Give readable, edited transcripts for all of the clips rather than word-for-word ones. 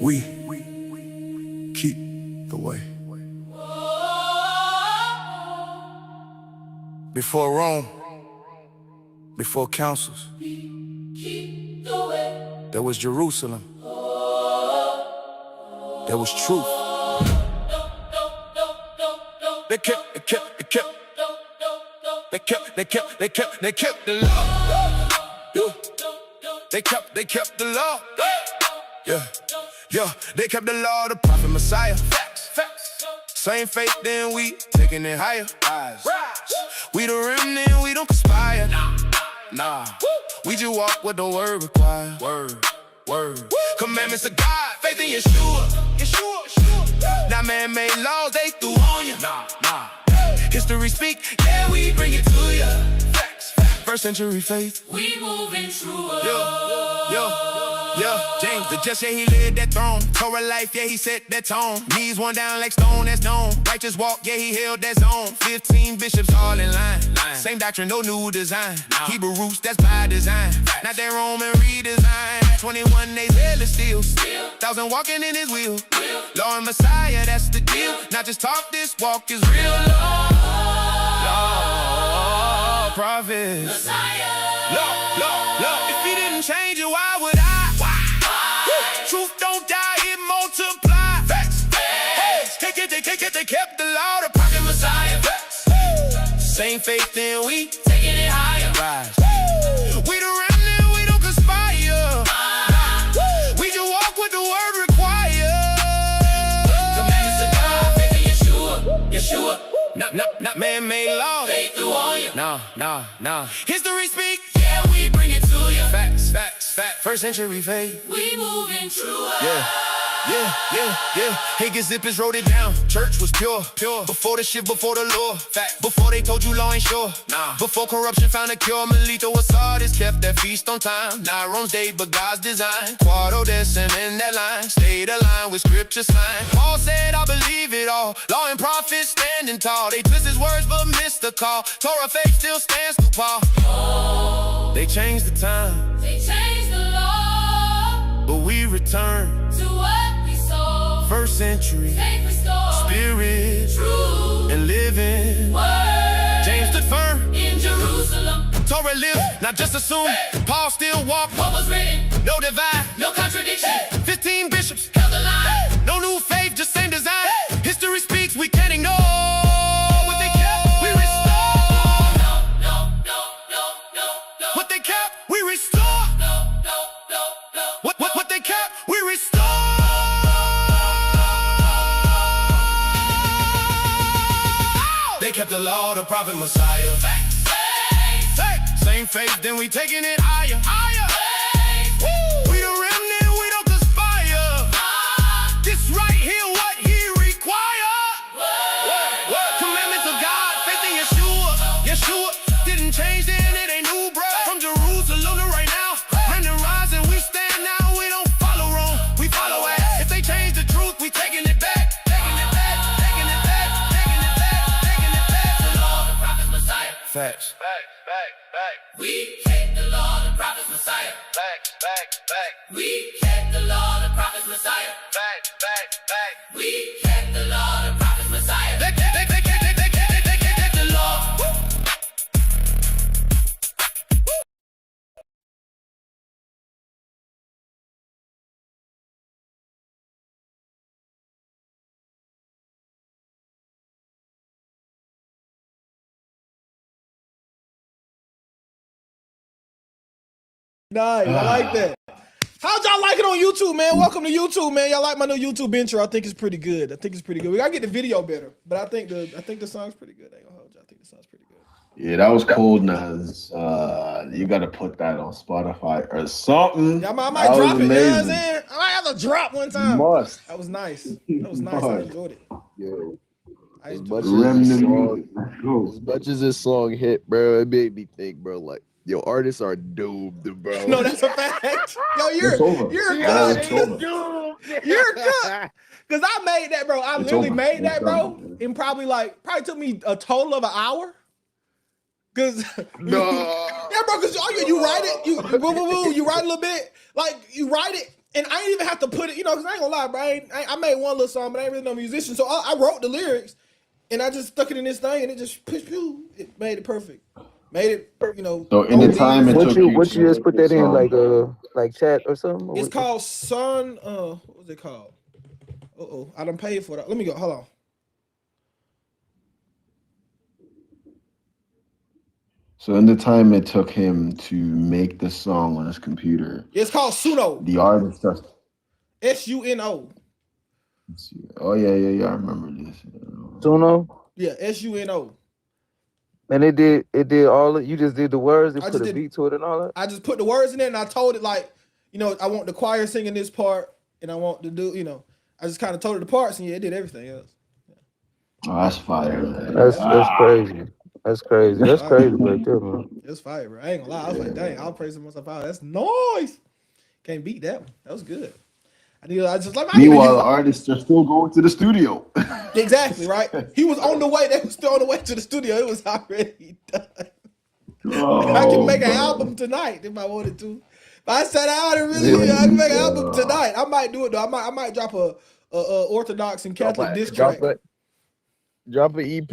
We keep the way. Before Rome, before councils, there was Jerusalem. There was truth. They kept the law. Yeah. They kept the law. Yeah, they kept the law, the prophet Messiah. Facts. Same faith, then we taking it higher. We the remnant, we don't conspire. Nah. We just walk what the word require. Word. Commandments of God, faith in Yeshua. Not man-made laws, they threw on you. Nah. History speak, yeah, we bring it to ya. Facts. First century faith, we moving through. Yeah. James, the just, yeah, he led that throne. Torah life, yeah, he set that tone. Knees one down like stone, that's known. Righteous walk, yeah, he held that zone. 15 bishops all in line. Same doctrine, no new design. Hebrew roots, that's by design. Not that Roman redesign. 21 days zealous still. 1,000 walking in his wheel. Law and Messiah, that's the deal. Not just talk, this walk is real. Law, prophets. Messiah. Law. If he didn't change it, why would I? Truth don't die, it multiply. Facts. They kept the law, the prophet Messiah. Facts. Same faith, then we taking it higher. Rise. We the remnant, we don't conspire. We just walk what the word requires. Commandments of God, faith in Yeshua. Not man-made law. Faith through on you. Nah. History speak, yeah, we bring it to you. Facts. First century faith, we moving through. Yeah. Higgins Zippers wrote it down. Church was pure. Before the shit, before the law. Fact. Before they told you law ain't sure. Nah. Before corruption found a cure. Melito was sardis, kept that feast on time. Not Rome's day, but God's design. Quarto decim in that line. Stayed aligned with scripture sign. Paul said, I believe it all. Law and prophets standing tall. They twist his words, but missed the call. Torah faith still stands through Paul. They changed the time. They changed the law, but we return to what we saw. First century, faith restored, spirit, true, and living word. James stood firm in Jerusalem. Torah lived, not just assumed. Paul still walked what was written. No divide, no contradiction. 15 bishops held the line. No new faith, just same design. History speaks, we can't ignore what they kept. We restore. No. What they kept, we restore. What they kept, we restore. They kept the law, the prophet Messiah. Faith. Same faith, then we taking it higher. Faith. We the remnant, we don't conspire. This right here, what he require. Commandments of God, faith in Yeshua didn't change then, it ain't new, bro. From Jerusalem to right now, Remnant rising, we stand now. We don't follow Rome, we follow ass. If they change the truth, we taking it back. The law, the prophet Messiah. Facts. We kept the law, the prophet Messiah. Facts. We kept the law, the prophet Messiah. We kept the law, the prophet Messiah. They kept the law. Nice, I like that. How'd y'all like it on YouTube, man? Welcome to YouTube, man. Y'all like my new YouTube intro? I think it's pretty good. We gotta get the video better, but I think the song's pretty good. I ain't gonna hold you. I think the song's pretty good. Yeah, that was cool, Nas. You gotta put that on Spotify or something. Yeah, I might drop it. You know what I'm saying? I might have to drop one time. You must. That was nice. I enjoyed it. Yo, I as enjoyed much as this song hit, bro, it made me think, bro, like, yo, artists are doomed, bro. No, that's a fact. Yo, you're good. You're good. Because I made that, bro. I literally made that, bro. And probably took me a total of an hour. Cause no, yeah, bro. Cause you write it, you write a little bit, like you write it, And I ain't even have to put it, because I ain't gonna lie, bro. I made one little song, but I ain't really no musician. So I wrote the lyrics and I just stuck it in this thing and it just it made it perfect. Made it, So in the time it took you What you just put that in like chat or something? Or it's called Sun. What was it called? I done paid for that. Let me go. Hold on. So in the time it took him to make the song on his computer, It's called Suno. the artist just SUNO. oh yeah, I remember this. Suno? Yeah, SUNO. And it did all it. You just did the words and I put just a beat to it and all that. I just put the words in there and I told it like, I want the choir singing this part and I want to do, I just kind of told it the parts and it did everything else. Oh, that's fire. That's crazy. That's crazy. That's crazy right there, man. It's fire, bro. I ain't gonna lie. I was like, dang, I'll praise myself out. That's nice. Can't beat that one. That was good. Meanwhile, the artists are still going to the studio. Exactly, right? He was on the way. They was still on the way to the studio. It was already done. I can make an album tonight if I wanted to. If I sat out and really, I can make an album tonight. I might do it though. I might drop a Orthodox and Catholic diss track. Drop an EP.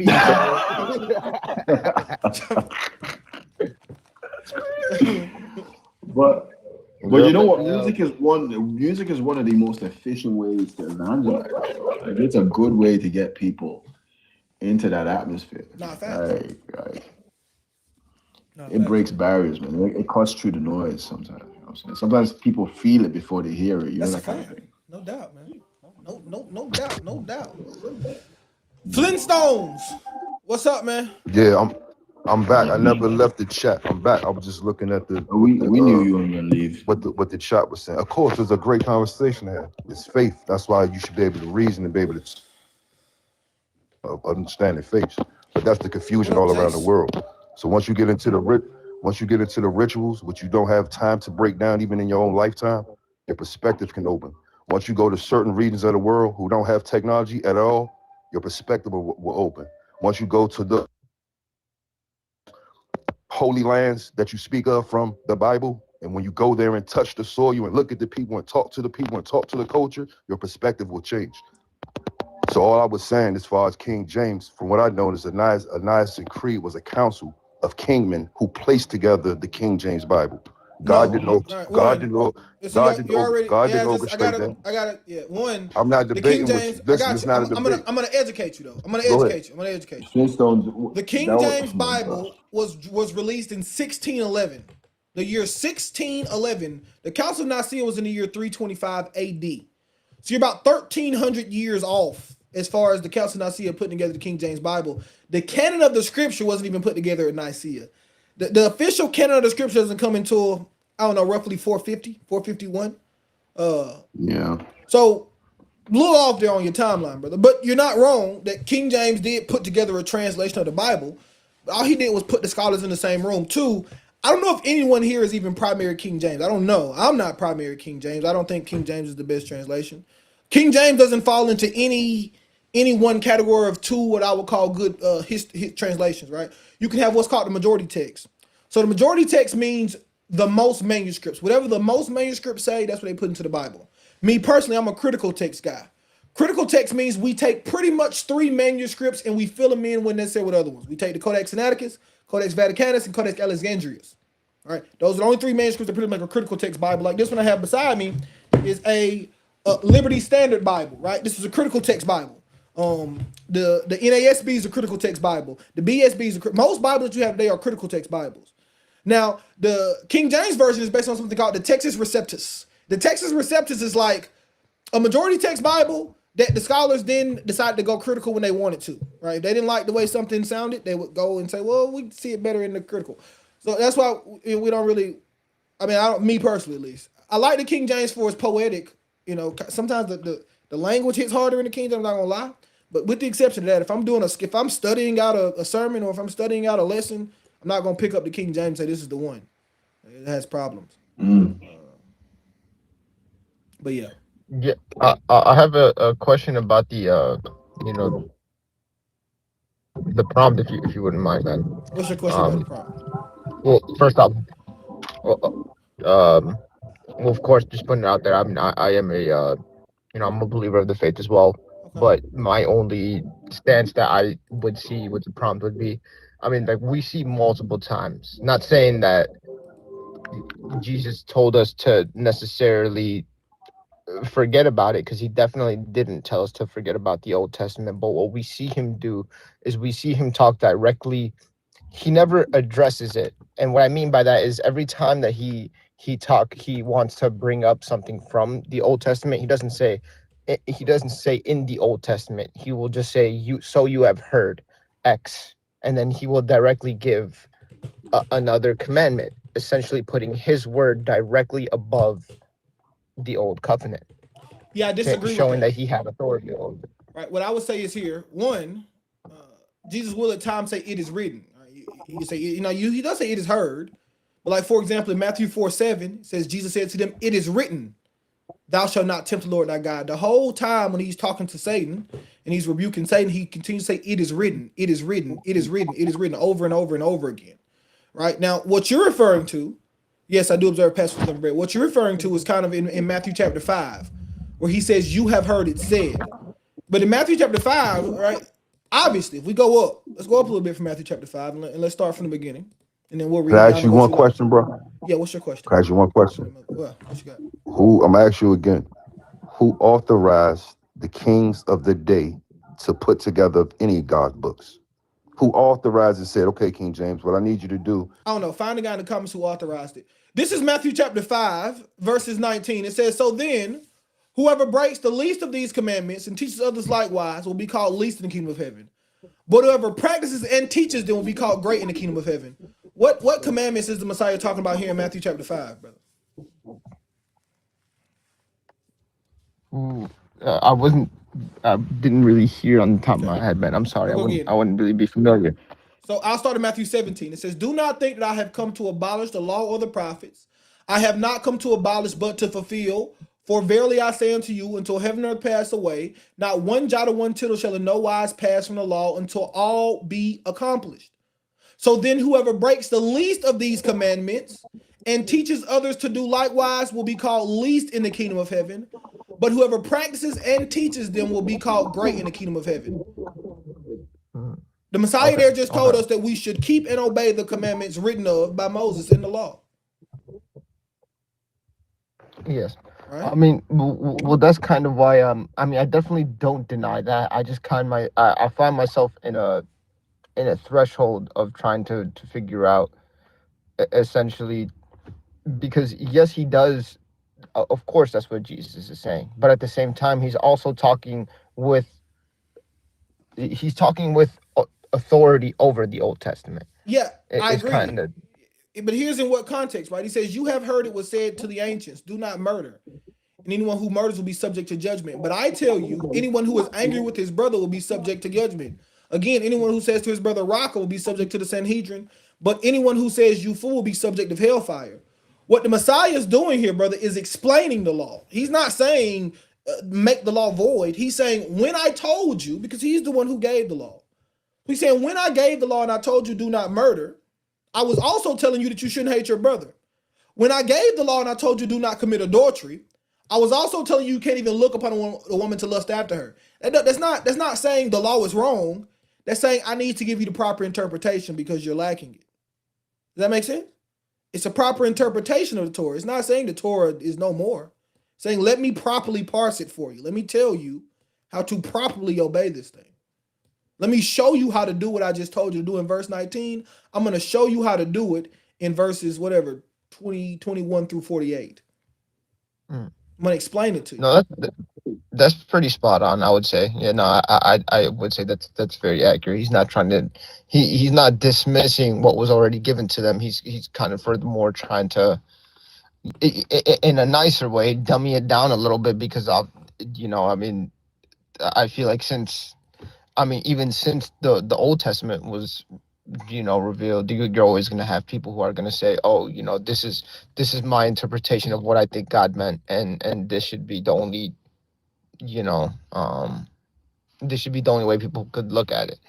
But you know what? Music is one of the most efficient ways to evangelize. Like, it's a good way to get people into that atmosphere. Not fast. Right. It breaks barriers, man. It cuts through the noise sometimes. You know what I'm saying? Sometimes people feel it before they hear it. That's that a kind of fact. thing. No doubt, man. No doubt. Flintstones. What's up, man? Yeah, I'm back. I never left the chat. I'm back. I was just looking at the We knew you weren't gonna leave. what the chat was saying. Of course, there's a great conversation there. It's faith. That's why you should be able to reason and be able to understand the faith. But that's the confusion all around the world. So once you get into the rituals, which you don't have time to break down even in your own lifetime, your perspective can open. Once you go to certain regions of the world who don't have technology at all, your perspective will open. Once you go to the holy lands that you speak of from the Bible, and when you go there and touch the soil and look at the people and talk to the people and talk to the culture, your perspective will change. So all I was saying, as far as King James, from what I know, is a Nicene Creed was a council of kingmen who placed together the King James Bible. God didn't orchestrate that. I got it. Yeah, one. I'm not debating the King James, with you. Listen, it's not a debate. I'm gonna educate you though. I'm gonna educate you. The King James Bible was released in 1611. The year 1611. The Council of Nicaea was in the year 325 AD. So you're about 1,300 years off as far as the Council of Nicaea putting together the King James Bible. The canon of the Scripture wasn't even put together at Nicaea. The official canon of the Scripture doesn't come until, I don't know, roughly 450, 451. Yeah. So a little off there on your timeline, brother. But you're not wrong that King James did put together a translation of the Bible. All he did was put the scholars in the same room. Two, I don't know if anyone here is even primary King James. I don't know. I'm not primary King James. I don't think King James is the best translation. King James doesn't fall into any one category of two what I would call good his translations, right? You can have what's called the majority text. So the majority text means the most manuscripts. Whatever the most manuscripts say, that's what they put into the Bible. Me personally, I'm a critical text guy. Critical text means we take pretty much 3 manuscripts and we fill them in when necessary with other ones. We take the Codex Sinaiticus, Codex Vaticanus, and Codex Alexandrinus. All right, those are the only 3 manuscripts that pretty much a critical text Bible. Like this one I have beside me is a Liberty Standard Bible, right? This is a critical text Bible. The NASB is a critical text Bible. The BSB is most Bibles that you have today are critical text Bibles. Now, the King James Version is based on something called the Textus Receptus. The Textus Receptus is like a majority text Bible that the scholars then decided to go critical when they wanted to, right? If they didn't like the way something sounded, they would go and say, well, we see it better in the critical. So that's why we don't really, me personally at least, I like the King James for its poetic, sometimes the language hits harder in the King James, I'm not gonna lie. But with the exception of that, if I'm studying out a sermon or if I'm studying out a lesson, I'm not gonna pick up the King James and say this is the one. It has problems. But yeah. Yeah, I have a question about the the prompt, if you wouldn't mind, man. What's your question about the prompt? Well, first off, well, of course, just putting it out there. I mean, I am a I'm a believer of the faith as well. Okay. But my only stance that I would see what the prompt would be, I mean, like we see multiple times. Not saying that Jesus told us to necessarily forget about it, because he definitely didn't tell us to forget about the Old Testament. But what we see him do is we see him talk directly. He never addresses it, and what I mean by that is every time that he wants to bring up something from the Old Testament. He doesn't say in the Old Testament. He will just say, you have heard X, and then he will directly give another commandment, essentially putting his word directly above the Old Covenant, Yeah, I disagree with showing that. that he had authority over it. Right. What I would say is here, one, Jesus will at times say it is written. Right? You say, he does say it is heard. But like, for example, in Matthew 4:7, it says, Jesus said to them, it is written, thou shalt not tempt the Lord thy God. The whole time when he's talking to Satan and he's rebuking Satan, he continues to say, it is written, it is written, it is written, it is written over and over and over again. Right. Now, what you're referring to, yes, I do observe past with bread. What you're referring to is kind of in Matthew chapter 5, where he says, you have heard it said. But in Matthew chapter 5, right, obviously, if we go up, let's go up a little bit from Matthew chapter 5, and let's start from the beginning. And then we'll read Can I down ask to you verse one 11. question, bro? Yeah, what's your question? Can I ask you one question? Well, what you got? I'm gonna ask you again. Who authorized the kings of the day to put together any God's books? Who authorized and said, okay, King James, what I need you to do? I don't know. Find the guy in the comments who authorized it. This is Matthew chapter 5, verses 19. It says, so then, whoever breaks the least of these commandments and teaches others likewise will be called least in the kingdom of heaven. But whoever practices and teaches them will be called great in the kingdom of heaven. What commandments is the Messiah talking about here in Matthew chapter 5, brother? I didn't really hear on the top of my head, man. I'm sorry. I wouldn't really be familiar. So I'll start in Matthew 17. It says, do not think that I have come to abolish the law or the prophets. I have not come to abolish, but to fulfill. For verily I say unto you, until heaven and earth pass away, not one jot or one tittle shall in no wise pass from the law until all be accomplished. So then whoever breaks the least of these commandments and teaches others to do likewise will be called least in the kingdom of heaven. But whoever practices and teaches them will be called great in the kingdom of heaven. The Messiah there just told us that we should keep and obey the commandments written of by Moses in the law. Yes. Right? I mean, well, that's kind of why. I mean, I definitely don't deny that. I just I find myself in a threshold of trying to figure out, essentially, because yes, he does. Of course, that's what Jesus is saying. But at the same time, he's also talking with authority over the Old Testament. Yeah, I agree. Kinda... But here's in what context, right? He says, you have heard it was said to the ancients, do not murder. And anyone who murders will be subject to judgment. But I tell you, anyone who is angry with his brother will be subject to judgment. Again, anyone who says to his brother, Raka, will be subject to the Sanhedrin. But anyone who says, you fool, will be subject of hellfire. What the Messiah is doing here, brother, is explaining the law. He's not saying make the law void. He's saying, when I told you, because he's the one who gave the law. He's saying, when I gave the law and I told you do not murder, I was also telling you that you shouldn't hate your brother. When I gave the law and I told you do not commit adultery, I was also telling you you can't even look upon a woman to lust after her. That's not saying the law is wrong. That's saying I need to give you the proper interpretation because you're lacking it. Does that make sense? It's a proper interpretation of the Torah. It's not saying the Torah is no more. It's saying let me properly parse it for you. Let me tell you how to properly obey this thing. Let me show you how to do what I just told you to do in verse 19. I'm going to show you how to do it in verses 20, 21 through 48. I'm going to explain it to you. No, that's pretty spot on, I would say. Yeah, no, I would say that's very accurate. He's not trying to, he's not dismissing what was already given to them. He's kind of furthermore trying to, in a nicer way, dummy it down a little bit because I feel like even since the Old Testament was, revealed, you're always going to have people who are going to say, oh, this is my interpretation of what I think God meant. And this should be the only, this should be the only way people could look at it.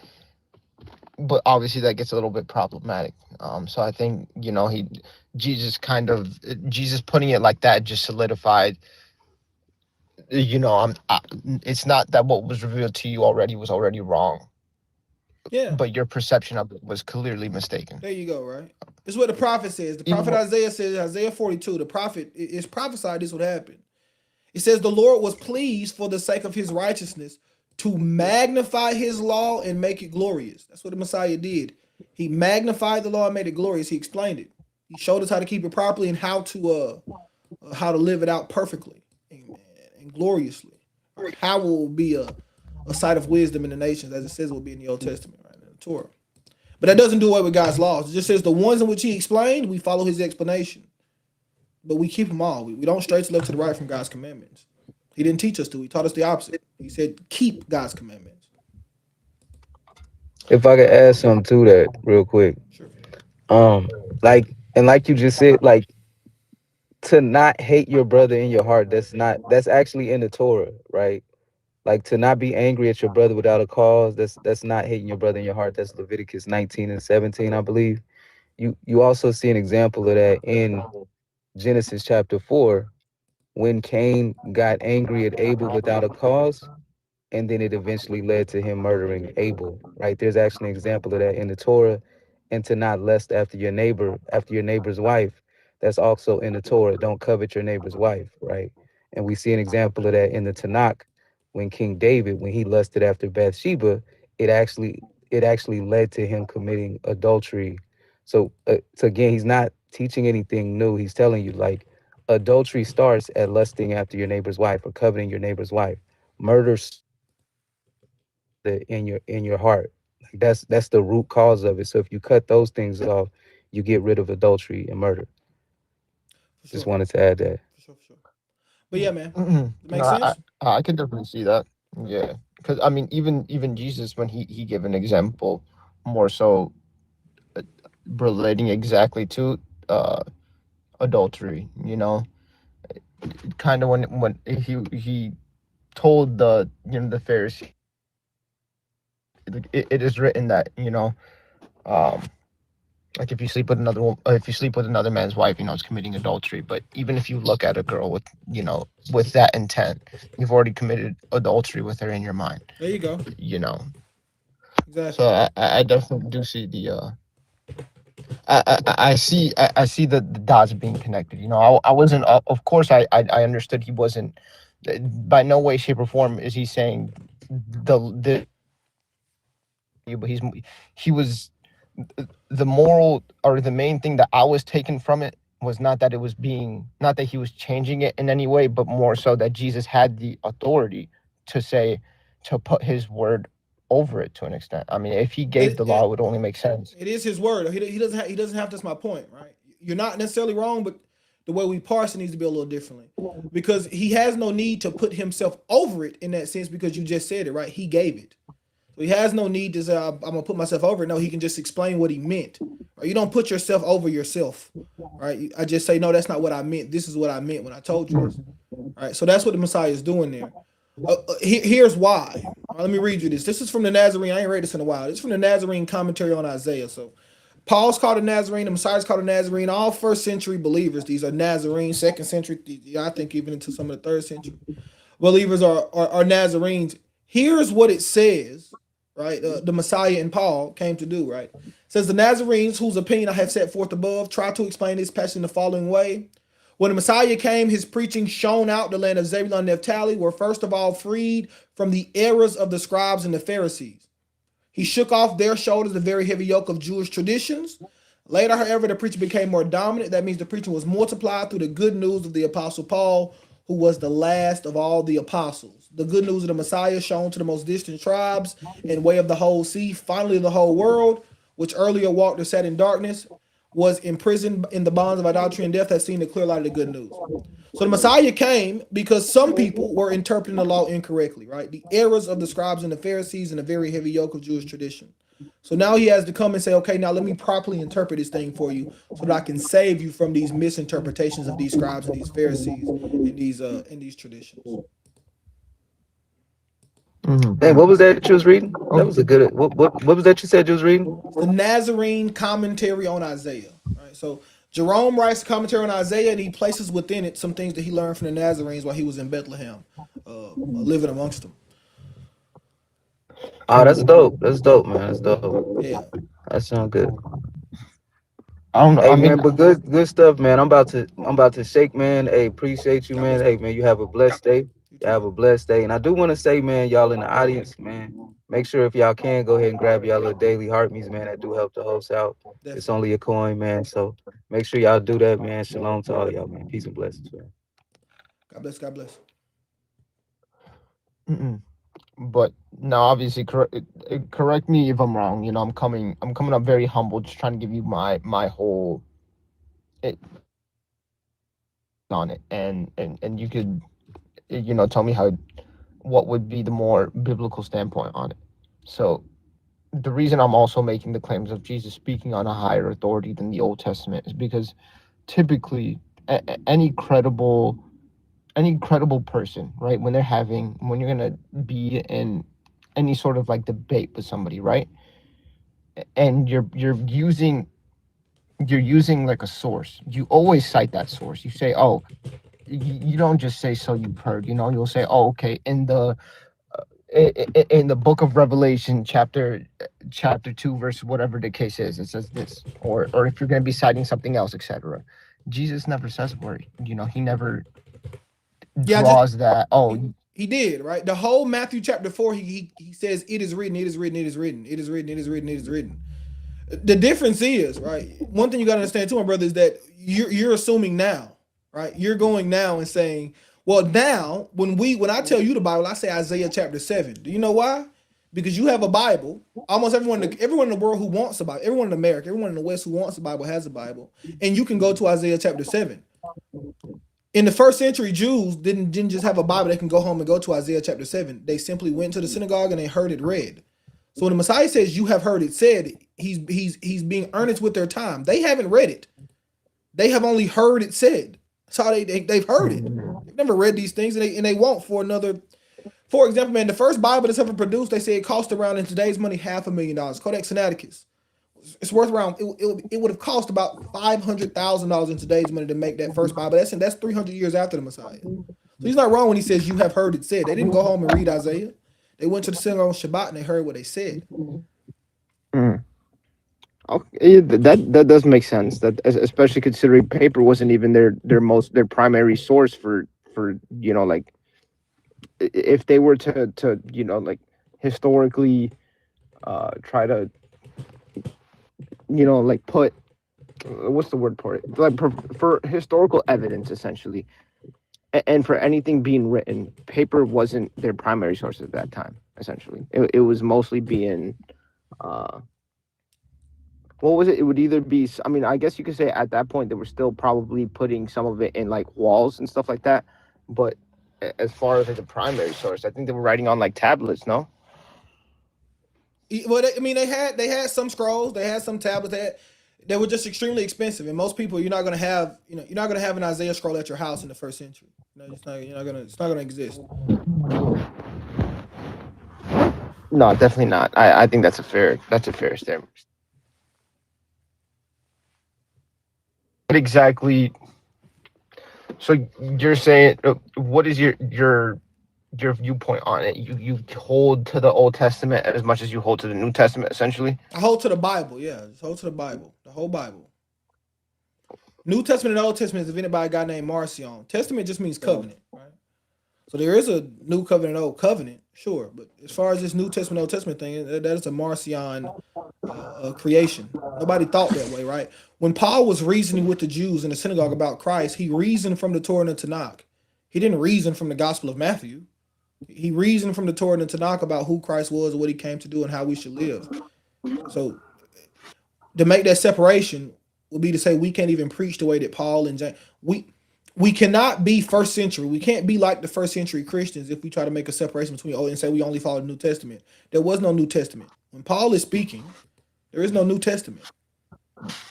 but obviously that gets a little bit problematic. So I think, you know, Jesus putting it like that just solidified, you know, it's not that what was revealed to you already was already wrong. Yeah. But your perception of it was clearly mistaken. There you go, right? This is what the prophet says. The prophet Isaiah says, Isaiah 42, the prophet is prophesied this would happen. It says the Lord was pleased for the sake of his righteousness to magnify his law and make it glorious. That's what the Messiah did. He magnified the law and made it glorious. He explained it. He showed us how to keep it properly and how to live it out perfectly and gloriously. How will be a sight of wisdom in the nations, as it says it will be in the Old Testament, right? In the Torah. But that doesn't do away with God's laws. It just says the ones in which he explained, we follow his explanation. But we keep them all. We don't stray to the left to the right from God's commandments. He didn't teach us to. He taught us the opposite. He said, keep God's commandments. If I could add something to that real quick. Sure. Like you just said, like, to not hate your brother in your heart, that's actually in the Torah, right? Like, to not be angry at your brother without a cause, that's not hating your brother in your heart. That's Leviticus 19 and 17, I believe. You also see an example of that in Genesis chapter 4, when Cain got angry at Abel without a cause, and then it eventually led to him murdering Abel, right? There's actually an example of that in the Torah. And to not lust after your neighbor's wife, that's also in the Torah. Don't covet your neighbor's wife, right? And we see an example of that in the Tanakh, when King David, when he lusted after Bathsheba, it actually led to him committing adultery. So again, he's not teaching anything new. He's telling you, like, adultery starts at lusting after your neighbor's wife or coveting your neighbor's wife. Murder in your heart. Like, that's the root cause of it. So if you cut those things off, you get rid of adultery and murder. Sure. Just wanted to add that. For sure. But yeah, man. Mm-hmm. Makes sense? I can definitely see that. Yeah. Because I mean, even Jesus, when he gave an example, more so relating exactly to adultery, you know, kind of when he told the Pharisee, it is written that, you know, like if you sleep with another man's wife, you know, it's committing adultery. But even if you look at a girl with, you know, with that intent, you've already committed adultery with her in your mind. There you go. You know. Exactly. So I definitely do see the I see the dots being connected. You know, I wasn't, of course I understood he wasn't, by no way, shape, or form is he saying but he was, the moral, or the main thing that I was taken from it was not that he was changing it in any way, but more so that Jesus had the authority to put his word over it to an extent. I mean, if he gave the law, it would only make sense. It is his word. He doesn't have, that's my point, right? You're not necessarily wrong, but the way we parse it needs to be a little differently, because he has no need to put himself over it in that sense, because you just said it, right? He gave it. So he has no need to say, I'm going to put myself over it. No, he can just explain what he meant. Right? You don't put yourself over yourself, right? I just say, no, that's not what I meant. This is what I meant when I told you this. All right, so that's what the Messiah is doing there. Here's why. Right, let me read you this. This is from the Nazarene. I ain't read this in a while. This is from the Nazarene commentary on Isaiah. So Paul's called a Nazarene. The Messiah's called a Nazarene. All first century believers, these are Nazarene. Second century, I think even into some of the third century believers are Nazarenes. Here's what it says, right? The Messiah and Paul came to do, right? It says, the Nazarenes, whose opinion I have set forth above, try to explain this passage in the following way. When the Messiah came, his preaching shone out the land of Zebulun and Naphtali, were first of all freed from the errors of the scribes and the Pharisees. He shook off their shoulders the very heavy yoke of Jewish traditions. Later, however, the preaching became more dominant. That means the preaching was multiplied through the good news of the Apostle Paul, who was the last of all the apostles. The good news of the Messiah shown to the most distant tribes and way of the whole sea, finally the whole world, which earlier walked or sat in darkness, was imprisoned in the bonds of idolatry and death, has seen the clear light of the good news. So the Messiah came because some people were interpreting the law incorrectly, right? The errors of the scribes and the Pharisees and the very heavy yoke of Jewish tradition. So now he has to come and say, okay, now let me properly interpret this thing for you so that I can save you from these misinterpretations of these scribes and these Pharisees and these traditions. Hey, what was that you was reading? That was a good. What was that you said you was reading? The Nazarene commentary on Isaiah. Right. So Jerome writes a commentary on Isaiah, and he places within it some things that he learned from the Nazarenes while he was in Bethlehem, living amongst them. Oh, that's dope. That's dope, man. That's dope. Yeah. That sounds good. I don't know. Hey I mean, man, but good stuff, man. I'm about to shake, man. Hey, appreciate you, man. Hey man, you have a blessed day. You have a blessed day. And I do want to say, man, y'all in the audience, man, make sure if y'all can go ahead and grab y'all little daily heart meets, man. That do help the host out. Definitely. It's only a coin, man. So make sure y'all do that, man. Shalom to all y'all, man. Peace and blessings, man. God bless. God bless. but now obviously correct me if I'm wrong. You know, I'm coming up very humble, just trying to give you my whole on it, and you could, you know, tell me what would be the more biblical standpoint on it. So the reason I'm also making the claims of Jesus speaking on a higher authority than the Old Testament is because typically any credible person, right, when you're gonna be in any sort of like debate with somebody, right, and you're using like a source, you always cite that source. You say, oh, you don't just say, so you've heard, you know, you'll say, oh, okay, in the book of Revelation, chapter 2, verse whatever the case is, it says this, or if you're going to be citing something else, etc. Jesus never says where, you know, he never draws that. Oh, he did, right? The whole Matthew chapter 4, he says, it is written, it is written, it is written, it is written, it is written, it is written. The difference is, right, one thing you got to understand too, my brother, is that you're assuming now, right? You're going now and saying, well, now when I tell you the Bible, I say Isaiah chapter 7. Do you know why? Because you have a Bible. Almost everyone in the world who wants a Bible, everyone in America, everyone in the West who wants a Bible has a Bible, and you can go to Isaiah chapter 7. In the first century, Jews didn't just have a Bible they can go home and go to Isaiah chapter 7. They simply went to the synagogue and they heard it read. So when the Messiah says you have heard it said, he's being earnest with their time. They haven't read it. They have only heard it said. That's how they've heard it. They've never read these things, and they won't for another. For example, man, the first Bible that's ever produced, they say it cost around, in today's money, $500,000. Codex Sinaiticus. It's worth around, it would have cost about $500,000 in today's money to make that first Bible. That's 300 years after the Messiah. So he's not wrong when he says you have heard it said. They didn't go home and read Isaiah. They went to the synagogue on Shabbat and they heard what they said. Okay, that does make sense. That, especially considering paper wasn't even their primary source for you know, like, if they were to you know, like, historically try to, you know, like, put, what's the word for it, like, for historical evidence essentially, and for anything being written, paper wasn't their primary source at that time. Essentially, it was mostly being what was it? It would either be, I mean, I guess you could say at that point they were still probably putting some of it in like walls and stuff like that. But as far as like the primary source, I think they were writing on like tablets, no? Well, I mean, they had some scrolls, they had some tablets that were just extremely expensive. And most people, you're not gonna have an Isaiah scroll at your house in the first century. You know, it's not gonna exist. No, definitely not. I think that's a fair statement. What exactly? So you're saying, what is your viewpoint on it? You hold to the Old Testament as much as you hold to the New Testament, essentially? I hold to the Bible, yeah. Just hold to the Bible, the whole Bible. New Testament and Old Testament is invented by a guy named Marcion. Testament just means covenant, right? So there is a New Covenant, Old Covenant, sure. But as far as this New Testament, Old Testament thing, that is a Marcion creation. Nobody thought that way, right? When Paul was reasoning with the Jews in the synagogue about Christ, he reasoned from the Torah and the Tanakh. He didn't reason from the Gospel of Matthew. He reasoned from the Torah and the Tanakh about who Christ was, what he came to do, and how we should live. So to make that separation would be to say we can't even preach the way that Paul and James, we cannot be first century. We can't be like the first century Christians if we try to make a separation between and say we only follow the New Testament. There was no New Testament. When Paul is speaking, there is no New Testament.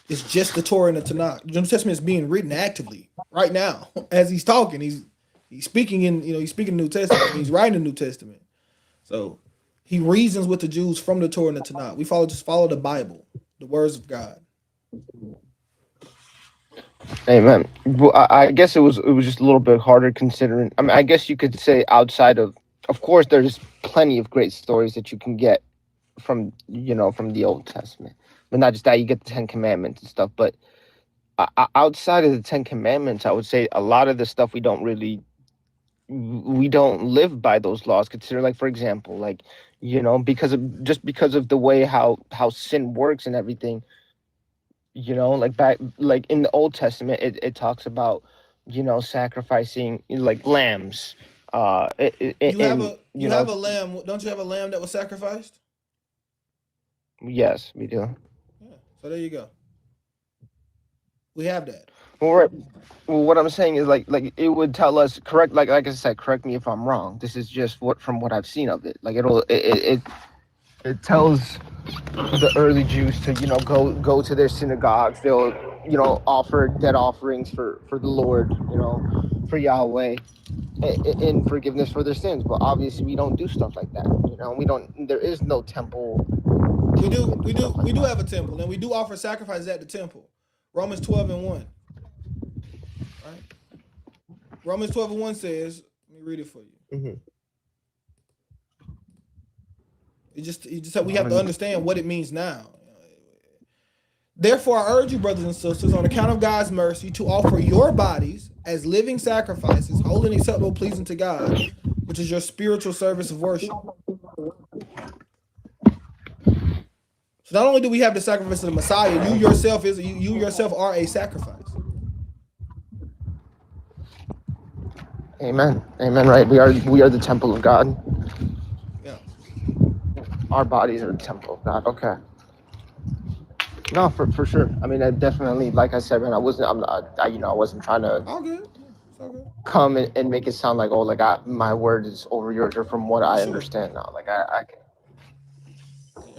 It's just the Torah and the Tanakh. The New Testament is being written actively right now as he's talking. He's speaking in, he's speaking the New Testament. He's writing the New Testament. So he reasons with the Jews from the Torah and the Tanakh. We just follow the Bible, the words of God. Amen. Well, I guess it was just a little bit harder considering. I mean, I guess you could say outside of course, there's plenty of great stories that you can get from from the Old Testament, but not just that. You get the Ten Commandments and stuff, but outside of the Ten Commandments, I would say a lot of the stuff we don't live by those laws. Consider, like, for example, like, because of the way how sin works and everything. Like in the Old Testament, it talks about sacrificing like lambs. You have a lamb. Don't you have a lamb that was sacrificed? Yes, we do. Yeah. So there you go. We have that. Well, right. Well, what I'm saying is like it would tell us correct. Like I said, correct me if I'm wrong. This is just from what I've seen of it. Like it tells the early Jews to go to their synagogues. They'll offer dead offerings for the Lord, for Yahweh, in forgiveness for their sins. But obviously we don't do stuff like that. We don't. There is no temple. We do have a temple, and we do offer sacrifices at the temple. Romans 12:1. Right. Romans 12:1 says, let me read it for you. Mm-hmm. It just we have to understand what it means now. Therefore, I urge you, brothers and sisters, on account of God's mercy, to offer your bodies as living sacrifices, holy and acceptable, pleasing to God, which is your spiritual service of worship. So not only do we have the sacrifice of the Messiah, you yourself are a sacrifice. Amen. Amen. Right. We are the temple of God. Yeah. Our bodies are the temple of God. Okay. No, for sure. I mean, I definitely, like I said, man, I wasn't trying to all good. All good. Come and make it sound like, oh, like my word is over yours, or from what I understand now. Like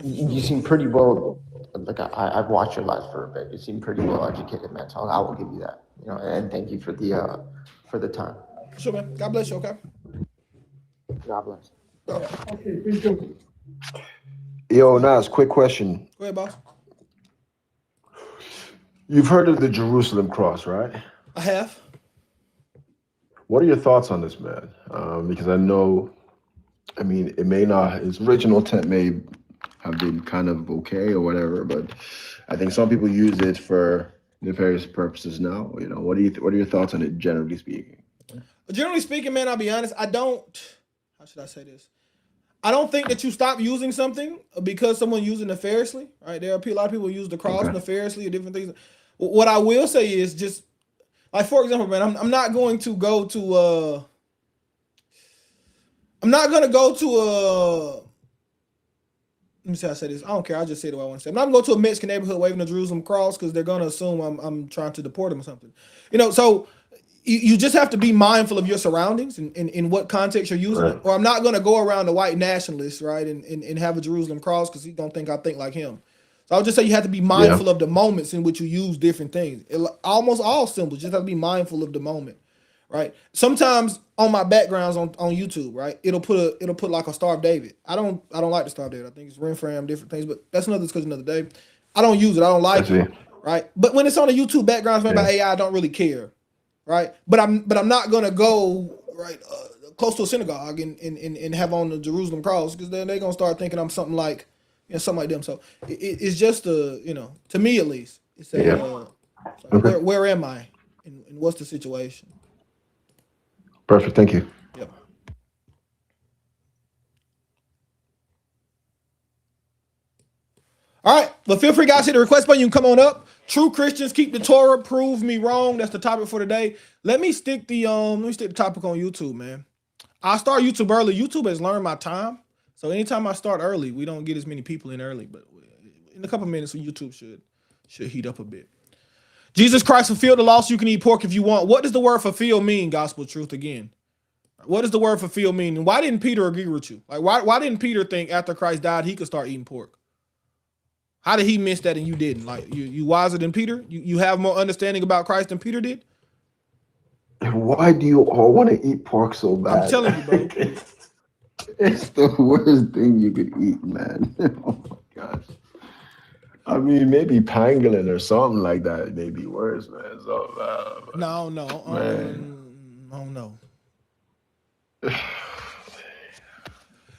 you seem pretty well. Like I've watched your life for a bit. You seem pretty well educated, man. So I will give you that. And thank you for the time. Sure, man. God bless you. Okay. God bless. Yo, Nas, quick question. Go ahead, boss. You've heard of the Jerusalem cross, right? I have. What are your thoughts on this, man? Because I know, I mean, it may not, its original intent may have been kind of okay or whatever, but I think some people use it for nefarious purposes now. What are your thoughts on it, generally speaking? Generally speaking, man, I'll be honest. How should I say this? I don't think that you stop using something because someone using it nefariously, right? There are a lot of people who use the cross nefariously or different things. What I will say is just, like, for example, man, I'm not going to go to let me see how I say this. I don't care. I'll just say the way I want to say it. I'm not going to go to a Mexican neighborhood waving the Jerusalem cross because they're going to assume I'm trying to deport them or something. So you just have to be mindful of your surroundings and in what context you're using it. Or I'm not going to go around the white nationalist, right, and have a Jerusalem cross because he don't think I think like him. So I'll just say you have to be mindful of the moments in which you use different things. Almost all symbols, just have to be mindful of the moment, right? Sometimes on my backgrounds on YouTube, right, it'll put like a Star of David. I don't like the Star of David. I think it's Renfram, different things, but that's another discussion another day. I don't use it. I don't like it, right? But when it's on the YouTube backgrounds made by AI, I don't really care, right? But I'm not gonna go right close to a synagogue and have on the Jerusalem cross because then they're gonna start thinking I'm something like. Something like them. So it's just to me at least, it's where am I and what's the situation? Perfect. Thank you. Yep. All right. But feel free, guys, hit the request button. You can come on up. True Christians keep the Torah. Prove me wrong. That's the topic for today. Let me stick the topic on YouTube, man. I start YouTube early. YouTube has learned my time. So anytime I start early, we don't get as many people in early, but in a couple of minutes, YouTube should heat up a bit. Jesus Christ fulfilled the law so you can eat pork if you want. What does the word fulfill mean, gospel truth again? What does the word fulfill mean? And why didn't Peter agree with you? Like, why didn't Peter think after Christ died, he could start eating pork? How did he miss that and you didn't? Like, you wiser than Peter? You have more understanding about Christ than Peter did? Why do you all want to eat pork so bad? I'm telling you, bro. It's the worst thing you could eat, man. Oh my gosh. I mean, maybe pangolin or something like that may be worse, man. So, No, man. I don't know.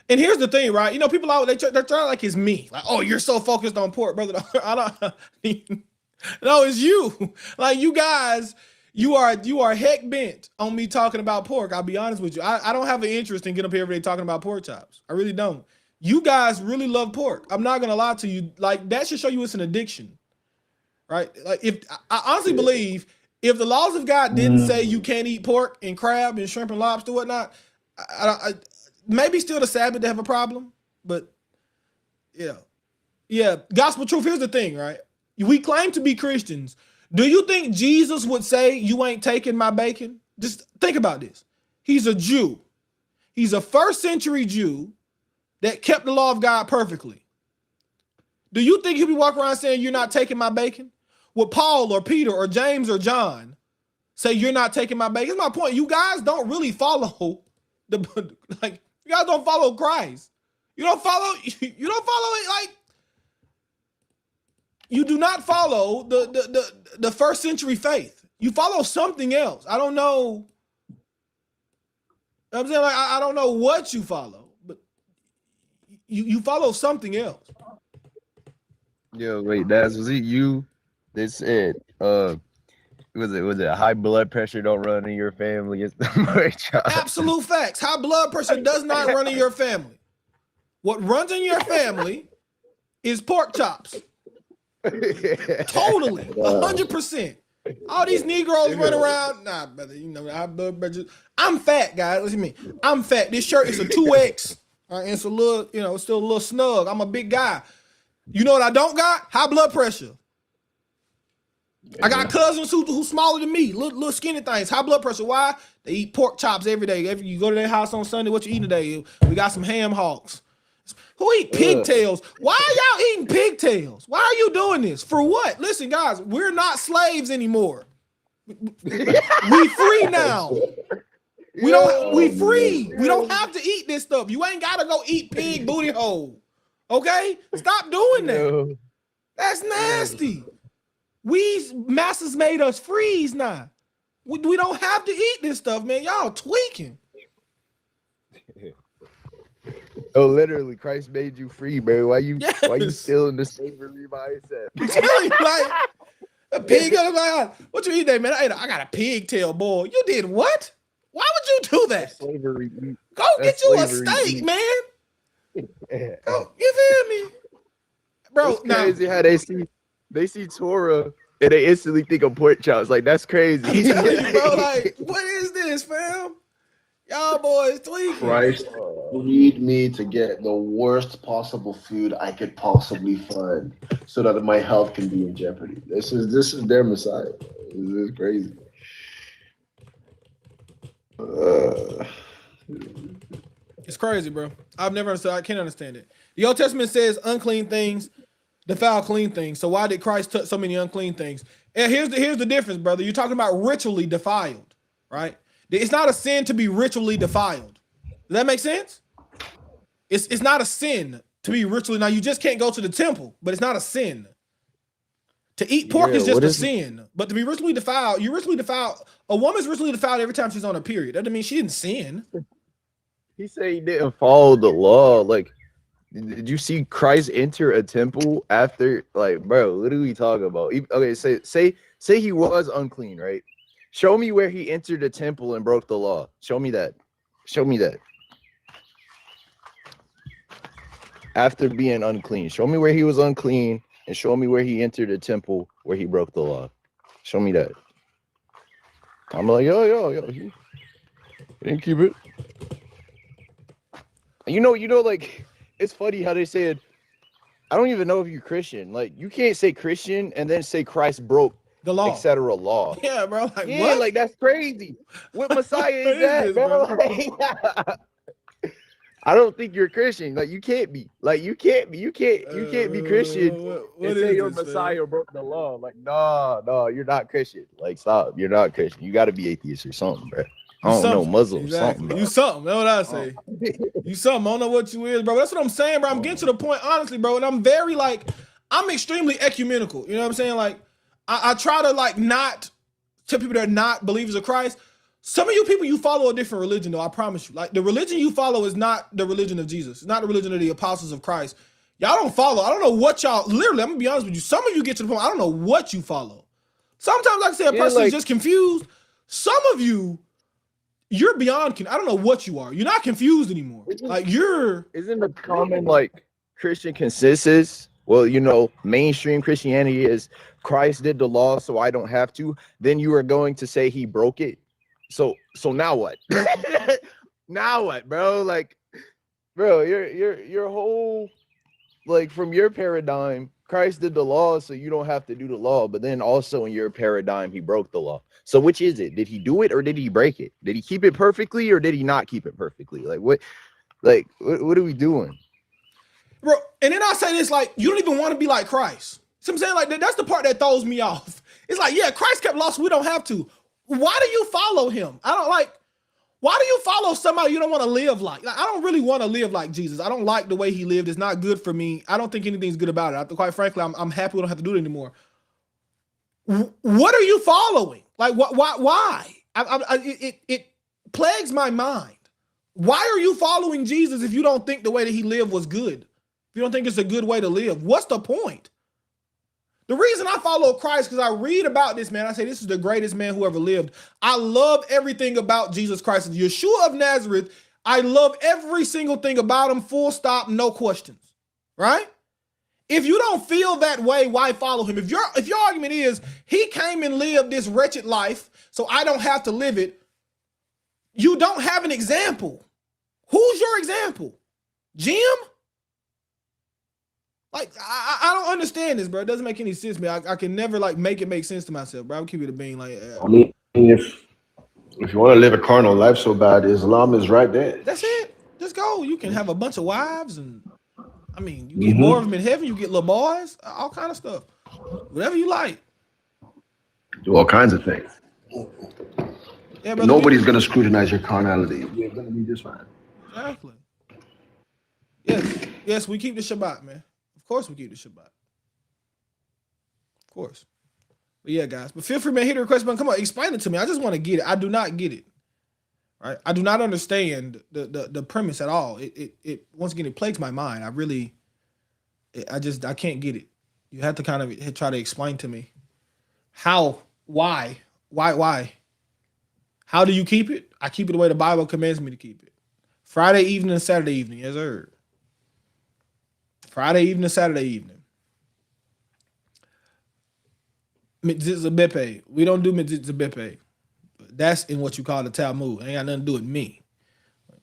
And here's the thing, right? You know, people out they're trying like it's me. Like, oh, you're so focused on pork, brother. I don't. No, it's you. Like you guys, you are heck bent on me talking about pork. I'll be honest with you. I don't have an interest in getting up here every day talking about pork chops. I really don't. You guys really love pork. I'm not gonna lie to you. Like that should show you it's an addiction, right? Like if I honestly believe if the laws of God didn't say you can't eat pork and crab and shrimp and lobster, whatnot, maybe still the Sabbath to have a problem, but yeah. Gospel truth. Here's the thing, right? We claim to be Christians. Do you think Jesus would say you ain't taking my bacon? Just think about this. He's a Jew. He's a first century Jew that kept the law of God perfectly. Do you think he'll be walking around saying you're not taking my bacon? Would Paul or Peter or James or John say you're not taking my bacon? That's my point. You guys don't really follow you guys don't follow Christ. You don't follow it like you do not follow the first century faith. You follow something else. I don't know. I'm saying like I don't know what you follow, but you follow something else. Yo, wait, was it you that said was it high blood pressure don't run in your family? It's the Absolute facts. High blood pressure does not run in your family. What runs in your family is pork chops. Totally, 100%. All these Negroes run around. Nah, brother, you know, high blood pressure. I'm fat, guys. Listen to me. I'm fat. This shirt is a 2X. And it's a little, you know, it's still a little snug. I'm a big guy. You know what I don't got? High blood pressure. I got cousins who smaller than me, little skinny things. High blood pressure. Why? They eat pork chops every day. You go to their house on Sunday, what you eating today? We got some ham hocks. Who eat pigtails? Why are y'all eating pigtails? Why are you doing this? For what? Listen, guys, we're not slaves anymore. We free now. We free. We don't have to eat this stuff. You ain't gotta go eat pig booty hole. Okay? Stop doing that. That's nasty. Masters made us freeze now. We don't have to eat this stuff, man. Y'all tweaking. Oh, literally, Christ made you free, bro. Why you still in the slavery mindset? Like a pig. What you eat there, man? I got a pigtail, boy. You did what? Why would you do that? Slavery. Go get you a steak, man. Go, you feel me, bro? It's crazy how they see Torah and they instantly think of pork chops. Like that's crazy. I'm telling you, bro. Like, what is this, fam? Y'all boys tweaking. Christ freed me to get the worst possible food I could possibly find so that my health can be in jeopardy. This is their Messiah. This is crazy. It's crazy, bro. I've never understood. I can't understand it. The Old Testament says unclean things defile clean things. So why did Christ touch so many unclean things? And here's the difference, brother. You're talking about ritually defiled, right? It's not a sin to be ritually defiled. Does that make sense? It's not a sin to be ritually. Now you just can't go to the temple, but it's not a sin. To eat pork is just a sin. But to be ritually defiled, you're ritually defiled. A woman's ritually defiled every time she's on a period. That doesn't mean she didn't sin. He said he didn't follow the law. Like, did you see Christ enter a temple after? Like, bro, what are we talking about? Okay, say he was unclean, right? Show me where he entered the temple and broke the law. Show me that. Show me that. After being unclean, show me where he was unclean and show me where he entered the temple where he broke the law. Show me that. I'm like, yo, he didn't keep it. You know, like, it's funny how they said, I don't even know if you're Christian. Like, you can't say Christian and then say Christ broke the law, etc. law. Yeah, bro. Like, yeah, what? like that's crazy. What Messiah is that, bro? Like, I don't think you're Christian. Like, you can't be. Like, you can't be Christian and say your Messiah broke the law. Like, no, you're not Christian. Like, stop. You're not Christian. You got to be atheist or something, bro. I don't know, Muslim Exactly. something. You something. That's what I say. You something. I don't know what you is, bro. That's what I'm saying, bro. I'm getting to the point, honestly, bro. And I'm very like, I'm extremely ecumenical. You know what I'm saying? Like, I try to like not tell people that are not believers of Christ. Some of you people, you follow a different religion, though. I promise you. Like, the religion you follow is not the religion of Jesus. It's not the religion of the apostles of Christ. Y'all don't follow. I don't know what y'all. Literally, I'm gonna be honest with you. Some of you get to the point. I don't know what you follow. Sometimes, like I say, a person is just confused. Some of you, you're beyond. I don't know what you are. You're not confused anymore. Like you're. Isn't the common like Christian consensus? Well, you know, mainstream Christianity is Christ did the law, so I don't have to. Then you are going to say he broke it. So now what? Now what, bro? Like, bro, your whole like from your paradigm, Christ did the law, so you don't have to do the law. But then also in your paradigm, he broke the law. So which is it? Did he do it or did he break it? Did he keep it perfectly or did he not keep it perfectly? Like what are we doing? Bro, and then I say this, like, you don't even want to be like Christ. See what I'm saying? Like, that's the part that throws me off. It's like, yeah, Christ kept law, so we don't have to. Why do you follow him? I don't like, why do you follow somebody you don't want to live like? Like, I don't really want to live like Jesus. I don't like the way he lived. It's not good for me. I don't think anything's good about it. Quite frankly, I'm happy we don't have to do it anymore. What are you following? Like, why? It plagues my mind. Why are you following Jesus if you don't think the way that he lived was good? If you don't think it's a good way to live, what's the point? The reason I follow Christ, because I read about this man, I say this is the greatest man who ever lived. I love everything about Jesus Christ. Yeshua of Nazareth, I love every single thing about him, full stop, no questions, right? If you don't feel that way, why follow him? If your argument is he came and lived this wretched life, so I don't have to live it, you don't have an example. Who's your example? Jim? Like, I don't understand this, bro. It doesn't make any sense to me. I can never like make it make sense to myself, bro. I'll keep it a being like. I mean, if you want to live a carnal life so bad, Islam is right there. That's it. Just go. You can have a bunch of wives, and I mean, you get more of them in heaven. You get little boys, all kind of stuff, whatever you like. Do all kinds of things. Yeah, brother, nobody's gonna scrutinize your carnality. You're gonna be just fine. Exactly. Yes, we keep the Shabbat, man. Of course we keep the Shabbat. Of course. But yeah, guys. But feel free, man, hit the request button. Come on, explain it to me. I just want to get it. I do not get it. Right? I do not understand the premise at all. It once again, it plagues my mind. I can't get it. You have to kind of try to explain to me how, why. How do you keep it? I keep it the way the Bible commands me to keep it. Friday evening and Saturday evening, yes, sir. Friday evening, Saturday evening. Mitzvah bepe. We don't do mitzvah bepe. That's in what you call the Talmud. It ain't got nothing to do with me.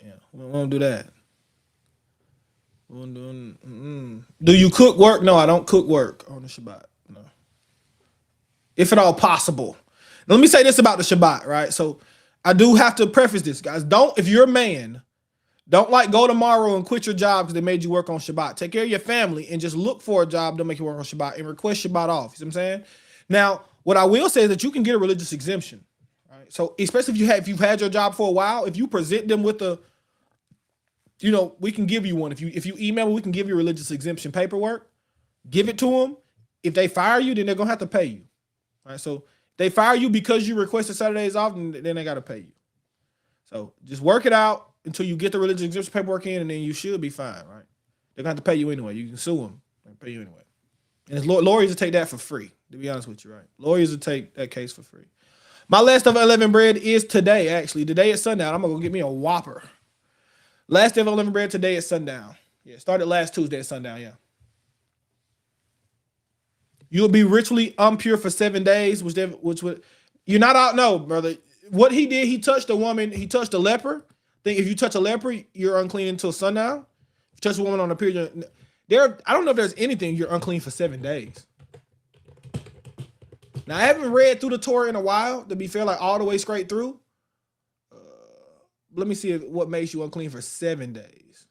Yeah, we won't do that. Do you cook work? No, I don't cook work on the Shabbat. No. If at all possible. Now, let me say this about the Shabbat, right? So I do have to preface this, guys. If you're a man, don't like go tomorrow and quit your job because they made you work on Shabbat. Take care of your family and just look for a job. Don't make you work on Shabbat and request Shabbat off. You see what I'm saying? Now, what I will say is that you can get a religious exemption. Right? So especially if you've had your job for a while, if you present them with we can give you one. If you email me, we can give you religious exemption paperwork. Give it to them. If they fire you, then they're gonna have to pay you. All right. So if they fire you because you requested Saturdays off, then they gotta pay you. So just work it out until you get the religious exemption paperwork in, and then you should be fine, right? They're gonna have to pay you anyway. You can sue them. They pay you anyway. And lawyers will take that for free, to be honest with you, right? Lawyers will take that case for free. My last of 11 bread is today, actually. Today at sundown. I'm gonna go get me a Whopper. Last day of 11 bread today at sundown. Yeah, started last Tuesday at sundown, yeah. You'll be ritually impure for 7 days, which would you're not out. No, brother. What he did, he touched a woman, he touched a leper. Think if you touch a leper, you're unclean until sundown. If you touch a woman on a period, I don't know if there's anything you're unclean for 7 days. Now, I haven't read through the Torah in a while, to be fair, like all the way straight through. Let me see what makes you unclean for 7 days.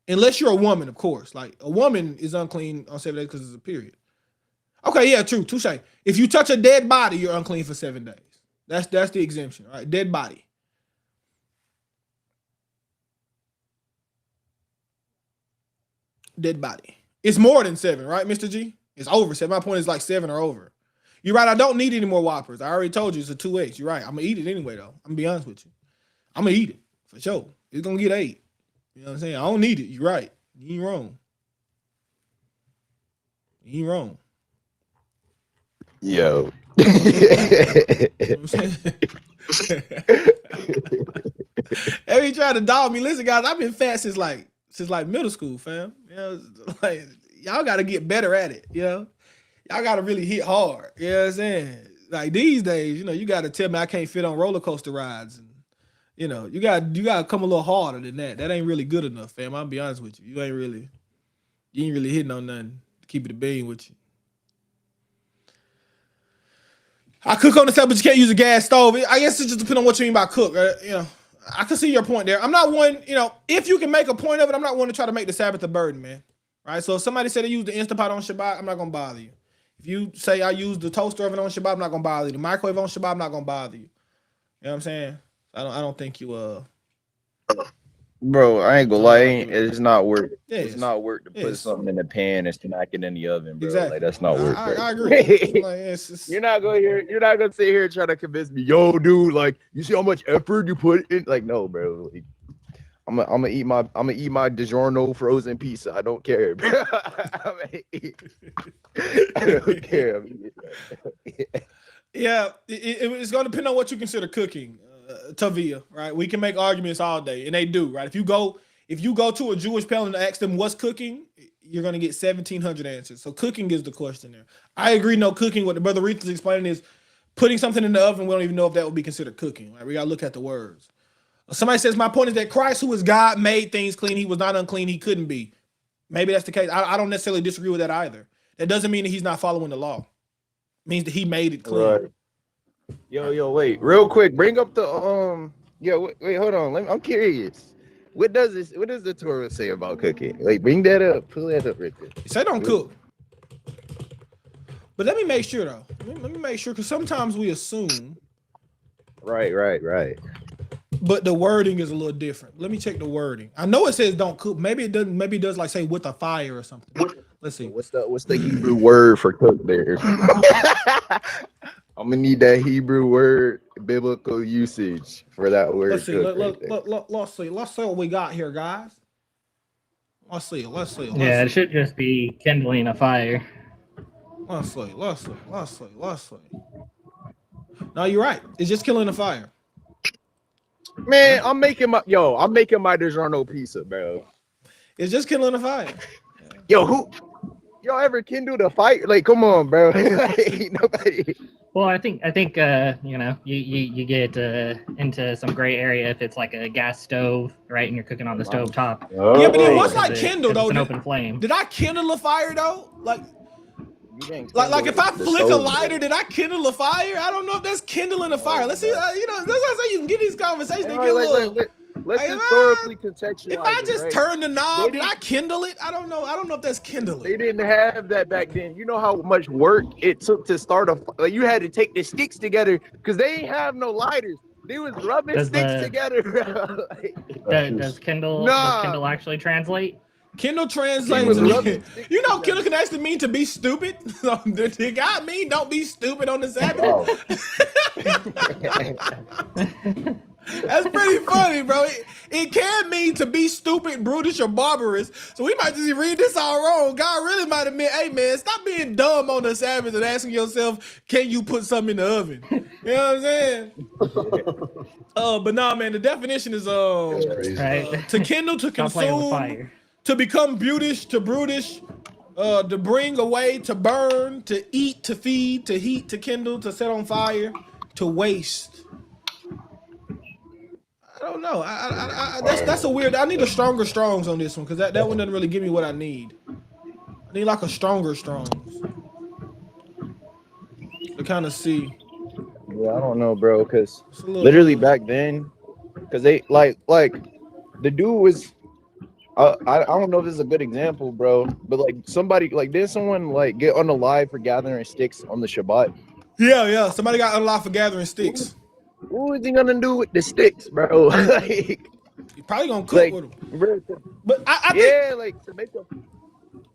Unless you're a woman, of course. Like a woman is unclean on 7 days because it's a period. Okay, yeah, true, touche. If you touch a dead body, you're unclean for 7 days. That's the exemption, right? Dead body. dead body. It's more than 7, right, Mr. G? It's over 7. My point is like 7 or over. You're right. I don't need any more Whoppers. I already told you it's a 2X. You're right. I'm gonna eat it anyway, though. I'm gonna be honest with you. I'm gonna eat it for sure. It's gonna get 8. You know what I'm saying? I don't need it. You're right. You ain't wrong. You ain't wrong. Yo. You know what I'm saying? Every trying to dog me. Listen, guys, I've been fat since like middle school, fam. You know, like y'all gotta get better at it, you know. Y'all gotta really hit hard. You know what I'm saying? Like these days, you know, you gotta tell me I can't fit on roller coaster rides, and you know, you gotta come a little harder than that. That ain't really good enough, fam. I'll be honest with you. You ain't really hitting on nothing to keep it a bean with you. I cook on the stove, but you can't use a gas stove. I guess it just depends on what you mean by cook. You know, I can see your point there. I'm not one, you know, if you can make a point of it, I'm not one to try to make the Sabbath a burden, man. Right? So if somebody said they use the Instapot on Shabbat, I'm not going to bother you. If you say I use the toaster oven on Shabbat, I'm not going to bother you. The microwave on Shabbat, I'm not going to bother you. You know what I'm saying? I don't think you Bro, I ain't gonna lie, it's not work. Yeah, it's not work to put something in the pan and smack it in the oven, bro. Exactly. Like that's not work. I agree. Like, You're not gonna sit here trying to convince me, yo, dude. Like, you see how much effort you put in? Like, no, bro. Like, I'm gonna eat my DiGiorno frozen pizza. I don't care, bro. I don't care. Yeah, it's going to depend on what you consider cooking, Tavia, right? We can make arguments all day, and they do, right? If you go to a Jewish panel and ask them what's cooking, you're going to get 1,700 answers. So cooking is the question there. I agree, no cooking. What the brother Reith is explaining is putting something in the oven. We don't even know if that would be considered cooking. Right? We got to look at the words. Somebody says, my point is that Christ, who is God, made things clean. He was not unclean. He couldn't be. Maybe that's the case. I don't necessarily disagree with that either. That doesn't mean that he's not following the law. It means that he made it clean. Right. Yo, wait, real quick. Bring up the wait, hold on. I'm curious. What does the Torah say about cooking? Like, bring that up. Pull that up right there. It say don't cook. But let me make sure though. Let me make sure, because sometimes we assume. Right. But the wording is a little different. Let me check the wording. I know it says don't cook. Maybe it doesn't. Maybe it does like say with a fire or something. Let's see. What's the Hebrew word for cook there? I'm gonna need that Hebrew word biblical usage for that word. Let's see. Let's see. Let's see what we got here, guys. Let's see. Yeah, it should just be kindling a fire. Let's see. No, you're right. It's just killing the fire. Man, I'm making my DiGiorno pizza, bro. It's just killing the fire. Y'all ever kindled a fire? Like, come on, bro. Ain't nobody. Well, I think you know, you get into some gray area if it's like a gas stove, right, and you're cooking on the stove top. Oh. Yeah, but then what's like kindle though? It's an open flame. Did I kindle a fire though? Like if I flick a lighter, did I kindle a fire? I don't know if that's kindling a fire. Let's see. You know, that's why I say you can get these conversations. They get a little. Let's historically contextualize. If I just right? turn the knob, did I kindle it? I don't know. I don't know if that's kindling. They didn't have that back then. You know how much work it took to start like you had to take the sticks together because they ain't have no lighters. They was rubbing sticks together. Does Kindle actually translate? Kindle translates. You know, Kindle can actually mean to be stupid. So did God mean don't be stupid on the Sabbath? That's pretty funny, bro. It can mean to be stupid, brutish, or barbarous. So we might just read this all wrong. God really might have meant, hey, man, stop being dumb on the Sabbath and asking yourself, can you put something in the oven? You know what I'm saying? But nah, man, the definition is to kindle, to consume, to become brutish, to bring away, to burn, to eat, to feed, to heat, to kindle, to set on fire, to waste. I don't know. That's a weird. I need a stronger Strong's on this one because that one doesn't really give me what I need. I need like a stronger Strong's to kind of see. Yeah, I don't know, bro. Because literally back then, because they like the dude was. I don't know if this is a good example, bro, but like somebody like did someone like get unalive for gathering sticks on the Shabbat? Yeah. Somebody got unalive for gathering sticks. What is he gonna do with the sticks, bro? Like, he probably gonna cook with them. Bro, but I think, like to make them.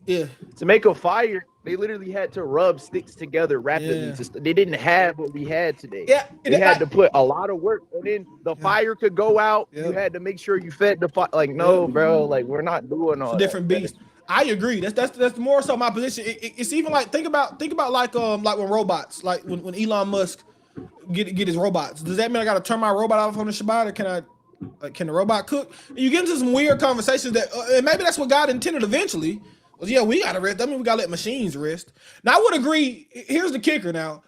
Yeah. To make a fire, they literally had to rub sticks together rapidly. Yeah. They didn't have what we had today. Yeah. They had to put a lot of work, and then the fire could go out. You Yep. had to make sure you fed the fire. Like, no, Yep. bro, like we're not doing all It's a different that. beast. I agree. That's more so my position. It's even like think about like when robots, like when Elon Musk get his robots. Does that mean I got to turn my robot off on the Shabbat, or can the robot cook? And you get into some weird conversations that and maybe that's what God intended eventually. Was yeah, we gotta rest. I mean, we gotta let machines rest. Now I would agree. Here's the kicker. Now,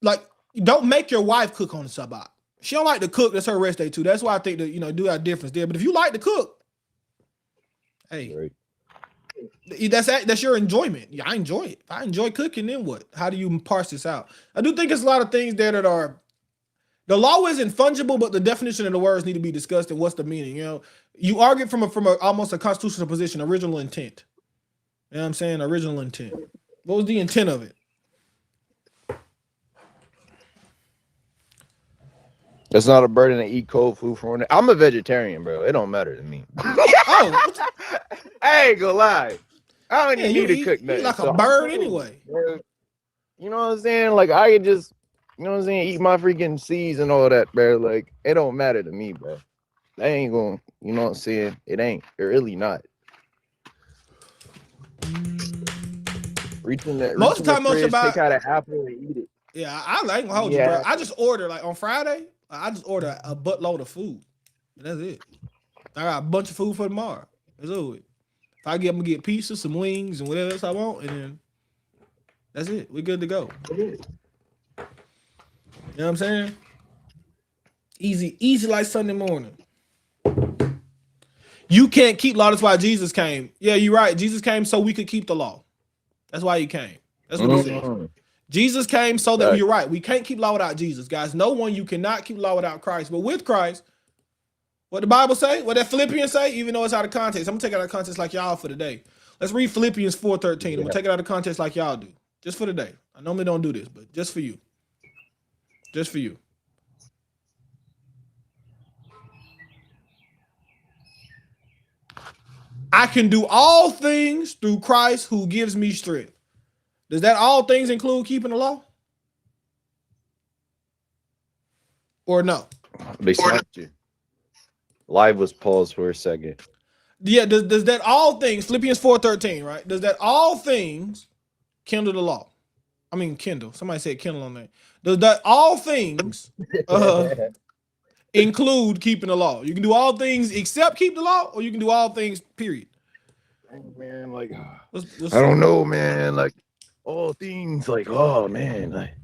like, don't make your wife cook on the Shabbat. She don't like to cook. That's her rest day too. That's why I think that do have a difference there. But if you like to cook, hey. Right. That's your enjoyment. Yeah, I enjoy it. If I enjoy cooking, then what? How do you parse this out? I do think there's a lot of things there that are the law isn't fungible, but the definition of the words need to be discussed and what's the meaning. You argue from a almost a constitutional position, original intent. You know what I'm saying? Original intent. What was the intent of it? It's not a burden to eat cold food for. I'm a vegetarian, bro. It don't matter to me. Oh, I ain't gonna lie. I don't even need to cook nothing. nothing. You like a bird anyway. Bro. You know what I'm saying? Like I can just, you know what I'm saying, eat my freaking seeds and all that, bro. Like it don't matter to me, bro. I ain't gonna, you know what I'm saying? It ain't. It really not. Most of the time, take out an apple and eat it. Yeah, I ain't gonna hold you, bro. I just order like on Friday. I just order a buttload of food, and that's it. I got a bunch of food for tomorrow. It's over. If I'm gonna get pizza, some wings, and whatever else I want, and then that's it. We're good to go. You know what I'm saying? Easy like Sunday morning. You can't keep law. That's why Jesus came. Yeah, you're right. Jesus came so we could keep the law. That's why he came. That's what he said. Jesus came so that you're right. We can't keep law without Jesus, guys. You cannot keep law without Christ. But with Christ, what the Bible say, what that Philippians say, even though it's out of context, I'm gonna take it out of context like y'all for today. Let's read Philippians 4:13. I'm gonna take it out of context like y'all do, just for today. I normally don't do this, but just for you. Just for you. I can do all things through Christ who gives me strength. Does that all things include keeping the law? Or no? They slapped you. Live was paused for a second. Yeah, does that all things, Philippians 4:13, right? Does that all things kindle the law? I mean, kindle. Somebody said kindle on that. Does that all things include keeping the law? You can do all things except keep the law, or you can do all things, period. Man, like, I don't know, man. Like, all things, like, oh, man. Like,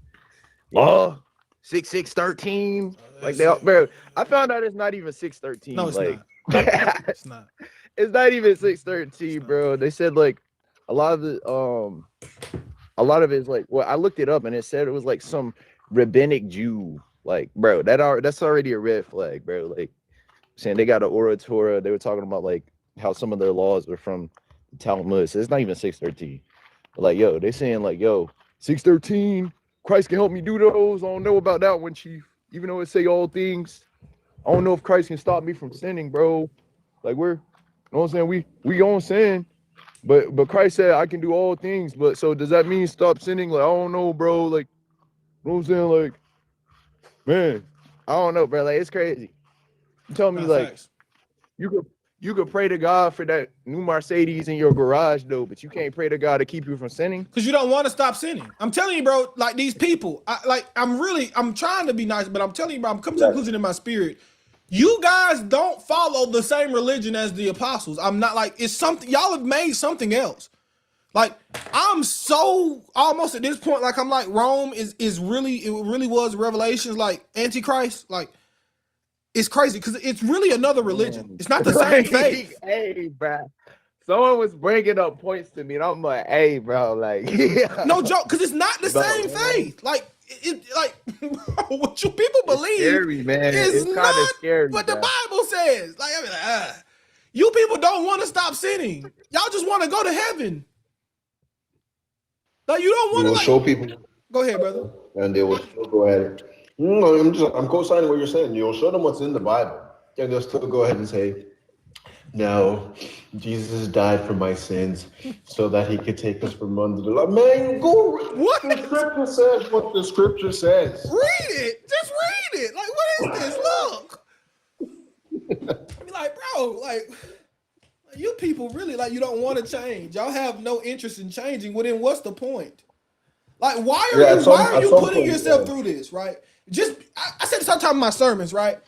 law, 6:13. Like, they all, bro, I found out it's not even 6:13. No, it's like, not. It's not. It's not even 6:13, bro. They said, like, a lot of it is like, well, I looked it up and it said it was like some rabbinic Jew. Like, bro, that's already a red flag, bro. Like, saying they got an Torah. They were talking about like how some of their laws are from the Talmud. So it's not even 6:13. But like, yo, they saying like, yo, 6:13. Christ can help me do those. I don't know about that one, Chief. Even though it say all things, I don't know if Christ can stop me from sinning, bro. Like you know what I'm saying? We on sin. But Christ said I can do all things. But so does that mean stop sinning? Like, I don't know, bro. Like, you know what I'm saying? Like, man, I don't know, bro. Like, it's crazy. You tell me, like, Facts. you could pray to God for that new Mercedes in your garage, though, but you can't pray to God to keep you from sinning. Because you don't want to stop sinning. I'm telling you, bro, like these people, I'm trying to be nice, but I'm telling you, bro, I'm coming to the conclusion in my spirit. You guys don't follow the same religion as the apostles. I'm not like, it's something, y'all have made something else. Like, I'm so almost at this point, like, I'm like, Rome is really, it really was Revelations, like, Antichrist. Like, it's crazy because it's really another religion. It's not the same faith. Hey, bro. Someone was bringing up points to me, and I'm like, hey, bro, like, yeah. No joke, because it's not the same faith. Like, what you people believe it's scary, man. is it's not scary, what bro. the Bible says. Like, I mean, you people don't want to stop sinning. Y'all just want to go to heaven. Like, you don't want to show people. Go ahead, brother. And they will still go ahead. I'm co-signing what you're saying. You'll show them what's in the Bible, and they'll still go ahead and say, No, Jesus died for my sins so that he could take us from under the law. Man, go read What? the scripture says what the scripture says. Read it. Just read it. Like, what is this? Look. I mean, like, bro, like, you people really, like, you don't want to change. Y'all have no interest in changing. Well, then what's the point? Like, why are you putting yourself through this, right? I said this all the time in my sermons, right?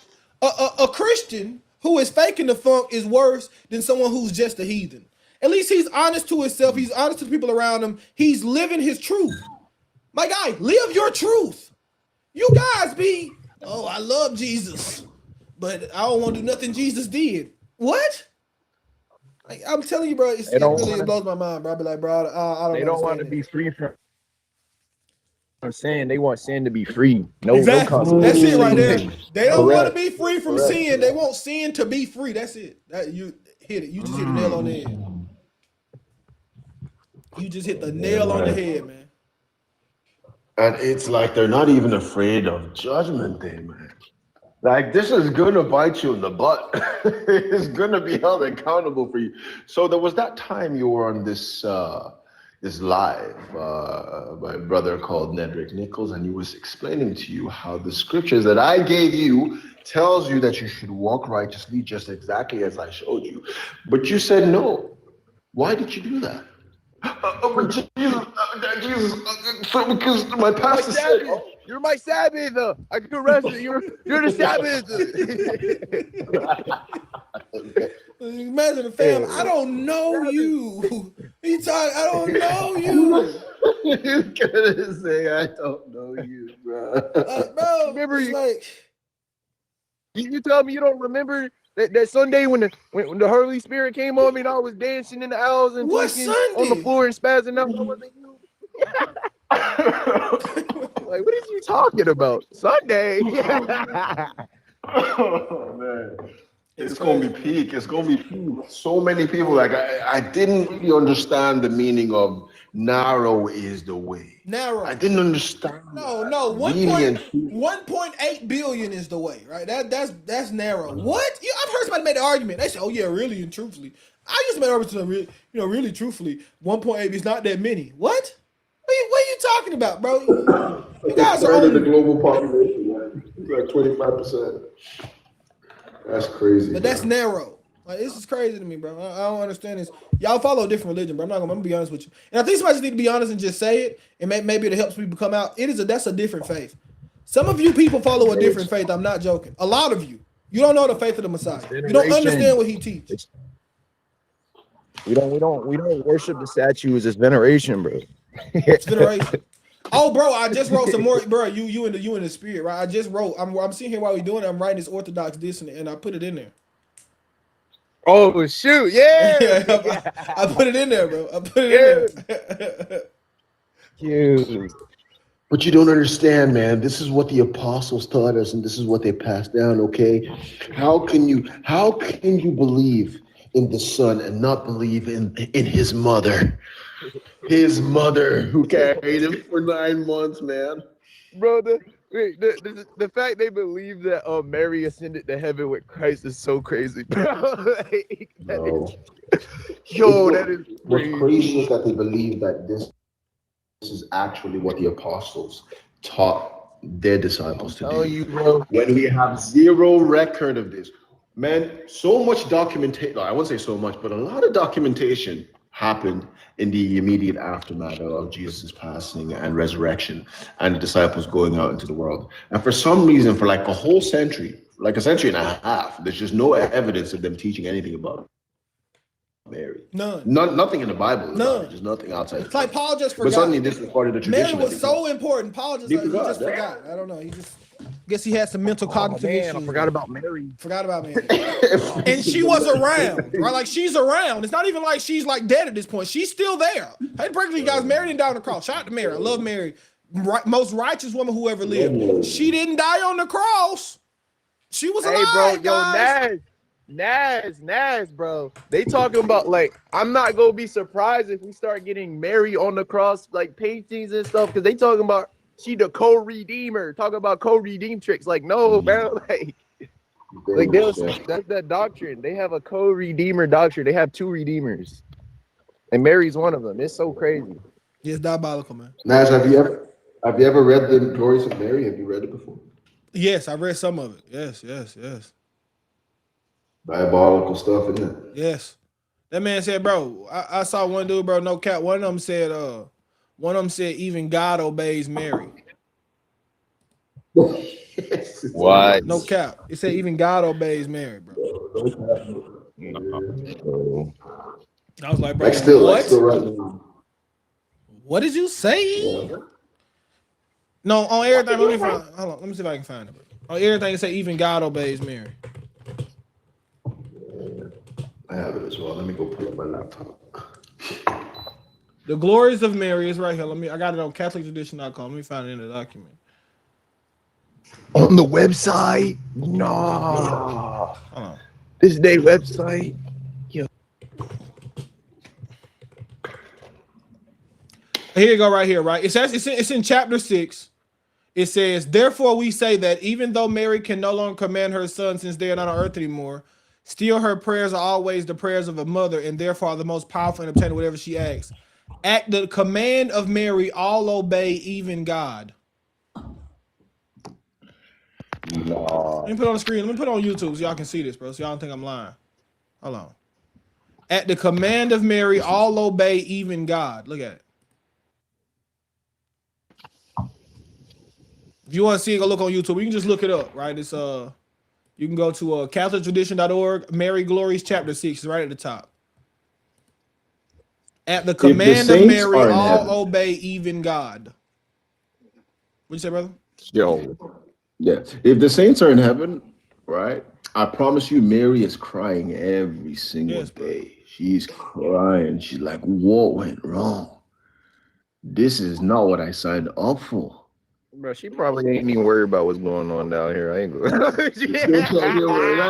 A Christian who is faking the funk is worse than someone who's just a heathen. At least he's honest to himself. He's honest to the people around him. He's living his truth. My guy, live your truth. You guys be, oh, I love Jesus, but I don't want to do nothing Jesus did. What? Like, I'm telling you, bro, it blows my mind, bro. I be like, bro, I don't. They don't want to be free from. I'm saying they want sin to be free. No, exactly. No That's it right there. They don't want to Correct. be free from sin. They want sin to be free. That's it. You hit it. You just hit the nail on the head. You just hit the nail on the head, man. And it's like they're not even afraid of judgment day, man. Like, this is gonna bite you in the butt. It's gonna be held accountable for you. So there was that time you were on this live by a brother called Nedrick Nichols, and he was explaining to you how the scriptures that I gave you tells you that you should walk righteously just exactly as I showed you. But you said no. Why did you do that? But Jesus, so because my pastor said, you're my Sabbath. I can rest. You're the Sabbath. Imagine the fam. I don't know you. He talk. I don't know you. He's gonna say, I don't know you, bro. Bro, remember you? Like, you tell me you don't remember that Sunday when the Holy Spirit came on me and I was dancing in the aisles and what on the floor and spazzing out. Wasn't you? Like, what are you talking about? Sunday? Oh man, it's gonna be peak. It's gonna be peak. So many people, like, I didn't really understand the meaning of narrow is the way. Narrow. I didn't understand. No. Really 1.8 billion is the way, right? That's narrow. What? I've heard somebody make the argument. They say, "Oh yeah, really and truthfully." I used to make the argument, really truthfully, 1.8 is not that many. What? What are you talking about, bro? You guys are on the global population, man. It's like 25%. That's crazy. But that's narrow. Like, this is crazy to me, bro. I don't understand this. Y'all follow a different religion, bro. I'm gonna be honest with you. And I think somebody just need to be honest and just say it, and maybe it helps people come out. That's a different faith. Some of you people follow a different faith. I'm not joking. A lot of you. You don't know the faith of the Messiah. You don't understand what he teaches. We don't worship the statues. It's veneration, bro. It's veneration. Oh, bro, I just wrote some more, bro. You in the spirit, right? I just wrote. I'm sitting here while we're doing it. I'm writing this Orthodox this and I put it in there. Oh shoot, yeah. I put it in there, bro. I put it in there. Huge. But you don't understand, man. This is what the apostles taught us, and this is what they passed down. Okay, how can you believe in the Son and not believe in his mother? His mother who carried him for 9 months, man. Bro, the fact they believe that Mary ascended to heaven with Christ is so crazy, bro. That is crazy. What's crazy is that they believe that this is actually what the apostles taught their disciples to do. You, bro. When we have zero record of this, man, so much documentation. I won't say so much, but a lot of documentation happened in the immediate aftermath of Jesus' passing and resurrection and the disciples going out into the world. And for some reason, for like a whole century, like a century and a half, there's just no evidence of them teaching anything about Mary. None. Nothing in the Bible. None. Just nothing outside. It's like Paul just forgot. But suddenly this was part of the tradition. Mary was so important. Paul just forgot. I don't know. He just guess he had some mental cognitive issues. I forgot about Mary. And she was around, right? Like, she's around. It's not even like she's like dead at this point. She's still there. Hey, practically, guys, Mary didn't die on the cross. Shout out to Mary. I love Mary. Most righteous woman who ever lived. She didn't die on the cross. She was alive. Hey, bro, yo, Naz, bro. They talking about, like, I'm not gonna be surprised if we start getting Mary on the cross, like paintings and stuff, because they talking about she the co-redeemer, talking about co-redeem tricks. Like, no, bro, like, Like that's that doctrine. They have a co-redeemer doctrine. They have two redeemers, and Mary's one of them. It's so crazy. It's diabolical, man. Naz, have you ever read the Glories of Mary? Have you read it before? Yes, I read some of it. Yes. Diabolical stuff, isn't it? Yes. That man said, bro, I saw one dude, bro, no cap. One of them said, even God obeys Mary. What? No cap. It said even God obeys Mary, bro. No. I was like, bro, Like still what? right now. What did you say? Yeah. No, on everything. Let me find. Hold on. Let me see if I can find it. On everything, it say even God obeys Mary. I have it as well. Let me go pull up my laptop. The Glories of Mary is right here. I got it on CatholicTradition.com. Let me find it in the document. On the website? No. Hold on. This day website. Here you go, right here, right? It says it's in chapter 6. It says, therefore we say that even though Mary can no longer command her son since they are not on earth anymore, still her prayers are always the prayers of a mother, and therefore are the most powerful in obtaining whatever she asks. At the command of Mary, all obey, even God. No. Let me put it on the screen. Let me put it on YouTube so y'all can see this, bro. So y'all don't think I'm lying. Hold on. At the command of Mary, all obey, even God. Look at it. If you want to see it, go look on YouTube. You can just look it up, right? It's you can go to CatholicTradition.org. Mary Glories, chapter 6, right at the top. At the command of Mary, all obey, even God. What you say, brother? Yo. Yeah. If the saints are in heaven, right? I promise you, Mary is crying every single day. She's crying. She's like, what went wrong? This is not what I signed up for. Bro, she probably ain't even worried about what's going on down here. I ain't going. I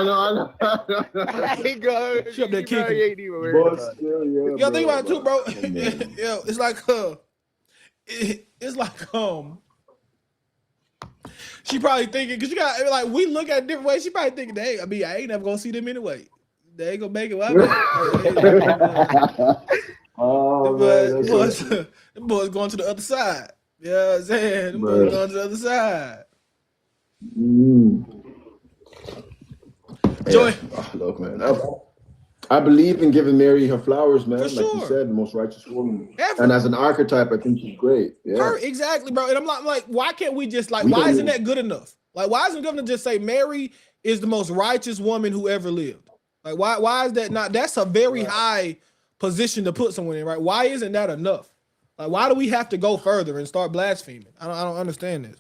know. I ain't going. She up there kicking. Ain't even worried about it. Yo, think about it too, bro. Yo, it's like it's like she probably thinking, because you got like, we look at it different ways. She probably thinking, hey, I ain't never gonna see them anyway. They ain't gonna make it. The boys going to the other side. You know what I'm saying? The boys going to the other side. Joy. Oh, look, man. I believe in giving Mary her flowers, man. For like sure. you said, the most righteous woman. Ever. And as an archetype, I think she's great. Yeah. Exactly, bro. And I'm like, why can't we just why isn't that good enough? Like, why isn't it good enough to just say Mary is the most righteous woman who ever lived? Like, why is that not? That's a very high position to put someone in, right? Why isn't that enough? Like, why do we have to go further and start blaspheming? I don't understand this.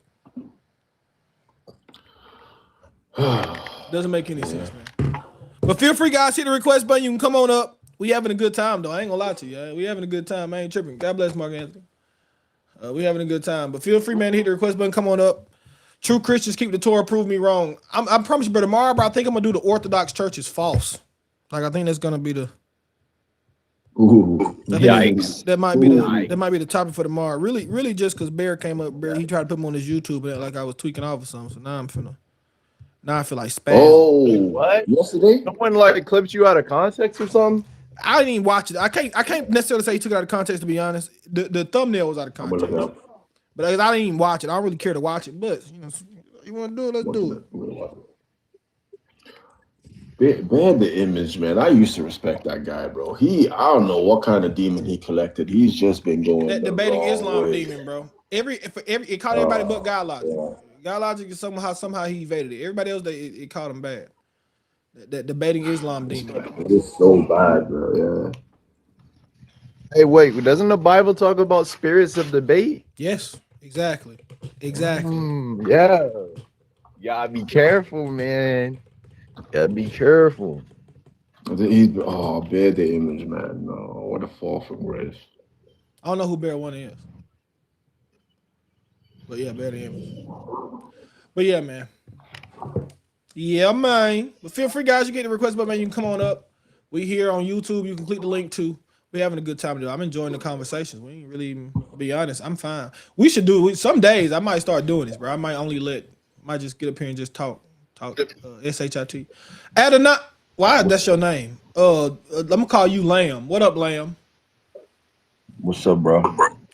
Doesn't make any sense, man. But feel free, guys, hit the request button. You can come on up. We having a good time, though. I ain't gonna lie to you. We having a good time. I ain't tripping. God bless Mark Anthony. We having a good time. But feel free, man, to hit the request button. Come on up. True Christians keep the Torah. Prove me wrong. I promise you, brother tomorrow, bro, I think I'm gonna do the Orthodox Church is false. Like, I think that's gonna be the. Yikes. That might be the topic for tomorrow. Really, just because Bear came up, he tried to put me on his YouTube, and like I was tweaking off or something. So now I feel like spam. Oh, what? Yesterday? Someone like clipped you out of context or something? I didn't even watch it. I can't necessarily say he took it out of context, to be honest. The thumbnail was out of context. But I didn't even watch it. I don't really care to watch it. But you want to do it, let's do it. Bad the image, man. I used to respect that guy, bro. I don't know what kind of demon he collected. He's just been going that debating Islam demon, bro. It caught everybody but God Logic. Yeah. God Logic is somehow he evaded it. Everybody else it caught him bad. That debating Islam demon. It's so bad, bro. Yeah. Hey, wait. Doesn't the Bible talk about spirits of debate? Yes, exactly. Yeah. Gotta be careful, man. Gotta be careful. Bad the image, man. No, what a fall from grace. I don't know who Bear One is. But yeah, Bear the image. But yeah, man. Yeah, man. But feel free, guys. You get the request button, man. You can come on up. We here on YouTube. You can click the link too. We're having a good time today. I'm enjoying the conversations. We ain't really, be honest. I'm fine. We should do some days. I might start doing this, bro. I might just get up here and just talk Talk S-H-I-T. Adonai. Why? That's your name. I'm gonna call you Lamb. What up, Lamb? What's up, bro?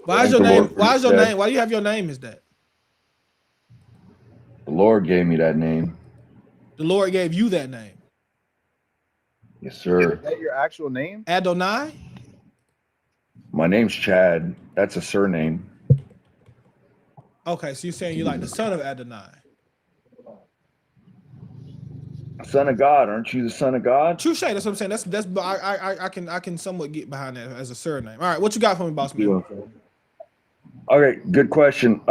Why is your name? Why is your name? Why do you have your name as that? The Lord gave me that name. The Lord gave you that name. Yes, sir. Is that your actual name? Adonai? My name's Chad. That's a surname. Okay, so you're saying you're like the son of Adonai. Son of God, aren't you the son of God? Touche, that's what I'm saying. That's I can somewhat get behind that as a surname. All right, what you got for me, boss man? Okay, good question.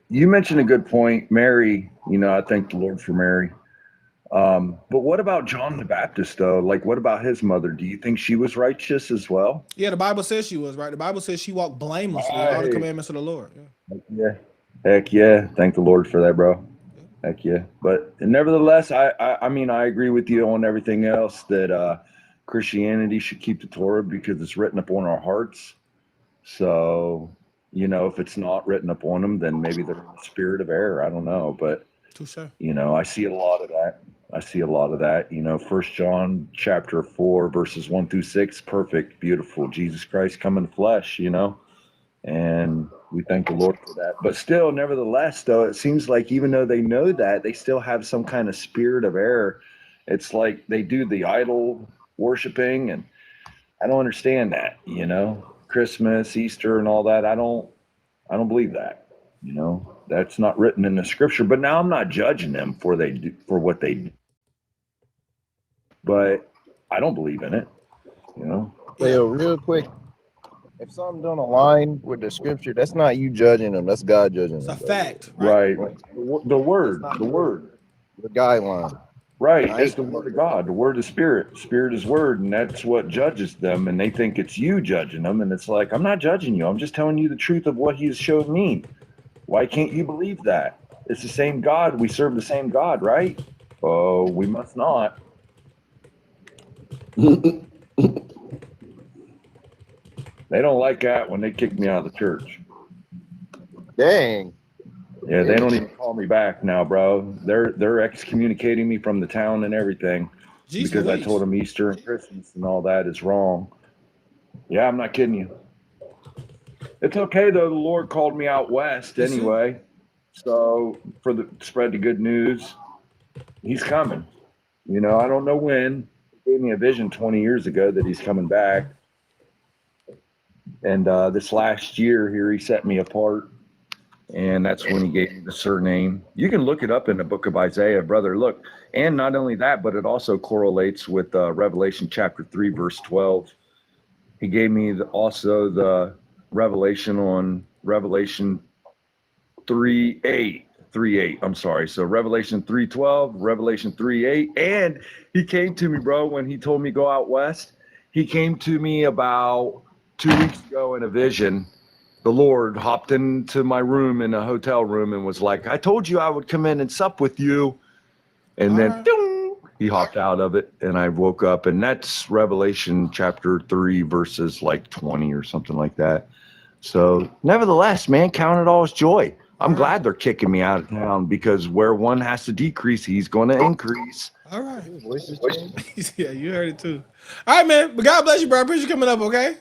You mentioned a good point. Mary, I thank the Lord for Mary. But what about John the Baptist, though? Like, what about his mother? Do you think she was righteous as well? Yeah, the Bible says she was, right? The Bible says she walked blamelessly in all the commandments of the Lord. Yeah. Heck yeah. Thank the Lord for that, bro. Heck yeah. But nevertheless, I mean, I agree with you on everything else that Christianity should keep the Torah because it's written upon our hearts. So, if it's not written upon them, then maybe they're in the spirit of error. I don't know. But, I see a lot of that. 1 John chapter 4, verses 1-6, perfect, beautiful. Jesus Christ come in the flesh, and we thank the Lord for that. But still, nevertheless, though, it seems like even though they know that, they still have some kind of spirit of error. It's like they do the idol worshiping, and I don't understand that, Christmas, Easter, and all that. I don't believe that, that's not written in the scripture. But now I'm not judging them for what they do, but I don't believe in it, So, real quick, if something don't align with the scripture, that's not you judging them. That's God judging them. It's a fact, right? The word, the guideline. Right. It's the word of God. The word is spirit. Spirit is word, and that's what judges them. And they think it's you judging them, and it's like, I'm not judging you. I'm just telling you the truth of what He has showed me. Why can't you believe that? It's the same God. We serve the same God, right? Oh, we must not. They don't like that when they kick me out of the church. Dang. Yeah, they don't even call me back now, bro. They're excommunicating me from the town and everything because I told them Easter and Christmas and all that is wrong. Yeah, I'm not kidding you. It's okay though. The Lord called me out west anyway. So for the spread the good news, He's coming. I don't know when. He gave me a vision 20 years ago that He's coming back. And this last year here, He set me apart. And that's when He gave me the surname. You can look it up in the book of Isaiah, brother. Look, and not only that, but it also correlates with Revelation chapter 3, verse 12. He gave me also the revelation on Revelation 3:8. I'm sorry. So Revelation 3:12, Revelation 3:8. And He came to me, bro, when He told me go out west. He came to me about 2 weeks ago in a vision. The Lord hopped into my room in a hotel room and was like, I told you I would come in and sup with you. And then ding, He hopped out of it and I woke up. And that's Revelation chapter 3, verses like 20 or something like that. So nevertheless, man, count it all as joy. I'm glad they're kicking me out of town because where one has to decrease, He's going to increase. All right. Yeah, you heard it too. All right, man. But God bless you, bro. I appreciate you coming up, okay?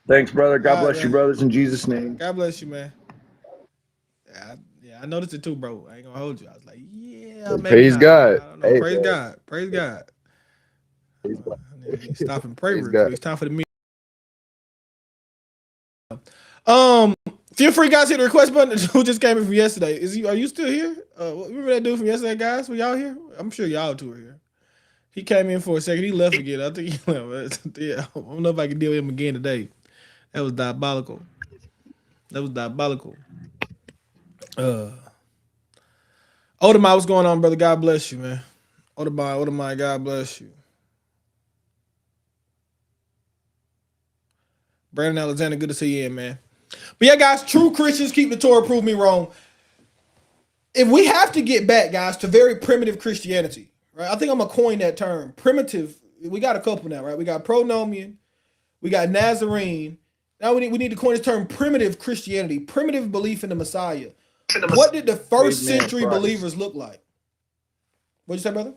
Thanks, brother. God bless you, brothers, in Jesus' name. God bless you, man. Yeah, I noticed it too, bro. I ain't gonna hold you. I was like, yeah, maybe Praise not. God. I don't know. Hey, praise man. God. Praise God. Stop and pray. It's time for the meeting. Feel free, guys, hit the request button. Who just came in from yesterday? Are you still here? Remember that dude from yesterday, guys? Were y'all here? I'm sure y'all two are here. He came in for a second. He left again. I think he left. Yeah, I don't know if I can deal with him again today. That was diabolical. Odomai, what's going on, brother? God bless you, man. Odomai, God bless you. Brandon Alexander, good to see you in, man. But yeah, guys, true Christians keep the Torah, prove me wrong. If we have to get back, guys, to very primitive Christianity, right? I think I'm gonna coin that term. Primitive. We got a couple now, right? We got pronomian, we got Nazarene. Now we need to coin this term primitive Christianity, primitive belief in the Messiah. What did the first century believers look like? What'd you say, brother?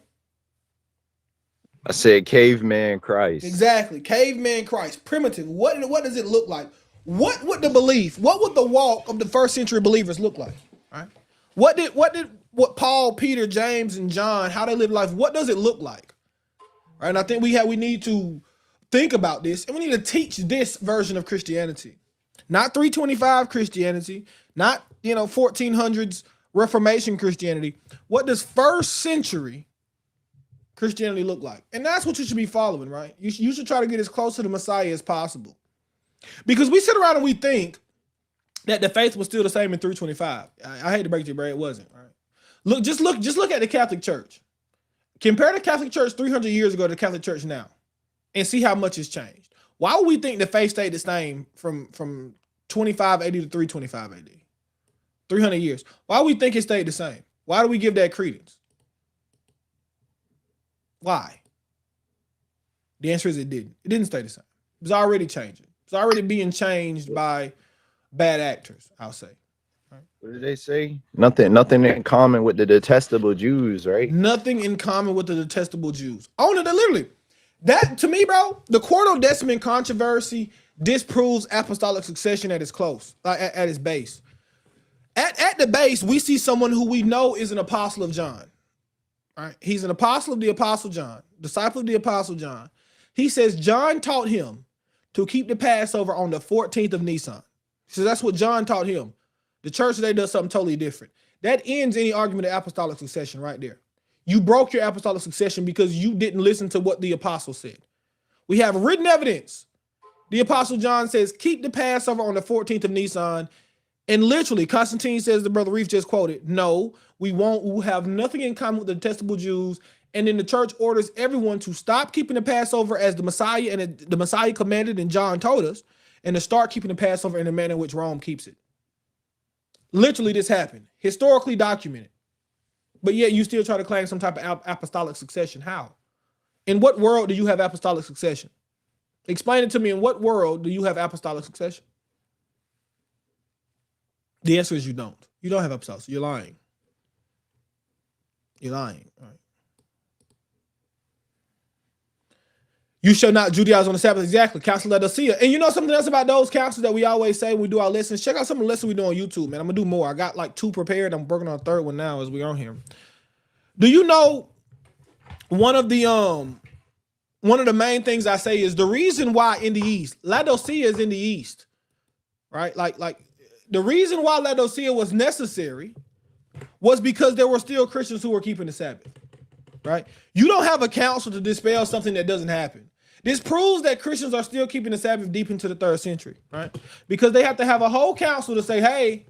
I said caveman Christ. Exactly. Caveman Christ. Primitive. What does it look like? What would the belief, what would the walk of the first century believers look like? Right? What Paul, Peter, James, and John, how they live life, what does it look like? Right? And I think we need to think about this, and we need to teach this version of Christianity. Not 325 Christianity, not 1400s Reformation Christianity. What does first century Christianity look like? And that's what you should be following, right? You should try to get as close to the Messiah as possible. Because we sit around and we think that the faith was still the same in 325. I hate to break it to you, bro, it wasn't. Right? Just look at the Catholic Church. Compare the Catholic Church 300 years ago to the Catholic Church now, and see how much has changed. Why would we think the faith stayed the same from 25 AD to 325 AD? 300 years. Why do we think it stayed the same? Why do we give that credence? Why? The answer is it didn't. It didn't stay the same. It was already changing. It's already being changed by bad actors, I'll say. Right? What did they say? Nothing in common with the detestable Jews, right? Nothing in common with the detestable Jews. Only that literally. That, to me, bro, the Quarto-Deciman controversy disproves apostolic succession at its close, at its base. At the base, we see someone who we know is an apostle of John. All right? He's an apostle of the apostle John, disciple of the apostle John. He says John taught him to keep the Passover on the 14th of Nisan. So that's what John taught him. The church today does something totally different. That ends any argument of apostolic succession right there. You broke your apostolic succession because you didn't listen to what the apostle said. We have written evidence. The apostle John says, keep the Passover on the 14th of Nisan. And literally, Constantine says, the brother Reef just quoted, no, we won't. We'll have nothing in common with the detestable Jews. And then the church orders everyone to stop keeping the Passover as the Messiah and the Messiah commanded and John told us, and to start keeping the Passover in the manner in which Rome keeps it. Literally, this happened. Historically documented. But yet you still try to claim some type of apostolic succession. How? In what world do you have apostolic succession? Explain it to me. In what world do you have apostolic succession? The answer is you don't. You don't have apostolic. You're lying. You're lying. All right. You shall not Judaize on the Sabbath. Exactly. Council of Laodicea. And you know something else about those councils that we always say when we do our lessons? Check out some of the lessons we do on YouTube, man. I'm going to do more. I got like 2 prepared. I'm working on a 3rd one now as we're on here. Do you know one of the main things I say is the reason why in the East, Laodicea is in the East, right? Like the reason why Laodicea was necessary was because there were still Christians who were keeping the Sabbath, right? You don't have a council to dispel something that doesn't happen. This proves that Christians are still keeping the Sabbath deep into the 3rd century, right? Because they have to have a whole council to say, hey,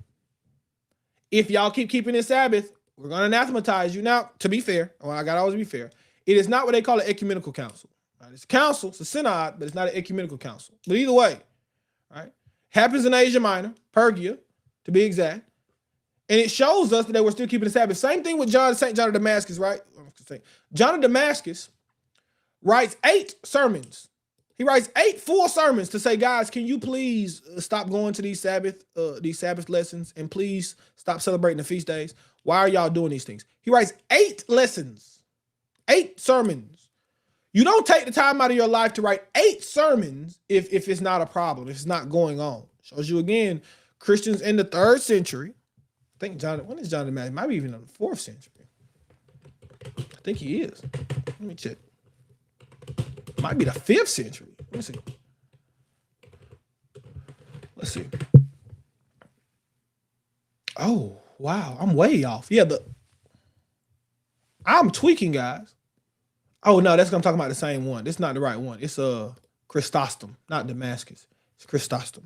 if y'all keep keeping the Sabbath, we're going to anathematize you. Now, to be fair, I got to always be fair, it is not what they call an ecumenical council. Right? It's a council, it's a synod, but it's not an ecumenical council. But either way, right? Happens in Asia Minor, Pergia, to be exact. And it shows us that they were still keeping the Sabbath. Same thing with St. John of Damascus, right? John of Damascus writes 8 sermons. He writes 8 full sermons to say, guys, can you please stop going to these Sabbath lessons and please stop celebrating the feast days? Why are y'all doing these things? He writes 8 lessons, 8 sermons. You don't take the time out of your life to write 8 sermons if it's not a problem, if it's not going on. Shows you again, Christians in the 3rd century. I think when is John of Damascus? Might be even in the 4th century. I think he is. Let me check. Might be the 5th century. Let me see. Let's see. Oh, wow. I'm way off. Yeah, I'm tweaking, guys. Oh, no, I'm talking about the same one. It's not the right one. It's Chrysostom, not Damascus. It's Chrysostom.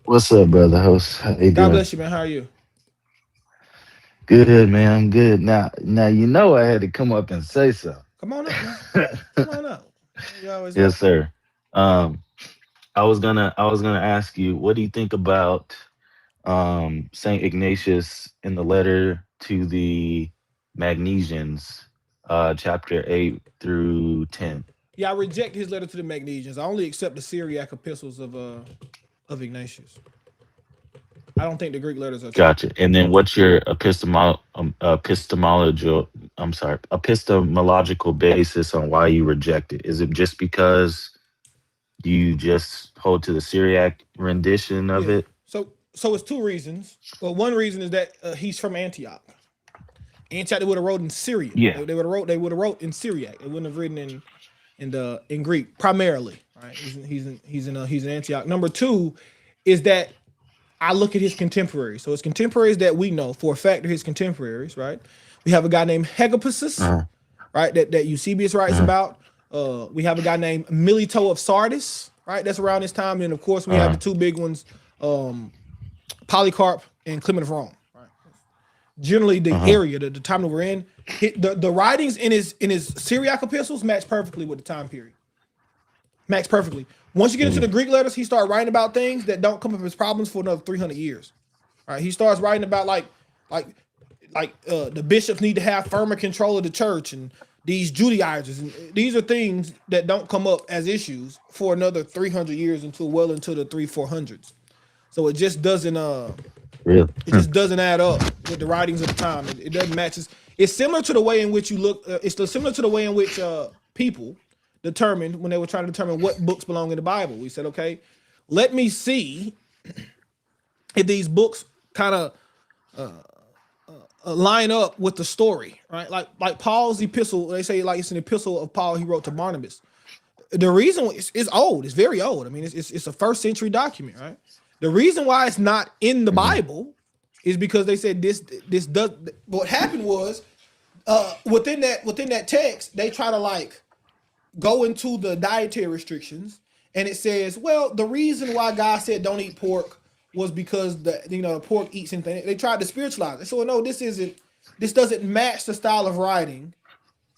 What's up, brother host? How you doing? God bless you, man. How are you? Good, man. I'm good. Now you know I had to come up and say so. Come on up, man. Come on up. Yes, sir. I was gonna ask you, what do you think about Saint Ignatius in the letter to the Magnesians, chapter 8 through 10? Yeah, I reject his letter to the Magnesians. I only accept the Syriac epistles of Ignatius. I don't think the Greek letters are true. Gotcha. And then what's your epistemological basis on why you reject it? Is it just because you just hold to the Syriac rendition of Yeah. it? So it's two reasons. Well, one reason is that he's from Antioch. Antioch, they would have wrote in Syrian. Yeah. They would have wrote in Syriac. They wouldn't have written in Greek primarily. Right? He's in Antioch. Number two is that I look at his contemporaries. So his contemporaries that we know for a fact are his contemporaries, right? We have a guy named Hegapus, right? That Eusebius writes about. We have a guy named Melito of Sardis, right? That's around this time. And of course, we have the two big ones, Polycarp and Clement of Rome. Right? Generally, the area, the time that we're in, the writings in his Syriac epistles match perfectly with the time period. Match perfectly. Once you get into the Greek letters, he starts writing about things that don't come up as problems for another 300 years. All right, he starts writing about like the bishops need to have firmer control of the church and these Judaizers, and these are things that don't come up as issues for another 300 years until well into the 300-400s. So it just doesn't Really? it just doesn't add up with the writings of the time. It doesn't match. It's similar to the way in which you look. It's similar to the way in which people determined when they were trying to determine what books belong in the Bible. We said, okay, let me see if these books kind of line up with the story, right? Like Paul's epistle. They say like it's an epistle of Paul he wrote to Barnabas. The reason it's old. It's very old. I mean, it's a first century document, right? The reason why it's not in the Bible is because they said this does. What happened was within that text they try to like go into the dietary restrictions, and it says, well, the reason why God said don't eat pork was because the pork eats anything. They tried to spiritualize it. So no, this doesn't match the style of writing.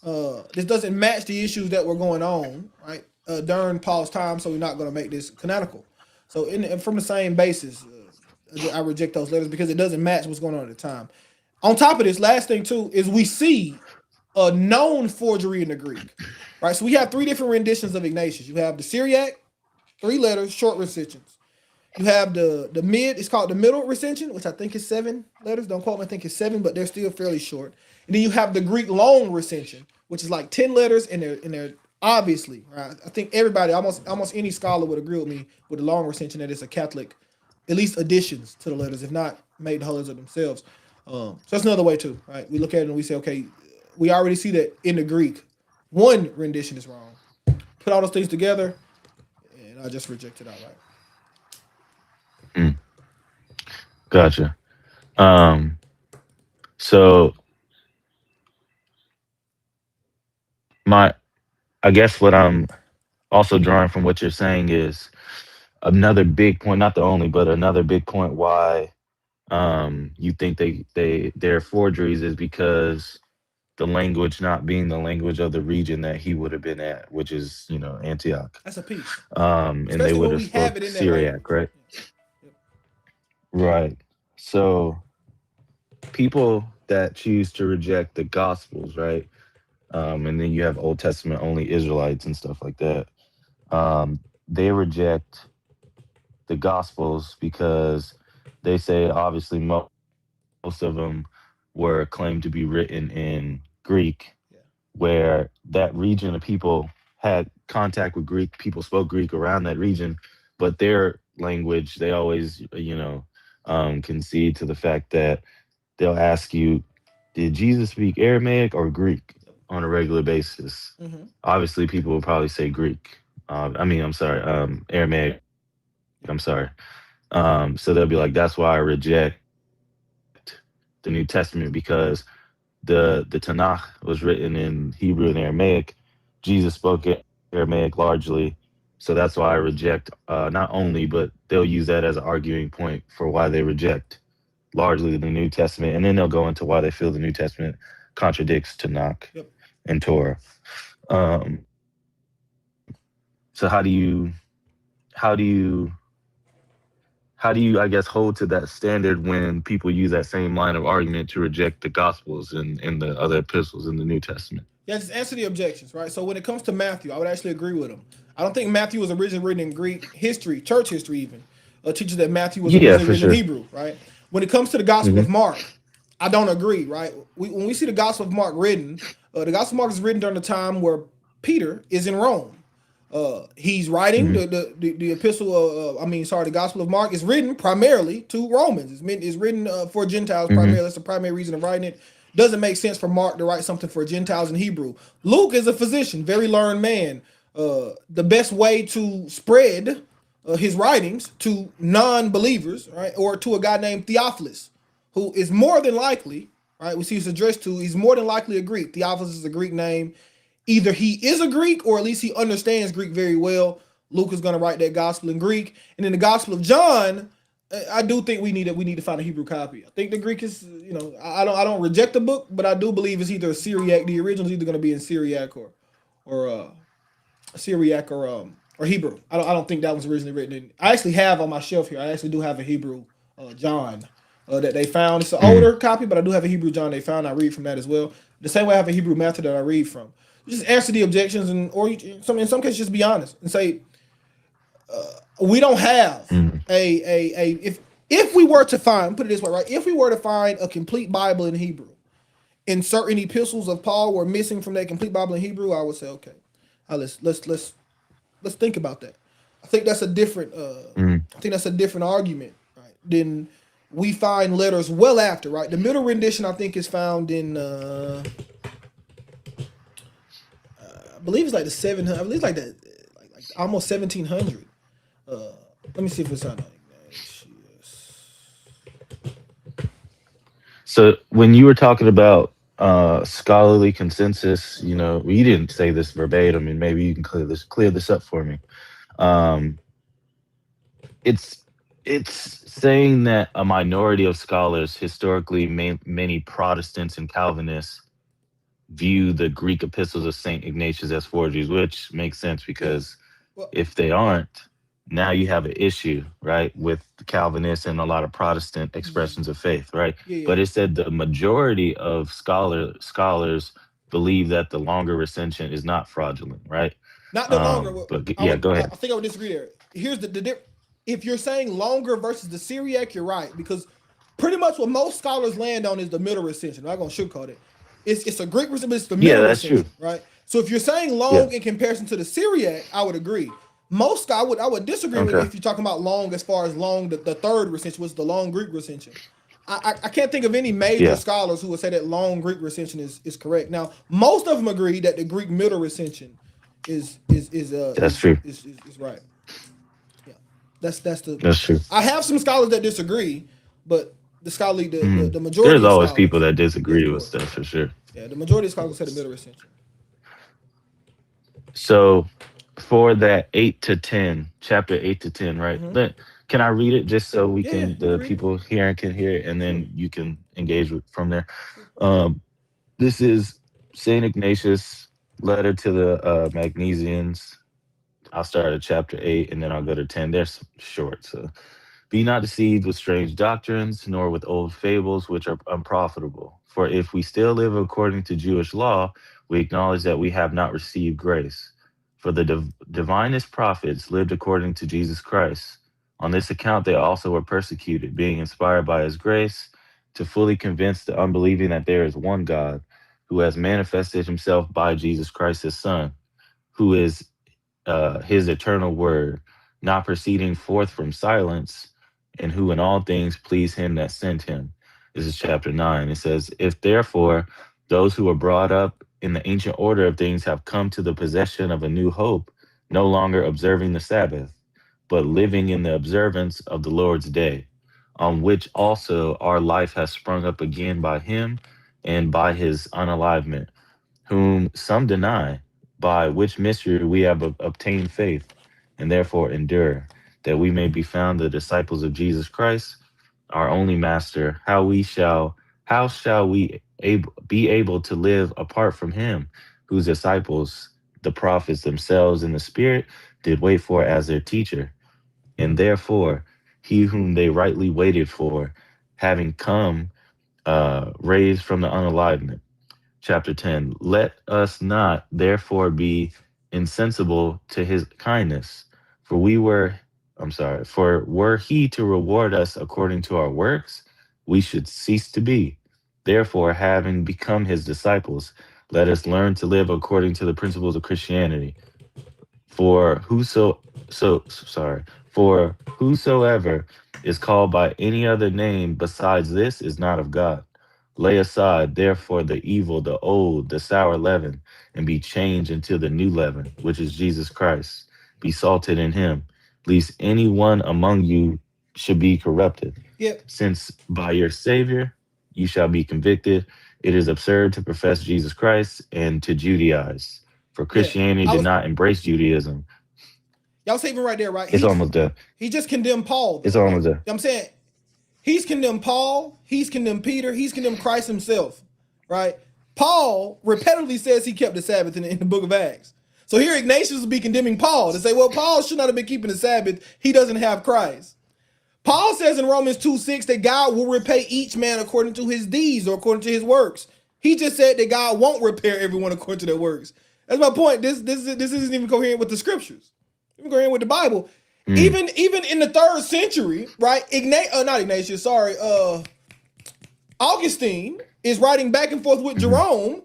This doesn't match the issues that were going on right during Paul's time. So we're not going to make this canonical. So from the same basis, I reject those letters because it doesn't match what's going on at the time. On top of this, last thing too is we see a known forgery in the Greek, right? So we have three different renditions of Ignatius. You have the Syriac, 3 letters, short recensions. You have the it's called the middle recension, which I think is 7 letters. Don't quote me, I think it's 7, but they're still fairly short. And then you have the Greek long recension, which is like 10 letters, and they're obviously, right? I think everybody, almost any scholar would agree with me with the long recension that it's a Catholic, at least additions to the letters, if not made the whole letters of themselves. So that's another way too, right? We look at it and we say, okay, we already see that in the Greek, one rendition is wrong. Put all those things together, and I just reject it outright. Gotcha. So I guess what I'm also drawing from what you're saying is another big point, not the only, but another big point why you think they're forgeries is because the language not being the language of the region that he would have been at, which is, Antioch. That's a piece. And they would have spoke Syriac, right? Yep. Right. So people that choose to reject the Gospels, right? And then you have Old Testament only Israelites and stuff like that. They reject the Gospels because they say obviously most of them were claimed to be written in Greek, where that region of people had contact with Greek, people spoke Greek around that region, but their language, they always, concede to the fact that they'll ask you, did Jesus speak Aramaic or Greek on a regular basis? Mm-hmm. Obviously, people will probably say Greek. Aramaic. I'm sorry. So they'll be like, that's why I reject the New Testament, because the Tanakh was written in Hebrew and Aramaic. Jesus spoke Aramaic largely. So that's why I reject not only, but they'll use that as an arguing point for why they reject largely the New Testament. And then they'll go into why they feel the New Testament contradicts Tanakh and Torah. So how do you, I guess, hold to that standard when people use that same line of argument to reject the Gospels and the other epistles in the New Testament? Yeah, just answer the objections, right? So when it comes to Matthew, I would actually agree with him. I don't think Matthew was originally written in Greek history, church history even. teaches that Matthew was Yeah, originally for written in sure. Hebrew, right? When it comes to the Gospel Hmm. of Mark, I don't agree, right? When we see the Gospel of Mark written, the Gospel of Mark is written during the time where Peter is in Rome. He's writing Hmm. the epistle. The Gospel of Mark is written primarily to Romans. It's written for Gentiles Hmm. primarily. That's the primary reason of writing it. Doesn't make sense for Mark to write something for Gentiles in Hebrew. Luke is a physician, very learned man. The best way to spread his writings to non-believers, right, or to a guy named Theophilus, who is more than likely, right, we see he's addressed to, he's more than likely a Greek. Theophilus is a Greek name. Either he is a Greek or at least he understands Greek very well. Luke is going to write that gospel in Greek. And in the Gospel of John, I do think we need to find a Hebrew copy. I think the Greek is, I don't reject the book, but I do believe it's either a Syriac. The original is either going to be in Syriac or Syriac or Hebrew. I don't think that was originally written in. I actually have on my shelf here. I actually do have a Hebrew John that they found. It's an older copy, but I do have a Hebrew John they found. I read from that as well. The same way I have a Hebrew Matthew that I read from. Just answer the objections, or in some cases just be honest and say we don't have if we were to find, put it this way, right? If we were to find a complete Bible in Hebrew, and certain epistles of Paul were missing from that complete Bible in Hebrew, I would say, okay, let's think about that. I think that's a different argument, right? Then we find letters well after, right? The middle rendition I think is found in I believe it's like the 700. I believe it's like that, like almost 1700. Let me see if it's on. So when you were talking about scholarly consensus, we didn't say this verbatim, and maybe you can clear this up for me. It's saying that a minority of scholars, historically many Protestants and Calvinists, view the Greek epistles of Saint Ignatius as forgeries, which makes sense because if they aren't, now you have an issue, right, with the Calvinists and a lot of Protestant expressions of faith, right? But it said the majority of scholars believe that the longer recension is not fraudulent, right? Not the longer. But go ahead. I think I would disagree there. Here's the if you're saying longer versus the Syriac, you're right, because pretty much what most scholars land on is the middle recension. I'm not gonna sugarcoat it. It's a Greek recension, but it's the middle recension, true. Right? So if you're saying long in comparison to the Syriac, I would agree. Most I would disagree with if you're talking about long as far as long the third recension was the long Greek recension. I can't think of any major scholars who would say that long Greek recension is correct. Now most of them agree that the Greek middle recension is true. Is right. Yeah, that's true. I have some scholars that disagree, but the scholarly the majority. There's always scholars, people that disagree with stuff for sure. Yeah, the majority of scholars say the middle recension. So for that 8 to 10, chapter 8 to 10, right? Can I read it just so we can the people here can hear it, and then you can engage from there? This is Saint Ignatius' letter to the Magnesians. I'll start at chapter 8 and then I'll go to 10. They're short, so be not deceived with strange doctrines, nor with old fables which are unprofitable. For if we still live according to Jewish law, we acknowledge that we have not received grace. For the divinest prophets lived according to Jesus Christ. On this account, they also were persecuted, being inspired by his grace, to fully convince the unbelieving that there is one God, who has manifested himself by Jesus Christ, his Son, who is his eternal word, not proceeding forth from silence, and who in all things please him that sent him. This is chapter 9. It says, if therefore those who were brought up in the ancient order of things have come to the possession of a new hope, no longer observing the Sabbath, but living in the observance of the Lord's day, on which also our life has sprung up again by him and by his unalivement, whom some deny, by which mystery we have obtained faith, and therefore endure, that we may be found the disciples of Jesus Christ, our only master. How shall we be able to live apart from him, whose disciples the prophets themselves in the spirit did wait for as their teacher? And therefore he whom they rightly waited for, having come, raised from the unalivement. Chapter 10, let us not therefore be insensible to his kindness, for we were For were he to reward us according to our works, we should cease to be. Therefore, having become his disciples, let us learn to live according to the principles of Christianity. For for whosoever is called by any other name besides this is not of God. Lay aside, therefore, the evil, the old, the sour leaven, and be changed into the new leaven, which is Jesus Christ. Be salted in him, lest any one among you should be corrupted. Yep. Since by your Savior you shall be convicted, it is absurd to profess Jesus Christ and to Judaize. For Christianity did not embrace Judaism. Y'all saving right there, right? It's almost done. He just condemned Paul. It's almost done. I'm saying he's condemned Paul, he's condemned Peter, he's condemned Christ himself, right? Paul repetitively says he kept the Sabbath in the book of Acts. So here Ignatius will be condemning Paul to say, well, Paul should not have been keeping the Sabbath. He doesn't have Christ. Paul says in Romans 2:6 that God will repay each man according to his deeds or according to his works. He just said that God won't repair everyone according to their works. That's my point. This isn't even coherent with the scriptures. Even coherent with the Bible. Even in the 3rd century, right? Augustine is writing back and forth with Jerome,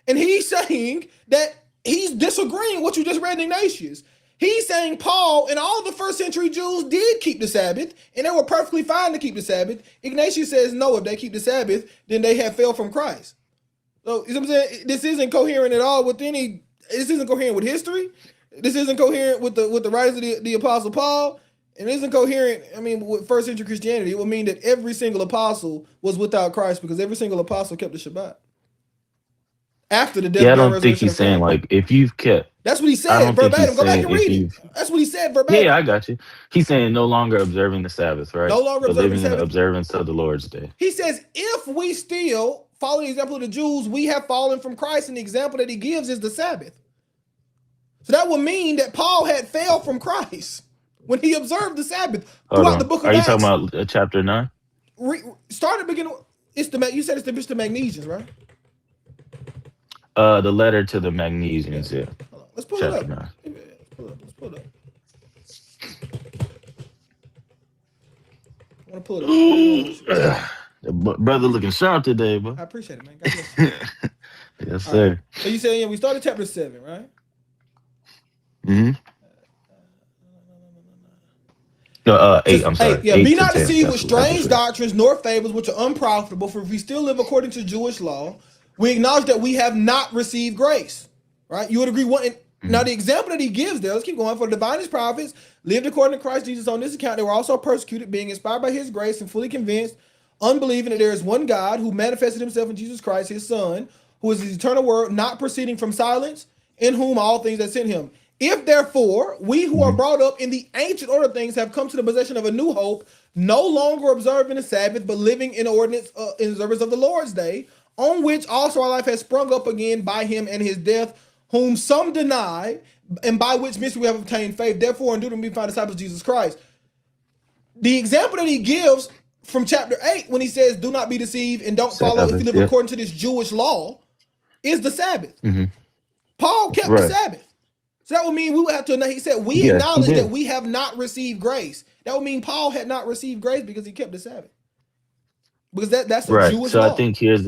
and he's saying that he's disagreeing with what you just read in Ignatius. He's saying Paul and all the 1st century Jews did keep the Sabbath, and they were perfectly fine to keep the Sabbath. Ignatius says, no, if they keep the Sabbath, then they have fell from Christ. So, you know what I'm saying? This isn't coherent at all with this isn't coherent with history. This isn't coherent with the writings of the Apostle Paul. And it isn't coherent, with 1st century Christianity. It would mean that every single apostle was without Christ because every single apostle kept the Shabbat. After the death, I don't think he's saying if you've kept. That's what he said verbatim. Go back and read it. That's what he said verbatim. Yeah, I got you. He's saying no longer observing the Sabbath, right? No longer observing living the Sabbath. in observance of the Lord's day. He says, if we still follow the example of the Jews, we have fallen from Christ, and the example that he gives is the Sabbath. So that would mean that Paul had failed from Christ when he observed the Sabbath throughout the book of Acts. Are you talking about chapter 9? Start at the beginning. You said it's the Magnesians, right? The letter to the Magnesians, yeah. Let's pull it up. 9. Let's pull it up. I want to pull it up. Brother looking sharp today, bro. I appreciate it, man. God bless you. Yes, sir. Right. So you said we started chapter 7, right? Mm-hmm. No, 8. I'm sorry. 8, yeah. Be not deceived with strange doctrines nor fables which are unprofitable. For if we still live according to Jewish law, we acknowledge that we have not received grace. Right? You would agree. Now the example that he gives there. Let's keep going. For the divinest prophets lived according to Christ Jesus. On this account, they were also persecuted, being inspired by His grace and fully convinced, unbelieving that there is one God who manifested Himself in Jesus Christ, His Son, who is the eternal Word, not proceeding from silence, in whom all things that sent Him. If therefore we who are brought up in the ancient order of things have come to the possession of a new hope, no longer observing the Sabbath, but living in ordinance in observance of the Lord's day, on which also our life has sprung up again by Him and His death, whom some deny, and by which mystery we have obtained faith. Therefore, in Deuteronomy we find disciples of Jesus Christ. The example that he gives from chapter 8, when he says, "Do not be deceived and don't follow if you live according to this Jewish law," is the Sabbath. Paul kept the Sabbath. So that would mean we would have to, he said, we acknowledge that we have not received grace. That would mean Paul had not received grace because he kept the Sabbath. Because that's a Jewish law. So I think here's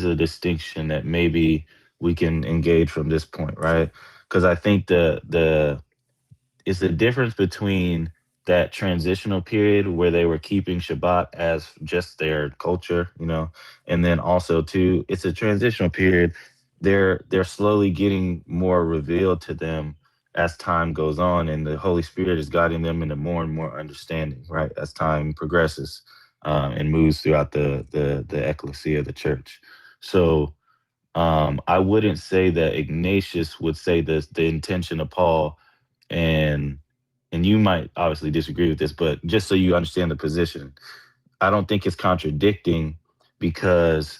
the distinction that maybe we can engage from this point, right? Because I think it's the difference between that transitional period where they were keeping Shabbat as just their culture, and then also too, it's a transitional period. They're slowly getting more revealed to them as time goes on, and the Holy Spirit is guiding them into more and more understanding, right? As time progresses and moves throughout the ecclesia of the church. So I wouldn't say that Ignatius would say the intention of Paul, and you might obviously disagree with this, but just so you understand the position, I don't think it's contradicting, because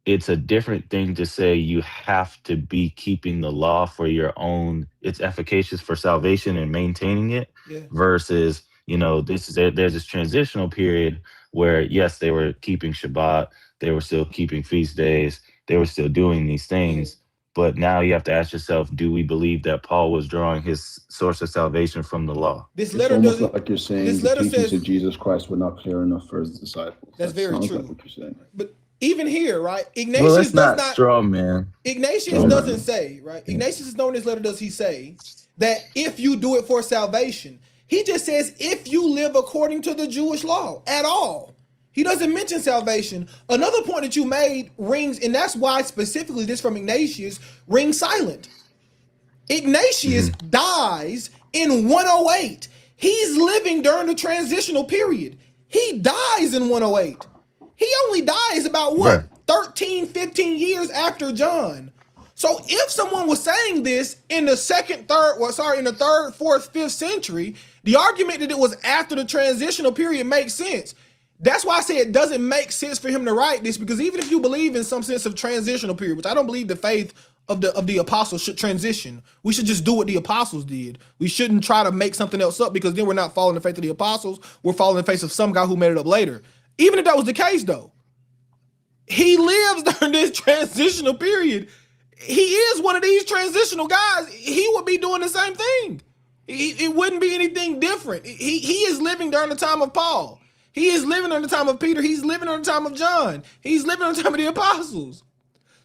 it's a different thing to say you have to be keeping the law for your own. It's efficacious for salvation and maintaining it, versus, there's this transitional period where, yes, they were keeping Shabbat, they were still keeping feast days, they were still doing these things, But now you have to ask yourself, do we believe that Paul was drawing his source of salvation from the law? This It's letter almost doesn't. like you're saying This the letter teachings says of Jesus Christ were not clear enough for his disciples. that's That very sounds true. like what you're saying. But even here, right? Well, Ignatius that's does not not. straw, man. Ignatius Straw doesn't man. say, right? Ignatius is known in this letter. Does he say that if you do it for salvation? He just says if you live according to the Jewish law at all. He doesn't mention salvation. Another point that you made rings, and that's why specifically this from Ignatius rings silent. Ignatius dies in 108. He's living during the transitional period. He dies in 108. He only dies about what? Right. 13, 15 years after John. So if someone was saying this in the in the third, fourth, fifth century, the argument that it was after the transitional period makes sense. That's why I say it doesn't make sense for him to write this, because even if you believe in some sense of transitional period, which I don't believe the faith of the apostles should transition, we should just do what the apostles did. We shouldn't try to make something else up, because then we're not following the faith of the apostles. We're following the faith of some guy who made it up later. Even if that was the case, though, he lives during this transitional period. He is one of these transitional guys. He would be doing the same thing. It wouldn't be anything different. He is living during the time of Paul. He is living during the time of Peter. He's living during the time of John. He's living during the time of the apostles.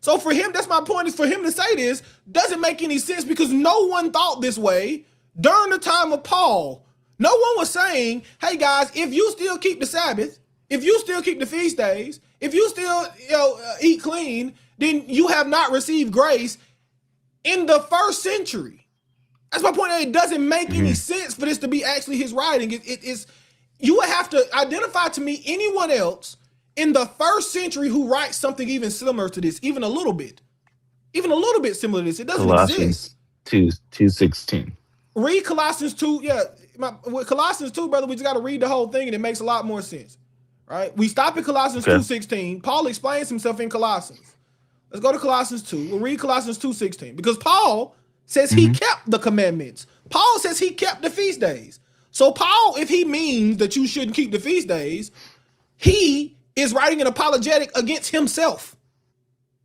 So for him, that's my point, is for him to say this doesn't make any sense, because no one thought this way during the time of Paul. No one was saying, hey guys, if you still keep the Sabbath, if you still keep the feast days, if you still eat clean, then you have not received grace in the first century. That's my point. It doesn't make any sense for this to be actually his writing. It's you would have to identify to me anyone else in the first century who writes something even similar to this, even a little bit similar to this. It doesn't exist. Colossians 2:16. Read Colossians 2. Yeah, with Colossians 2, brother, we just got to read the whole thing and it makes a lot more sense. Right? We stop at Colossians 2:16. Paul explains himself in Colossians. Let's go to Colossians 2. We'll read Colossians 2:16, because Paul says he kept the commandments. Paul says he kept the feast days. So Paul, if he means that you shouldn't keep the feast days, he is writing an apologetic against himself.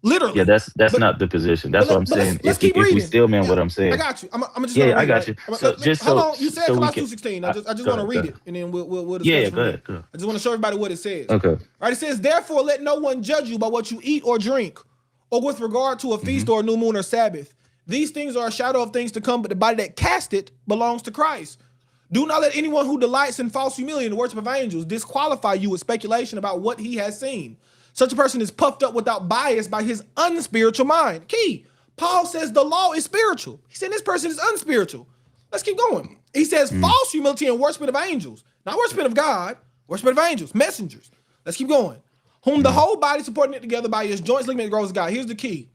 Literally. Yeah, that's not the position. That's what I'm saying. Let's If keep we reading. still man what I'm saying. I got you. I'm just Yeah, gonna read I got it, you. right? So Hold on. You said so we Colossians can, 2:16. I just go want to ahead, read go it, ahead. and then we'll discuss Yeah, it from go there. ahead, go ahead. I just want to show everybody what it says. Okay. All right, it says, therefore let no one judge you by what you eat or drink, or with regard to a feast or a new moon or Sabbath. These things are a shadow of things to come, but the body that cast it belongs to Christ. Do not let anyone who delights in false humility and the worship of angels disqualify you with speculation about what he has seen. Such a person is puffed up without bias by his unspiritual mind. Key. Paul says the law is spiritual. He said this person is unspiritual. Let's keep going. He says false humility and worship of angels. Not worship of God, worship of angels, messengers. Let's keep going. Whom the whole body supporting it together by his joints ligaments grows God. Here's the key.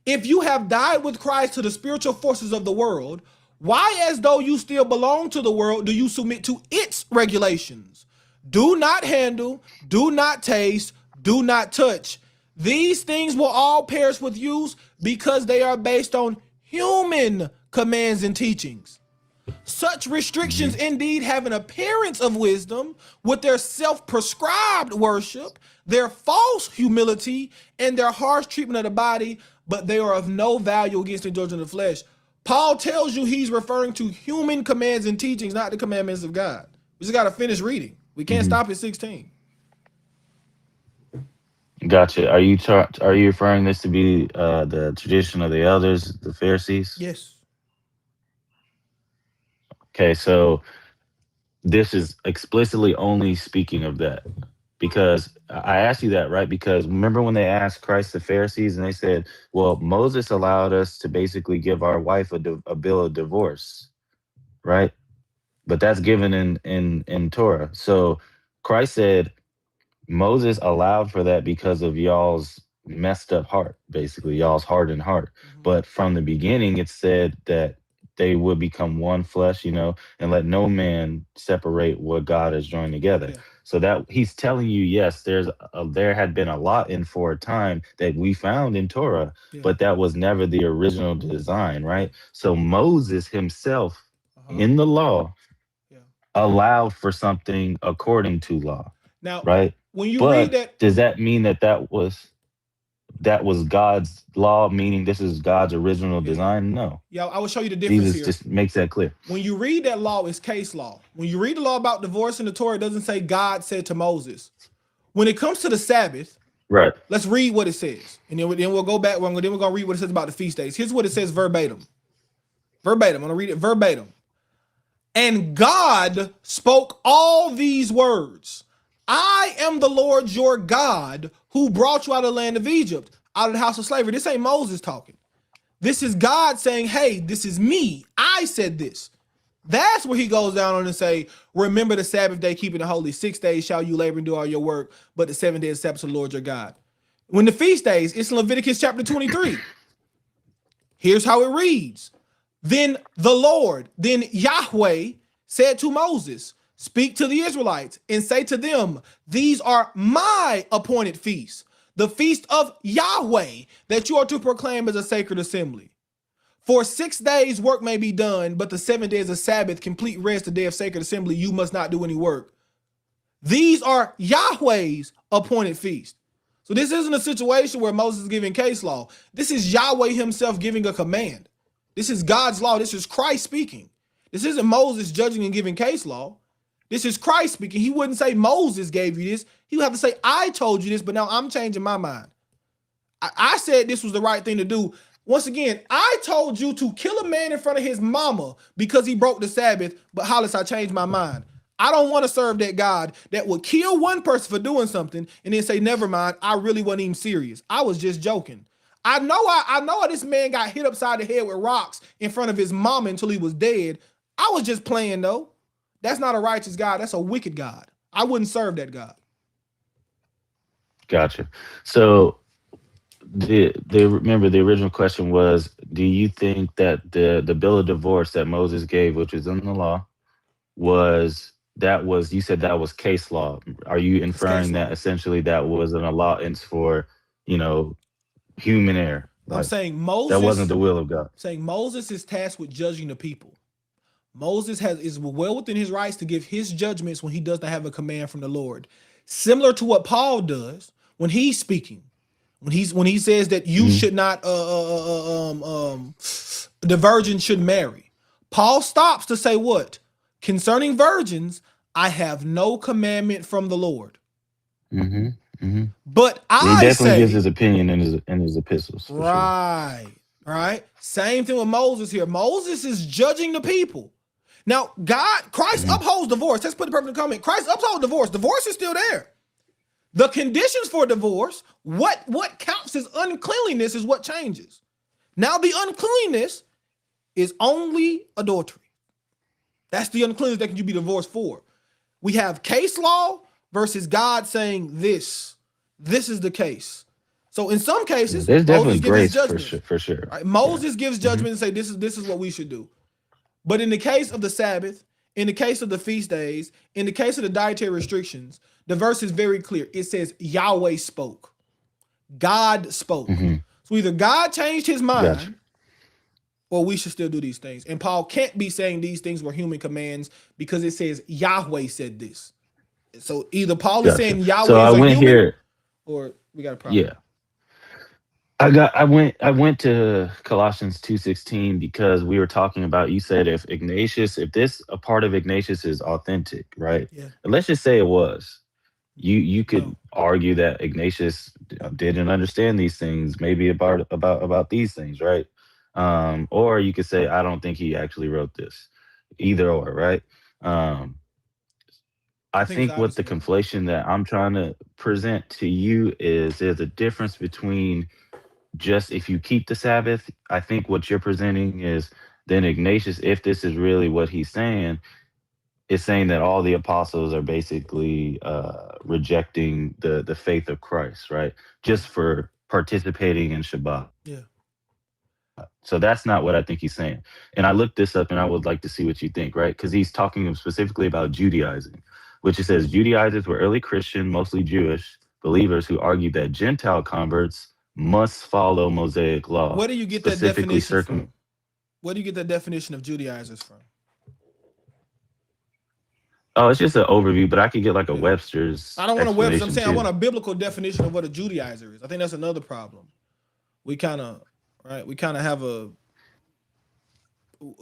If you have died with Christ to the spiritual forces of the world, why, as though you still belong to the world, do you submit to its regulations? Do not handle, do not taste, do not touch. These things will all perish with use, because they are based on human commands and teachings. Such restrictions indeed have an appearance of wisdom with their self-prescribed worship, their false humility, and their harsh treatment of the body, but they are of no value against the indulgence of the flesh. Paul tells you he's referring to human commands and teachings, not the commandments of God. We just got to finish reading. We can't stop at 16. Gotcha. Are you referring this to be the tradition of the elders, the Pharisees? Yes. Okay, so this is explicitly only speaking of that, because I asked you that, right? Because remember when they asked Christ the Pharisees, and they said, well, Moses allowed us to basically give our wife a bill of divorce, right? But that's given in Torah. So Christ said Moses allowed for that because of y'all's messed up heart, basically y'all's hardened heart. But from the beginning, it said that they would become one flesh, and let no man separate what God has joined together. Yeah. So that he's telling you, yes, there had been a lot in for a time that we found in Torah, but that was never the original design, right? So Moses himself in the law allowed for something according to law, Now, right? when you But read that, does that mean that was that was God's law, meaning this is God's original design? No. Yeah, I will show you the difference Jesus here. just makes that clear. When you read that law, it's case law. When you read the law about divorce in the Torah, it doesn't say God said to Moses. When it comes to the Sabbath, Right. let's read what it says. And then we'll go back. Then we're going to read what it says about the feast days. Here's what it says verbatim. Verbatim. I'm going to read it verbatim. And God spoke all these words. I am the Lord your God who brought you out of the land of Egypt, out of the house of slavery. This ain't Moses talking. This is God saying, hey, this is me. I said this. That's where he goes down on and say, remember the Sabbath day, keeping the holy. 6 days shall you labor and do all your work, but the 7th day is Sabbath of the Lord your God. When the feast days, it's Leviticus chapter 23. Here's how it reads. Then the Lord, then Yahweh said to Moses, speak to the Israelites and say to them, these are my appointed feasts, the feast of Yahweh that you are to proclaim as a sacred assembly. For 6 days work may be done, but the 7th day is a Sabbath, complete rest, the day of sacred assembly. You must not do any work. These are Yahweh's appointed feast. So this isn't a situation where Moses is giving case law. This is Yahweh himself giving a command. This is God's law. This is Christ speaking. This isn't Moses judging and giving case law. This is Christ speaking. He wouldn't say Moses gave you this. He would have to say, I told you this, but now I'm changing my mind. I said this was the right thing to do. Once again, I told you to kill a man in front of his mama because he broke the Sabbath, but Hollis, I changed my mind. I don't want to serve that God that would kill one person for doing something and then say, never mind, I really wasn't even serious. I was just joking. I know this man got hit upside the head with rocks in front of his mama until he was dead. I was just playing though. That's not a righteous God. That's a wicked God. I wouldn't serve that God. Gotcha. So remember the original question was, do you think that the bill of divorce that Moses gave, which is in the law, you said that was case law? Are you inferring that essentially that wasn't a law for, human error? I'm saying Moses, that wasn't the will of God. Saying Moses is tasked with judging the people. Moses is well within his rights to give his judgments when he does not have a command from the Lord. Similar to what Paul does when he's speaking. When he says that you should not the virgin should marry. Paul stops to say what? Concerning virgins, I have no commandment from the Lord. But he definitely gives his opinion in his epistles. Right. Sure. Right. Same thing with Moses here. Moses is judging the people. Now, Christ upholds divorce. Let's put the perfect comment. Christ upholds divorce. Divorce is still there. The conditions for divorce, what counts as uncleanliness is what changes. Now, the uncleanness is only adultery. That's the uncleanness that you be divorced for. We have case law versus God saying this is the case. So in some cases, there's definitely Moses grace for sure. Right? Moses gives judgment and say this is what we should do. But in the case of the Sabbath, in the case of the feast days, in the case of the dietary restrictions, the verse is very clear. It says Yahweh spoke. God spoke. So either God changed his mind or we should still do these things. And Paul can't be saying these things were human commands because it says Yahweh said this. So either Paul is saying Yahweh is a human here, or we got a problem. Yeah. I went to Colossians 2:16 because we were talking about, you said if a part of Ignatius is authentic, right? Yeah. And let's just say it was. You could argue that Ignatius didn't understand these things, maybe about these things, right? Or you could say, I don't think he actually wrote this. Either or, right? I think what the conflation that I'm trying to present to you is there's a difference between just if you keep the Sabbath. I think what you're presenting is then Ignatius, if this is really what he's saying, is saying that all the apostles are basically rejecting the faith of Christ, right? Just for participating in Shabbat. Yeah. So that's not what I think he's saying. And I looked this up and I would like to see what you think, right? Because he's talking specifically about Judaizing, which it says Judaizers were early Christian, mostly Jewish believers who argued that Gentile converts must follow Mosaic law. Where do you get that definition from? Where do you get that definition of Judaizers from? Oh, it's just an overview, but I could get like a Webster's. I don't want a Webster's. I'm saying I want a biblical definition of what a Judaizer is. I think that's another problem. we kind of have a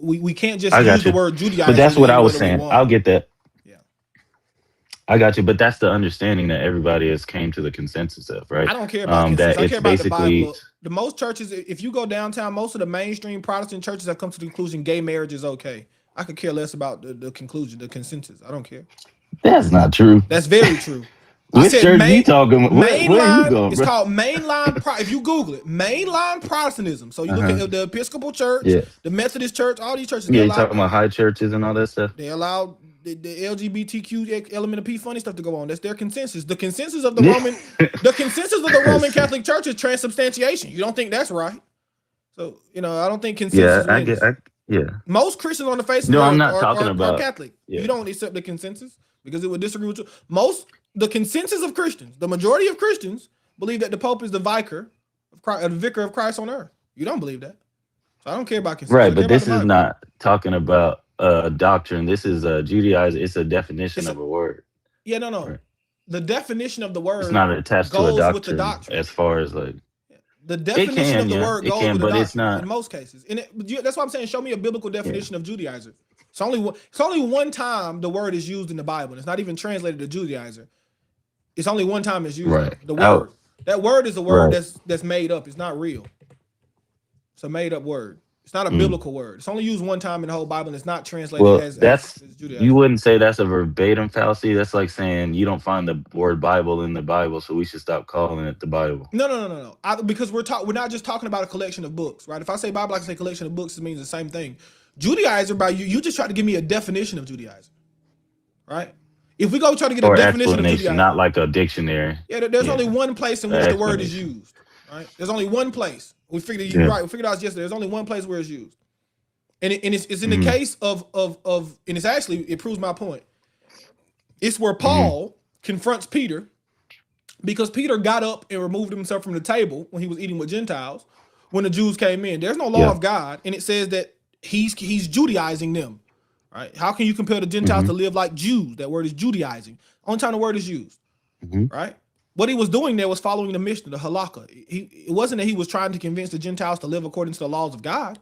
we can't just I got use the you. word Judaizer But that's what any I way was that we saying. want. I'll get that. Yeah. I got you. But that's the understanding that everybody has came to the consensus of, right? I don't care about consensus. That I it's care about the basically Bible. The most churches, if you go downtown, most of the mainstream Protestant churches have come to the conclusion gay marriage is okay. I could care less about the conclusion, the consensus. I don't care. that's not true. That's very true. Which church you talking about? Where are you going, It's bro? called mainline. If you Google it, mainline Protestantism. So you look at the Episcopal Church, Yeah. the Methodist Church, all these churches. Yeah, you talking about high churches and all that stuff? They allow the LGBTQ element of P funny stuff to go on. That's their consensus. The consensus of the Roman, Catholic Church is transubstantiation. You don't think that's right? So I don't think consensus. Yeah, I get. Yeah. Most Christians on the face of No, the I'm earth not talking about Catholic. Yeah. You don't accept the consensus because it would disagree with you. The consensus of Christians, the majority of Christians believe that the Pope is the vicar of Christ, the vicar of Christ on earth. You don't believe that. So I don't care about consensus. Right, but this is not talking about doctrine. This is Judaizer. It's a definition of a word. Yeah, no. Right. The definition of the word It's not attached to a goes doctrine, with the doctrine. as far as like the definition of the word goes with the but doctrine it's not in most cases. And that's why I'm saying show me a biblical definition of Judaizer. It's only one time the word is used in the Bible. It's not even translated to Judaizer. It's only one time it's used. Right. The word. That word is a word Right. that's made up. It's not real. It's a made up word. It's not a biblical word. It's only used one time in the whole Bible, and it's not translated as Judaizer. You wouldn't say that's a verbatim fallacy. That's like saying you don't find the word Bible in the Bible, so we should stop calling it the Bible. No. Because we're not just talking about a collection of books, right? If I say Bible, I can say collection of books. It means the same thing. Judaizer, by you just try to give me a definition of Judaizer, right? If we go try to get a definition of Judaizer, not like a dictionary. Yeah, there's only one place in which the word is used, right? There's only one place. We figured out yesterday. There's only one place where it's used, and it's in the case of and it's actually it proves my point. It's where Paul confronts Peter because Peter got up and removed himself from the table when he was eating with Gentiles when the Jews came in. There's no law of God, and it says that he's Judaizing them. Right? How can you compel the Gentiles to live like Jews? That word is Judaizing. Only time the word is used. Right? What he was doing there was following the Mishnah, the halakha. It wasn't that he was trying to convince the Gentiles to live according to the laws of God.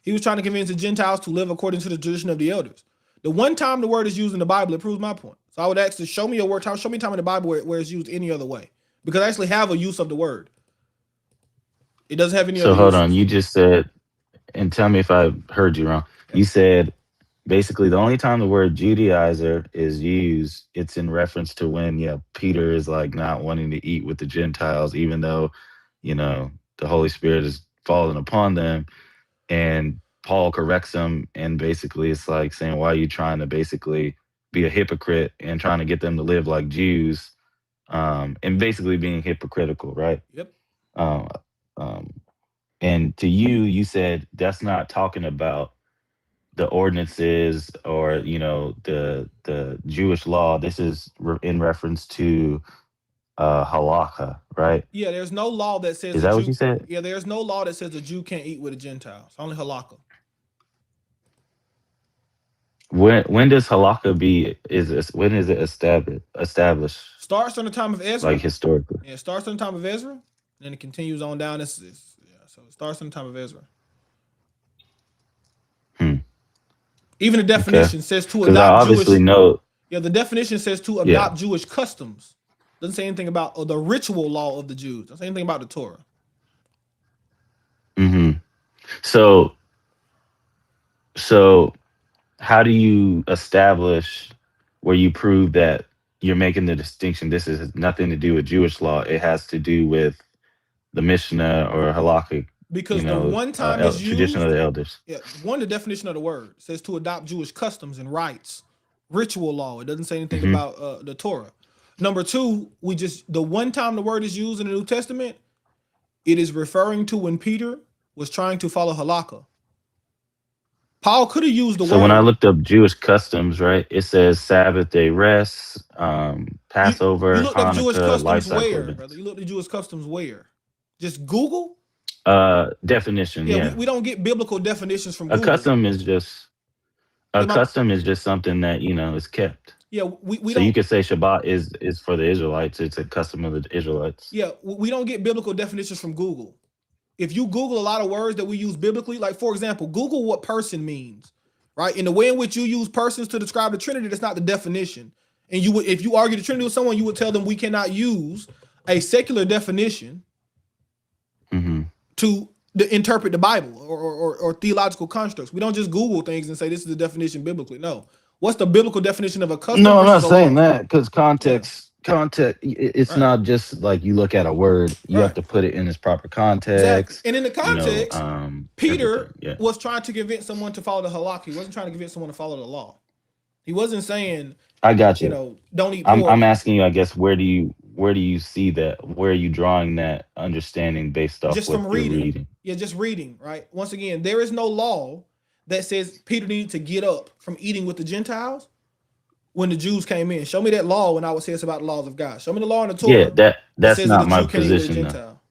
He was trying to convince the Gentiles to live according to the tradition of the elders. The one time the word is used in the Bible, it proves my point. So I would ask to show me a word, show me time in the Bible where it's used any other way. Because I actually have a use of the word. It doesn't have any other So hold uses. on, you just said, and tell me if I heard you wrong. You said basically the only time the word Judaizer is used, it's in reference to when Peter is like not wanting to eat with the Gentiles, even though the Holy Spirit is falling upon them, and Paul corrects them, and basically it's like saying, why are you trying to basically be a hypocrite and trying to get them to live like Jews, and basically being hypocritical, right? Yep. And to you said that's not talking about the ordinances or the Jewish law. This is in reference to halakha, right? Yeah, there's no law that says. Is that what you said? Yeah, there's no law that says a Jew can't eat with a Gentile. It's only halakha. When does halakha when is it established? Starts on the time of Ezra. Like historically. Yeah, it starts on the time of Ezra, and it continues on down. So it starts on the time of Ezra. Even the definition says to adopt Jewish. The definition says to adopt Jewish customs. Doesn't say anything about the ritual law of the Jews. Doesn't say anything about the Torah. So how do you establish where you prove that you're making the distinction? This has nothing to do with Jewish law. It has to do with the Mishnah or halakhic. Because the one time is used, tradition of the elders. Yeah, the definition of the word says to adopt Jewish customs and rites, ritual law. It doesn't say anything about the Torah. Number two, the one time the word is used in the New Testament, it is referring to when Peter was trying to follow halakha. Paul could have used the word. So when I looked up Jewish customs, right, it says Sabbath day rest, Passover, you looked up Jewish Hanukkah, customs where, brother? You looked at Jewish customs where? Just Google? Definition. We don't get biblical definitions from Google. A custom is just something that is kept. Yeah, so you could say Shabbat is for the Israelites. It's a custom of the Israelites. Yeah, we don't get biblical definitions from Google. if you Google a lot of words that we use biblically, like for example, Google what person means, right? In the way in which you use persons to describe the Trinity, that's not the definition. And you would, if you argue the Trinity with someone, you would tell them we cannot use a secular definition to interpret the Bible or theological constructs. We don't just Google things and say this is the definition biblically. No. What's the biblical definition of a custom? No, I'm not versus a saying law? that because context, it's Right. not just like you look at a word, you have Right. to put it in its proper context. Exactly. And in the you know, context, Peter everything, yeah. was trying to convince someone to follow the halakha. He wasn't trying to convince someone to follow the law. He wasn't saying, I got you. you know, don't eat pork. I'm asking you, I guess, where do you see that? Where are you drawing that understanding based off just what from you're reading. Yeah, just reading, right? Once again, there is no law that says Peter needed to get up from eating with the Gentiles when the Jews came in. Show me that law when I would say it's about the laws of God. Show me the law in the Torah. Yeah, that's says not that my Jew can't eat with a position, though. Gentile.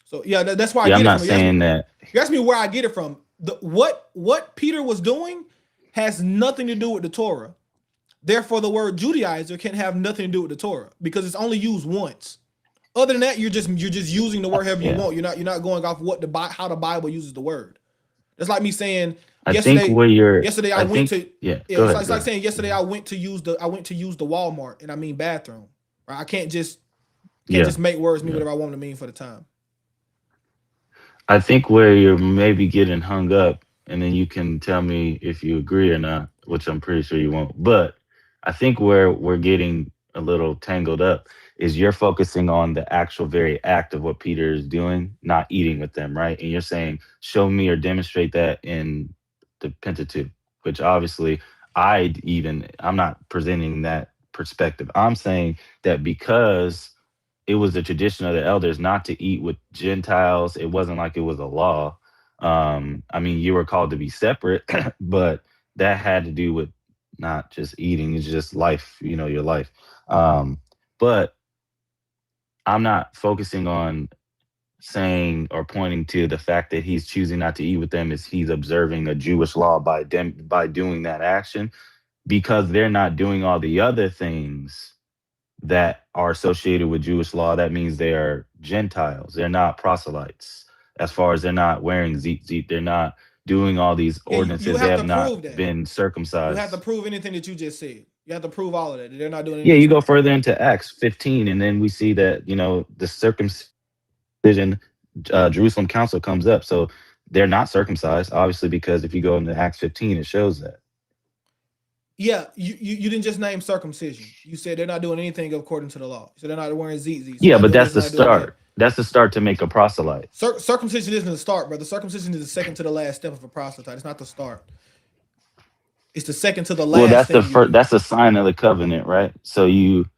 So yeah, that's why I Yeah, get I'm it not from. saying that. You ask me where I get it from. What Peter was doing has nothing to do with the Torah. Therefore, the word Judaizer can have nothing to do with the Torah because it's only used once. Other than that, you're just using the word however you want. You're not going off how the Bible uses the word. That's like me saying yesterday. I went to it's like saying yesterday I went to use the Walmart and I mean bathroom. Right? I can't just make words mean whatever I want them to mean for the time. I think where you're maybe getting hung up, and then you can tell me if you agree or not, which I'm pretty sure you won't. But I think where we're getting a little tangled up is you're focusing on the actual very act of what Peter is doing, not eating with them, right? And you're saying, show me or demonstrate that in the Pentateuch, which obviously I'm not presenting that perspective. I'm saying that because it was the tradition of the elders not to eat with Gentiles, it wasn't like it was a law. I mean, you were called to be separate, but that had to do with not just eating, it's just life, your life. But I'm not focusing on saying or pointing to the fact that he's choosing not to eat with them as he's observing a Jewish law by doing that action, because they're not doing all the other things that are associated with Jewish law. That means they are Gentiles. They're not proselytes. As far as they're not wearing tzitzit, they're not doing all these ordinances. They have not been circumcised. You have to prove anything that you just said. You have to prove all of that. They're not doing Yeah, anything. you go further into Acts 15, and then we see that, the circumcision Jerusalem council comes up. So they're not circumcised, obviously, because if you go into Acts 15, it shows that. Yeah, you didn't just name circumcision. You said they're not doing anything according to the law. So they're not wearing tzitzit. Yeah, but that's the start. That's the start to make a proselyte. Circumcision isn't the start, brother. Circumcision is the second to the last step of a proselyte. It's not the start. It's the second to the last. Well, that's the first. That's a sign of the covenant, right? Timothy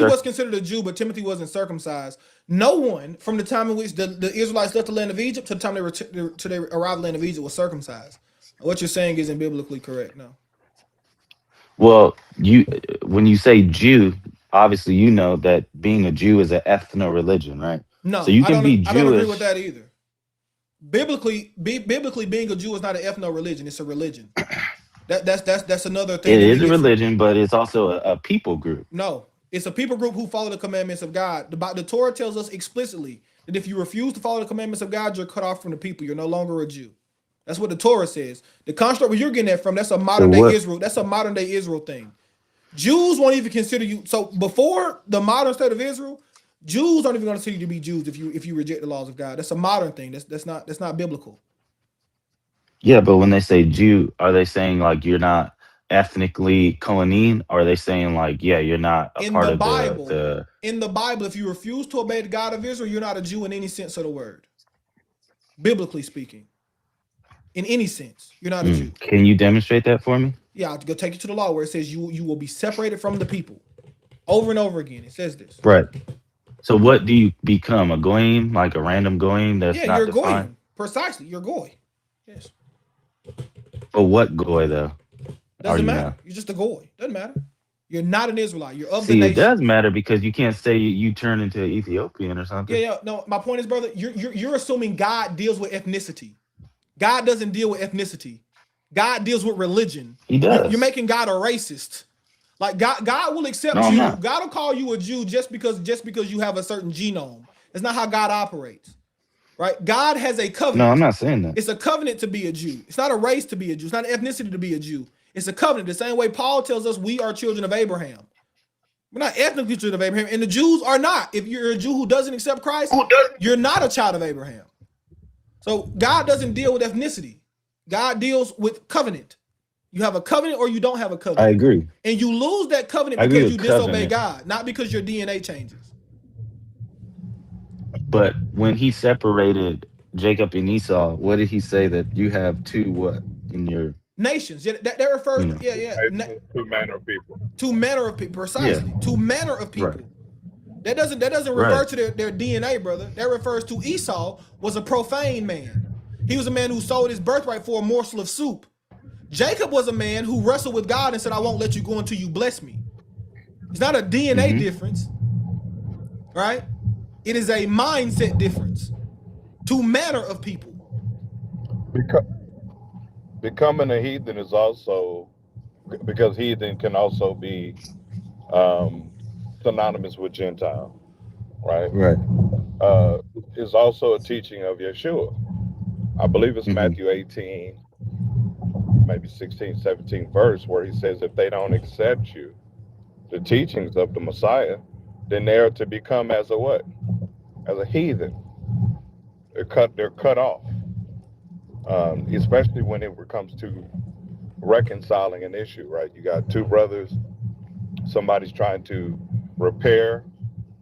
was considered a Jew, but Timothy wasn't circumcised. No one from the time in which the Israelites left the land of Egypt to the time they arrived in the land of Egypt was circumcised. What you're saying isn't biblically correct. No. Well, when you say Jew, obviously you know that being a Jew is an ethno-religion, right? No, so you can be Jewish. I don't agree with that either. Biblically, being a Jew is not an ethno-religion; it's a religion. That's another thing. It is a religion, but it's also a people group. No, it's a people group who follow the commandments of God. The Torah tells us explicitly that if you refuse to follow the commandments of God, you're cut off from the people. You're no longer a Jew. That's what the Torah says. The construct where you're getting that from, that's a modern day Israel. That's a modern day Israel thing. Jews won't even consider you. So before the modern state of Israel, Jews aren't even going to consider you to be Jews if you reject the laws of God. That's a modern thing. That's not biblical. Yeah, but when they say Jew, are they saying like you're not ethnically Kohanim, or are they saying like, yeah, you're not a part of the In the Bible, if you refuse to obey the God of Israel, you're not a Jew in any sense of the word. Biblically speaking. In any sense, you're not a Jew. Can you demonstrate that for me? Yeah, I'll go take you to the law where it says you will be separated from the people. Over and over again, it says this. Right. So what do you become? A goyim, like a random goyim that's not you're defined? goy. Precisely, you're goy. Yes. But what goy though? Doesn't matter. You're just a goy. Doesn't matter. You're not an Israelite. You're of the nation. It does matter because you can't say you turn into Ethiopian or something. Yeah. No, my point is, brother, you're assuming God deals with ethnicity. God doesn't deal with ethnicity. God deals with religion. He does. You're making God a racist. Like God will accept you. God will call you a Jew just because you have a certain genome. It's not how God operates, right? God has a covenant. No, I'm not saying that. It's a covenant to be a Jew. It's not a race to be a Jew. It's not an ethnicity to be a Jew. It's a covenant. The same way Paul tells us we are children of Abraham. We're not ethnically children of Abraham, and the Jews are not. If you're a Jew who doesn't accept Christ, you're not a child of Abraham. So God doesn't deal with ethnicity. God deals with covenant. You have a covenant or you don't have a covenant. I agree. And you lose that covenant because you disobey God, not because your DNA changes. But when he separated Jacob and Esau, what did he say that you have two what in your nations? Yeah, that refers to two manner of people. Two manner of people, precisely. Two manner of people. Right. That doesn't refer to their DNA, brother. That refers to Esau was a profane man. He was a man who sold his birthright for a morsel of soup. Jacob was a man who wrestled with God and said, I won't let you go until you bless me. It's not a DNA difference, right? It is a mindset difference. Two manner of people. Becoming a heathen is also, because heathen can also be synonymous with Gentile, right? Right. Is also a teaching of Yeshua. I believe it's Matthew 18, maybe 16, 17 verse, where he says, if they don't accept you, the teachings of the Messiah, then they are to become as a what? As a heathen. They're cut off. Especially when it comes to reconciling an issue, right? You got two brothers, somebody's trying to repair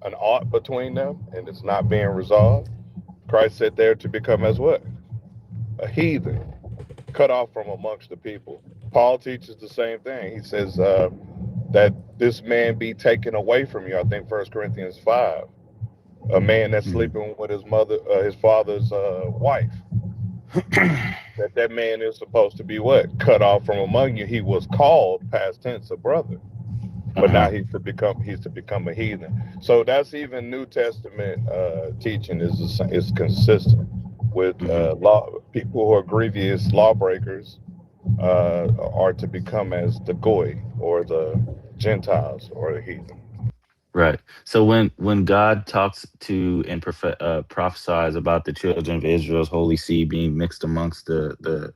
an ought between them, and it's not being resolved. Christ said they're to become as what? A heathen, cut off from amongst the people. Paul teaches the same thing. He says that this man be taken away from you. I think 1 Corinthians 5. A man that's sleeping with his father's wife. that man is supposed to be what? Cut off from among you. He was called, past tense, a brother. But now he's to become a heathen. So that's even New Testament teaching is consistent with people who are grievous lawbreakers are to become as the goy or the Gentiles or the heathen. Right. So when God talks to and prophesies about the children of Israel's holy seed being mixed amongst the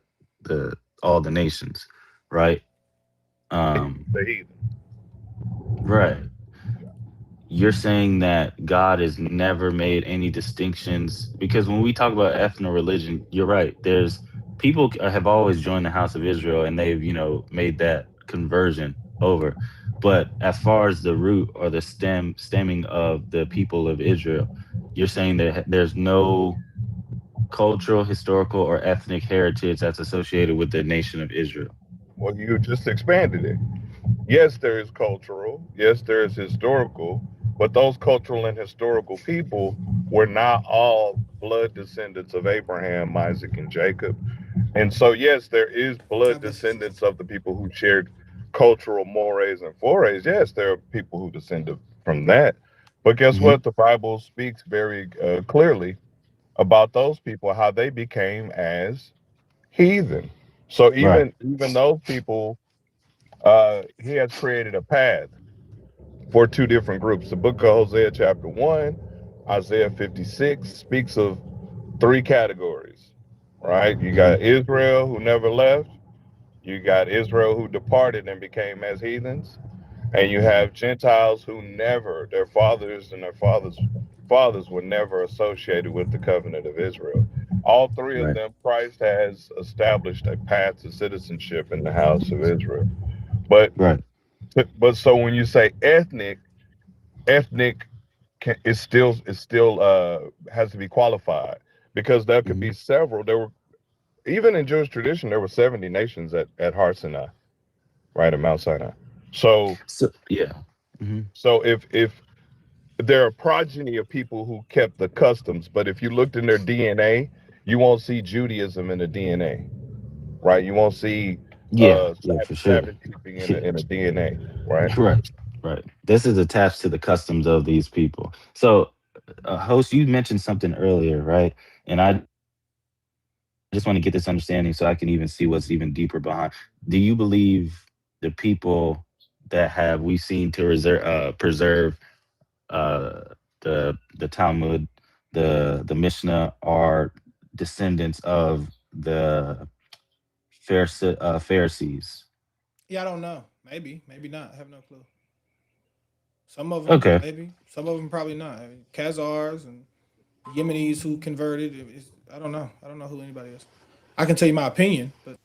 all the nations, right? The heathen. Right. You're saying that God has never made any distinctions, because when we talk about ethno-religion, you're right. There's people have always joined the house of Israel and they've, made that conversion over. But as far as the root or the stemming of the people of Israel, you're saying that there's no cultural, historical, or ethnic heritage that's associated with the nation of Israel. Well, you just expanded it. Yes, there is cultural. Yes, there is historical. But those cultural and historical people were not all blood descendants of Abraham, Isaac, and Jacob. And so, yes, there is blood descendants of the people who shared cultural mores and forays. Yes, there are people who descended from that. But guess what? The Bible speaks very clearly about those people, how they became as heathen. So even those people, he has created a path for two different groups. The book of Hosea chapter 1, Isaiah 56 speaks of three categories, right? You got Israel who never left. You got Israel who departed and became as heathens. And you have Gentiles who never, their fathers and their fathers were never associated with the covenant of Israel. All three of them, Christ has established a path to citizenship in the house of Israel. But so when you say ethnic is still has to be qualified, because there could be several. There were, even in Jewish tradition, there were 70 nations at Har Sinai, right, at Mount Sinai. So if there are progeny of people who kept the customs, but if you looked in their DNA, you won't see Judaism in the DNA, right? You won't see Sabbath keeping in a DNA, right? Right. This is attached to the customs of these people. So, host, you mentioned something earlier, right? And I just want to get this understanding so I can even see what's even deeper behind. Do you believe the people that we've seen to preserve the Talmud the Mishnah are descendants of the Pharisees. Yeah, I don't know. Maybe not. I have no clue. Some of them, Okay. maybe. Some of them probably not. I mean, Khazars and Yemenis who converted. I don't know. I don't know who anybody is. I can tell you my opinion, but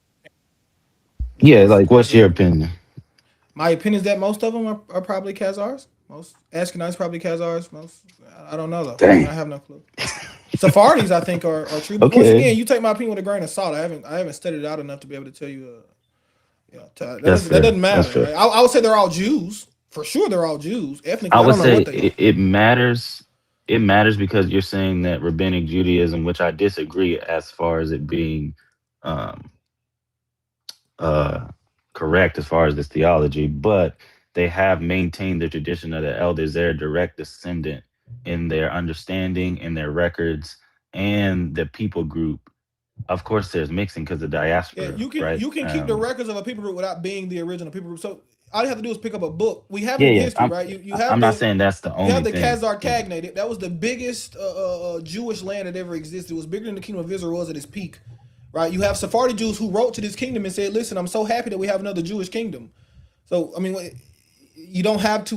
Yeah, like what's your opinion? my opinion is that most of them are probably Khazars. Most Ashkenazi's probably Khazars. Most I don't know though. Dang. I have no clue. Sephardis, I think, are true. But once Okay. again, you take my opinion with a grain of salt. I haven't studied it out enough to be able to tell you. That That's fair. doesn't That's matter. fair. Right? I would say they're all Jews for sure. They're all Jews ethnically. I I would don't know say what they are. it matters. It matters because you're saying that rabbinic Judaism, which I disagree as far as it being um, correct as far as this theology, but they have maintained the tradition of the elders. They're a direct descendant in their understanding, in their records, and the people group. Of course, there's mixing because of diaspora, Yeah, right? you can keep the records of a people group without being the original people group. So all you have to do is pick up a book. We have it in history, right? You have I'm not saying that's the you only have the thing. Khazar Khaganate. That was the biggest Jewish land that ever existed. It was bigger than the kingdom of Israel was at its peak, right? You have Sephardi Jews who wrote to this kingdom and said, "Listen, I'm so happy that we have another Jewish kingdom." So I mean, you don't have to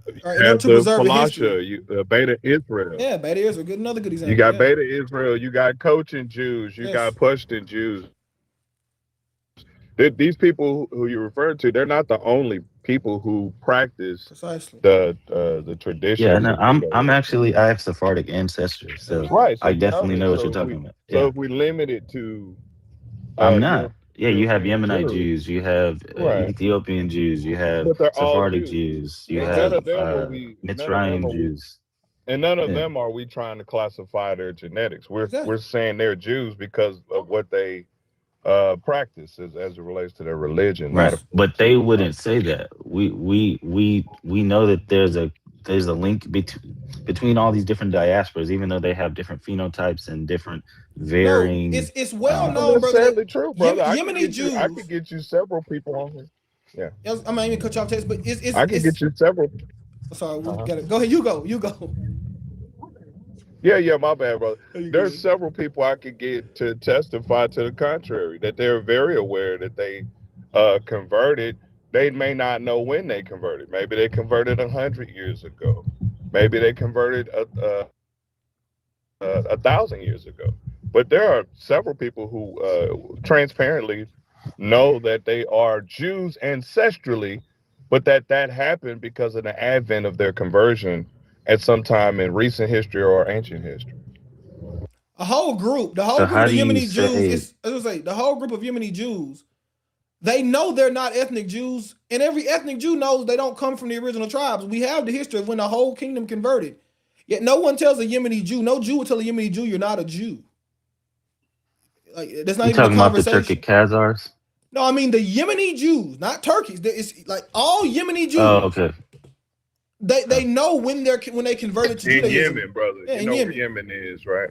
in order to preserve the history. Beta Israel. Yeah, Beta Israel, another good example. You got yeah. Beta Israel. You got coaching Jews. You Yes. got Pushtin Jews. These people who you referred to, they're not the only people who practice Precisely. the tradition. Yeah, no, I have Sephardic ancestry, so right. So I definitely know what you're talking about. So Yeah. if we limit it to, I'm not. Yeah, you have Yemenite Jews, you have Right. Ethiopian Jews, you have But they're all Sephardic Jews. Jews, you And have none of them are we- none of them Mitzrayim are we- Jews. And none of Yeah. them are we trying to classify their genetics. We're Exactly. we're saying they're Jews because of what they practice as it relates to their religion. Right, Not but they wouldn't say that. We know that there's a link between all these different diasporas, even though they have different phenotypes and different varying. No, it's well not known, brother. necessarily true, brother. I Yemeni Jews. I could get you several people on here. Yeah, I'm not even cut you off, text, but it's. I can get you several. Sorry, we got it. Go ahead. You go. Yeah, my bad, brother. You There's good. several people I could get to testify to the contrary, that they're very aware that they converted. They may not know when they converted. Maybe they converted 100 years ago. Maybe they converted 1,000 years ago. But there are several people who transparently know that they are Jews ancestrally, but that happened because of the advent of their conversion at some time in recent history or ancient history. The whole group of Yemeni Jews, the whole group of Yemeni Jews, they know they're not ethnic Jews, and every ethnic Jew knows they don't come from the original tribes. We have the history of when the whole kingdom converted. Yet no one tells a Yemeni Jew, no Jew will tell a Yemeni Jew you're not a Jew. Like that's not even a conversation. About the Turkic Khazars? No, I mean the Yemeni Jews, not Turkeys. It's like all Yemeni Jews. Oh, okay. They know when they converted to in Judaism. Yemen, brother. Yeah, you know Yemen. where Yemen is, right?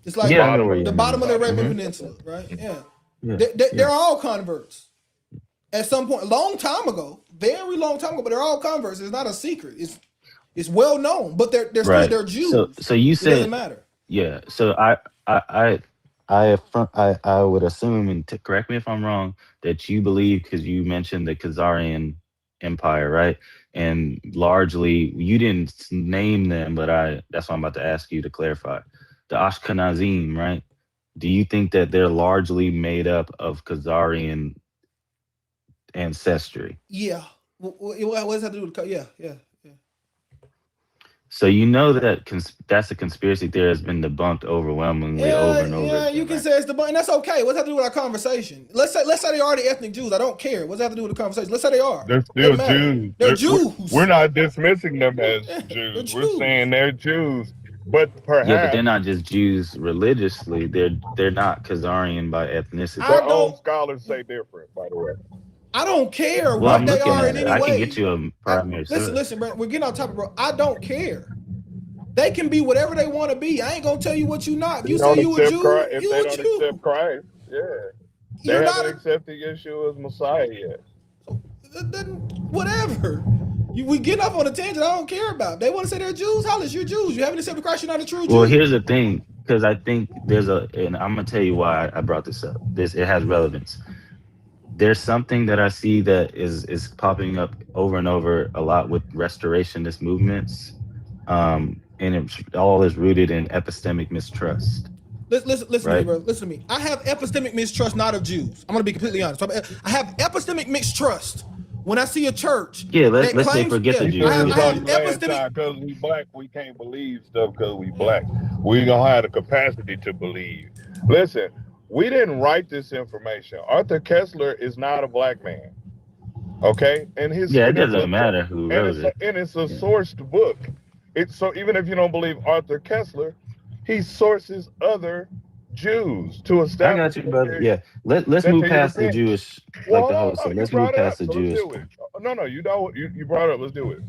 It's like the bottom of the Arabian Peninsula, right? Yeah. They're all converts. At some point, very long time ago, but they're all converts. It's not a secret. It's well known, but they're still they're Jews. So you said it doesn't matter. Yeah. So I would assume, and correct me if I'm wrong, that you believe, because you mentioned the Khazarian Empire, right? And largely, you didn't name them, but that's what I'm about to ask you to clarify. The Ashkenazim, right? Do you think that they're largely made up of Khazarian ancestry? Yeah. What does that have to do with? Yeah. So you know that that's a conspiracy theory that's been debunked overwhelmingly over and over. Yeah, you can say it's debunked, and that's okay. What's that have to do with our conversation? Let's say they are the ethnic Jews. I don't care. What's that have to do with the conversation? Let's say they are. They're still Jews. They're Jews. We're not dismissing them as Jews. We're saying they're Jews. But perhaps but they're not just Jews religiously. They're not Khazarian by ethnicity. Their own scholars say different, by the way. I don't care what they are in any way. I can get you a primary source. Listen, bro. We're getting on topic, bro. I don't care. They can be whatever they want to be. I ain't gonna tell you what you not. If you say you a Jew, if you they a don't Jew. accept Christ, they haven't accepted Yeshua as Messiah yet. Whatever. We get off on a tangent I don't care about. They want to say they're Jews. Hollis, you're Jews. You haven't accepted Christ, you're not a true Jew. Well, here's the thing, because I think and I'm gonna tell you why I brought this up. It has relevance. There's something that I see that is popping up over and over a lot with restorationist movements, and it all is rooted in epistemic mistrust. Listen to me, bro. Listen to me. I have epistemic mistrust, not of Jews. I'm gonna be completely honest. I have epistemic mistrust when I see a church. Yeah, let's say forget the Jews. I have epistemic because we black, we can't believe stuff because we black. We don't have the capacity to believe. Listen, we didn't write this information. Arthur Kessler is not a black man. Okay, and it doesn't matter who wrote it. And it's a sourced book. So even if you don't believe Arthur Kessler, he sources other Jews to establish. I got you, brother. Yeah, let's move past the Jewish. Let's move past the Jewish. No, you know you brought it up. Let's do it.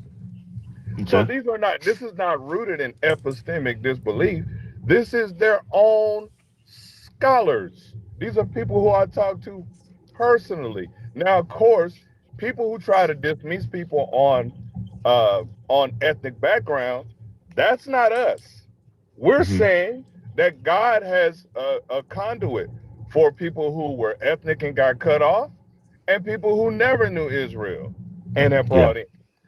Okay. So this is not rooted in epistemic disbelief. This is their own scholars. These are people who I talk to personally. Now, of course, people who try to dismiss people on ethnic background, that's not us. We're saying that God has a conduit for people who were ethnic and got cut off, and people who never knew Israel and have brought in,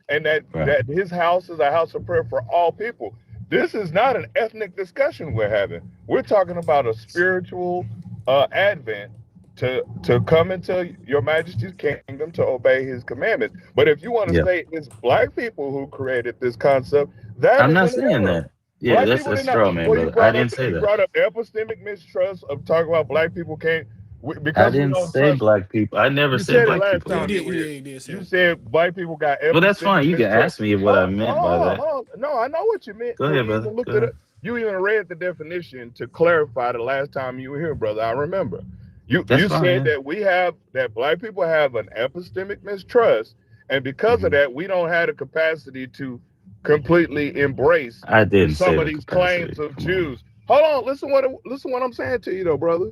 and that his house is a house of prayer for all people. This is not an ethnic discussion we're having. We're talking about a spiritual advent to come into your Majesty's kingdom, to obey his commandments. But if you want to say it's black people who created this concept, I'm not saying that. Yeah, that's a straw man, brother. I didn't say that. You brought up epistemic mistrust of talking about black people can't. I didn't say black people. I never said black people. You said black people got. Well, that's fine. You can ask me what I meant by that. No, I know what you meant. Go ahead, brother. You even read the definition to clarify the last time you were here, brother. I remember. You said that black people have an epistemic mistrust, and because of that, we don't have the capacity to completely embrace some of these claims of Jews. Hold on, listen what I'm saying to you though, brother.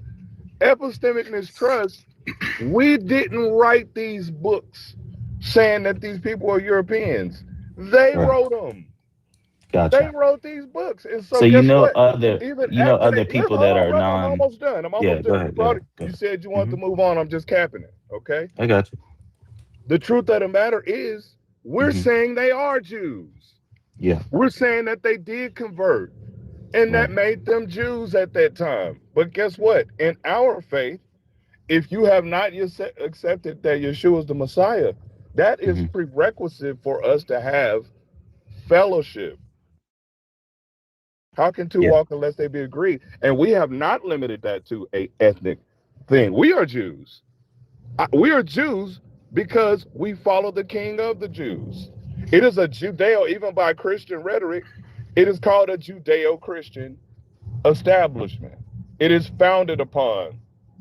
Epistemic mistrust. We didn't write these books saying that these people are Europeans. They wrote them. Gotcha. They wrote these books, and so you know what? other people that are non. I'm almost done. I'm almost done. Go ahead. You said you want to move on. I'm just capping it. Okay. I got you. The truth of the matter is, we're saying they are Jews. Yeah. We're saying that they did convert, and that made them Jews at that time. But guess what? In our faith, if you have not yet accepted that Yeshua is the Messiah, that is prerequisite for us to have fellowship. How can two walk unless they be agreed? And we have not limited that to a ethnic thing. We are Jews. We are Jews because we follow the King of the Jews. It is a Judeo, even by Christian rhetoric, it is called a Judeo-Christian establishment. It is founded upon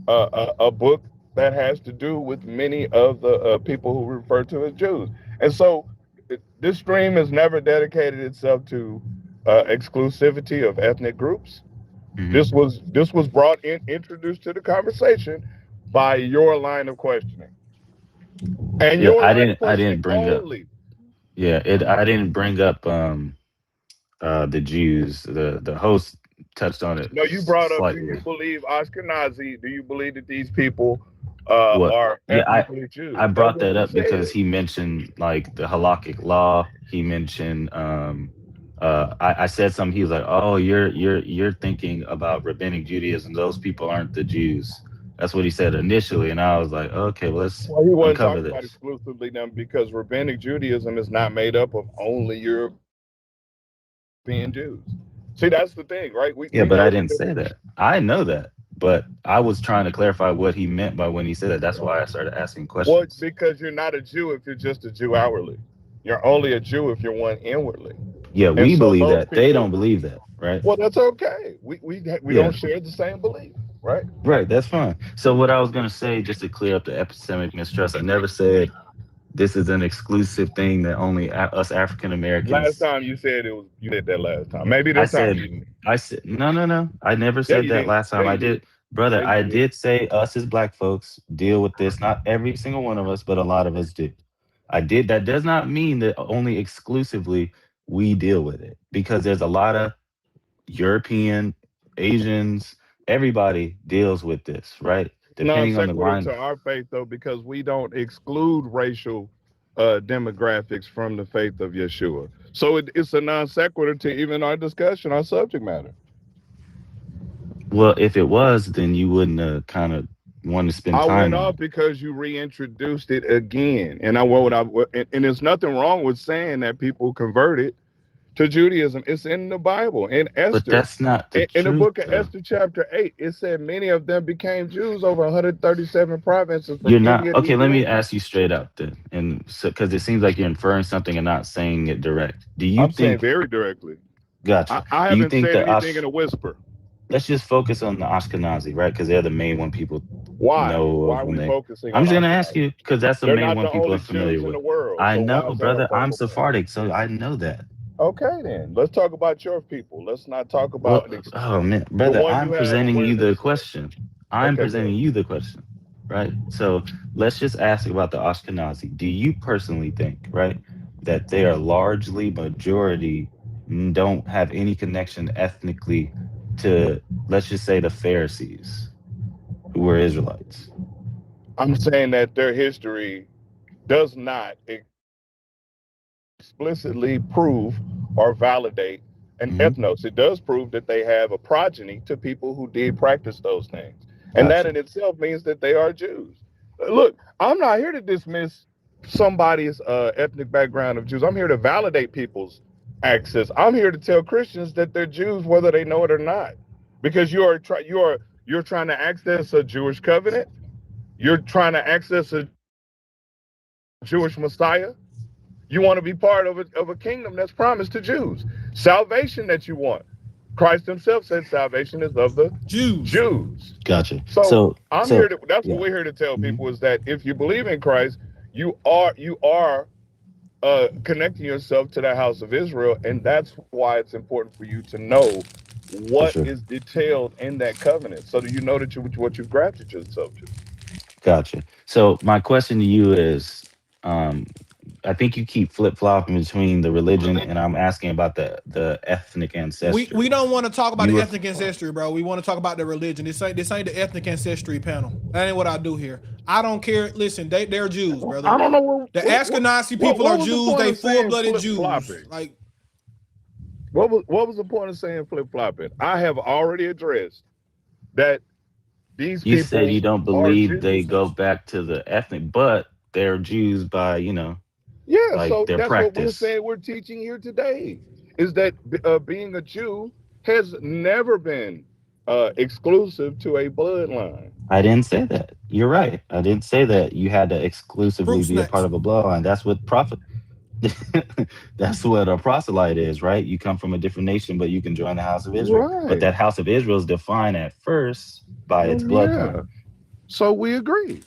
a book that has to do with many of the people who refer to as Jews. And so this stream has never dedicated itself to exclusivity of ethnic groups. This was brought in, introduced to the conversation by your line of questioning. And I didn't bring up. Yeah, I didn't bring up the Jews. The host touched on it. No, you brought up. Do you believe Ashkenazi? Do you believe that these people are ethnically Jews? I brought that up because he mentioned like the halakhic law. He mentioned I said something. He was like, "Oh, you're thinking about rabbinic Judaism. Those people aren't the Jews." That's what he said initially, and I was like, "Okay, well, let's he wasn't uncover talking this." about exclusively them, because rabbinic Judaism is not made up of only European Jews. See, that's the thing, right? But I didn't say that. I know that, but I was trying to clarify what he meant by when he said that. That's why I started asking questions. Well, it's because you're not a Jew if you're just a Jew outwardly. You're only a Jew if you're one inwardly. Yeah, we believe that. They don't believe that, right? Well, that's okay. We don't share the same belief, right? Right, that's fine. So what I was going to say, just to clear up the epistemic mistrust, I never said this is an exclusive thing that only us African Americans. Last time you said it was, you did that last time. Maybe this time. I said no. I never said that last time. I did, brother. I did say us as black folks deal with this. Not every single one of us, but a lot of us do. That does not mean that only exclusively we deal with it, because there's a lot of European, Asians, everybody deals with this, right? Non Depending on the sequitur line. to our faith, though, because we don't exclude racial demographics from the faith of Yeshua. So it's a non sequitur to even our discussion, our subject matter. Well, if it was, then you wouldn't kind of want to spend I time went on off it. because you reintroduced it again, and and there's nothing wrong with saying that people converted to Judaism. It's in the Bible. In But Esther, that's not the in the truth, book of though. Esther, chapter 8, it said many of them became Jews over 137 provinces from You're not India to okay. Let me Ethiopia. ask you straight up then, and so because it seems like you're inferring something and not saying it direct. Do you I'm saying think? very directly. Gotcha. I Do you haven't think said the anything in a whisper. let's just focus on the Ashkenazi, right? Because they're the main one people Why? know Why of are when we they. focusing I'm on just gonna ask Ashkenazi? you because that's the They're main not one the people are only familiar Jews in with. the world. I So why know, is that a brother. I'm focal point? Sephardic, so I know that. Okay, then let's talk about your people. Let's not talk Well, about oh man, the brother, one I'm you have presenting you the awareness of. question. I'm Okay, presenting good. you the question, right? So let's just ask about the Ashkenazi. Do you personally think, right, that they are largely majority don't have any connection ethnically to, let's just say, the Pharisees who were Israelites? I'm saying that their history does not explicitly prove or validate an Hmm. ethnos. It does prove that they have a progeny to people who did practice those things. And that Gotcha. in itself means that they are Jews. Look, I'm not here to dismiss somebody's ethnic background of Jews. I'm here to validate people's access. I'm here to tell Christians that they're Jews whether they know it or not. Because you're trying to access a Jewish covenant. You're trying to access a Jewish Messiah. You want to be part of a kingdom that's promised to Jews. Salvation that you want. Christ himself said salvation is of the Jews. Gotcha. So I'm here to, that's what Yeah. we're here to tell Mhm. people is that if you believe in Christ, you are connecting yourself to the house of Israel. And that's why it's important for you to know what sure. is detailed in that covenant so that you know that what you've grafted yourself to. Gotcha. So my question to you is, um, I think you keep flip-flopping between the religion and I'm asking about the ethnic ancestry. We don't want to talk about You the were ethnic ancestry, bro. We want to talk about the religion. This ain't the ethnic ancestry panel. That ain't what I do here. I don't care. Listen, they're Jews, brother. I don't know The Ashkenazi people what are was the Jews. point They of saying full-blooded Jews. flip-flopping? Like, What was the point of saying flip-flopping? I have already addressed that these you people said you don't are believe they Jews. go back to the ethnic, but they're Jews by, Yeah, like so their that's what we're practice. saying we're teaching here today, is that being a Jew has never been exclusive to a bloodline. I didn't say that. You're right. I didn't say that you had to exclusively fruit be a part snacks. of a bloodline. That's what that's what a proselyte is, right? You come from a different nation, but you can join the house of Israel. But Right. that house of Israel is defined at first by its Yeah. bloodline. So we agree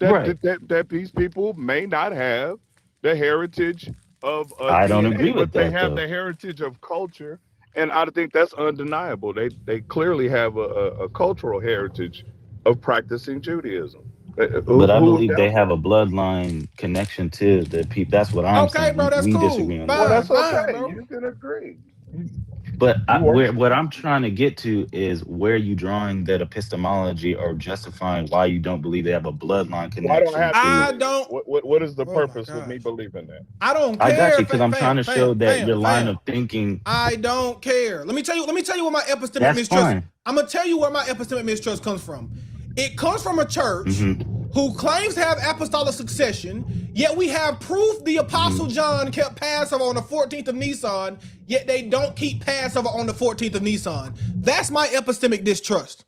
that, Right. that these people may not have the heritage of I don't DNA, agree but with they that have though. the heritage of culture, and I think that's undeniable. They clearly have a cultural heritage of practicing Judaism. But I Who believe they doubts have that? a bloodline connection to the people. That's what I'm Okay, saying. bro, that's We cool. disagree on Well, that. Fine, that's fine, okay. bro. You can agree. But You worship. what I'm trying to get to is where you drawing that epistemology or justifying why you don't believe they have a bloodline Why don't I connection have to to. I believe it? don't. What is the Oh my purpose of me gosh. believing that? I don't I got care, you because I'm trying to show that your line of thinking. I don't care. Let me tell you where my epistemic That's mistrust. fine. I'm gonna tell you where my epistemic mistrust comes from. It comes from a church who claims to have apostolic succession, yet we have proof the apostle John kept Passover on the 14th of Nisan, yet they don't keep Passover on the 14th of Nisan. That's my epistemic distrust.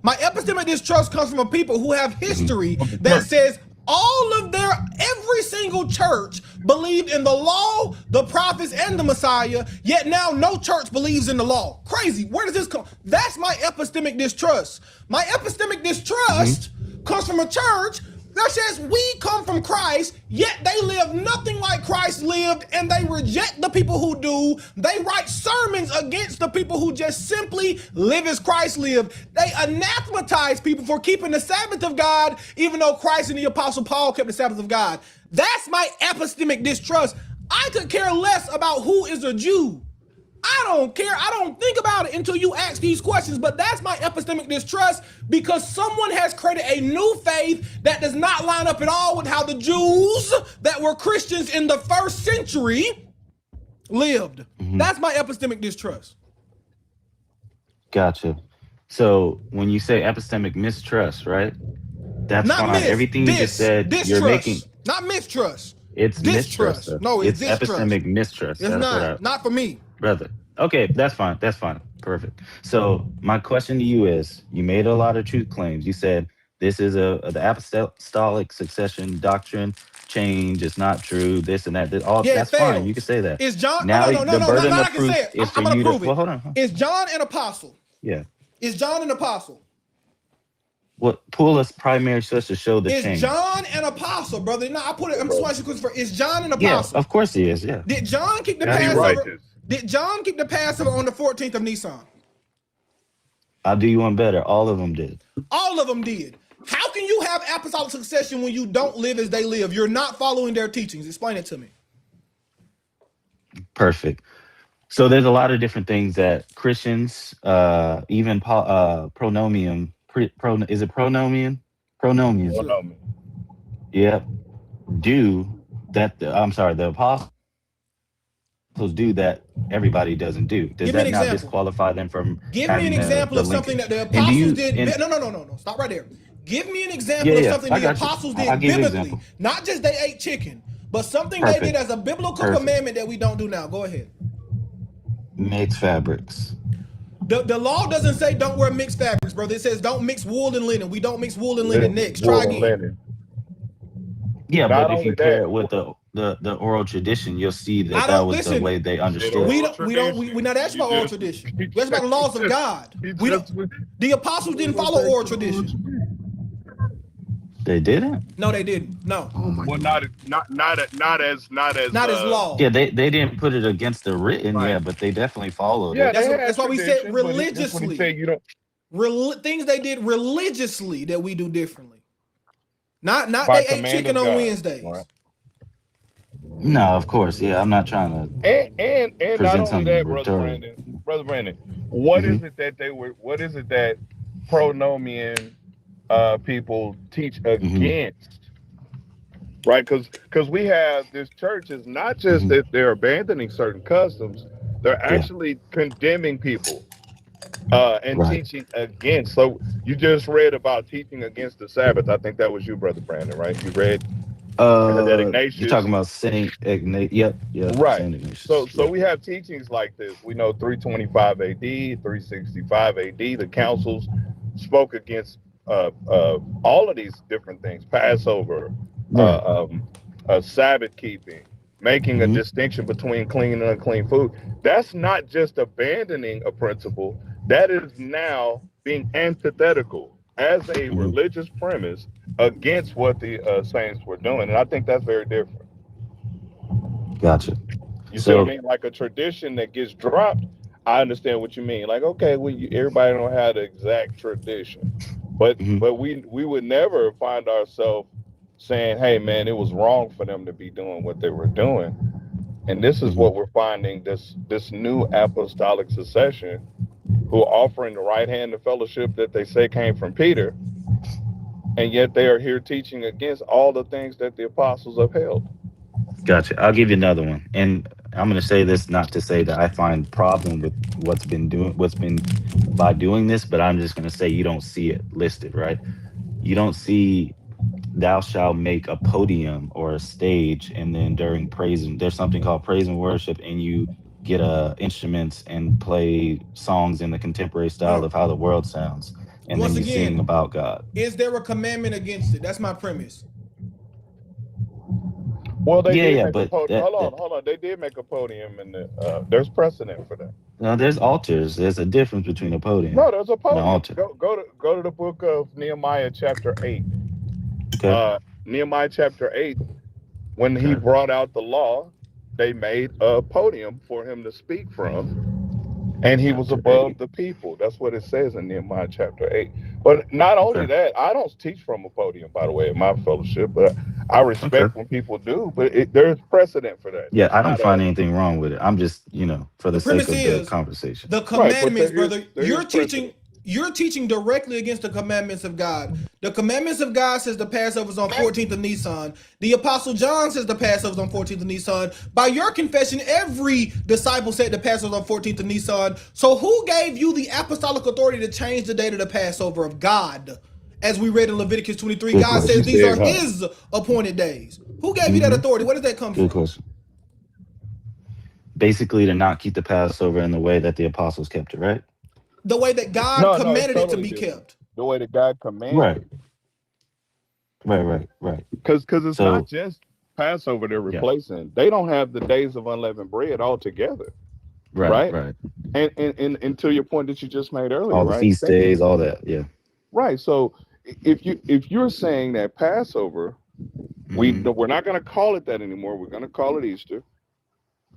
My epistemic distrust comes from a people who have history that says every single church believed in the law, the prophets, and the Messiah, yet now no church believes in the law. Crazy. Where does this come? That's my epistemic distrust. My epistemic distrust comes from a church That says we come from Christ, yet they live nothing like Christ lived, and they reject the people who do. They write sermons against the people who just simply live as Christ lived. They anathematize people for keeping the Sabbath of God, even though Christ and the Apostle Paul kept the Sabbath of God. That's my epistemic distrust. I could care less about who is a Jew. I don't care. I don't think about it until you ask these questions, but that's my epistemic distrust, because someone has created a new faith that does not line up at all with how the Jews that were Christians in the first century lived. That's my epistemic distrust. Gotcha. So when you say epistemic mistrust, right? That's not fine. Everything you just said, you're making. Not mistrust. It's distrust. mistrust. No, it's distrust. Epistemic mistrust. It's not for me. Brother. Okay, that's fine. That's fine. Perfect. So my question to you is, you made a lot of truth claims. You said this is the apostolic succession doctrine change. It's not true. This and that. That's fine. You can say that. Is John? Now No. the burden of I can proof say it. is I'm for you to. prove it. Well, hold on. Is John an apostle? Yeah. Is John an apostle? What? Pull us primary source to show the Is change. John an apostle, brother? No, I put it. I'm just asking you for. Is John an apostle? Yeah, of course he is. Yeah. Did John keep the Now he Passover? righteous. Did John keep the Passover on the 14th of Nisan? I'll do you one better. All of them did. All of them did. How can you have apostolic succession when you don't live as they live? You're not following their teachings. Explain it to me. Perfect. So there's a lot of different things that Christians, even pronomium, is it pronomium? Pronomium. Yep. Do that. The apostles do that everybody doesn't do. Does that not disqualify them from Give me an example of something that the apostles did. No. Stop right there. Give me an example of something the apostles did biblically. Not just they ate chicken, but something they did as a biblical commandment that we don't do now. Go ahead. Mix fabrics. The law doesn't say don't wear mixed fabrics, brother. It says don't mix wool and linen. We don't mix wool and linen. Next, try again. Yeah, but if you pair it with the oral tradition, you'll see that was the way they understood. We're not asking about oral tradition. We're asking about the laws of God. The apostles didn't follow oral tradition. They didn't? No, they didn't. No. Oh my God. Not as law. Yeah, they didn't put it against the written, but they definitely followed it. That's why we said religiously. You things they did religiously that we do differently. Not they ate chicken on Wednesdays. Right. No, of course. Yeah, I'm not trying to. And not only that, rhetorical. Brother Brandon, what is it that pronomian people teach against? Right, because we have this church is not just that they're abandoning certain customs, they're actually condemning people and teaching against. So you just read about teaching against the Sabbath. I think that was you, Brother Brandon, right? You read you're talking about Saint Ignatius. Yep. Right. So we have teachings like this. We know 325 AD, 365 AD, the councils spoke against all of these different things: Passover, Sabbath keeping, making a distinction between clean and unclean food. That's not just abandoning a principle. That is now being antithetical as a religious premise against what the saints were doing. And I think that's very different. Gotcha. You see what I mean? Like a tradition that gets dropped, I understand what you mean. Like, okay, everybody don't have the exact tradition. But we would never find ourselves saying, hey, man, it was wrong for them to be doing what they were doing. And this is what we're finding, this new apostolic succession, who are offering the right hand of fellowship that they say came from Peter, and yet they are here teaching against all the things that the apostles upheld. Gotcha. I'll give you another one. And I'm going to say this not to say that I find problem with what's been by doing this, but I'm just going to say you don't see it listed, right? You don't see thou shalt make a podium or a stage, and then during praise, there's something called praise and worship, and you get instruments and play songs in the contemporary style of how the world sounds, and then you sing about God. Is there a commandment against it? That's my premise. Well, they did make a podium. Hold on. They did make a podium, and there's precedent for that. No, there's altars. There's a difference between a podium. No, there's a podium. An altar. Go to the book of Nehemiah, chapter 8. Okay. Nehemiah chapter 8, when he brought out the law, they made a podium for him to speak from, and he was above the people. That's what it says in Nehemiah chapter 8. But not only that, I don't teach from a podium, by the way, in my fellowship, but I respect when people do, but there's precedent for that. Yeah, It's I don't not find anything wrong with it. I'm just, for The the sake premise of the is conversation. the Right, but commandments, there is- brother. there is precedent. You're teaching directly against the commandments of God. The commandments of God says the Passover's on 14th of Nisan. The Apostle John says the Passover's on 14th of Nisan. By your confession, every disciple said the Passover's on 14th of Nisan. So who gave you the apostolic authority to change the date of the Passover of God? As we read in Leviticus 23, Good God says question. these are his appointed days. Who gave you that authority? Where does that come Good from? question. Basically, to not keep the Passover in the way that the apostles kept it, right? The way that God No, it's commanded it to totally be different. kept. The way that God commanded. Right. Right. Because it's So- not just Passover they're replacing. They don't have the days of unleavened bread altogether. Right. And to your point that you just made earlier, All the right? feast days, all that. Yeah. Right. So if you're saying that Passover, we're not going to call it that anymore. We're going to call it Easter.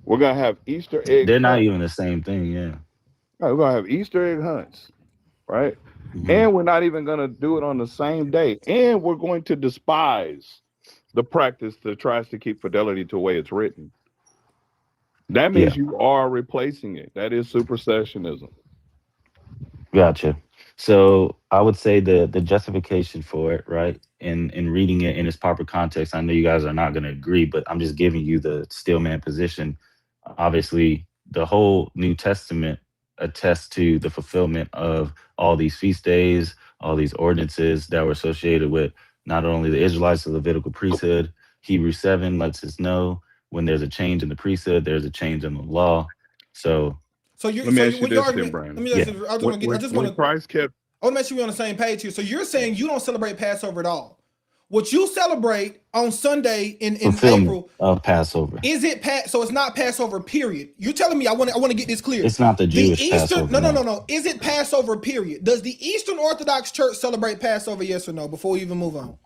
We're going to have Easter egg. They're not hunts. even the same thing. Yeah. Right, we're going to have Easter egg hunts. Right. And we're not even going to do it on the same day. And we're going to despise the practice that tries to keep fidelity to the way it's written. That means you are replacing it. That is supersessionism. Gotcha. So I would say the justification for it, right, in reading it in its proper context. I know you guys are not going to agree, but I'm just giving you the stillman position. Obviously, the whole New Testament attests to the fulfillment of all these feast days, all these ordinances that were associated with not only the Israelites, the Levitical priesthood. Hebrews 7 lets us know when there's a change in the priesthood, there's a change in the law. So Let me ask you your this, argument. Brandon. Let me ask you, I just want to. Christ kept. I want to make sure we're on the same page here. So you're saying you don't celebrate Passover at all. What you celebrate on Sunday in fulfillment April of Passover. is it so it's not Passover period. You're telling me I want to get this clear. It's not the Jewish Eastern, Passover. No. Is it Passover period? Does the Eastern Orthodox Church celebrate Passover? Yes or no? Before we even move on.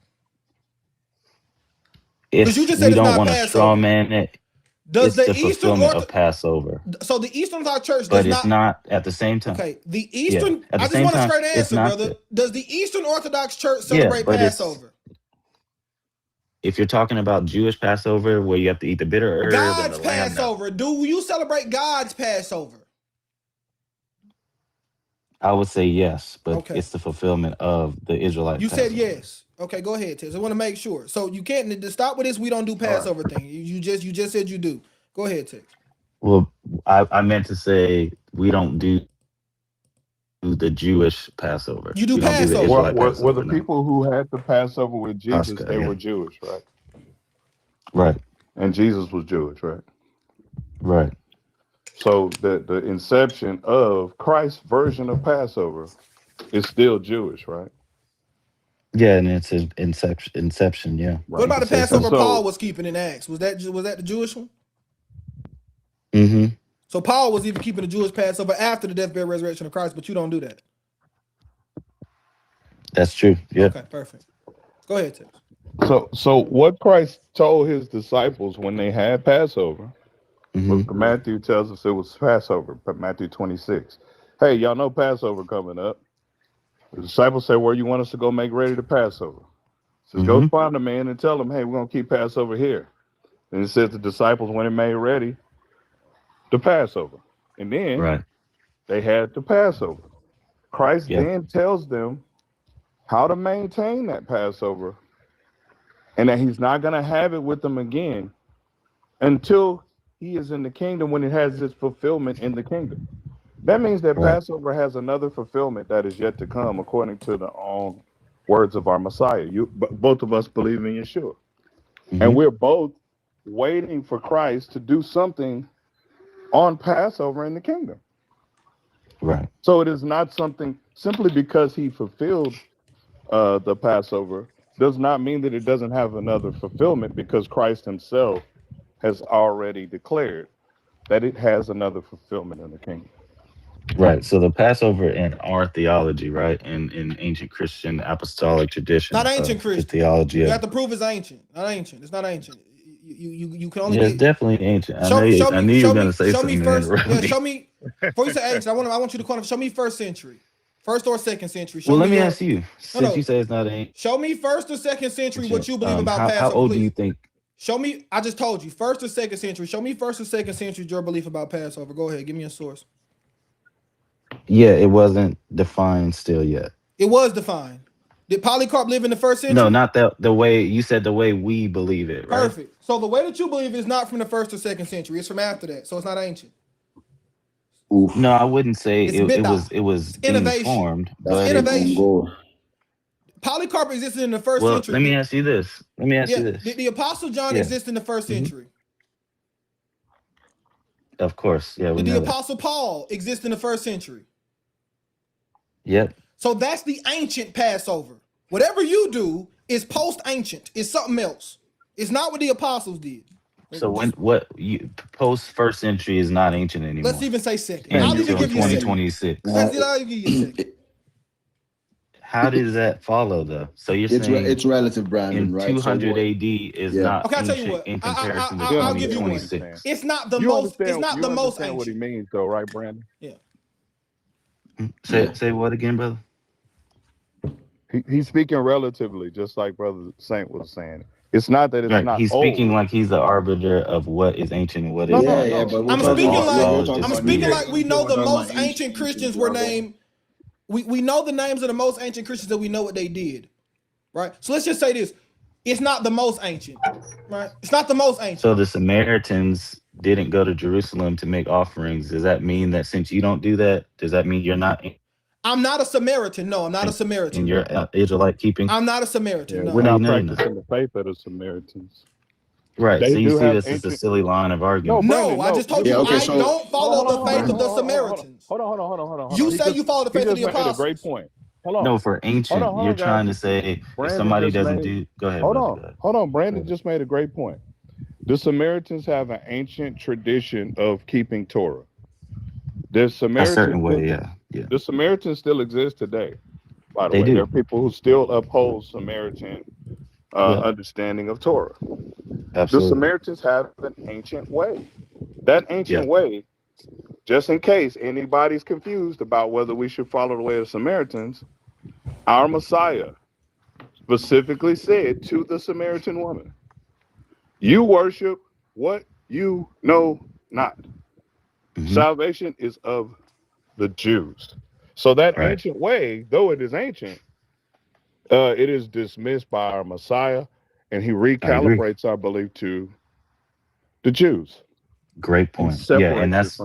If you just we said it's don't not want to Passover. straw man it, Does it's the the Eastern fulfillment of Passover. So the Eastern Orthodox Church does But it's not at the same time. Okay, the Eastern. At the I just same want a time, straight it's answer, not brother. Does the Eastern Orthodox Church Yeah, celebrate but it's- Passover? If you're talking about Jewish Passover, where you have to eat the bitter herb and God's the lamb, no. Passover. Do you celebrate God's Passover? I would say yes, but Okay. it's the fulfillment of the Israelite. You Passover. said yes. Okay, go ahead, Tiz. I want to make sure. So you can't to stop with this. We don't do Passover thing. You just said you do. Go ahead, Tiz. Well, I meant to say we don't do the Jewish Passover. You do We don't Passover. the Israelite Were Passover, the no. people who had the Passover with Jesus, Pascha, they yeah. were Jewish, right? Right. And Jesus was Jewish, right? Right. So the inception of Christ's version of Passover is still Jewish, right? Yeah, and it's an inception. Yeah. What about the You could say so. Passover Paul was keeping in Acts? Was that the Jewish one? Mm-hmm. So Paul was even keeping the Jewish Passover after the death, burial, resurrection of Christ, but you don't do that. That's true. Yeah. Okay, perfect. Go ahead, Tiz. So what Christ told his disciples when they had Passover, Matthew tells us it was Passover, but Matthew 26. Hey, y'all know Passover coming up. The disciples said, where you want us to go make ready the Passover? So go find a man and tell them, hey, we're going to keep Passover here. And it says the disciples went and made ready the Passover. And then they had the Passover. Christ then tells them how to maintain that Passover and that he's not going to have it with them again until he is in the kingdom, when it has its fulfillment in the kingdom. That means that Passover has another fulfillment that is yet to come, according to the own words of our Messiah. Both of us believe in Yeshua. And we're both waiting for Christ to do something on Passover in the kingdom. Right. So it is not something simply because he fulfilled the Passover does not mean that it doesn't have another fulfillment, because Christ himself has already declared that it has another fulfillment in the kingdom. Right. So the Passover in our theology, right, in ancient Christian apostolic tradition, Not ancient the Christian. theology You of have to prove it's ancient. Not ancient. It's not ancient. You can only yeah, it's get definitely ancient. I show knew you were gonna me say show me something to first. interrupt Yeah, me. show me. Before you say ancient, I want you to quantify. Show me first century, first or second century. Show Well, let me me your ask you, no since you no. say it's not ancient, Show me first or second century what you believe about how Passover, old do please. you think? Show me. I just told you first or second century. Show me first or second century your belief about Passover. Go ahead, give me a source. Yeah, it wasn't defined still yet. It was defined. Did Polycarp live in the first century? No, not the way you said. The way we believe it, right? Perfect. So the way that you believe is not from the first or second century. It's from after that. So it's not ancient. Oof. No, I wouldn't say It's it bid'ah. was It's being innovation. formed, It's but it, innovation. Polycarp existed in the first well, century. let me ask you this. Did the Apostle John Yeah. exist in the first century? Of course, yeah. We Did the know that. Apostle Paul exist in the first century? Yep. So that's the ancient Passover. Whatever you do is post-ancient. It's something else. It's not what the apostles did. So what you post first century is not ancient anymore. Let's even say second. I'll even Until give you a second. 2026. I'll give you a second. How does that follow though? So you're saying It's relative, Brandon, in right? 200 AD is not Okay, I'll tell you ancient what. in comparison to I'll give you one. 2026. It's not the You most. It's understand- not you the most understand what he ancient. means, though, right, Brandon? Yeah. Say what again, brother? He's speaking relatively, just like Brother Saint was saying. It's not that it's Right. not He's old. speaking like he's the arbiter of what is ancient and what No, is no, not. no. but we're I'm talking speaking about- like we're talking I'm about speaking New like we know the We're talking most about ancient Christians were named. We know the names of the most ancient Christians that we know what they did, right? So let's just say this: it's not the most ancient, right? It's not the most ancient. So the Samaritans didn't go to Jerusalem to make offerings. Does that mean that since you don't do that, does that mean you're not I'm not a Samaritan. No, I'm not a Samaritan. in your Israelite keeping? I'm not a Samaritan. Yeah, No. we're not No, you're not. practicing the faith of the Samaritans. Right. They So you do see have this as a ancient- silly line of argument. Brandon, I just told Yeah, you okay, I so- don't follow the faith of the Samaritans. Hold on. You He say just- you follow the he faith of just the made a apostles. great point. Hold on. No, for ancient, Hold on, you're guys. trying to say if Brandon somebody just doesn't made- do. Go ahead. Hold brother, on. go ahead. Hold on. Brandon ahead. just made a great point. The Samaritans have an ancient tradition of keeping Torah. The A certain Samaritans, way, yeah. the Samaritans still exist today. By the They way, do. there are people who still uphold Samaritan understanding of Torah. The Absolutely. Samaritans have an ancient way. That ancient way, just in case anybody's confused about whether we should follow the way of Samaritans, our Messiah specifically said to the Samaritan woman, "You worship what you know not. Salvation is of the Jews." So that ancient way, though it is ancient, it is dismissed by our Messiah, and he recalibrates our belief to the Jews. Great point. Yeah, and that's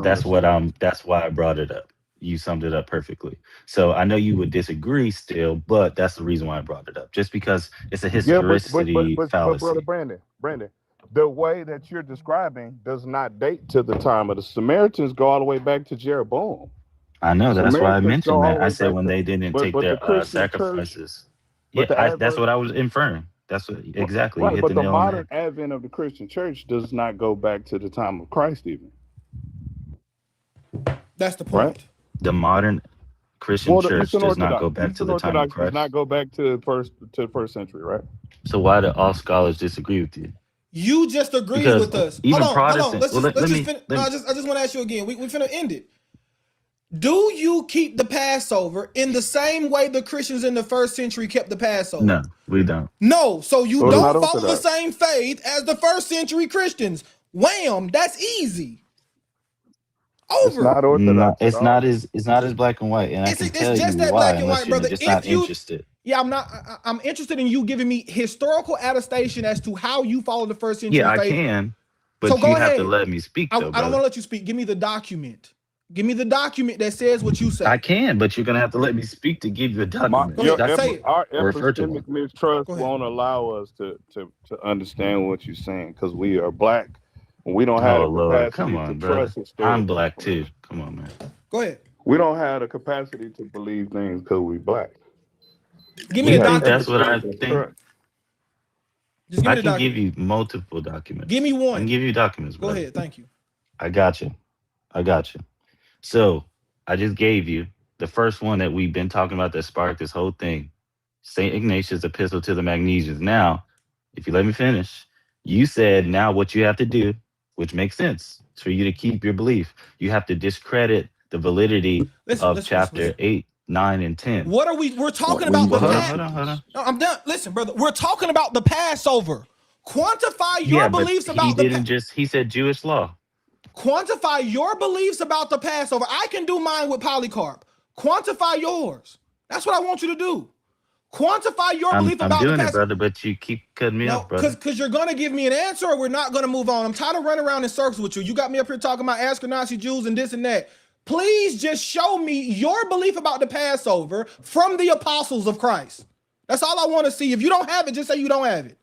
why I brought it up. You summed it up perfectly. So I know you would disagree still, but that's the reason why I brought it up. Just because it's a historicity but fallacy. brother Brandon, the way that you're describing does not date to the time of the Samaritans. Go all the way back to Jeroboam. I know that's why I Samaritans mentioned go all that. the I way said back when to- they didn't but- take but the their Christian church- sacrifices. but the That's advert- what I was inferring. That's what exactly. You Right, hit but the the nail on the modern advent of the Christian church does not go back to the time of Christ, even. That's the point. Right? The modern Christian the church Eastern does not Orthodox- go back to Eastern the time of Orthodox Christ. does not go back to the first century, right? So why do all scholars disagree with you? You just agreed Because with us. even Hold on. Protestant- Let's well, just let me- finish. let me- I just want to ask you again. We finna end it. Do you keep the Passover in the same way the Christians in the first century kept the Passover? No, we don't. No, so you So it's not don't follow the Orthodox. same faith as the first century Christians. Wham, that's easy. It's Over. not Orthodox. No, at it's all. not as black and white, and I can It's tell just you that why, black and unless white, you're brother. just If not you- interested. Yeah, I'm interested in you giving me historical attestation as to how you follow the first century Yeah, I faith. can, but So you go have ahead. to let me speak, I though, don't brother. want to let you speak. Give me the document. Give me the document that says what you say. I can, but you're gonna have to let me speak to give you a document. Go ahead, say it. Our Or refer to epistemic mistrust Go ahead. won't allow us to understand what you're saying because we are black and we don't have Oh the Lord, capacity come to on, brother. trust historical I'm black too. information. Come on, man. Go ahead. We don't have the capacity to believe things because we black. Give me You the think document. that's what I Epistemic think? mistrust. Just give I me the can document. give you multiple documents. Give me one. I can give you documents, Go brother. ahead. Thank you. I got you. So I just gave you the first one that we've been talking about that sparked this whole thing. St. Ignatius' epistle to the Magnesians. Now, if you let me finish, you said now what you have to do, which makes sense, is for you to keep your belief. You have to discredit the validity of chapter 8, 9, and 10. What are we're talking about the Hold on. No, I'm done. Listen, brother, we're talking about the Passover. Quantify your beliefs about he said Jewish law. Quantify your beliefs about the Passover. I can do mine with Polycarp. Quantify yours. That's what I want you to do. Quantify your belief about the Passover. I'm doing it, brother, but you keep cutting me off, brother. Because you're going to give me an answer or we're not going to move on. I'm tired of running around in circles with you. You got me up here talking about Ashkenazi Jews and this and that. Please just show me your belief about the Passover from the apostles of Christ. That's all I want to see. If you don't have it, just say you don't have it.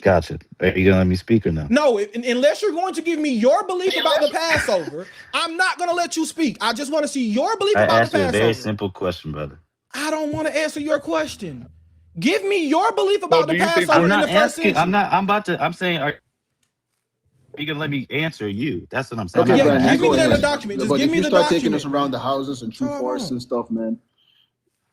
Gotcha. Are you gonna let me speak or no? No, unless you're going to give me your belief about the Passover, I'm not going to let you speak. I just want to see your belief about the Passover. I asked you a very simple question, brother. I don't want to answer your question. Give me your belief about the Passover in the first century. I'm saying, are you gonna let me answer you? That's what I'm saying. Okay, give me the document. Just give me the document. Start taking us around the houses and true forests and stuff, man.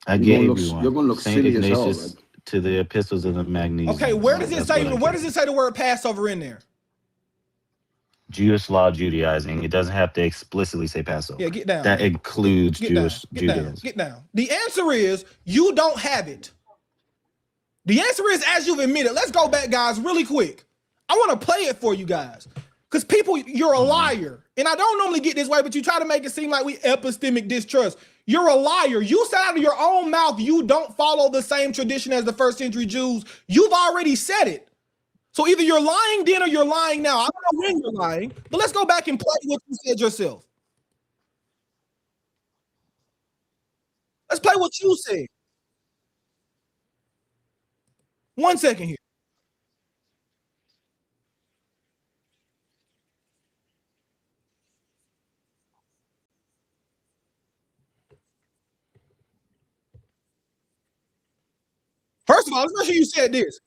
I gave you one. You're gonna look silly as hell. Like. To the epistles of the Magnesians. Okay, where does it say? Where does it say the word Passover in there? Jewish law, Judaizing. It doesn't have to explicitly say Passover. Yeah, get down. That includes Judaism. Get down. The answer is you don't have it. The answer is, as you've admitted. Let's go back, guys, really quick. I want to play it for you guys. Because people, you're a liar. And I don't normally get this way, but you try to make it seem like we epistemic distrust. You're a liar. You said out of your own mouth you don't follow the same tradition as the first century Jews. You've already said it. So either you're lying then or you're lying now. I don't know when you're lying, but let's go back and play what you said yourself. Let's play what you said. 1 second here. First of all, let's make sure you said this.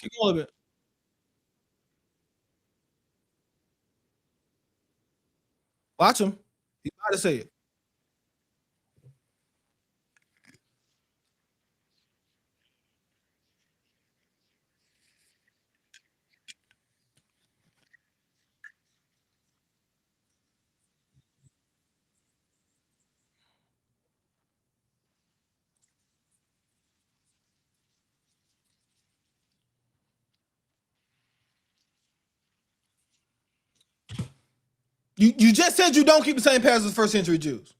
Keep going a little bit. Watch him. He's about to say it. You just said you don't keep the same Passover as first century Jews.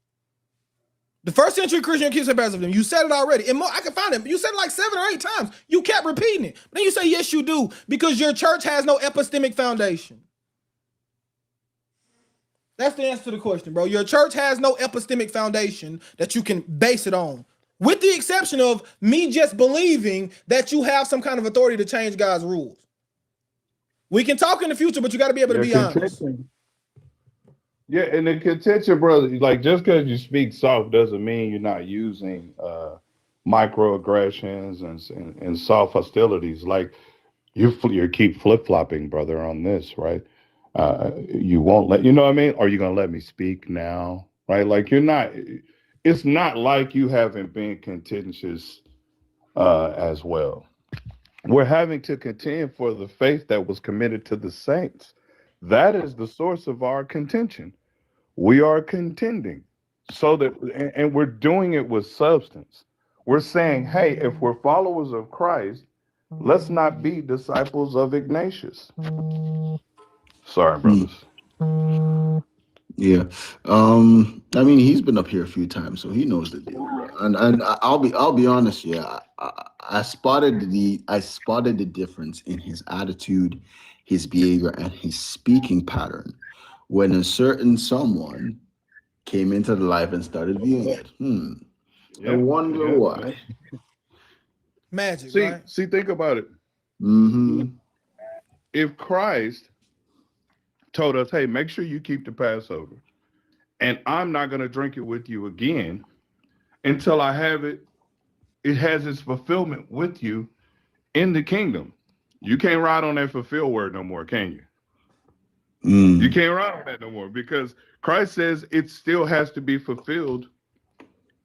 The first century Christian keeps the same Passover. You said it already. And more, I can find it. You said it like 7 or 8 times. You kept repeating it. But then you say, yes, you do, because your church has no epistemic foundation. That's the answer to the question, bro. Your church has no epistemic foundation that you can base it on, with the exception of me just believing that you have some kind of authority to change God's rules. We can talk in the future, but you got to be able to be honest. Yeah, and the contention, brother, like just because you speak soft doesn't mean you're not using microaggressions and soft hostilities. Like you keep flip-flopping, brother, on this, right? You won't let, you know what I mean? Are you gonna let me speak now? Right? Like you're not, it's not like you haven't been contentious as well. We're having to contend for the faith that was committed to the saints. That is the source of our contention. We are contending so that, and we're doing it with substance. We're saying, hey, if we're followers of Christ, let's not be disciples of Ignatius. Sorry, brothers. Yeah. I mean, he's been up here a few times, so he knows the deal. And I'll be honest, yeah. I spotted the difference in his attitude, his behavior, and his speaking pattern when a certain someone came into the life and started viewing it. I wonder why. Magic, see, right? See, think about it. Mm-hmm. if Christ told us, hey, make sure you keep the Passover, and I'm not going to drink it with you again until I have it, it has its fulfillment with you in the kingdom. You can't ride on that fulfill word no more, can you? You can't ride on that no more, because Christ says it still has to be fulfilled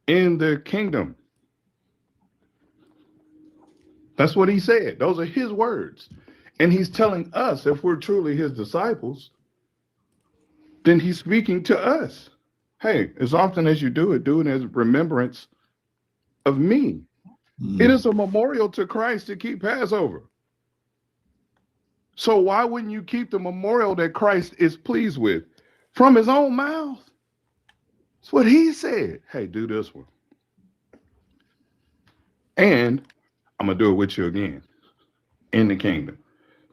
in the kingdom. That's what he said. Those are his words. And he's telling us, if we're truly his disciples, then he's speaking to us. Hey, as often as you do it as remembrance of me. It is a memorial to Christ to keep Passover. So why wouldn't you keep the memorial that Christ is pleased with from his own mouth? That's what he said. Hey, do this one. And I'm going to do it with you again in the kingdom.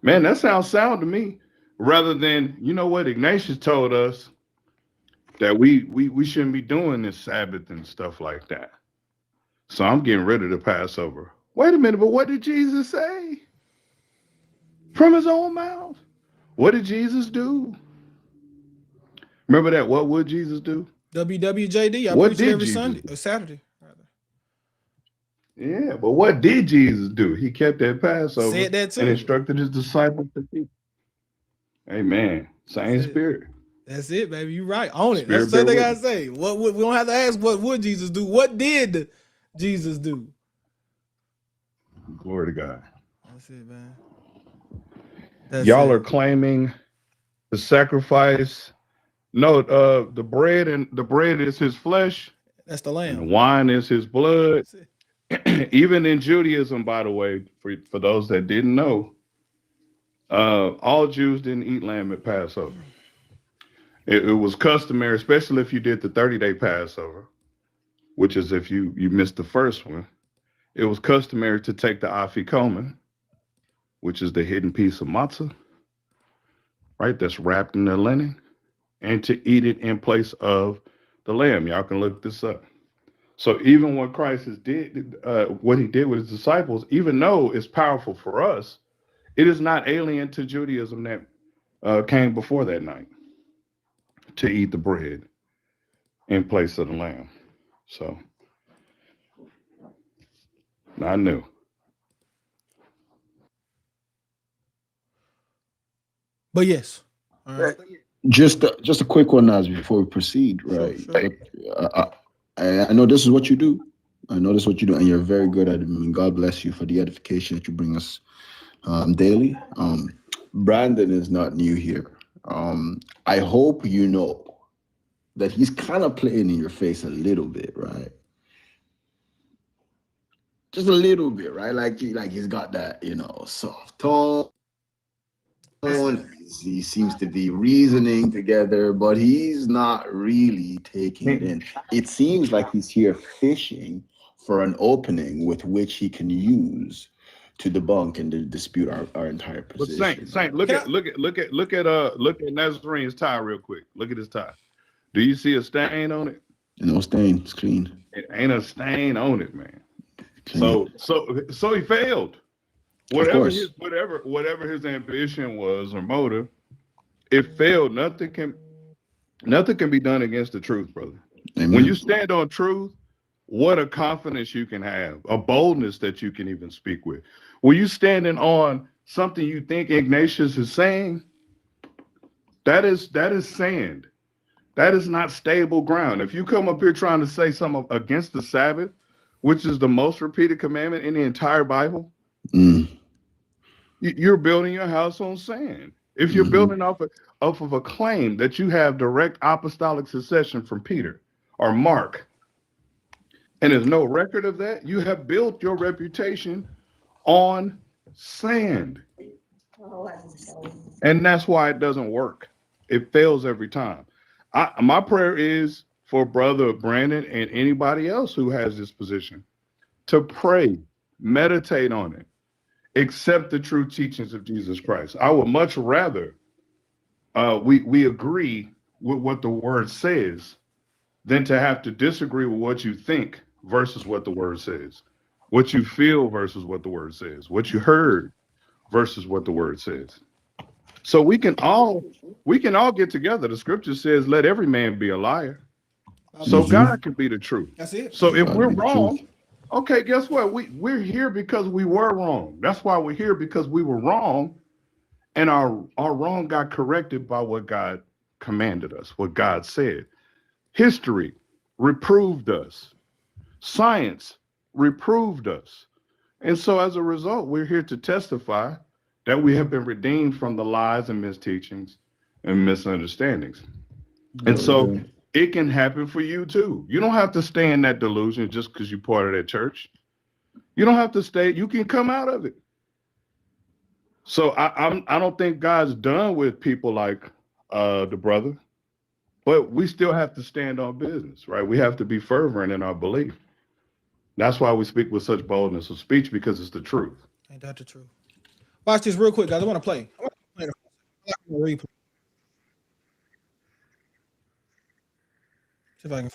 Man, that sounds sound to me. Rather than, you know what, Ignatius told us that we shouldn't be doing this Sabbath and stuff like that. So I'm getting rid of the Passover. Wait a minute, but what did Jesus say? From his own mouth. What did Jesus do? Remember that? What would Jesus do? WWJD. I What preach it did every Jesus Sunday do? or Saturday. Yeah, but what did Jesus do? He kept that Passover Said that too. and instructed his disciples to keep. Amen. Same spirit. That's it, baby. You right. Own it. Spirit That's the same thing bear I witness. say. We don't have to ask what would Jesus do. What did Jesus do? Glory to God. That's it, man. That's Y'all it. are claiming the sacrifice. No, the bread is his flesh. That's the And the lamb. wine is his blood. Even in Judaism, by the way, for those that didn't know, all Jews didn't eat lamb at Passover. It was customary, especially if you did the 30-day Passover, which is if you missed the first one. It was customary to take the afikomen, which is the hidden piece of matzah, right? That's wrapped in the linen, and to eat it in place of the lamb. Y'all can look this up. So even what Christ did, what he did with his disciples, even though it's powerful for us, it is not alien to Judaism that came before that night to eat the bread in place of the lamb. So I knew. But yes. All right. Just a quick one, Naz, before we proceed, right? Sure. I know this is what you do. I know this is what you do, and you're very good at it. I mean, God bless you for the edification that you bring us daily. Brandon is not new here. I hope you know that he's kind of playing in your face a little bit, right? Just a little bit, right? Like he's got that, soft tone. He seems to be reasoning together, but he's not really taking it in. It seems like he's here fishing for an opening with which he can use to debunk and to dispute our entire position. But Saint, look at Nazarene's tie real quick. Look at his tie. Do you see a stain on it? No stain. It's clean. It ain't a stain on it, man. Clean. So he failed. Whatever his ambition was or motive, it failed. Nothing can be done against the truth, brother. Amen. When you stand on truth, what a confidence you can have, a boldness that you can even speak with. When you standing on something you think Ignatius is saying, that is sand. That is not stable ground. If you come up here trying to say something against the Sabbath, which is the most repeated commandment in the entire Bible, you're building your house on sand. If you're building off of a claim that you have direct apostolic succession from Peter or Mark, and there's no record of that, you have built your reputation on sand. And that's why it doesn't work. It fails every time. My prayer is for Brother Brandon and anybody else who has this position to pray, meditate on it, accept the true teachings of Jesus Christ. I would much rather we agree with what the word says than to have to disagree with what you think versus what the word says, what you feel versus what the word says, what you heard versus what the word says. So we can all get together. The scripture says, "Let every man be a liar." So God can be the truth. That's it. So if God we're be the wrong, truth. okay, guess what? We're here because we were wrong. That's why we're here, because we were wrong, and our wrong got corrected by what God commanded us, what God said. History reproved us. Science reproved us. And so as a result, we're here to testify that we have been redeemed from the lies and misteachings and misunderstandings. And so it can happen for you too. You don't have to stay in that delusion just because you're part of that church. You don't have to stay. You can come out of it. So I don't think God's done with people like the brother, but we still have to stand on business, right? We have to be fervent in our belief. That's why we speak with such boldness of speech, because it's the truth. Ain't that the truth? Watch this real quick, guys. I want to play. Replay. See if I can.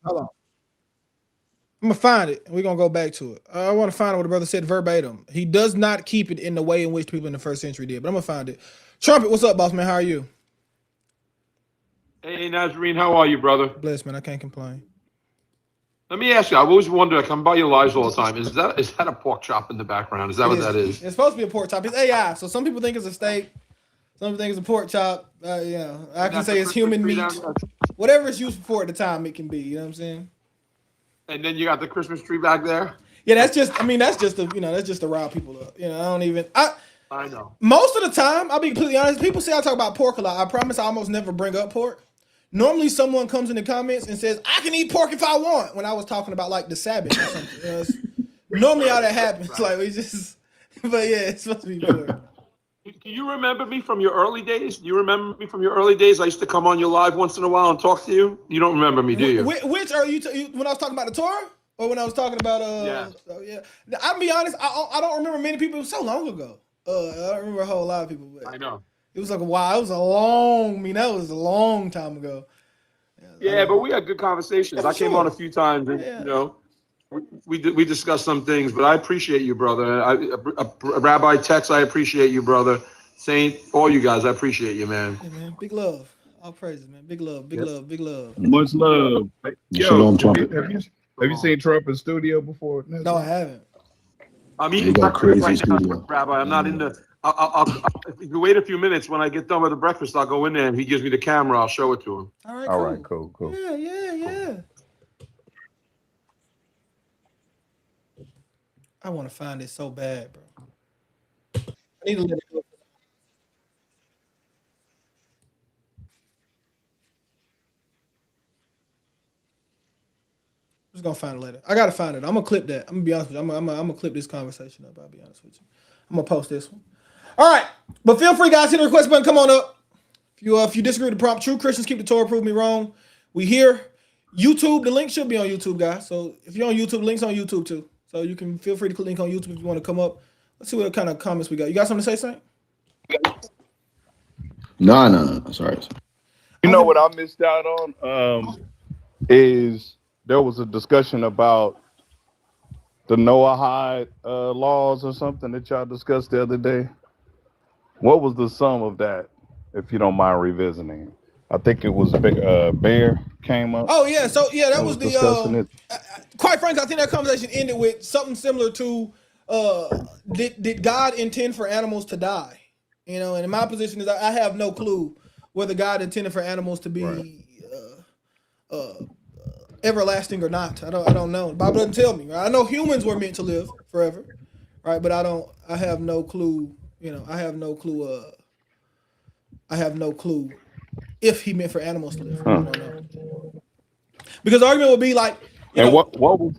Hold on. I'm gonna find it, and we're gonna go back to it. I want to find out what the brother said verbatim. He does not keep it in the way in which people in the first century did, but I'm gonna find it. Trumpet, what's up, boss man? How are you? Hey, Nazarene, how are you, brother? Blessed, man. I can't complain. Let me ask you, I've always wondered, I come by your lives all the time. Is that a pork chop in the background? Is that what that is? It's supposed to be a pork chop. It's AI, so some people think it's a steak. Some people think it's a pork chop. I can say it's human meat. Whatever it's used for at the time, it can be. You know what I'm saying? And then you got the Christmas tree back there? Yeah, that's just to rile people up. I know. Most of the time, I'll be completely honest, people say I talk about pork a lot. I promise I almost never bring up pork. Normally someone comes in the comments and says, I can eat pork if I want, when I was talking about like the Sabbath or something. Normally how that happens. Like we just, but yeah, it's supposed to be pork. Do you remember me from your early days? Do you remember me from your early days? I used to come on your live once in a while and talk to you. You don't remember me, do you? Which are you, when I was talking about the Torah? Or when I was talking about, yeah. I'll be honest, I don't remember many people. It was so long ago. I don't remember a whole lot of people. But I know. It was like a while. It was that was a long time ago. Yeah, but we had good conversations. I came on a few times, and we discussed some things. But I appreciate you, brother. Rabbi Tex, I appreciate you, brother. Saint, all you guys, I appreciate you, man. Hey, man, big love. All praises, man. Big love, big love, big love. Much love. Shalom, Trumpet. Have you seen Trump in studio before? No, I haven't. I'm eating got breakfast crazy right now, studio. Rabbi. I'm not in the. If you wait a few minutes, when I get done with the breakfast, I'll go in there and he gives me the camera. I'll show it to him. All right, cool. Yeah. I want to find it so bad, bro. I need to let it go. I'm just gonna find it later. I gotta find it. I'm gonna clip that. I'm gonna be honest with you. I'm gonna clip this conversation up. I'll be honest with you. I'm gonna post this one. All right, but feel free, guys. Hit the request button. Come on up. If you disagree with the prompt, true Christians keep the Torah. Prove me wrong. We here. YouTube. The link should be on YouTube, guys. So if you're on YouTube, the link's on YouTube too. So you can feel free to click link on YouTube if you want to come up. Let's see what kind of comments we got. You got something to say, Saint? No. Sorry. You know what I missed out on? Is there was a discussion about the Noahide laws or something that y'all discussed the other day. What was the sum of that, if you don't mind revisiting? I think it was Bear came up. Oh yeah, so yeah, that was discussing it. Quite frankly, I think that conversation ended with something similar to did God intend for animals to die? You know, and in my position is I have no clue whether God intended for animals to be everlasting or not. I don't know. The Bible doesn't tell me. Right? I know humans were meant to live forever, right? But I have no clue. You know, I have no clue if he meant for animals to live from. We don't know. Because the argument would be like, and what was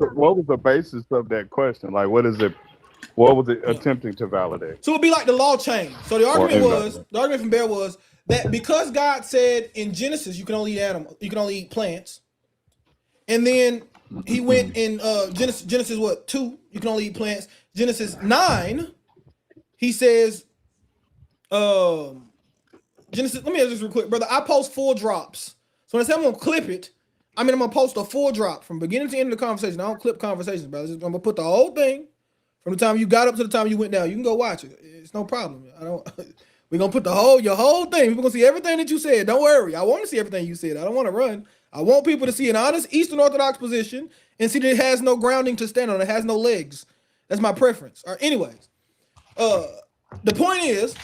the basis of that question? Like, what is it? What was it attempting to validate? So it would be like the law change. So the argument from Bear was that because God said in Genesis you can only eat animals, you can only eat plants, and then he went in Genesis what 2, you can only eat plants. Genesis 9, he says, Genesis. Let me ask this real quick, brother. I post 4 drops. So when I say I'm gonna clip it, I'm gonna post a 4 drop from beginning to end of the conversation. I don't clip conversations, brother. I'm gonna put the whole thing from the time you got up to the time you went down. You can go watch it. It's no problem. We're gonna put your whole thing. We're gonna see everything that you said. Don't worry. I want to see everything you said. I don't want to run. I want people to see an honest Eastern Orthodox position and see that it has no grounding to stand on. It has no legs. That's my preference. All right, anyways, the point is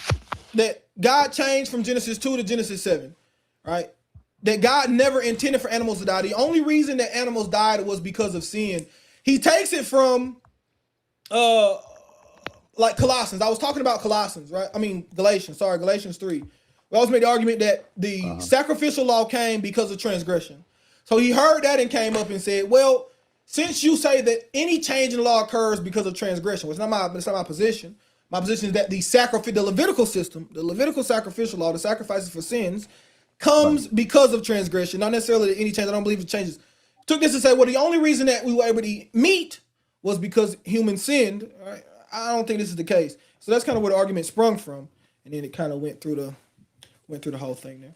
that God changed from Genesis 2 to Genesis 7, right? That God never intended for animals to die. The only reason that animals died was because of sin. He takes it from like Colossians. I was talking about Colossians, right? I mean Galatians 3. We always made the argument that the sacrificial law came because of transgression. So he heard that and came up and said, well, since you say that any change in law occurs because of transgression, well, it's not my position. My position is that the Levitical system, the Levitical sacrificial law, the sacrifices for sins, comes because of transgression, not necessarily any change. I don't believe it changes. Took this to say, well, the only reason that we were able to eat meat was because humans sinned. All right? I don't think this is the case. So that's kind of where the argument sprung from, and then it kind of went through the whole thing there.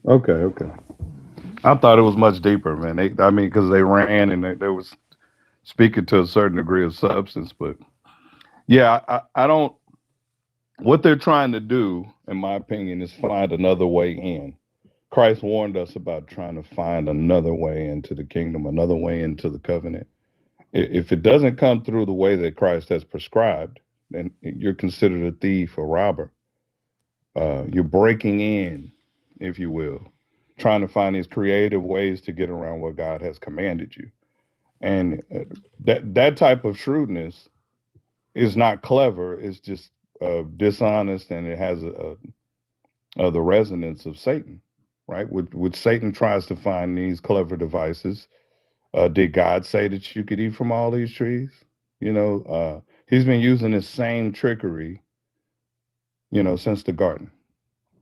Okay. I thought it was much deeper, man. Because they ran and they was speaking to a certain degree of substance, but yeah, I don't. What they're trying to do, in my opinion, is find another way in. Christ warned us about trying to find another way into the kingdom, another way into the covenant. If it doesn't come through the way that Christ has prescribed, then you're considered a thief or robber. You're breaking in, if you will, trying to find these creative ways to get around what God has commanded you. And that type of shrewdness is not clever. It's just dishonest, and it has the resonance of Satan, right? Which Satan tries to find these clever devices. Did God say that you could eat from all these trees? He's been using this same trickery, since the garden.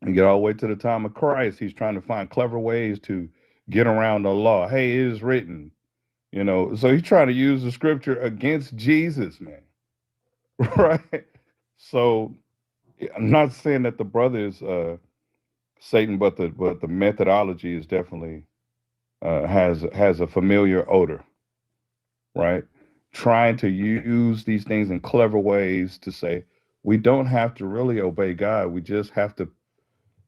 You get all the way to the time of Christ. He's trying to find clever ways to get around the law. Hey, it is written, So he's trying to use the scripture against Jesus, man. Right? So I'm not saying that the brother is Satan, but the methodology is definitely has a familiar odor, right? Trying to use these things in clever ways to say we don't have to really obey God. We just have to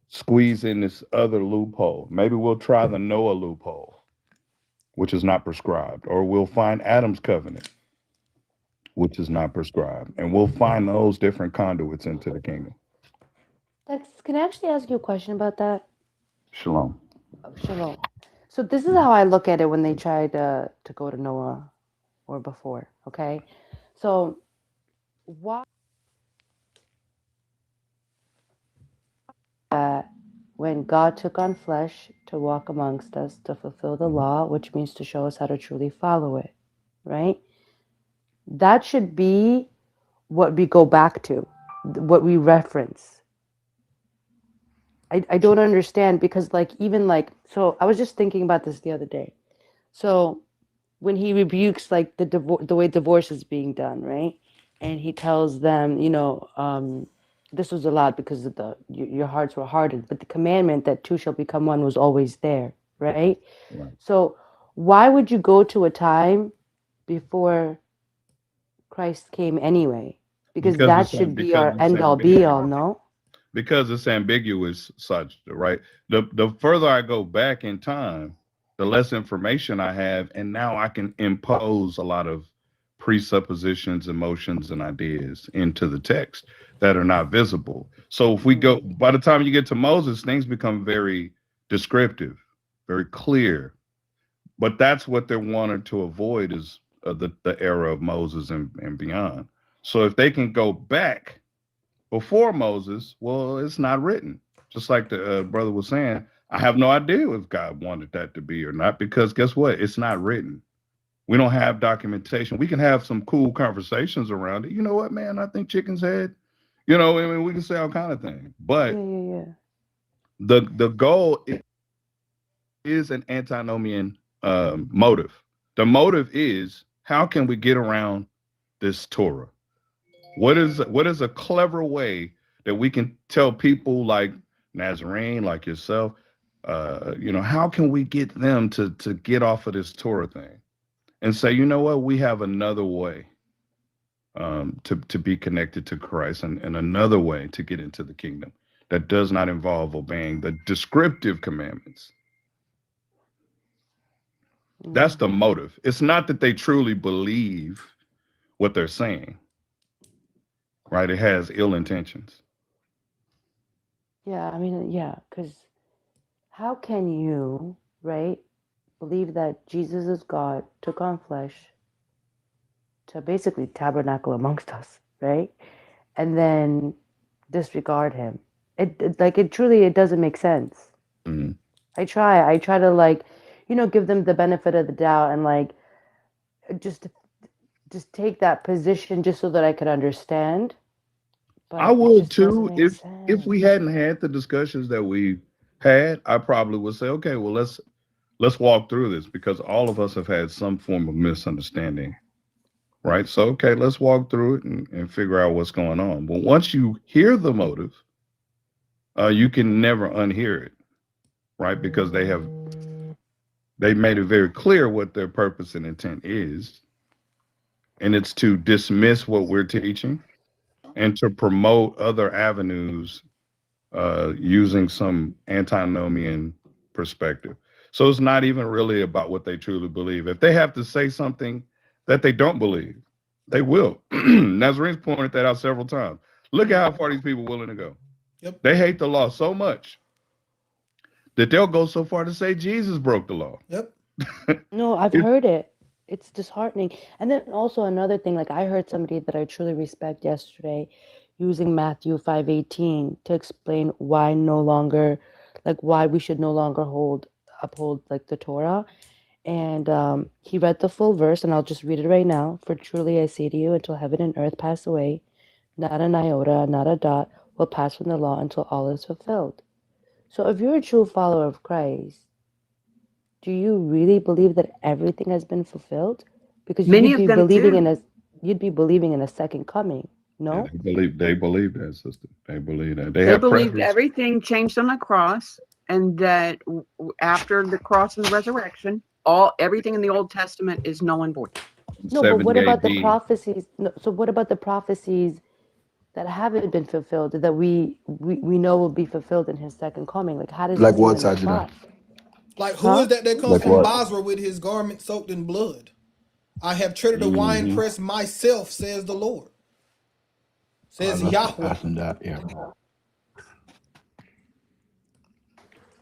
squeeze in this other loophole. Maybe we'll try the Noah loophole, which is not prescribed, or we'll find Adam's covenant, which is not prescribed, and we'll find those different conduits into the kingdom. Dex, can I actually ask you a question about that? Shalom. Oh, shalom. So this is how I look at it when they tried to go to Noah or before, okay? So why when God took on flesh to walk amongst us to fulfill the law, which means to show us how to truly follow it, right? That should be what we go back to, what we reference. I don't understand because so I was just thinking about this the other day. So when he rebukes the way divorce is being done, right? And he tells them, this was allowed because of your hearts were hardened, but the commandment that two shall become one was always there, right? So why would you go to a time before Christ came anyway? Because that should be our end all be all, no? Because it's ambiguous, such, right? The further I go back in time, the less information I have, and now I can impose a lot of presuppositions, emotions, and ideas into the text that are not visible. So if we go, by the time you get to Moses, things become very descriptive, very clear. But that's what they're wanting to avoid is the era of Moses and beyond. So if they can go back before Moses, well, it's not written. just like the brother was saying, I have no idea if God wanted that to be or not, because guess what? It's not written. We don't have documentation. We can have some cool conversations around it. You know what, man? I think chicken's head. You know, I mean, we can say all kind of things, but the goal is an antinomian motive. The motive is, how can we get around this Torah? What is a clever way that we can tell people like Nazarene, like yourself, how can we get them to get off of this Torah thing and say, you know what, we have another way to be connected to Christ, and another way to get into the kingdom that does not involve obeying the descriptive commandments. That's the motive. It's not that they truly believe what they're saying, right? It has ill intentions. Yeah, I mean, yeah, because how can you, right, believe that Jesus is God, took on flesh to basically tabernacle amongst us, right? And then disregard him. It truly doesn't make sense. Mm-hmm. I try to like, give them the benefit of the doubt and like just take that position just so that I could understand. But I would too, if we hadn't had the discussions that we had. I probably would say, okay, well, let's walk through this, because all of us have had some form of misunderstanding, right? So, okay, let's walk through it and figure out what's going on. But once you hear the motive, you can never unhear it, right? Because they made it very clear what their purpose and intent is, and it's to dismiss what we're teaching and to promote other avenues using some antinomian perspective. So it's not even really about what they truly believe. If they have to say something that they don't believe, they will. Nazarene's pointed that out several times. Look at how far these people are willing to go. Yep. They hate the law so much that they'll go so far to say Jesus broke the law. Yep. No, I've heard it. It's disheartening. And then also another thing, like I heard somebody that I truly respect yesterday using Matthew 5:18 to explain why we should no longer uphold like the Torah. And he read the full verse, and I'll just read it right now. For truly I say to you, until heaven and earth pass away, not an iota, not a dot will pass from the law until all is fulfilled. So if you're a true follower of Christ, do you really believe that everything has been fulfilled? Because Many you'd of be them believing in a second coming. No? Yeah, they believe that, sister. They believe that. They They have believed preference. everything changed on the cross, and that after the cross and the resurrection, everything in the Old Testament is null and void. No, but what 70 about the AD. prophecies? No, so what about the prophecies that haven't been fulfilled that we know will be fulfilled in his second coming? Like how does Like it what, seem in the Sajida? cross? Like who is that comes Like from what? Basra with his garment soaked in blood? I have treaded a wine press myself, says the Lord. Says Yahweh. Ask him that, yeah.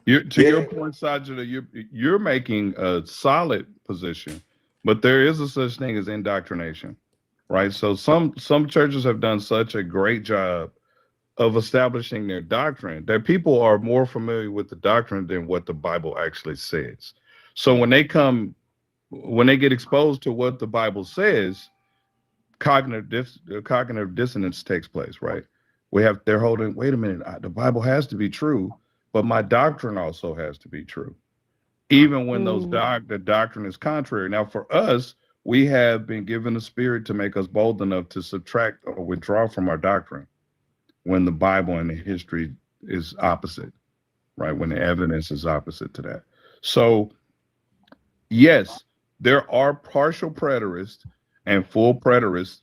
Your point, Sajida, you're making a solid position, but there is a such thing as indoctrination, right? So some churches have done such a great job of establishing their doctrine that people are more familiar with the doctrine than what the Bible actually says. So when they get exposed to what the Bible says, cognitive dissonance takes place, right? They're holding, wait a minute, the Bible has to be true, but my doctrine also has to be true, even when the doctrine is contrary. Now, for us, we have been given the Spirit to make us bold enough to subtract or withdraw from our doctrine when the Bible and the history is opposite, right? When the evidence is opposite to that. So, yes, there are partial preterist and full preterist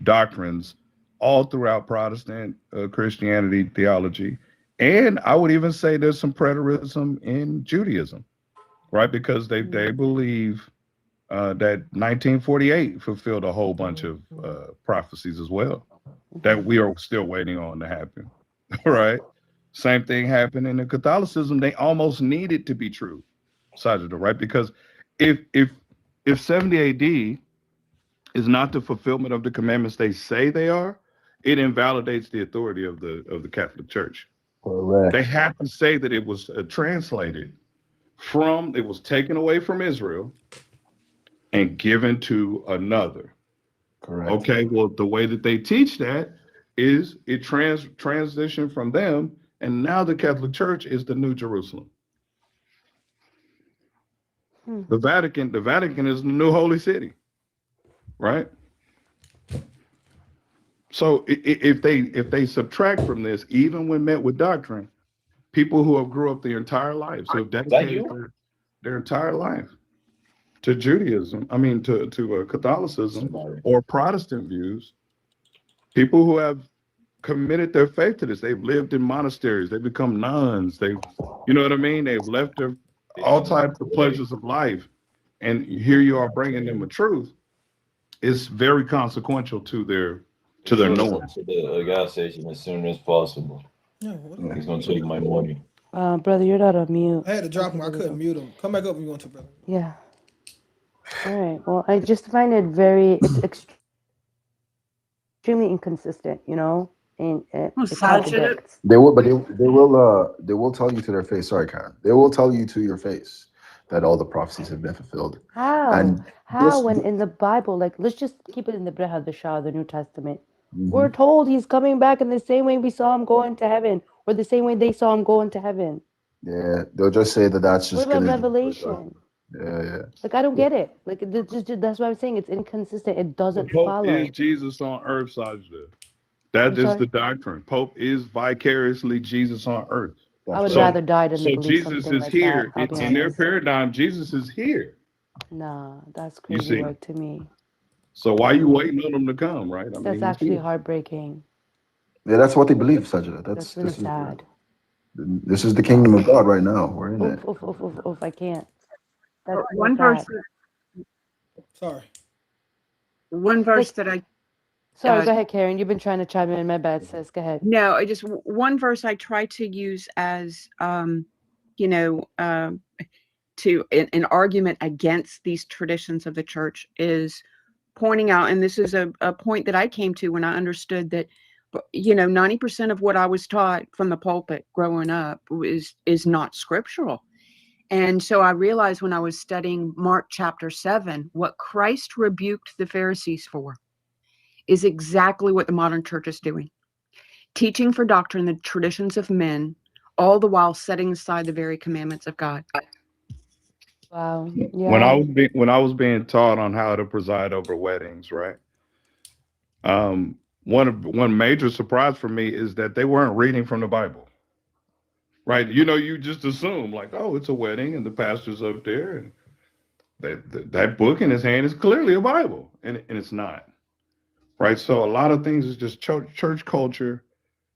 doctrines all throughout Protestant Christianity theology. And I would even say there's some preterism in Judaism, right? Because they believe that 1948 fulfilled a whole bunch of prophecies as well that we are still waiting on to happen, right? Same thing happened in the Catholicism. They almost need it to be true, Sajida, right? Because if 70 AD is not the fulfillment of the commandments they say they are, it invalidates the authority of the Catholic Church, Correct. They have to say that it was translated from, it was taken away from Israel and given to another. Correct. Okay, well, the way that they teach that is it transitioned from them, and now the Catholic Church is the New Jerusalem. The Vatican is the new holy city, right? So if they subtract from this, even when met with doctrine, people who have grew up their entire lives, who have dedicated their entire life to Judaism, I mean to Catholicism or Protestant views, people who have committed their faith to this, they've lived in monasteries, they've become nuns, they've, you know what I mean? They've left their all types of pleasures of life, and here you are bringing them a truth. It's very consequential to their norms. To the gas station as soon as possible. He's gonna take my money. Brother, you're not on mute. I had to drop him. I couldn't mute him. Come back up if you want to, brother. Yeah. All right. Well, I just find it it's extremely inconsistent, you know, and it contradicts. They will, but they will tell you to their face. Sorry, Karen. They will tell you to your face that all the prophecies have been fulfilled. How? When in the Bible, like, let's just keep it in the Breha Bishah, the New Testament. We're told he's coming back in the same way we saw him go into heaven, or the same way they saw him go into heaven. Yeah, they'll just say that that's just. What about Revelation? Yeah. Like, I don't get it. Like, that's why I'm saying it's inconsistent. It doesn't Pope follow. is Jesus on earth, Sajda. That is the doctrine. Pope is vicariously Jesus on earth. I would rather die than believe Jesus something is like here. that, I'll be In their honest. paradigm, Jesus is here. Nah, that's You crazy see. work to me. So why are you waiting on him to come, right? I That's mean, he's actually here. heartbreaking. Yeah, that's what they believe, Sajda. That's really sad. This is the kingdom of God right now. We're in it. Oof, I can't. That's One so verse. sad. Sorry. One verse that I. Sorry, go ahead, Karen. You've been trying to chime in. My bad, sis. Go ahead. No, I just one verse I try to use as to an argument against these traditions of the church is pointing out, and this is a point that I came to when I understood that 90% of what I was taught from the pulpit growing up is not scriptural. And so I realized when I was studying Mark chapter 7, what Christ rebuked the Pharisees for is exactly what the modern church is doing. Teaching for doctrine the traditions of men, all the while setting aside the very commandments of God. Wow. Yeah. When I was being taught on how to preside over weddings, right? One major surprise for me is that they weren't reading from the Bible. Right? You just assume like, oh, it's a wedding and the pastor's up there and that book in his hand is clearly a Bible, and it's not. Right? So a lot of things is just church culture,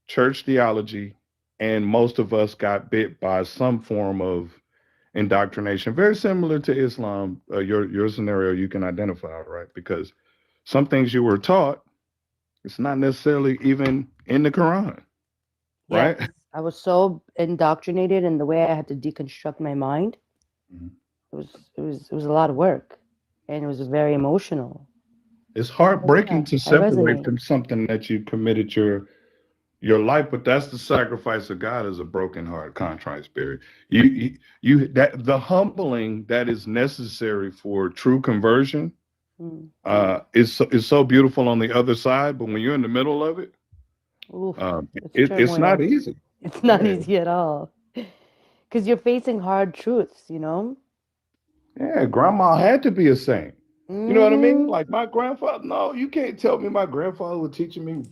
church theology, and most of us got bit by some form of indoctrination, very similar to Islam. Your scenario you can identify, right? Because some things you were taught, it's not necessarily even in the Quran, right? Yes. I was so indoctrinated in the way I had to deconstruct my mind. It was a lot of work, and it was very emotional. It's heartbreaking to I separate resonate. from something that you committed your life, but that's the sacrifice of God, is a broken heart, contrite spirit. That the humbling that is necessary for true conversion is so beautiful on the other side, but when you're in the middle of it, Oof, it's not turmoil. easy. It's not Yeah. easy at all, because you're facing hard truths. Yeah, grandma had to be a saint. You know what I mean? Like my grandfather. No, you can't tell me my grandfather was teaching me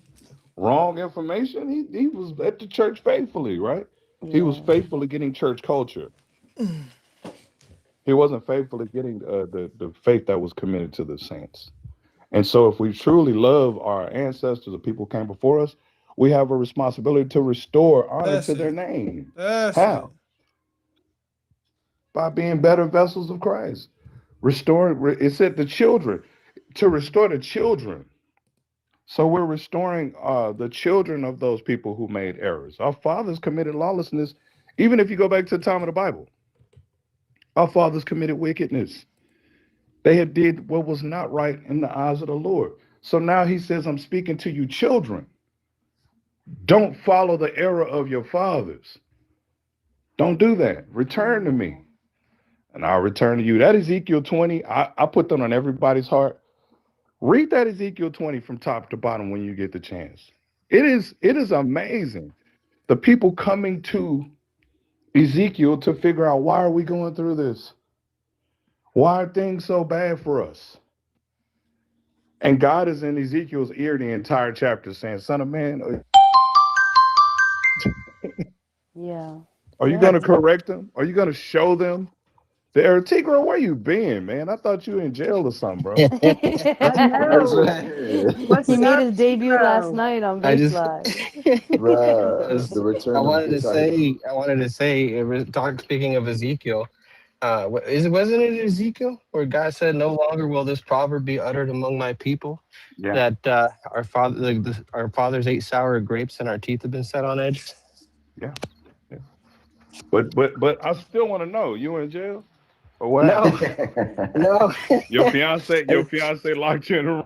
wrong information. He was at the church faithfully, right? He was faithfully getting church culture. He wasn't faithfully getting the faith that was committed to the saints. And so if we truly love our ancestors, the people who came before us, we have a responsibility to restore honor to their name. How? By being better vessels of Christ. It said the children, to restore the children. So we're restoring the children of those people who made errors. Our fathers committed lawlessness. Even if you go back to the time of the Bible, our fathers committed wickedness. They had did what was not right in the eyes of the Lord. So now he says, I'm speaking to you children. Don't follow the error of your fathers. Don't do that. Return to me, and I'll return to you. That Ezekiel 20, I put that on everybody's heart. Read that Ezekiel 20 from top to bottom when you get the chance. It is amazing. The people coming to Ezekiel to figure out, why are we going through this? Why are things so bad for us? And God is in Ezekiel's ear the entire chapter saying, son of man, Yeah. are you going to correct them? Are you going to show them? Tigro, where you been, man? I thought you were in jail or something, bro. That's right. He made his debut last night on I just, Bruh, the return I of wanted to Gentile. say, speaking of Ezekiel, wasn't it Ezekiel where God said, "No longer will this proverb be uttered among my people, Yeah. that our fathers ate sour grapes and our teeth have been set on edge." Yeah. But I still want to know, you in jail? Or what No, happened? no. Your fiance locked you in a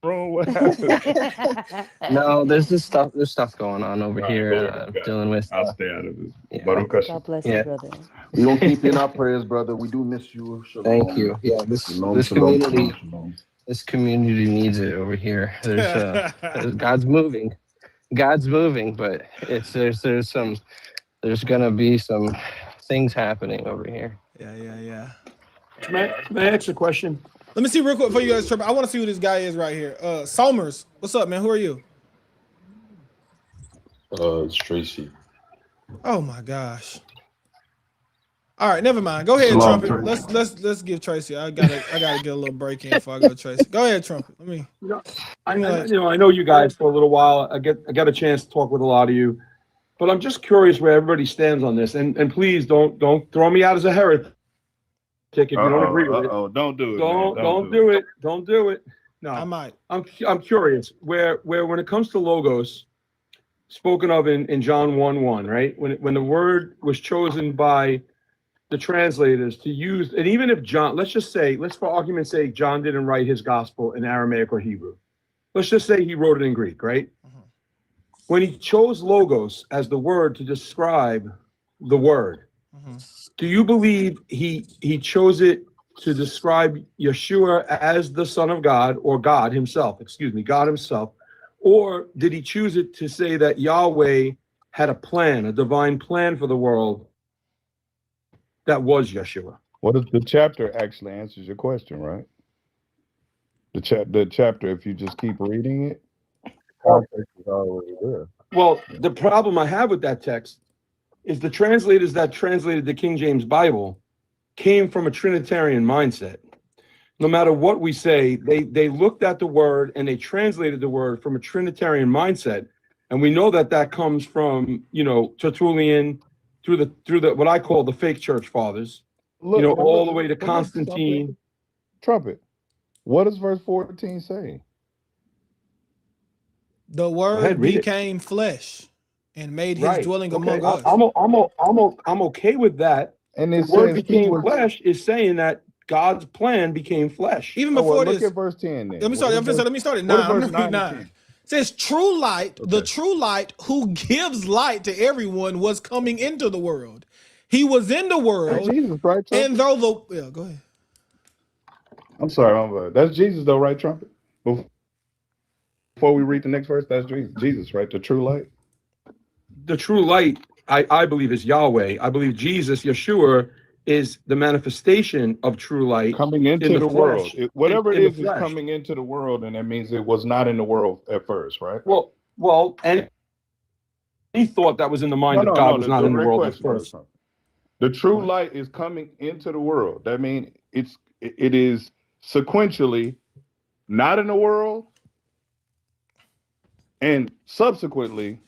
room? What happened? No, there's stuff going on over here, dealing with. I'll stay out of this. Yeah. God bless you, brother. We don't keep you in our prayers, brother. We do miss you. Shalom. Thank you. Yeah, Shalom, this shalom, community, shalom, shalom. this community needs it over here. There's God's moving. God's moving, but there's gonna be some things happening over here. Yeah. May I ask a question? Let me see real quick for you guys. Trevor. I want to see who this guy is right here. Somers, what's up, man? Who are you? It's Tracy. Oh my gosh. All right, never mind. Go ahead, Shalom, Trumpet. Tracy. Let's give Tracy. I gotta get a little break in before I go, Tracy. Go ahead, Trumpet. I know you guys for a little while. I got a chance to talk with a lot of you, but I'm just curious where everybody stands on this. And please don't throw me out as a heretic if you don't agree with it. Don't do it. Don't do it. Don't do it. No, I might. I'm curious where when it comes to logos, spoken of in John 1:1, right? When the word was chosen by the translators to use, and even if John, let's for argument's sake, John didn't write his gospel in Aramaic or Hebrew. Let's just say he wrote it in Greek, right? When he chose logos as the word to describe the word, do you believe he chose it to describe Yeshua as the Son of God, or God himself, God himself, or did he choose it to say that Yahweh had a plan, a divine plan for the world that was Yeshua? What if the chapter actually answers your question, right? The chapter, if you just keep reading it, context is already there. Well, the problem I have with that text is the translators that translated the King James Bible came from a Trinitarian mindset. No matter what we say, they looked at the word and they translated the word from a Trinitarian mindset. And we know that comes from, Tertullian through the what I call the fake church fathers, all the way to Constantine. Trumpet. What does verse 14 say? The word became flesh and made his dwelling among us. I'm okay with that. And the word became flesh is saying that God's plan became flesh. Even before this, look at verse 10 then. Let me start at 9. I'm gonna read 9. It says, true light, the true light who gives light to everyone was coming into the world. He was in the world. That's Jesus, right, Trumpet? And though go ahead. I'm sorry, that's Jesus though, right, Trumpet? Before we read the next verse, that's Jesus, right? The true light. The true light, I believe, is Yahweh. I believe Jesus, Yeshua, is the manifestation of true light coming into the world. Whatever it is coming into the world, and that means it was not in the world at first, right? Well, and he thought that was in the mind of God was not in the world at first. The true light is coming into the world. That means it is sequentially not in the world, and subsequently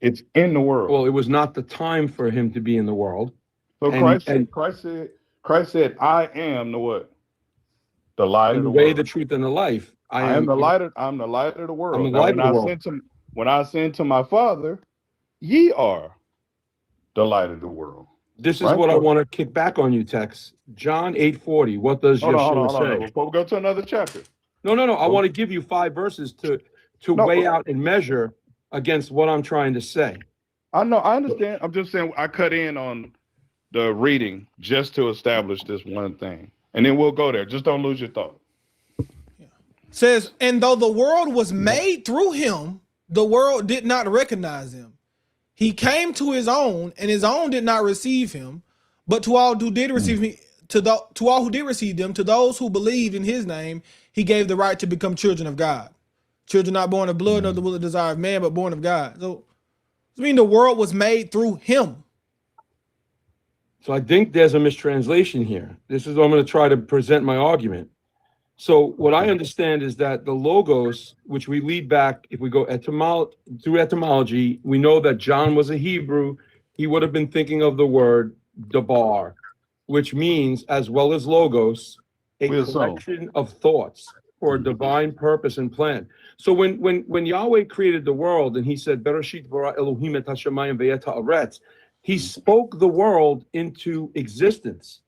it's in the world. Well, it was not the time for him to be in the world. So Christ said, I am the what? The light of the way, world. the truth, and the life. I'm the light of the world. I'm the light of the world. When I ascend to my Father, ye are the light of the world. This is what I want to kick back on you, Tex. John 8:40. What does Yeshua say? Before we go to another chapter. No. I want to give you 5 verses to weigh out and measure against what I'm trying to say. I know, I understand. I'm just saying I cut in on the reading just to establish this one thing. And then we'll go there. Just don't lose your thought. Says, and though the world was made through him, the world did not recognize him. He came to his own, and his own did not receive him. But to all who did receive him, to all who did receive them, to those who believed in his name, he gave the right to become children of God. Children not born of blood, nor the will of desire of man, but born of God. So, I mean, the world was made through him. So I think there's a mistranslation here. This is what I'm going to try to present my argument. So what I understand is that the logos, which we lead back, if we go through etymology, we know that John was a Hebrew. He would have been thinking of the word dabar, which means, as well as logos, a collection of thoughts for a divine purpose and plan. So when Yahweh created the world and he said, Bereshit bara Elohim et hashamayim ve'et haaretz, he spoke the world into existence.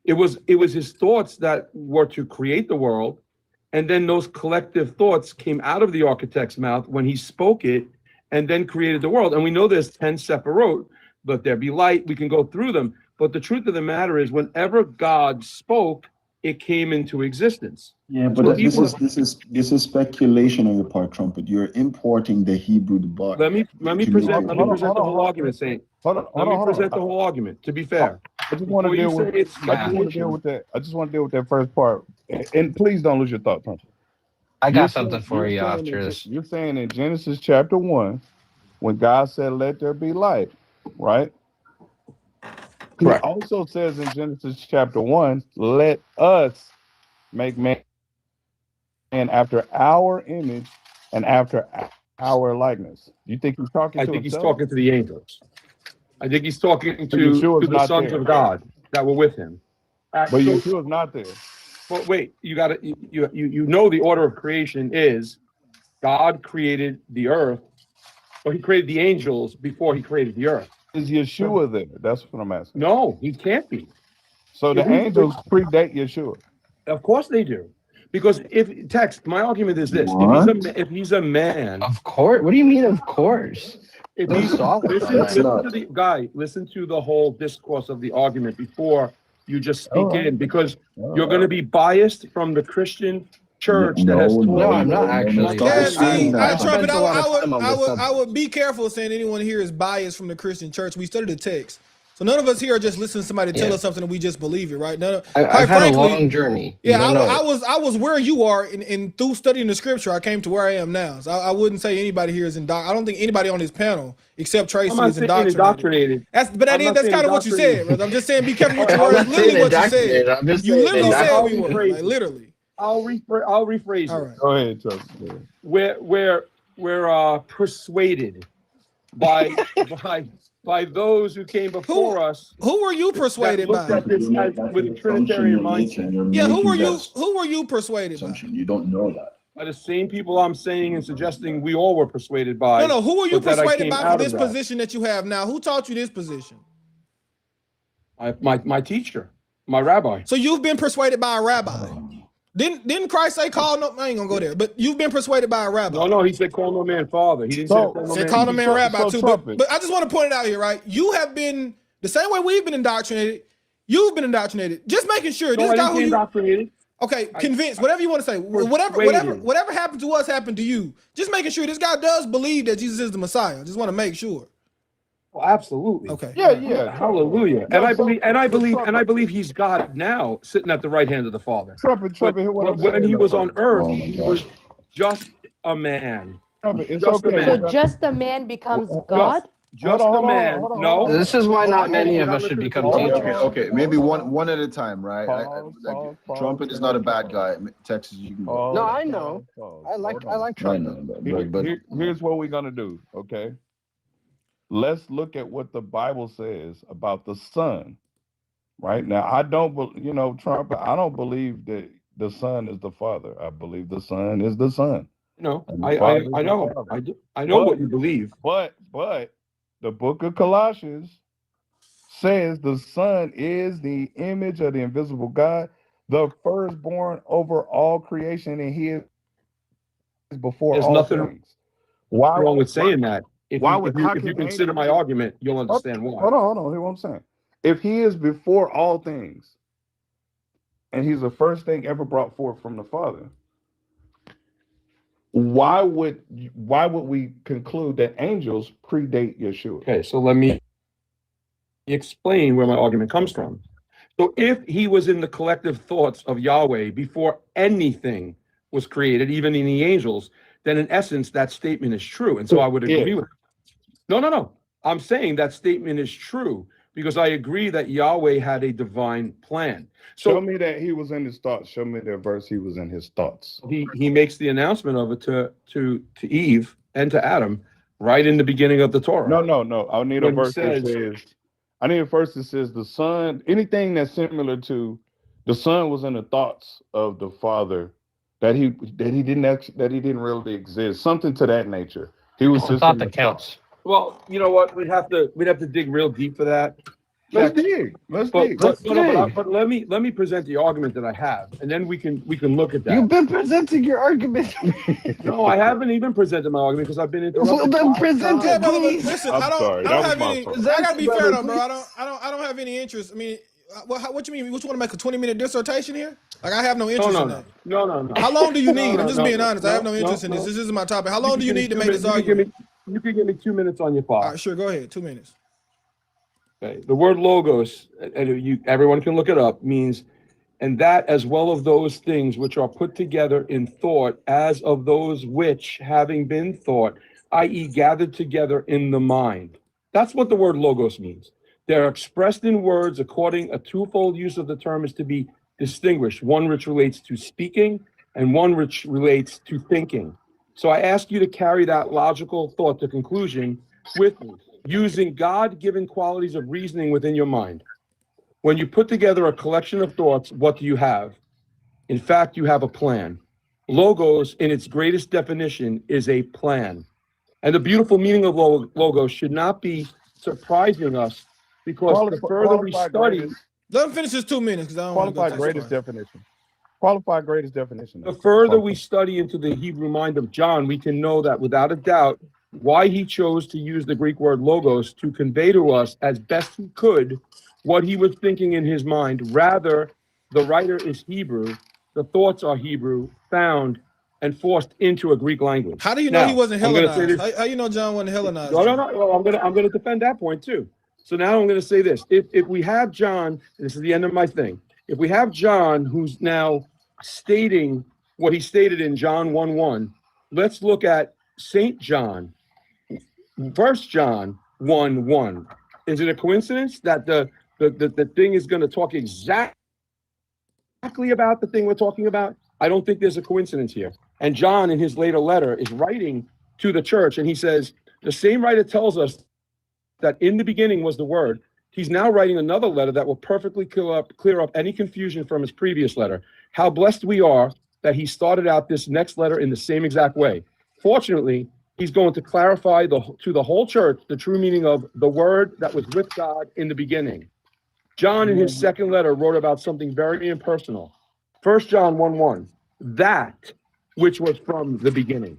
It was his thoughts that were to create the world, and then those collective thoughts came out of the architect's mouth when he spoke it, and then created the world. And we know there's 10 separate, let there be light. We can go through them, but the truth of the matter is, whenever God spoke, it came into existence. Yeah, but So this is speculation on your part, Trumpet. You're importing the Hebrew debar. Let me present the whole argument, Saint. Let me present the whole argument. To be fair, I just want to deal with that. I just want to deal with that first part. And please don't lose your thought, Trumpet. I got something for you after this. You're saying in Genesis chapter 1, when God said, "Let there be light," right? Correct. He also says in Genesis chapter 1, "Let us make man after our image and after our likeness." Do you think he's talking to himself? I think he's talking to the angels. I think he's talking to Yeshua's the not sons there. of God that were with him. But Yeshua's not there. But wait, you know the order of creation is God created the earth, or he created the angels before he created the earth. Is Yeshua there? That's what I'm asking. No, he can't be. So the angels predate Yeshua. Of course they do. Because my argument is this: if he's a man, Of course. What do you mean? Of course. if he's listen to the whole discourse of the argument before you just speak in, because you're going to be biased from the Christian church that has told No, I'm not actually. Yeah, see, I Trumpet, spent a lot of time on this I would be careful saying anyone here is biased from the Christian church. We studied the text. So none of us here are just listening to somebody tell us something and we just believe it, right? I've had a long journey. Yeah, I was where you are, and through studying the scripture, I came to where I am now. So I wouldn't say anybody here is I don't think anybody on this panel except Tracy is indoctrinated. That's kind of what you said, brother. I'm just saying, be careful with your words. Literally what you said. You literally said we were, like, literally. I'll rephrase All it. right. Go ahead, Justin. We're persuaded by those who came before us. Who were you persuaded by? Looked at this with a Trinitarian mindset. Yeah, who were you persuaded by? You don't know that. By the same people I'm saying and suggesting we all were persuaded by. No, who were you but that I persuaded came by out for of this that. position that you have now? Who taught you this position? My teacher, my rabbi. So you've been persuaded by a rabbi. Didn't Christ say call no? I ain't gonna go there, but you've been persuaded by a rabbi. No, he said call no man father. He didn't say call no man rabbi too. But But I just want to point it out here, right? You have been the same way we've been indoctrinated. You've been indoctrinated. Just making sure this guy who you indoctrinated. Okay, convinced. Whatever you want to say. Whatever happened to us happened to you. Just making sure this guy does believe that Jesus is the Messiah. Just want to make sure. Well, absolutely. Okay. Yeah. Hallelujah. And I believe he's God now, sitting at the right hand of the Father. Trumpet, when he was on earth, he was just a man. It's Just a okay. man. So just a man becomes God? Just a man. No. This is why not many of us should become teachers. Okay, maybe one at a time, right? Pause. Trumpet is not a bad guy. Texas, you can go. No, I know. I like Trumpet. Here's what we're gonna do, okay? Let's look at what the Bible says about the Son. Right now, I don't Trumpet. I don't believe that the Son is the Father. I believe the Son is the Son. No, I know. I know what you believe. But the book of Colossians says the Son is the image of the invisible God, the firstborn over all creation, and he is before all things. Why wrong with saying that. Why would If you consider my argument, you'll understand why. Hold on. Hear what I'm saying. If he is before all things, and he's the first thing ever brought forth from the Father, why would we conclude that angels predate Yeshua? Okay, so let me explain where my argument comes from. So if he was in the collective thoughts of Yahweh before anything was created, even in the angels, then in essence, that statement is true. And so I would agree with it. No. I'm saying that statement is true because I agree that Yahweh had a divine plan. So Show me that he was in his thoughts. Show me that verse he was in his thoughts. he makes the announcement of it to Eve and to Adam right in the beginning of the Torah. No. I need a verse that says the Son, anything that's similar to the Son was in the thoughts of the Father, that he didn't really exist. Something to that nature. He was just thought that counts. Well, you know what? We'd have to dig real deep for that. Let's dig. But let me present the argument that I have, and then we can look at that. You've been presenting your argument. No, I haven't even presented my argument because I've been interrupted. Well, then present it, please. Listen, I'm I don't sorry. have That was any. my fault. I gotta be fair though, bro. I don't have any interest. I mean, what you mean? What you want to make a 20-minute dissertation here? Like I have no interest in that. No. How long do you need? I'm just being honest. I have no interest in this. This isn't my topic. How long do you need to make this argument? You can give me 2 minutes on your clock. All right, sure. Go ahead. 2 minutes. Okay. The word logos, and everyone can look it up, means, and that as well of those things which are put together in thought, as of those which, having been thought, i.e., gathered together in the mind. That's what the word logos means. They're expressed in words according a twofold use of the term is to be distinguished, one which relates to speaking and one which relates to thinking. So I ask you to carry that logical thought to conclusion with me, using God-given qualities of reasoning within your mind. When you put together a collection of thoughts, what do you have? In fact, you have a plan. Logos, in its greatest definition, is a plan. And the beautiful meaning of logos should not be surprising us because the further we study... Let him finish his 2 minutes because I don't want to go Qualified greatest definition. Qualified greatest definition. The further we study into the Hebrew mind of John, we can know that without a doubt why he chose to use the Greek word logos to convey to us as best he could what he was thinking in his mind. Rather, the writer is Hebrew, the thoughts are Hebrew, found and forced into a Greek language. How do you know he wasn't Hellenized? How you know John wasn't Hellenized? No. Well, I'm gonna defend that point too. So now I'm gonna say this: if we have John, this is the end of my thing. If we have John, who's now stating what he stated in John 1:1, let's look at St. John, 1 John 1:1. Is it a coincidence that the thing is going to talk exactly about the thing we're talking about? I don't think there's a coincidence here. And John, in his later letter, is writing to the church, and he says, the same writer tells us that in the beginning was the Word. He's now writing another letter that will perfectly clear up any confusion from his previous letter. How blessed we are that he started out this next letter in the same exact way. Fortunately, he's going to clarify to the whole church the true meaning of the Word that was with God in the beginning. John, in his second letter, wrote about something very impersonal. 1 John 1:1, that which was from the beginning.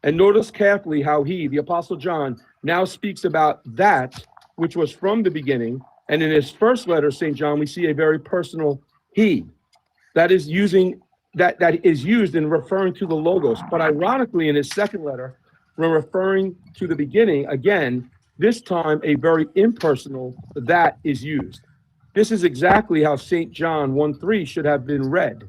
And notice carefully how he, the Apostle John, now speaks about that which was from the beginning. And in his first letter, St. John, we see a very personal he that is used in referring to the Logos. But ironically, in his second letter, when referring to the beginning, again, this time a very impersonal that is used. This is exactly how St. John 1:3 should have been read,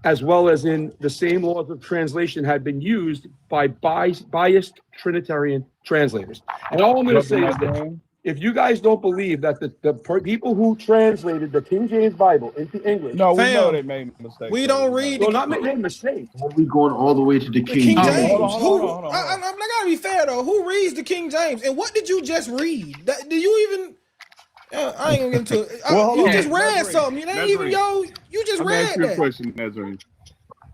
as well as in the same laws of translation had been used by biased Trinitarian translators. And all I'm going to say is this. If you guys don't believe that the people who translated the King James Bible into English... No, we know they made mistakes. We don't read... Well, not made mistakes. Are we going all the way to the King James? Hold on. I gotta be fair though. Who reads the King James? And what did you just read? Do you even... I ain't gonna get into it. You just read something. It ain't even you just read that. Let me ask you a question, Nazarene.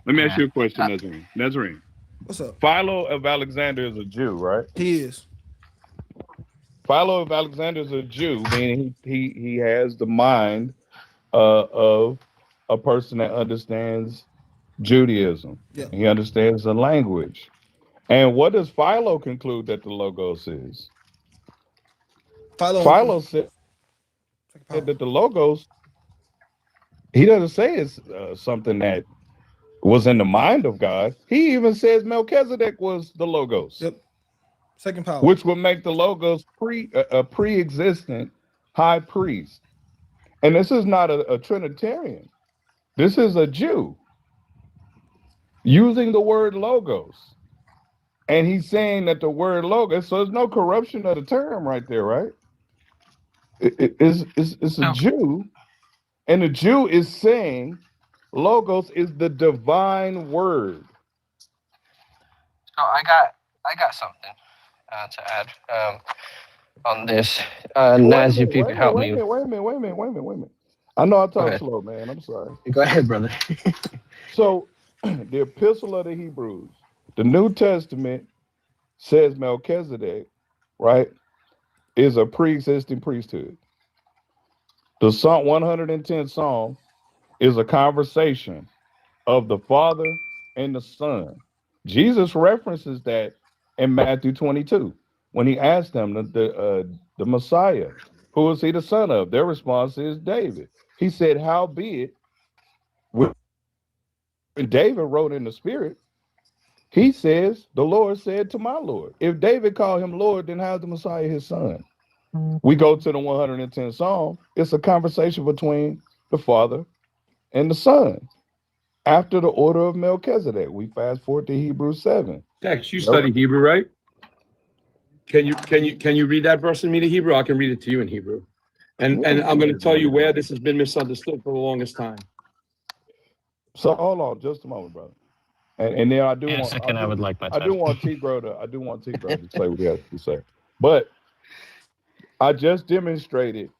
Let me ask you a question, Nazarene. Nazarene. What's up? Philo of Alexander is a Jew, right? He is. Philo of Alexander is a Jew, meaning he has the mind of a person that understands Judaism. Yeah. He understands the language. And what does Philo conclude that the Logos is? Philo said that the Logos, he doesn't say it's something that was in the mind of God. He even says Melchizedek was the Logos. Yep. Second power. Which would make the Logos a pre-existent high priest. And this is not a Trinitarian. This is a Jew using the word Logos. And he's saying that the word Logos, so there's no corruption of the term right there, right? It's a Jew, and the Jew is saying Logos is the divine word. So I got something to add on this. Naz, if you could help me. Wait a minute. I know I talk slow, man. I'm sorry. Go ahead, brother. So, the Epistle of the Hebrews, the New Testament says Melchizedek, right, is a pre-existing priesthood. The Psalm 110 Psalm is a conversation of the Father and the Son. Jesus references that in Matthew 22 when he asked them the Messiah, who is he the son of? Their response is David. He said, howbeit, when David wrote in the Spirit, he says, the Lord said to my Lord. If David called him Lord, then how's the Messiah his son? We go to the 110th Psalm. It's a conversation between the Father and the Son after the order of Melchizedek. We fast forward to Hebrews 7. Tex, you study Hebrew, right? Can you read that verse in me to Hebrew? I can read it to you in Hebrew. And I'm going to tell you where this has been misunderstood for the longest time. So hold on just a moment, brother. And then I do want T-Bro to say what he has to say. But I just demonstrated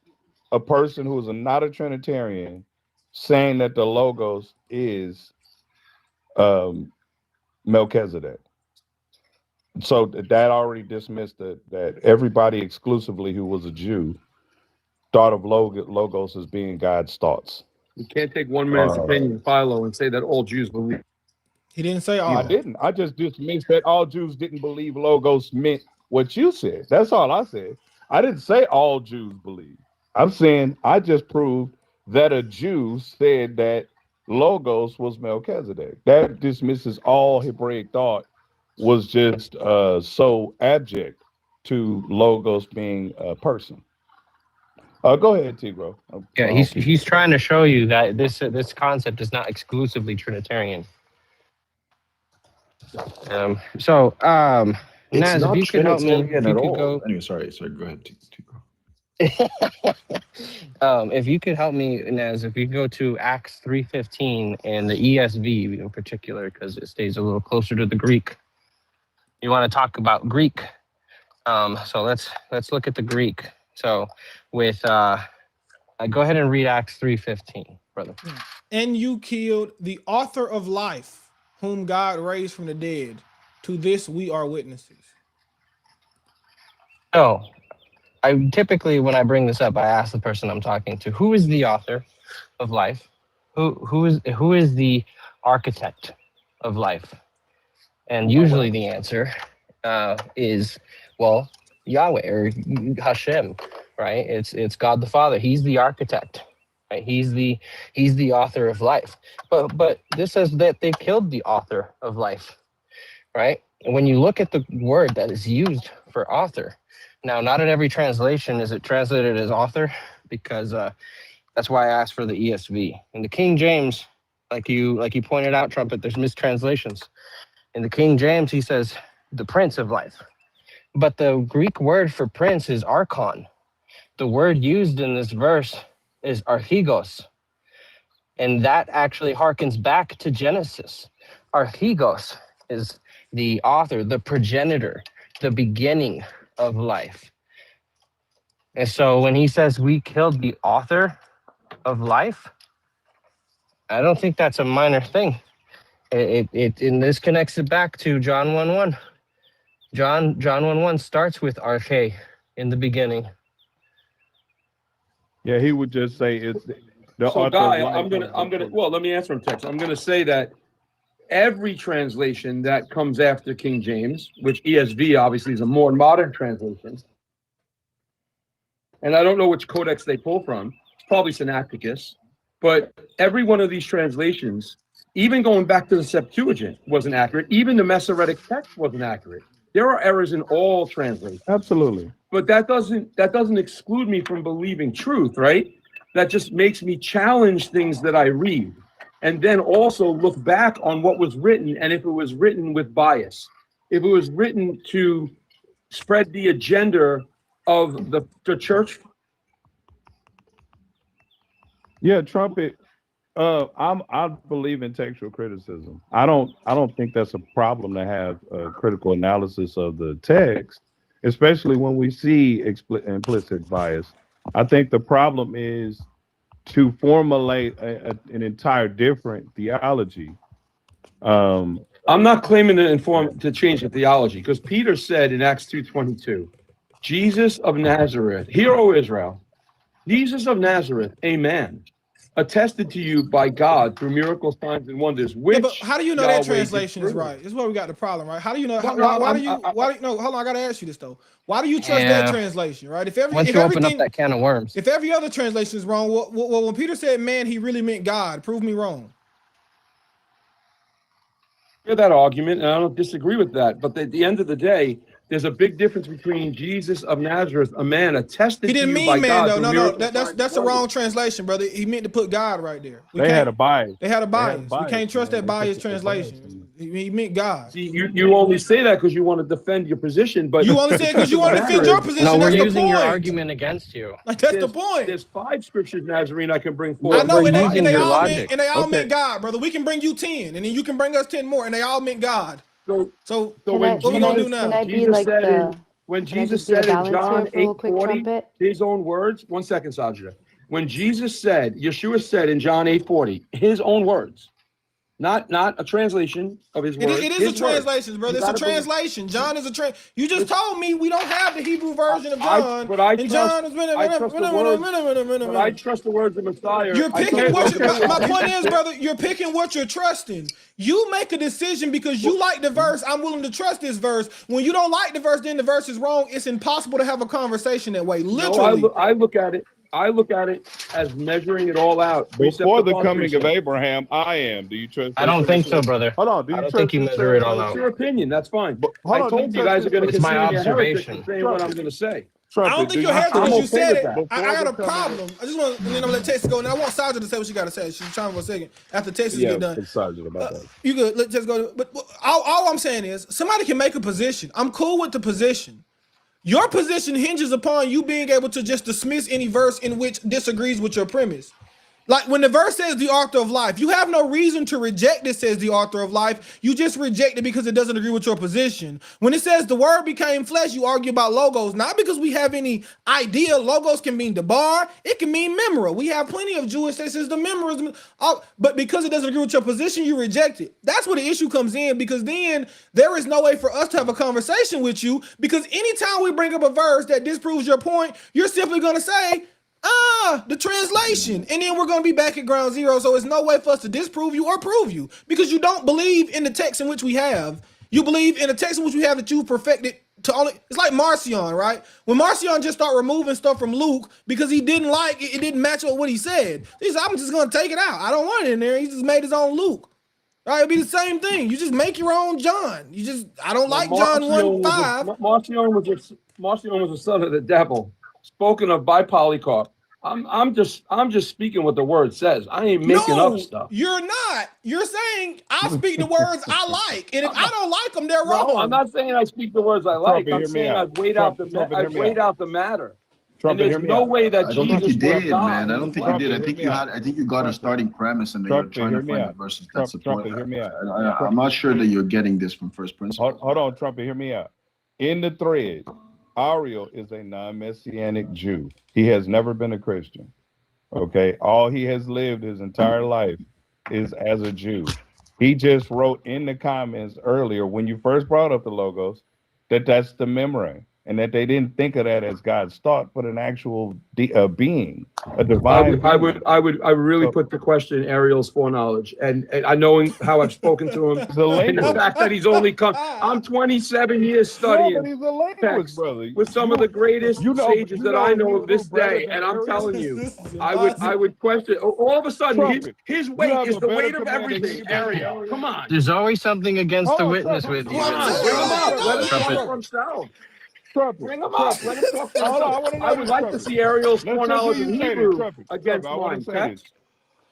a person who is not a Trinitarian saying that the Logos is Melchizedek. So that already dismissed that everybody exclusively who was a Jew thought of Logos as being God's thoughts. You can't take one man's opinion, Philo, and say that all Jews believe. He didn't say all. I didn't. I just dismissed that all Jews didn't believe Logos meant what you said. That's all I said. I didn't say all Jews believe. I'm saying I just proved that a Jew said that Logos was Melchizedek. That dismisses all Hebraic thought was just so abject to Logos being a person. Go ahead, T-Bro. Yeah, he's trying to show you that this concept is not exclusively Trinitarian. Naz, if you could help me, if you could go. Anyway, sorry. Go ahead, T-Bro. If you could help me, Naz, if you could go to Acts 3:15 and the ESV in particular, because it stays a little closer to the Greek. You want to talk about Greek? So let's look at the Greek. So with go ahead and read Acts 3:15, brother. And you killed the author of life, whom God raised from the dead. To this we are witnesses. So I typically, when I bring this up, I ask the person I'm talking to, who is the author of life? Who is the architect of life? And usually the answer is, well, Yahweh or Hashem, right? It's God the Father. He's the architect, right? He's the author of life. But this says that they killed the author of life, right? And when you look at the word that is used for author, now not in every translation is it translated as author, because that's why I asked for the ESV. In the King James, like you pointed out, Trumpet, there's mistranslations. In the King James, he says the Prince of Life. But the Greek word for prince is archon. The word used in this verse is archigos. And that actually harkens back to Genesis. Archigos is the author, the progenitor, the beginning of life. And so when he says we killed the author of life, I don't think that's a minor thing. And this connects it back to John 1:1. John 1:1 starts with arche, in the beginning. Yeah, he would just say it's the So, author Guy, of life. I'm gonna. Well, let me answer him, Tex. I'm gonna say that every translation that comes after King James, which ESV obviously is a more modern translation, and I don't know which codex they pull from, it's probably Sinaiticus, but every one of these translations, even going back to the Septuagint, wasn't accurate. Even the Masoretic text wasn't accurate. There are errors in all translations. Absolutely. But that doesn't exclude me from believing truth, right? That just makes me challenge things that I read, and then also look back on what was written, and if it was written with bias, if it was written to spread the agenda of the church. Yeah, Trumpet. I believe in textual criticism. I don't think that's a problem to have a critical analysis of the text, especially when we see implicit bias. I think the problem is to formulate an entire different theology. I'm not claiming to change the theology, because Peter said in Acts 2:22, Jesus of Nazareth, hear, O Israel, Jesus of Nazareth, a man, attested to you by God through miracles, signs, and wonders. Which but how do you know Yahweh that translation is did right? This is where we got the problem, right? How do you know? No, Why do you? No, hold on. I gotta ask you this though. Why do you trust that translation, right? Once you open up that can of worms. If every other translation is wrong, well, when Peter said man, he really meant God. Prove me wrong. hear that argument, and I don't disagree with that. But at the end of the day, there's a big difference between Jesus of Nazareth, a man attested He didn't to you by mean man God. though. No, that's the wrong translation, brother. He meant to put God right there. They had a bias. They had a bias. We can't trust that biased translation. He meant God. See, you only say that because you want to defend your position, but you only say it because you want to defend your position. No, we're that's using your point. argument against you. Like that's the point. There's 5 scriptures, Nazarene, I can bring forward. I know, and they all logic. meant God, brother. We can bring you 10, and then you can bring us 10 more, and they all meant God. So what we gonna do now? When Jesus said in John 8:40, his own words. 1 second, Sajda. When Yeshua said in John 8:40, his own words, not a translation of his words. It is a translation, brother. It's a translation. John is a You just told me we don't have the Hebrew version of John. I trust the words of Messiah. You're picking what my point is, brother. You're picking what you're trusting. You make a decision because you like the verse. I'm willing to trust this verse. When you don't like the verse, then the verse is wrong. It's impossible to have a conversation that way. Literally. No, I look at it as measuring it all out. Before the coming of Abraham, I am. Do you trust? I don't think so, brother. Hold on. Do you I don't trust think you measure it all out. It's your opinion. That's fine. But hold I on, told you guys are going to It's my consider me a heretic observation. for saying what I'm going to say. I don't think you're heretic because you said it. I got a Before the problem. I just want, and then I'm gonna let Texas go. And I want Sajda to say what she got to say. She's trying for a second after Texas get done. You good? Let's just go. But all I'm saying is somebody can make a position. I'm cool with the position. Your position hinges upon you being able to just dismiss any verse in which disagrees with your premise. Like when the verse says the author of life, you have no reason to reject it says the author of life. You just reject it because it doesn't agree with your position. When it says the word became flesh, you argue about logos, not because we have any idea. Logos can mean debar, it can mean memora. We have plenty of Jewish that says the memora, but because it doesn't agree with your position, you reject it. That's where the issue comes in, because then there is no way for us to have a conversation with you, because anytime we bring up a verse that disproves your point, you're simply going to say, the translation, and then we're going to be back at ground zero. So it's no way for us to disprove you or prove you, because you don't believe in the text in which we have. You believe in the text in which we have that you perfected to only. It's like Marcion, right? When Marcion just started removing stuff from Luke because he didn't like it, it didn't match up with what he said. He said, I'm just going to take it out. I don't want it in there. He just made his own Luke. Right? It'd be the same thing. You just make your own John. I don't like John 1:5. Marcion was a son of the devil. Spoken of by Polycarp. I'm just speaking what the word says. I ain't making up stuff. You're not. You're saying I speak the words I like, and if I don't like them, they're wrong. No, I'm not saying I speak the words I like. I'm saying I've weighed out the matter. And there's no way that I don't think you Jesus did, was God. man. I don't think you did. I think you got a starting premise, and then you're trying to find the verses that support that. I'm not sure that you're getting this from first principles. Hold on, Trumpet, hear me out. In the thread, Ariel is a non-Messianic Jew. He has never been a Christian. Okay, all he has lived his entire life is as a Jew. He just wrote in the comments earlier when you first brought up the logos that's the memory. and that they didn't think of that as God's thought, but an actual being, a divine. I would really put the question in Ariel's foreknowledge, and I knowing how I've spoken to him, and the fact that he's only come. I'm 27 years studying but he's a language, text brother. with some of the greatest sages that I know of this day, and I'm telling you, I would question. All of a sudden, his weight is the weight of everything. Ariel, come on. There's always something against the witness with you. Bring him up. Let him talk for himself. Bring him up. Let him talk for himself. I would like to see Ariel's foreknowledge in Hebrew against mine.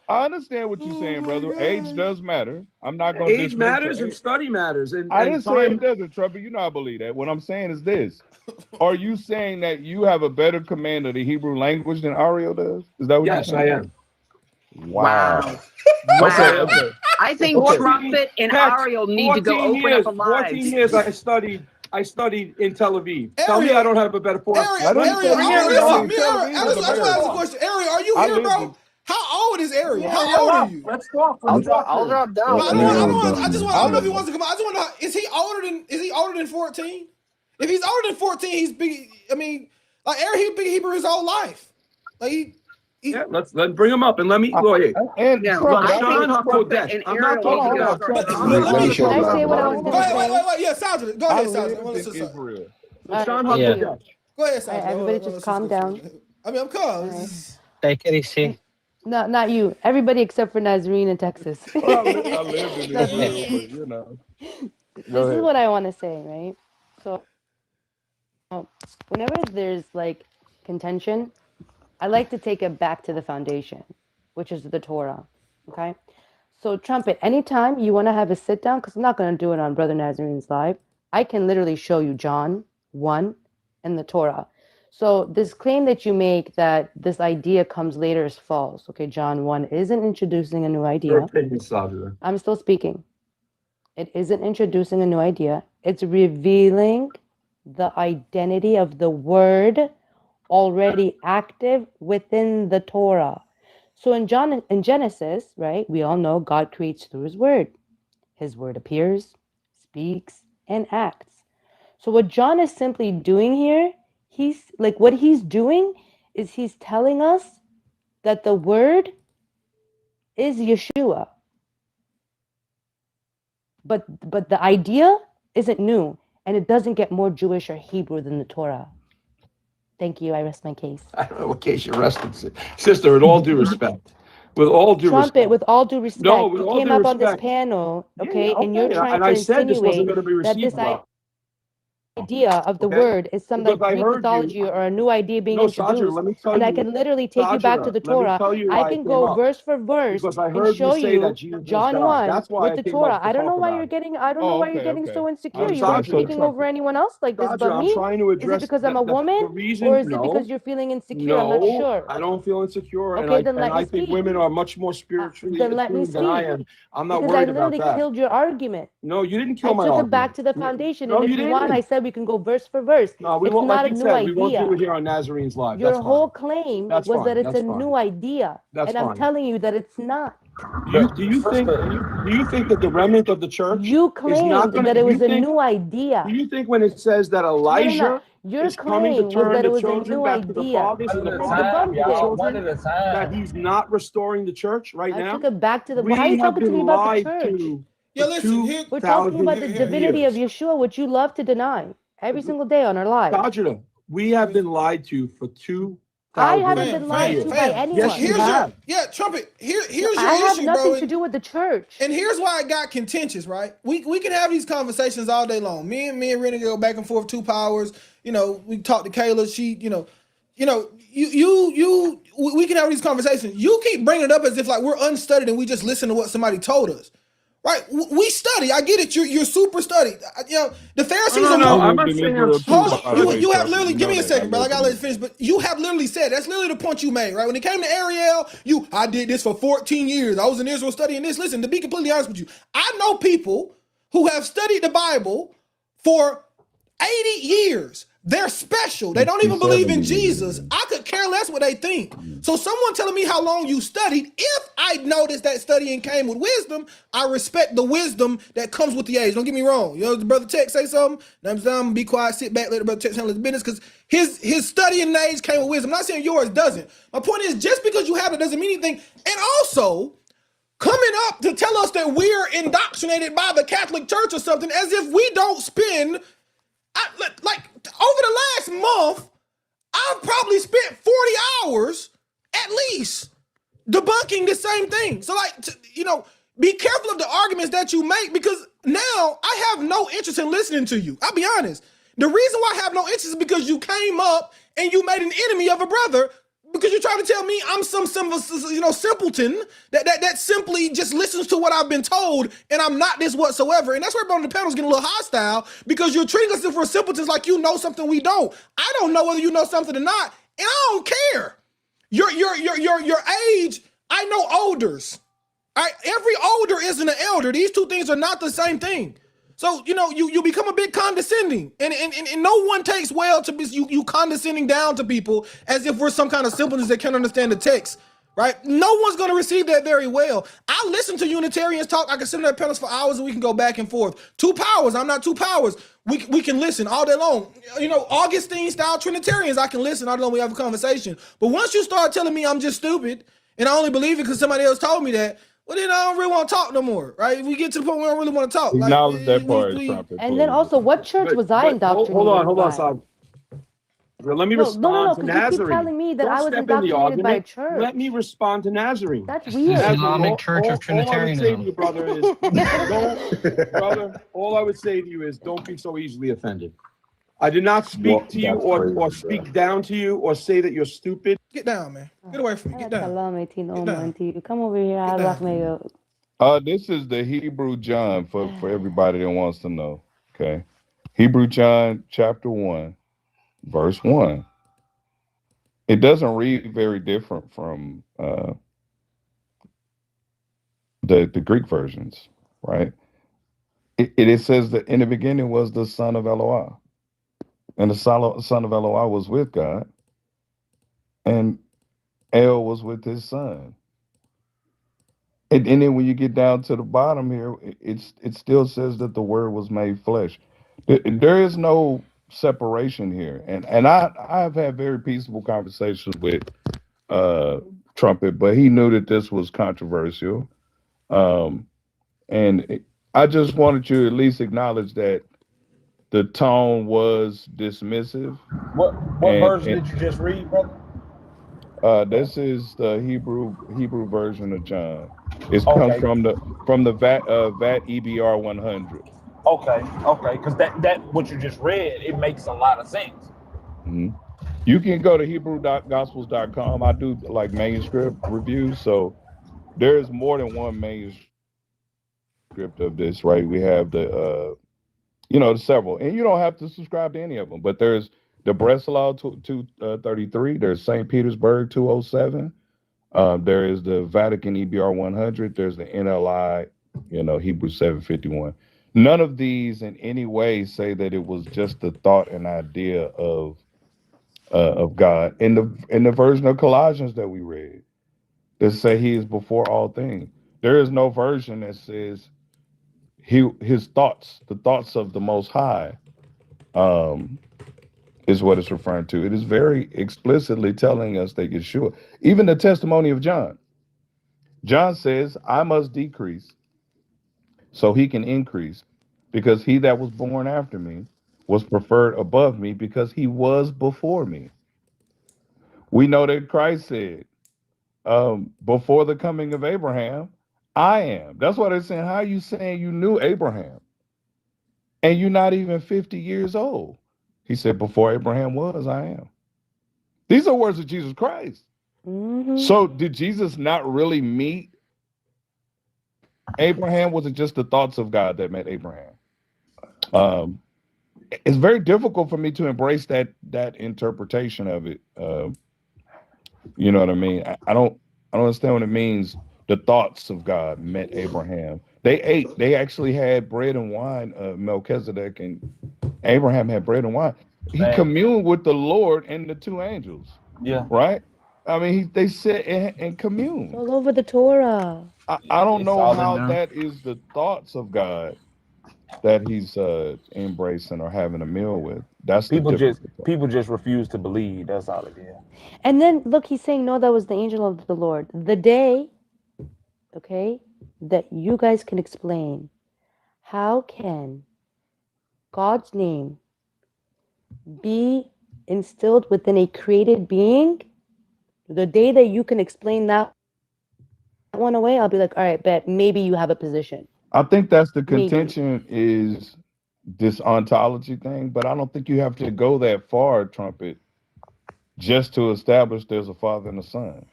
I understand what you're saying, brother. Age does matter. I'm not going to age matters and study matters. And I didn't say it doesn't, Trumpet. You know I believe that. What I'm saying is this. Are you saying that you have a better command of the Hebrew language than Ariel does? Is that what you're saying? Yes, I am. Wow. Okay. I think Trumpet and Ariel need to go open up a live. 14 years I studied in Tel Aviv. Tell me I don't have a better point. Ariel, I just want to ask a question. Ariel, are you here, bro? How old is Ariel? How old are you? Let's talk. I'll drop down. I don't know if he wants to come out. I just want to know, is he older than 14? If he's older than 14, he's big. I mean, like Ariel, he's been Hebrew his whole life. Like let's bring him up and let me go ahead. And I'm not talking about. Let me say what I was going to say. Wait. Yeah, Sandra. Go ahead, Sandra. Go ahead, Sandra. Everybody just calm down. I mean, I'm calm. Take it easy. No, not you. Everybody except for Nazarene in Texas. I lived in Israel, but you know. This is what I want to say, right? So, whenever there's like contention, I like to take it back to the foundation, which is the Torah. Okay? So, Trumpet, anytime you want to have a sit down, because I'm not going to do it on Brother Nazarene's live, I can literally show you John 1 and the Torah. So this claim that you make that this idea comes later is false. Okay, John 1 isn't introducing a new idea. I'm still speaking. It isn't introducing a new idea. It's revealing the identity of the word already active within the Torah. So in Genesis, right, we all know God creates through his word. His word appears, speaks, and acts. So what John is simply doing here, what he's doing is he's telling us that the word is Yeshua. But the idea isn't new, and it doesn't get more Jewish or Hebrew than the Torah. Thank you. I rest my case. I don't know what case you're resting, sister. With all due respect, with all due Trumpet, respect. with all due respect, No, with you all came due up on this respect. panel, okay, and you're okay. trying And to I said this wasn't insinuate going to be that received this well. idea of the Okay? word is some like Because I Greek heard mythology you. or a new idea being No, Sandra, introduced. let me tell And I you. can literally take you back to Sandra, the let me Torah. tell you I why can came go up. verse for verse Because I and heard show you say that you Jesus John died. 1 That's why with I the came Torah. up to I don't know talk why about you're it. getting so insecure. I'm You are sorry. speaking over anyone else like this Sandra, but I'm me. trying to Is it address because I'm a the woman? reason. Or is it No. because you're feeling insecure? I'm not No, sure. I don't feel insecure, Okay, then and let me I think speak. women are much more spiritually Then let me attuned than I speak. am. I'm not Because I worried about literally that. killed your argument. No, you didn't kill I my took it argument. back to the foundation, No, and if you you want, didn't. I said we can go verse for verse. No, we It's won't. not Like a you new said, we won't idea. do it here on Nazarene's live. Your That's whole fine. claim That's was fine. that it's That's a fine. new idea, That's and I'm fine. telling you that it's not. Do you think that the remnant of the church You is not claimed going that to? it was a new idea. Do you think when it says that Elijah Your is coming to claim was turn that the it was a children new back to the idea. fathers and the And I fathers back to the debunked it. children, that he's not restoring the church right I now? took it back to the. We Why are you have talking to me been about the lied church? to Yeah, for listen, here, We're talking about the 2,000 divinity of years. Yeshua, which you love to deny every single day on our lives. Sajida, we have been lied to for 2,000 I haven't been lied years. to by anyone. Yes, you have. Trumpet. Here's your I have issue, nothing bro. to do with the church. And here's why it got contentious, right? We can have these conversations all day long. Me and Renee go back and forth 2 powers. You know, we talk to Kayla. She, we can have these conversations. You keep bringing it up as if like we're unstudied and we just listen to what somebody told us. Right, we study. I get it. You're super studied. The Pharisees. No, I'm not saying I'm super. You have literally. Give me a second, bro. I gotta let you finish. But you have literally said that's literally the point you made, right? When it came to Ariel, I did this for 14 years. I was in Israel studying this. Listen, to be completely honest with you, I know people who have studied the Bible for 80 years. They're special. They don't even believe in Jesus. I could care less what they think. So someone telling me how long you studied, if I noticed that studying came with wisdom, I respect the wisdom that comes with the age. Don't get me wrong. You know, the brother Tech say something, I'm gonna be quiet, sit back, let the brother Tech handle his business, because his studying age came with wisdom. I'm not saying yours doesn't. My point is, just because you have it doesn't mean anything. And also, coming up to tell us that we're indoctrinated by the Catholic Church or something, as if we don't spend, like, over the last month, I've probably spent 40 hours at least debunking the same thing. So, like, be careful of the arguments that you make, because now I have no interest in listening to you. I'll be honest. The reason why I have no interest is because you came up and you made an enemy of a brother, because you're trying to tell me I'm some simpleton that simply just listens to what I've been told, and I'm not this whatsoever. And that's where everybody on the panel's getting a little hostile, because you're treating us as if we're simpletons, like you know something we don't. I don't know whether you know something or not, and I don't care. Your age, I know elders. All right, every older isn't an elder. These two things are not the same thing. So, you become a bit condescending, and no one takes well to be you condescending down to people as if we're some kind of simpletons that can't understand the text, right? No one's going to receive that very well. I listen to Unitarians talk. I can sit on their panels for hours and we can go back and forth. Two powers. I'm not two powers. We can listen all day long. Augustine style Trinitarians, I can listen all day long. We have a conversation. But once you start telling me I'm just stupid and I only believe it because somebody else told me that, well, then I don't really want to talk no more, right? If we get to the point where we don't really want to talk. Acknowledge that part, Trumpet. And then also, what church was I indoctrinated Hold on, by? Saab. Let me No, respond to because you keep Nazarene. telling me that Don't I was step in the indoctrinated by a argument. church. Let me respond to Nazarene. That's This weird. is Islamic Church of All I would say to Trinitarianism. you, brother, is all I would say to you is don't be so easily offended. I did not speak to you or speak down to you or say that you're stupid. Get down, man. Get away from me. Get down. Come over here. This is the Hebrew John for everybody that wants to know. Okay. Hebrew John chapter 1, verse 1. It doesn't read very different from the Greek versions, right? It says that in the beginning was the Son of Eloah. And the Son of Eloah was with God, and El was with his son. And then when you get down to the bottom here, it still says that the Word was made flesh. There is no separation here, and I've had very peaceable conversations with Trumpet, but he knew that this was controversial, and I just wanted you to at least acknowledge that the tone was dismissive. What version did you just read, brother? This is the Hebrew version of John. It comes from the VAT EBR 100. Okay, because that what you just read, it makes a lot of sense. Mm-hmm. You can go to Hebrew.gospels.com. I do like manuscript reviews, so there's more than one manuscript of this, right? We have the several, and you don't have to subscribe to any of them, but there's the Breslau 233, there's St. Petersburg 207, there is the Vatican EBR 100, there's the NLI, Hebrew 751. None of these in any way say that it was just the thought and idea of God. In the version of Colossians that we read, that say He is before all things, there is no version that says his thoughts, the thoughts of the Most High, is what it's referring to. It is very explicitly telling us that Yeshua, even the testimony of John says, I must decrease so he can increase, because he that was born after me was preferred above me because he was before me. We know that Christ said, before the coming of Abraham, I am. That's why they're saying, how are you saying you knew Abraham and you're not even 50 years old? He said, before Abraham was, I am. These are words of Jesus Christ. Mm-hmm. So did Jesus not really meet Abraham? Was it just the thoughts of God that met Abraham? It's very difficult for me to embrace that interpretation of it. You know what I mean? I don't understand what it means. The thoughts of God met Abraham. They ate. They actually had bread and wine. Melchizedek and Abraham had bread and wine. he communed with the Lord and the two angels. Yeah. Right? I mean, they sit and commune. It's all over the Torah. I don't It's know all in how there. that is the thoughts of God that he's embracing or having a meal with. That's People the just difference. refuse to believe. That's all it is. And then look, he's saying, no, that was the angel of the Lord. The day, okay, that you guys can explain how can God's name be instilled within a created being, the day that you can explain that one away, I'll be like, all right, bet maybe you have a position. I think that's the Maybe. contention is this ontology thing, but I don't think you have to go that far, Trumpet, just to establish there's a Father and a Son.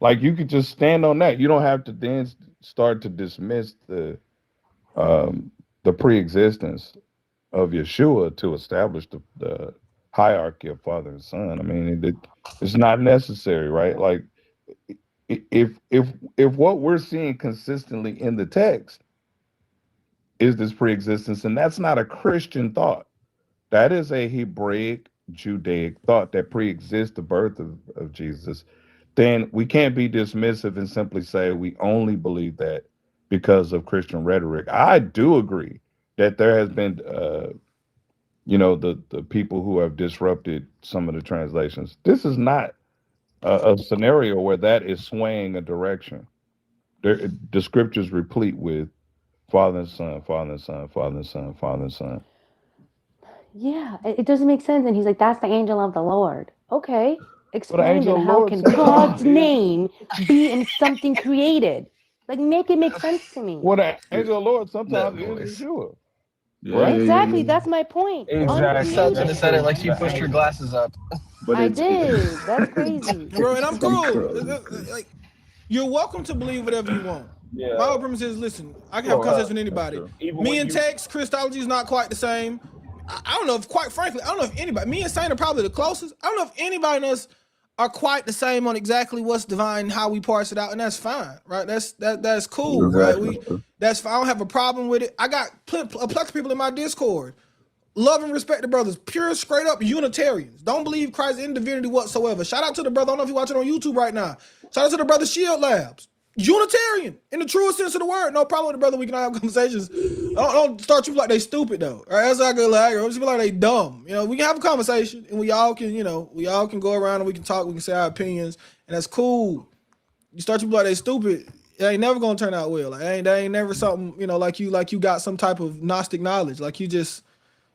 Like you could just stand on that. You don't have to then start to dismiss the pre-existence of Yeshua to establish the hierarchy of Father and Son. I mean, it's not necessary, right? Like if what we're seeing consistently in the text is this pre-existence, and that's not a Christian thought. That is a Hebraic, Judaic thought that pre-exists the birth of Jesus. Then we can't be dismissive and simply say we only believe that because of Christian rhetoric. I do agree that there has been, the people who have disrupted some of the translations. This is not a scenario where that is swaying a direction. The scriptures replete with Father and Son, Father and Son, Father and Son, Father and Son. Yeah, it doesn't make sense. And he's like, that's the angel of the Lord. Okay, explain angel then of how Lord can sometimes God's is- name be in something created? Like, make it make sense to me. Well, the angel of the Lord sometimes is Yeshua. Right? Exactly, that's my point. I saw to the Uncreated. Senate like she pushed her glasses up. But I it's did. That's crazy. Bro, and I'm He's cool. cool. Like, you're welcome to believe whatever you want. Yeah. My whole premise is, listen, I can have a conversation with anybody. Even Me when and you- Tex, Christology is not quite the same. I don't know if, quite frankly, I don't know if anybody, me and Saint are probably the closest. I don't know if anybody else are quite the same on exactly what's divine, how we parse it out, and that's fine, right? That's cool, Exactly. right? That's fine. I don't have a problem with it. I got a plethora of people in my Discord. Love and respect the brothers, pure, straight up Unitarians. Don't believe Christ in divinity whatsoever. Shout out to the brother. I don't know if you're watching on YouTube right now. Shout out to the brother Shield Labs. Unitarian in the truest sense of the word. No problem with the brother. We can have conversations. Don't start you like they stupid though. All right, that's not good. Like, just be like they dumb. We can have a conversation and we all can go around and we can talk. We can say our opinions and that's cool. You start to be like they stupid. It ain't never gonna turn out well. Like that ain't never something like you got some type of Gnostic knowledge. Like you just.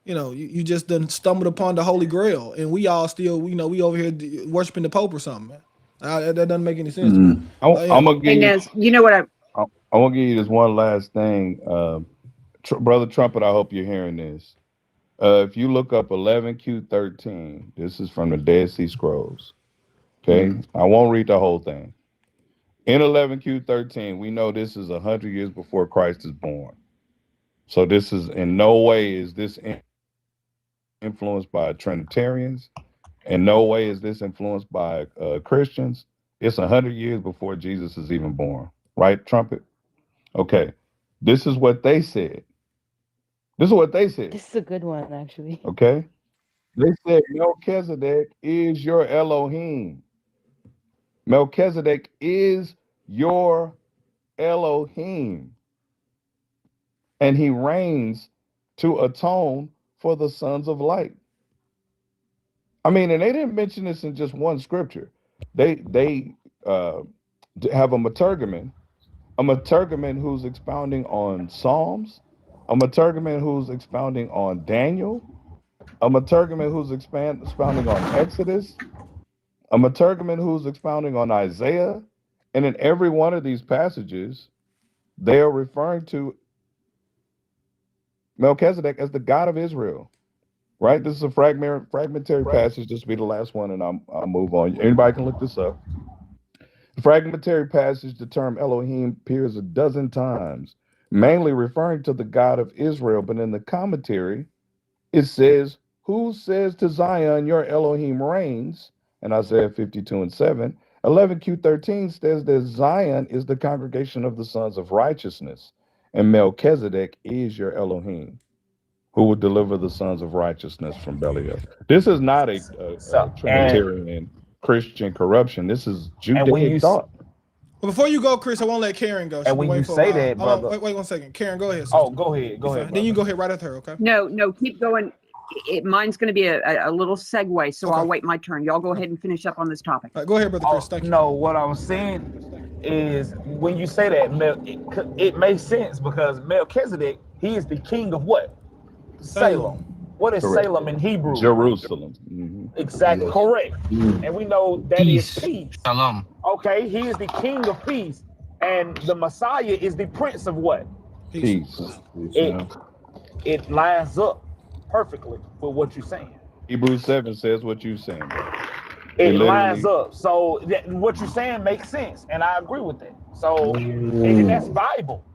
You just done stumbled upon the Holy Grail, and we all still, we over here worshiping the Pope or something, man. That doesn't make any sense to me. I'm gonna give Hey, Nez, you know what I want to give you this one last thing, Brother Trumpet. I hope you're hearing this. If you look up 11Q13, this is from the Dead Sea Scrolls. Okay, I won't read the whole thing. In 11Q13, we know this is 100 years before Christ is born. So this is in no way is this influenced by Trinitarians. In no way is this influenced by Christians. It's 100 years before Jesus is even born. Right, Trumpet? Okay. This is what they said. This is a good one, actually. Okay. They said Melchizedek is your Elohim. Melchizedek is your Elohim. And he reigns to atone for the sons of light. I mean, and they didn't mention this in just one scripture. They have a Maturgaman who's expounding on Psalms, a Maturgaman who's expounding on Daniel, a Maturgaman who's expounding on Exodus, a Maturgaman who's expounding on Isaiah, and in every one of these passages, they are referring to Melchizedek as the God of Israel. Right? This is a fragmentary passage. This will be the last one, and I'll move on. Anybody can look this up. The fragmentary passage, the term Elohim appears a dozen times, mainly referring to the God of Israel. But in the commentary, it says, "Who says to Zion, your Elohim reigns?" And Isaiah 52:7. 11Q13 says that Zion is the congregation of the sons of righteousness, and Melchizedek is your Elohim. who will deliver the sons of righteousness from Belial. This is not a Trinitarian Christian corruption. This is Judaic thought. Well, before you go, Chris, I won't let Karen go. She's And been when you waiting for a say while. that, Hold on, brother. wait 1 second. Karen, go ahead. Sister. Oh, go ahead. Go You're ahead. fine. Then you go ahead right after her, okay? No, keep going. Mine's going to be a little segue, so Okay. I'll wait my turn. Y'all go ahead and finish up on this topic. All right, go ahead, Brother Chris. Thank you. No, what I was saying is when you say that, it makes sense because Melchizedek, he is the king of what? Salem. What is Correct. Salem in Hebrew? Jerusalem. Mhm. Exactly, Yes. correct. And we know that is Peace. peace. Shalom. Okay, he is the king of peace. And the Messiah is the prince of what? Peace. It lines up perfectly with what you're saying. Hebrews 7 says what you're saying, bro. It literally- lines up. So what you're saying makes sense, and I agree with that. So and that's Bible.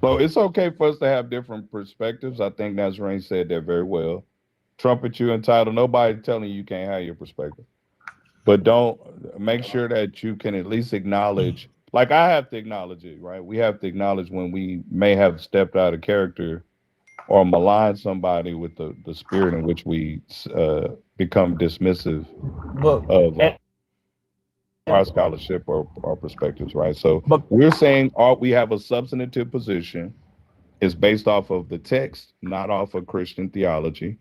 So it's okay for us to have different perspectives. I think Nazarene said that very well. Trumpet you entitled. Nobody telling you can't have your perspective. But don't make sure that you can at least acknowledge, like I have to acknowledge it, right? We have to acknowledge when we may have stepped out of character or maligned somebody with the spirit in which we become dismissive of our scholarship or our perspectives, right? So we're saying we have a substantive position. It's based off of the text, not off of Christian theology.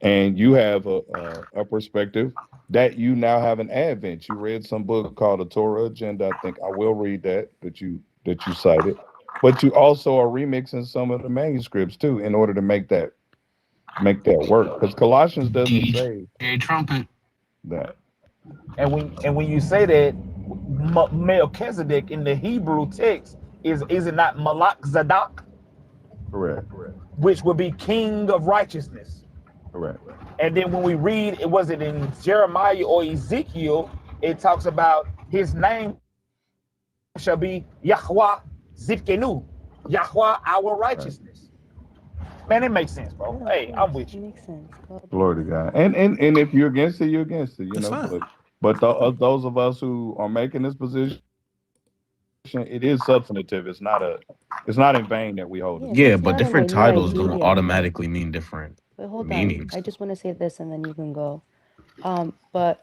And you have a perspective that you now have an advent. You read some book called the Torah Agenda. I think I will read that you cited. But you also are remixing some of the manuscripts too in order to make that work. Because Colossians doesn't say trumpet that. And when you say that Melchizedek in the Hebrew text is it not Malach Zadok? Correct. Which would be king of righteousness. Correct. And then when we read, was it in Jeremiah or Ezekiel, it talks about his name shall be Yahweh Zidkenu, Yahweh our righteousness. Man, it makes sense, bro. Hey, I'm with you. It makes sense. Glory to God. And if you're against it, you're against it. You know. But those of us who are making this position, it is substantive. It's not in vain that we hold it. Yeah, but different titles don't automatically mean different But hold meanings. on. I just want to say this and then you can go. But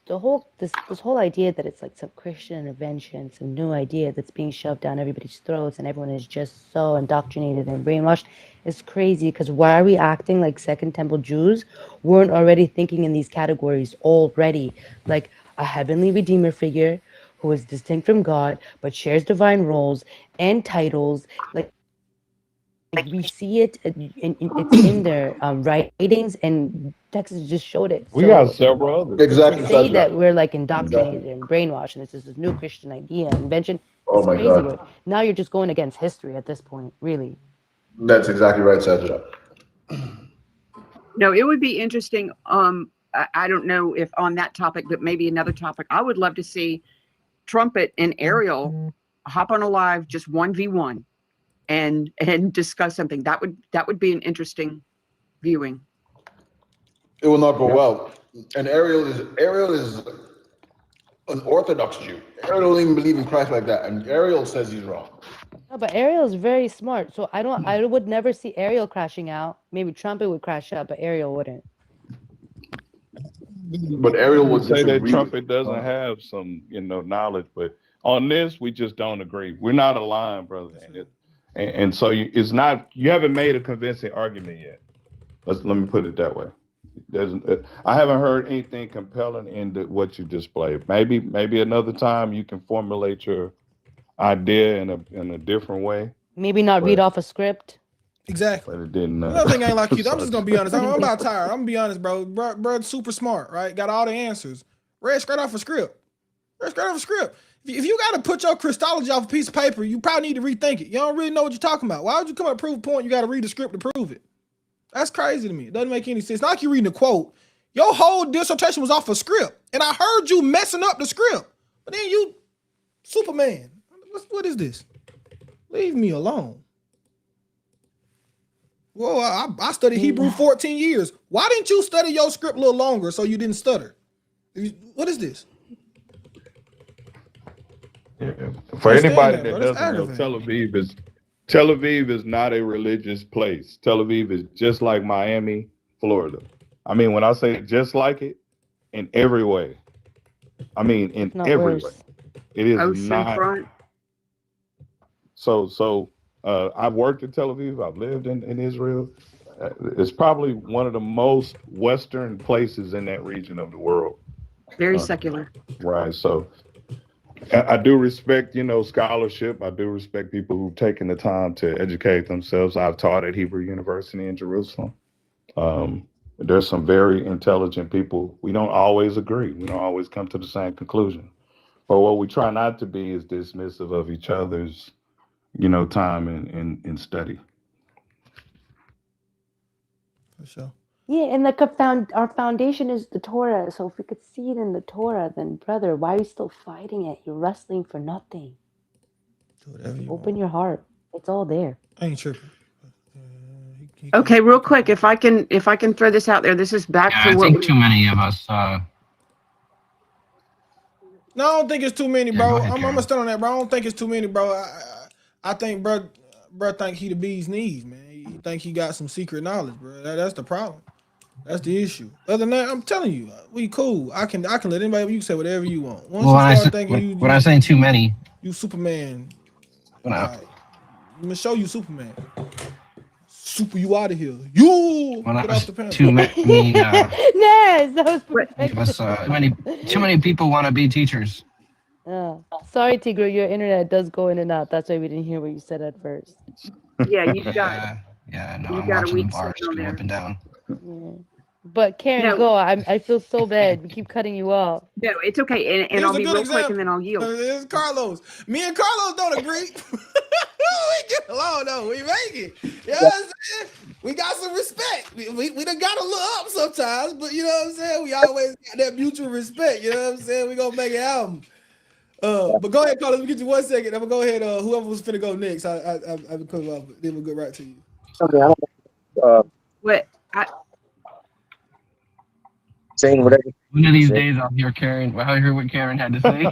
the whole this whole idea that it's like some Christian intervention, some new idea that's being shoved down everybody's throats and everyone is just so indoctrinated and brainwashed is crazy, because why are we acting like Second Temple Jews weren't already thinking in these categories already? Like a heavenly redeemer figure who is distinct from God but shares divine roles and titles, like we see it it's in their writings, and Texas just showed it. We got several others. Exactly. To say that we're like indoctrinated and brainwashed, and this is this new Christian idea invention. It's my crazy. God. Now you're just going against history at this point, really. That's exactly right, Sajid. No, it would be interesting. I don't know if on that topic, but maybe another topic. I would love to see Trumpet and Ariel hop on a live, just 1v1, and discuss something. That would be an interesting viewing. It will not go well. And Ariel is an Orthodox Jew. Ariel don't even believe in Christ like that, and Ariel says he's wrong. No, but Ariel is very smart, so I would never see Ariel crashing out. Maybe Trumpet would crash out, but Ariel wouldn't. But Ariel would say that disagree Trumpet with- doesn't have some knowledge, but on this we just don't agree. We're not aligned, brother. And so it's not, you haven't made a convincing argument yet. Let me put it that way. I haven't heard anything compelling in what you displayed. Maybe another time you can formulate your idea in a different way. Maybe not read off a script. Exactly. But it didn't. Another thing I ain't like you. I'm just gonna be honest. I'm about tired. I'm gonna be honest, bro. Bro's super smart, right? Got all the answers. Read straight off a script. Read straight off a script. If you got to put your Christology off a piece of paper, you probably need to rethink it. You don't really know what you're talking about. Why would you come up and prove a point? You got to read the script to prove it. That's crazy to me. It doesn't make any sense. It's not like you reading a quote. Your whole dissertation was off a script, and I heard you messing up the script. But then you, Superman. What is this? Leave me alone. Well, I studied Hebrew 14 years. Why didn't you study your script a little longer so you didn't stutter? What is this? Yeah. For anybody that that, bro. That's doesn't know, aggravating. Tel Aviv Tel Aviv is not a religious place. Tel Aviv is just like Miami, Florida. I mean, when I say just like it, in every way. I mean, in Not every way. worse. It is Ocean not. front. So I've worked in Tel Aviv. I've lived in Israel. It's probably one of the most Western places in that region of the world. Very secular. Right. So I do respect, scholarship. I do respect people who've taken the time to educate themselves. I've taught at Hebrew University in Jerusalem. There's some very intelligent people. We don't always agree. We don't always come to the same conclusion. But what we try not to be is dismissive of each other's, time and study. For sure. Yeah, and our foundation is the Torah. So if we could see it in the Torah, then brother, why are you still fighting it? You're wrestling for nothing. Do whatever you Open your heart. It's all there. I ain't tripping. Okay, real quick, if I can throw this out there, this is back Yeah, to I what think too many of us. No, I don't think it's too many, Yeah, bro. go ahead, I'm Karen. gonna stand on that, bro. I don't think it's too many, bro. I think, bro think he the bee's knees, man. He think he got some secret knowledge, bro. That's the problem. That's the issue. Other than that, I'm telling you, we cool. I can let anybody. You can say whatever you want. Once Well, you start thinking when I say too many, you Superman, when I, I'm gonna show you Superman. Super you out of here. You when I get was off the panel. too many, Yes, that was perfect. was, too many people want to be teachers. Sorry, Tigro, your internet does go in and out. That's why we didn't hear what you said at first. Yeah, you've got Yeah, no, you've I'm got a watching the weak bars signal go there. up and down. Yeah. But Karen, No. go. I feel so bad. We keep cutting you off. No, it's okay, and Here's I'll a be good real example. quick, and then I'll yield. It's Carlos. Me and Carlos don't agree. We get along though. We make it. You know what I'm saying? We got some respect. We done got a little up sometimes, but you know what I'm saying? We always got that mutual respect. You know what I'm saying? We gonna make it album. But go ahead, Carlos. Let me get you 1 second. I'm gonna go ahead. Whoever was finna go next, I come up. They will go right to you. Okay, I don't What? saying whatever. One of these days, I'll hear what Karen had to say.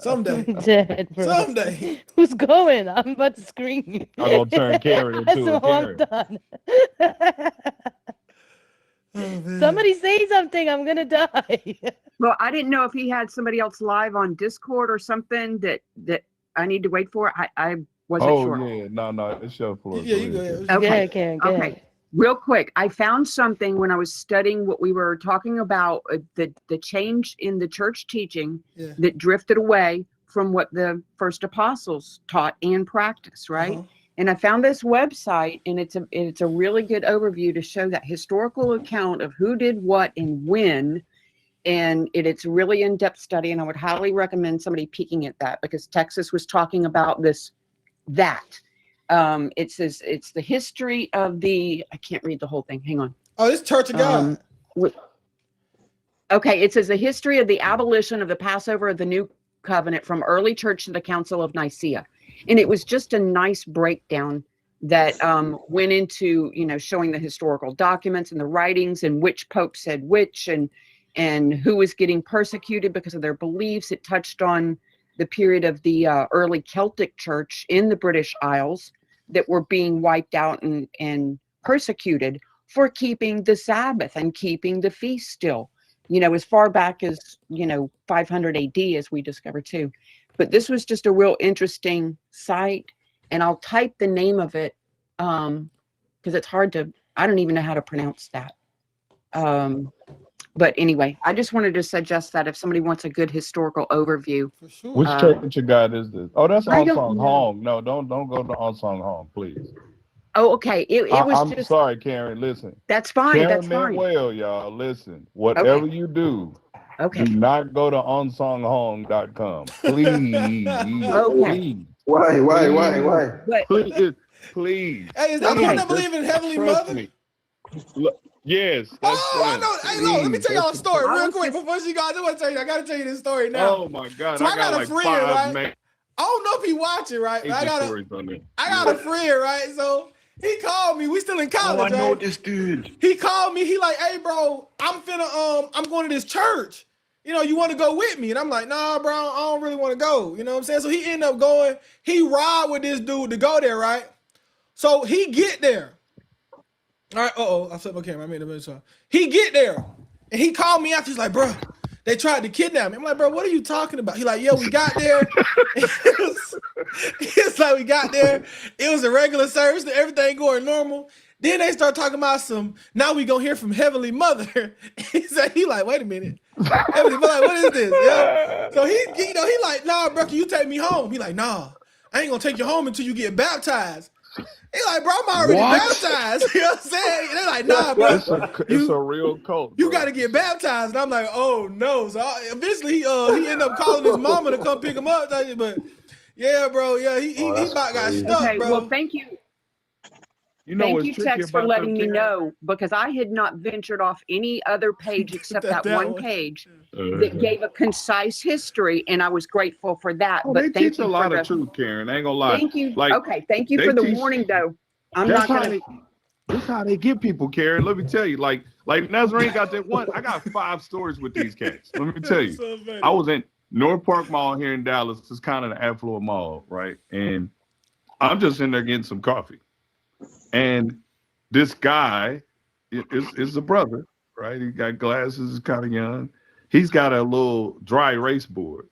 Someday. Dead, bro. Someday. Who's going? I'm about to scream. I'm gonna turn Karen into a So I'm Karen. done. Somebody say something. I'm gonna die. Well, I didn't know if he had somebody else live on Discord or something that I need to wait for. I wasn't sure. Oh yeah, no, it's your floor. Yeah, you go ahead. Okay, Karen. Go okay. ahead. Real quick, I found something when I was studying what we were talking about, the change in the church teaching that drifted away from what the first apostles taught and practiced, right? And I found this website, and it's a really good overview to show that historical account of who did what and when. And it's a really in-depth study, and I would highly recommend somebody peeking at that, because Texas was talking about that. It says it's the history of I can't read the whole thing. Hang on. Oh, it's Church of God. Okay, it says the history of the abolition of the Passover of the New Covenant from early church to the Council of Nicaea. And it was just a nice breakdown that went into, showing the historical documents and the writings and which pope said which and who was getting persecuted because of their beliefs. It touched on the period of the early Celtic church in the British Isles that were being wiped out and persecuted for keeping the Sabbath and keeping the feast still, as far back as, 500 AD, as we discovered too. But this was just a real interesting site, and I'll type the name of it because it's hard I don't even know how to pronounce that. But anyway, I just wanted to suggest that if somebody wants a good historical overview. Which Church of God is this? Oh, that's I don't Onsong know. Hong. No, don't go to Onsong Hong, please. Oh, okay. It was I'm just. sorry, Karen. Listen. That's fine. Karen That's meant fine. well, y'all. Listen. Whatever you do, do not go to onsonghong.com. Please. Okay. Why? Please. Hey, is that the one that believe in Heavenly Trust Mother? me. Look, yes. I know. Hey, look, let me tell y'all a story real quick just- before she goes. I gotta tell you this story now. Oh my God. So I got a like friend, 5 right? man- I don't know if he watching, right? But I got stories on there. a friend, right? So he called me. We still in college, I know right? this dude. He called me. He like, hey, bro, I'm going to this church. you know, you want to go with me? And I'm like, nah, bro, I don't really want to go. You know what I'm saying? So he ended up going, he ride with this dude to go there, right? So he get there. All right, I flipped my camera. I made a mistake. He get there, and he called me after. He's like, bro, they tried to kidnap me. I'm like, bro, what are you talking about? He like, yeah, we got there. It's like we got there. It was a regular service. Everything going normal. Then they start talking about now we gonna hear from Heavenly Mother. He like, wait a minute. Heavenly Mother, what is this? Yeah. So he like, nah, bro, can you take me home? He like, nah, I ain't gonna take you home until you get baptized. He like, bro, I'm already baptized. You know what I'm saying? They're like, nah, bro. It's a real cult. You got to get baptized. And I'm like, oh, no. So eventually he ended up calling his mama to come pick him up. But yeah, bro. Yeah, he about got stuck, Okay, bro. well, thank you. Thank you, Tex, for letting me know, because I had not ventured off any other page except that one page that gave a concise history, and I was grateful for that. Oh, but they thank teach you a lot for of truth, Karen. I ain't gonna lie. Thank you. Like, okay, thank you for the warning, though. I'm not gonna. That's how they get people, Karen. Let me tell you, like Nazarene got that one. I got 5 stories with these cats. Let me tell you. So I was in North Park Mall here in Dallas. It's kind of the affluent mall, right? And I'm just in there getting some coffee. And this guy is a brother, right? He got glasses, kind of young. He's got a little dry erase board.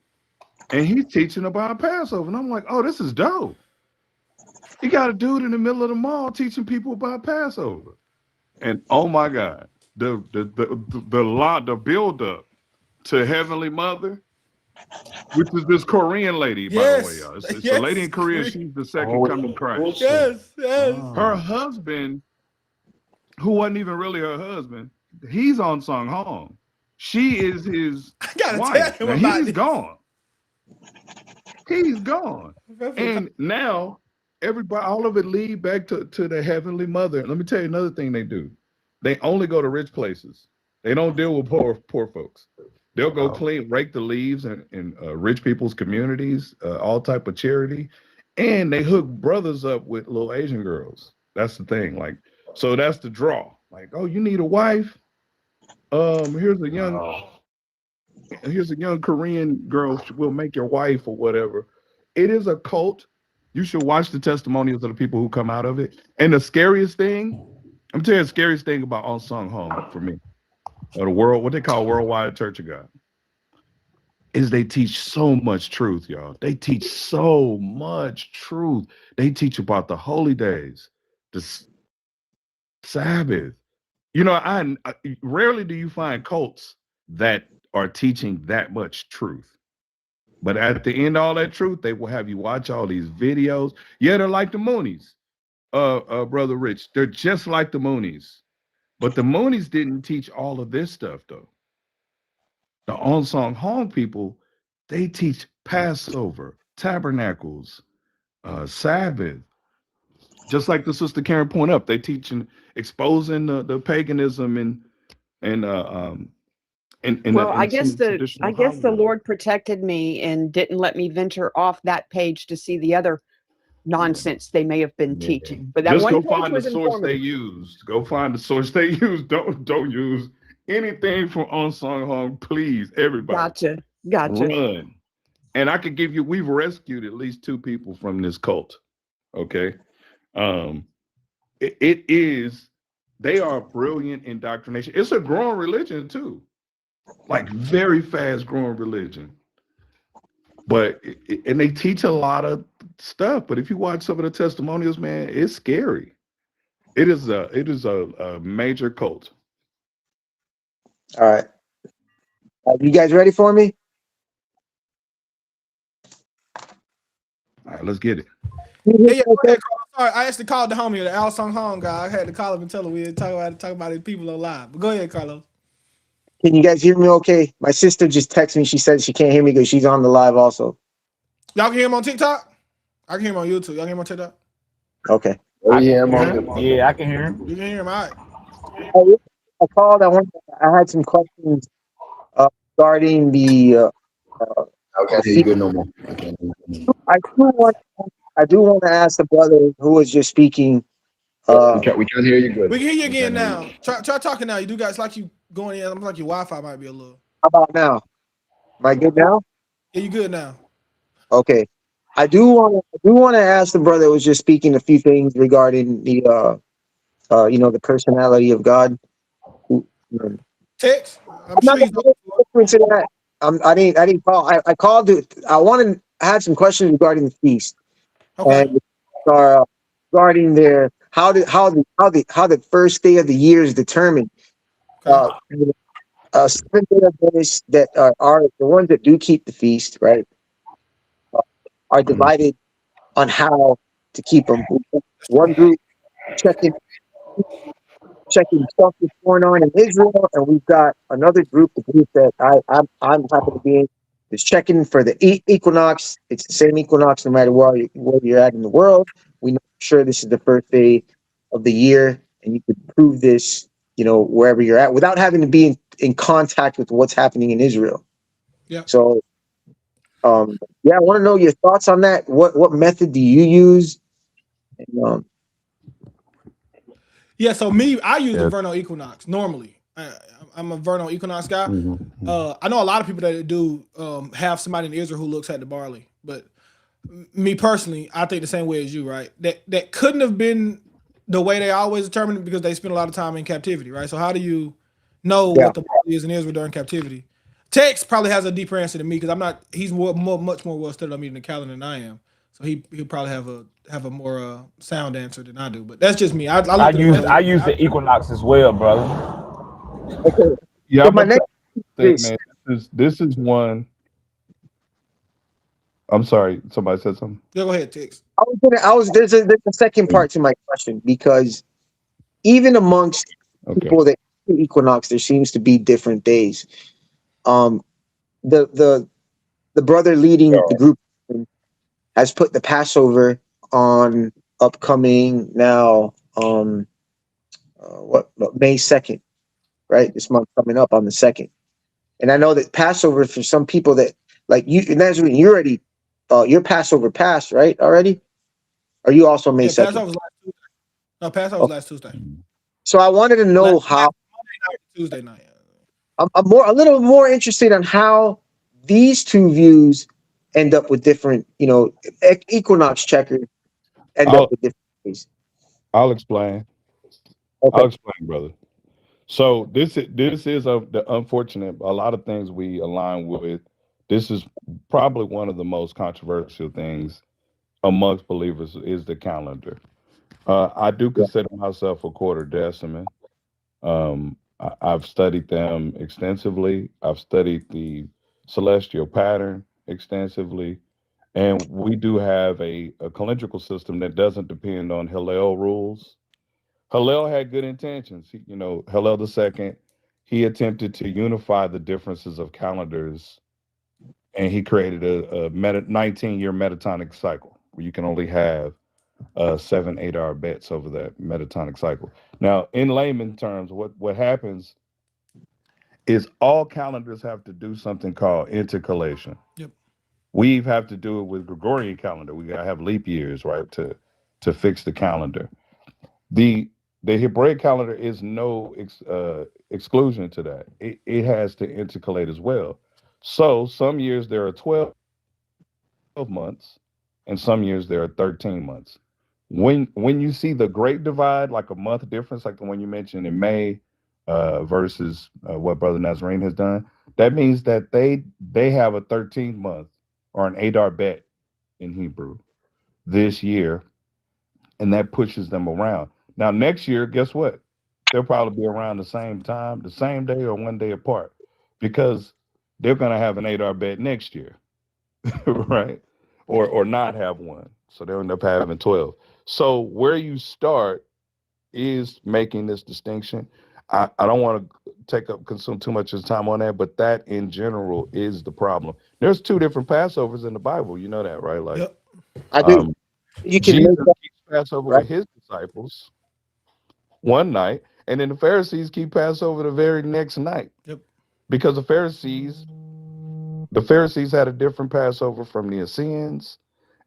And he's teaching about Passover. And I'm like, oh, this is dope. He got a dude in the middle of the mall teaching people about Passover. And oh my God, the build up to Heavenly Mother, which is this Korean lady, by the way, y'all. It's a lady in Korea. She's the second coming of Christ. Yes. Her husband, who wasn't even really her husband, he's on Sung Hong. She is his wife. Tell him Now, about he's this. gone. He's gone. And now everybody, all of it lead back to the Heavenly Mother. Let me tell you another thing they do. They only go to rich places. They don't deal with poor folks. They'll go rake the leaves in rich people's communities, all type of charity, and they hook brothers up with little Asian girls. That's the thing. Like, so that's the draw. Like, oh, you need a wife? Here's a young Korean girl. Will make your wife or whatever. It is a cult. You should watch the testimonials of the people who come out of it. And the scariest thing, I'm telling you, the scariest thing about On Sung Hong for me, or the world, what they call Worldwide Church of God, is they teach so much truth, y'all. They teach so much truth. They teach about the holy days, the Sabbath. You know, I rarely do you find cults that are teaching that much truth. But at the end of all that truth, they will have you watch all these videos. Yeah, they're like the Moonies, Brother Rich. They're just like the Moonies. But the Moonies didn't teach all of this stuff, though. The On Sung Hong people, they teach Passover, tabernacles, Sabbath. Just like the sister Karen pointed up, they teaching, exposing the paganism and I guess the Lord protected me and didn't let me venture off that page to see the other nonsense they may have been teaching. But that just one go page find the was source they informative. used. Go find the source they used. Don't use anything from On Sung Hong, please. Everybody, Gotcha. Run. And I could give you. We've rescued at least 2 people from this cult. Okay, it is. They are brilliant indoctrination. It's a growing religion too, like very fast growing religion. But and they teach a lot of stuff. But if you watch some of the testimonials, man, it's scary. It is a major cult. All right. You guys ready for me? All right, let's get it. Yeah, go ahead, Carl. Sorry, I actually called the homie, the Al Sung Hong guy. I had to call him and tell him we had talk about his people on live. But go ahead, Carlos. Can you guys hear me okay? My sister just texted me. She said she can't hear me because she's on the live also. Y'all can hear him on TikTok? I can hear him on YouTube. Y'all can hear him on TikTok? Okay. Yeah, I can hear him. You can hear him, all right. I called. I had some questions regarding the. I can't hear you good no more. I do want to ask the brother who was just speaking. We can't hear you good. We can hear you again now. Try talking now. You do guys like you going in. I'm like your Wi-Fi might be a little. How about now? Am I good now? Yeah, you good now. Okay. I do want to ask the brother who was just speaking a few things regarding the the personality of God. Text. I'm I'm sure not he's. going to go into that. I didn't call. I called it. I had some questions regarding the feast Okay. and regarding how the first day of the year is determined. Okay. Seventh-day Adventists that are the ones that do keep the feast, right? Are divided on how to keep them. One group checking stuff that's going on in Israel, and we've got another group, the group that I'm happy to be in, is checking for the equinox. It's the same equinox no matter where you're at in the world. We know for sure this is the first day of the year, and you can prove this, wherever you're at without having to be in contact with what's happening in Israel. Yeah. So, I want to know your thoughts on that. What method do you use? And, Yeah, so I use the Yeah. vernal equinox normally. I'm a vernal equinox guy. Mhm. I know a lot of people that do have somebody in Israel who looks at the barley, but me personally, I think the same way as you, right? That couldn't have been the way they always determined it because they spend a lot of time in captivity, right? So how do you know Yeah. what the barley is in Israel during captivity? Tex probably has a deeper answer than me because I'm not. He's much more well studied on me in the calendar than I am. So he'll probably have a more sound answer than I do. But that's just me. I I looked at the use vernal. the equinox as well, brother. okay. Yeah, So I'm my gonna tell next you this, is man. This is one. I'm sorry, somebody said something. Yeah, go ahead, Tex. there's a second part to my question because even amongst Okay. people that do equinox, there seems to be different days. Um, the brother leading the group has put the Passover on upcoming now. May 2nd, right? This month coming up on the 2nd, and I know that Passover for some people that like you, Nazarene, you already your Passover passed, right? Already, are you also May Yeah, 2nd? Passover was last Tuesday. No, Passover was last Tuesday. So I wanted to know how. Tuesday night. I'm a little more interested on how these two views end up with different, equinox checkers end up I'll with different things. I'll explain. Okay. I'll explain, brother. So this is the unfortunate. A lot of things we align with. This is probably one of the most controversial things amongst believers is the calendar. I do consider myself a quarter deciman. I've studied them extensively. I've studied the celestial pattern extensively. And we do have a calendrical system that doesn't depend on Hillel rules. Hillel had good intentions. Hillel II, he attempted to unify the differences of calendars, and he created a 19-year metatonic cycle where you can only have 7 8-hour bets over that metatonic cycle. Now, in layman terms, what happens is all calendars have to do something called intercalation. Yep. We have to do it with Gregorian calendar. We gotta have leap years, right, to fix the calendar. The Hebraic calendar is no exclusion to that. It has to intercalate as well. So some years there are 12 months, and some years there are 13 months. When you see the great divide, like a month difference, like the one you mentioned in May, versus what Brother Nazarene has done, that means that they have a 13th month or an Adar bet in Hebrew this year, and that pushes them around. Now next year, guess what? They'll probably be around the same time, the same day, or one day apart, because they're going to have an Adar bet next year, right? Or not have one, so they'll end up having 12. So where you start is making this distinction. I don't want to consume too much of time on that, but that in general is the problem. There's two different Passovers in the Bible. You know that, right? Like, Yep. I do. You can Jesus make that, keeps Passover right? with his disciples one night, and then the Pharisees keep Passover the very next night. Yep. Because the Pharisees had a different Passover from the Essenes,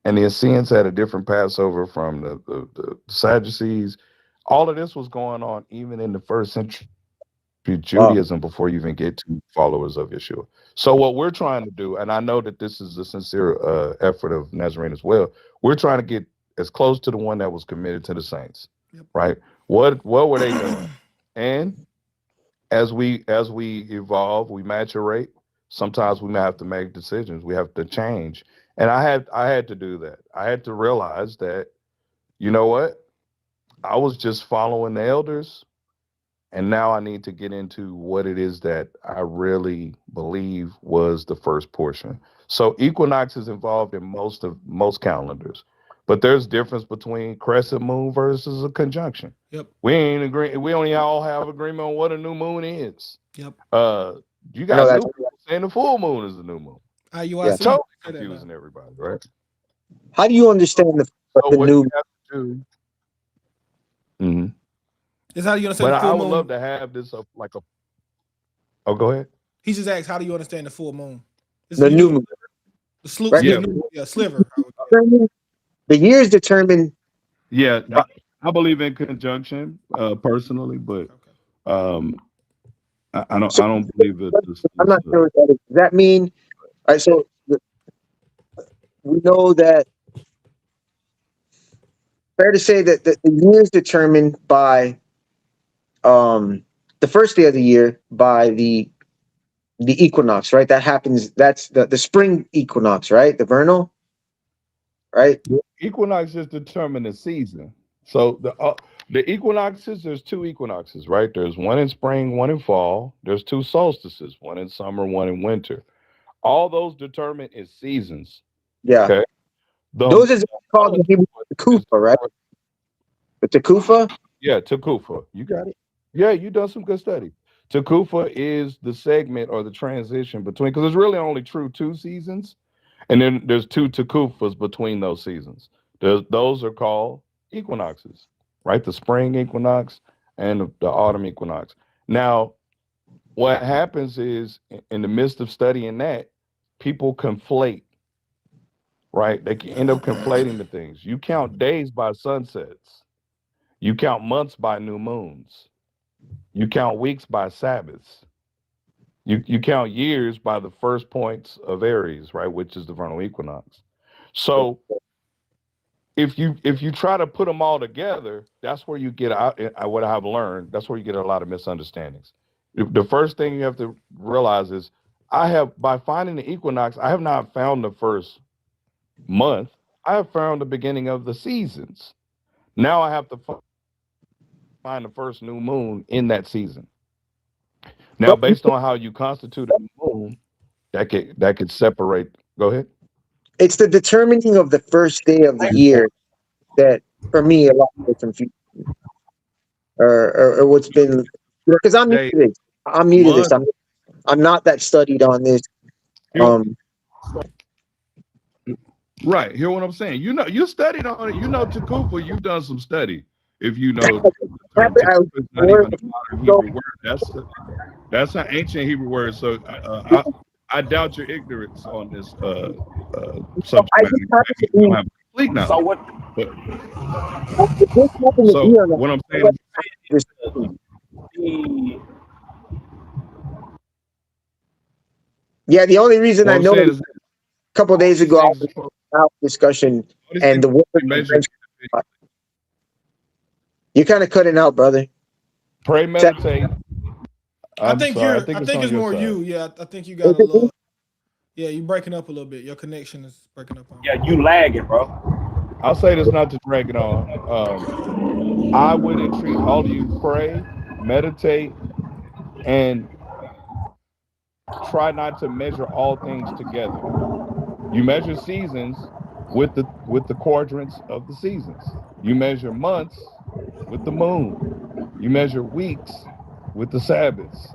and the Essenes had a different Passover from the Sadducees. All of this was going on even in the first century Judaism before you even get to followers of Yeshua. So what we're trying to do, and I know that this is a sincere effort of Nazarene as well, we're trying to get as close to the one that was committed to the saints, right? What were they doing? And as we evolve, we maturate. Sometimes we may have to make decisions. We have to change. And I had to do that. I had to realize that, you know what? I was just following the elders, and now I need to get into what it is that I really believe was the first portion. So equinox is involved in most calendars, but there's difference between crescent moon versus a conjunction. Yep. We ain't agree. We only all have agreement on what a new moon is. Yep. You got new people saying the full moon is the new moon. IUIC. Totally confusing everybody, right? How do you understand the what new? you have to do. Mm-hmm. Is how do you understand But the full I moon? would love to have this up like a. Oh, go ahead. He just asked, how do you understand the full moon? The new moon. The sloop, Right. yeah, sliver. The year is determined. Yeah, I believe in conjunction personally, but I don't believe it. I'm not sure what that is. Does that mean? All right, so we know that. Fair to say that the year is determined by the first day of the year by the equinox, right? That happens. That's the spring equinox, right? The vernal, right? The equinox just determine the season. So the equinoxes, there's two equinoxes, right? There's one in spring, one in fall. There's two solstices, one in summer, one in winter. All those determine its seasons. Yeah. Okay. Those is called in Hebrew Tekufa, right? The Tekufa? Yeah, Tekufa. You got it. Yeah, you done some good study. Tekufa is the segment or the transition between, because there's really only true 2 seasons, and then there's 2 Tekufas between those seasons. Those are called equinoxes, right? The spring equinox and the autumn equinox. Now, what happens is, in the midst of studying that, people conflate, right? They can end up conflating the things. You count days by sunsets. You count months by new moons. You count weeks by Sabbaths. You count years by the first points of Aries, right, which is the vernal equinox. So if you try to put them all together, that's where you get out. What I've learned, that's where you get a lot of misunderstandings. The first thing you have to realize is by finding the equinox, I have not found the first month. I have found the beginning of the seasons. Now I have to find the first new moon in that season. Now, based on how you constitute a new moon, that could separate. Go ahead. It's the determining of the first day of the year that, for me, a lot of confusing. Or what's been, because I'm new to this. I'm new to this. I'm not that studied on this. Right. Hear what I'm saying? You studied on it. You know Tekufa. You've done some study. If you know, not even a modern Hebrew word. That's an ancient Hebrew word. So I doubt your ignorance on this subject matter. You don't have complete knowledge. So what? So what I'm saying is, yeah, the only reason I know is a couple of days ago I was out discussion and the word. You're kind of cutting out, brother. Pray, meditate. I think it's more you. Yeah, I think you got a little. Yeah, you're breaking up a little bit. Your connection is breaking up. Yeah, you lagging, bro. I'll say this not to drag it on. I would entreat all of you pray, meditate, and try not to measure all things together. You measure seasons with the quadrants of the seasons. You measure months with the moon. You measure weeks with the Sabbaths,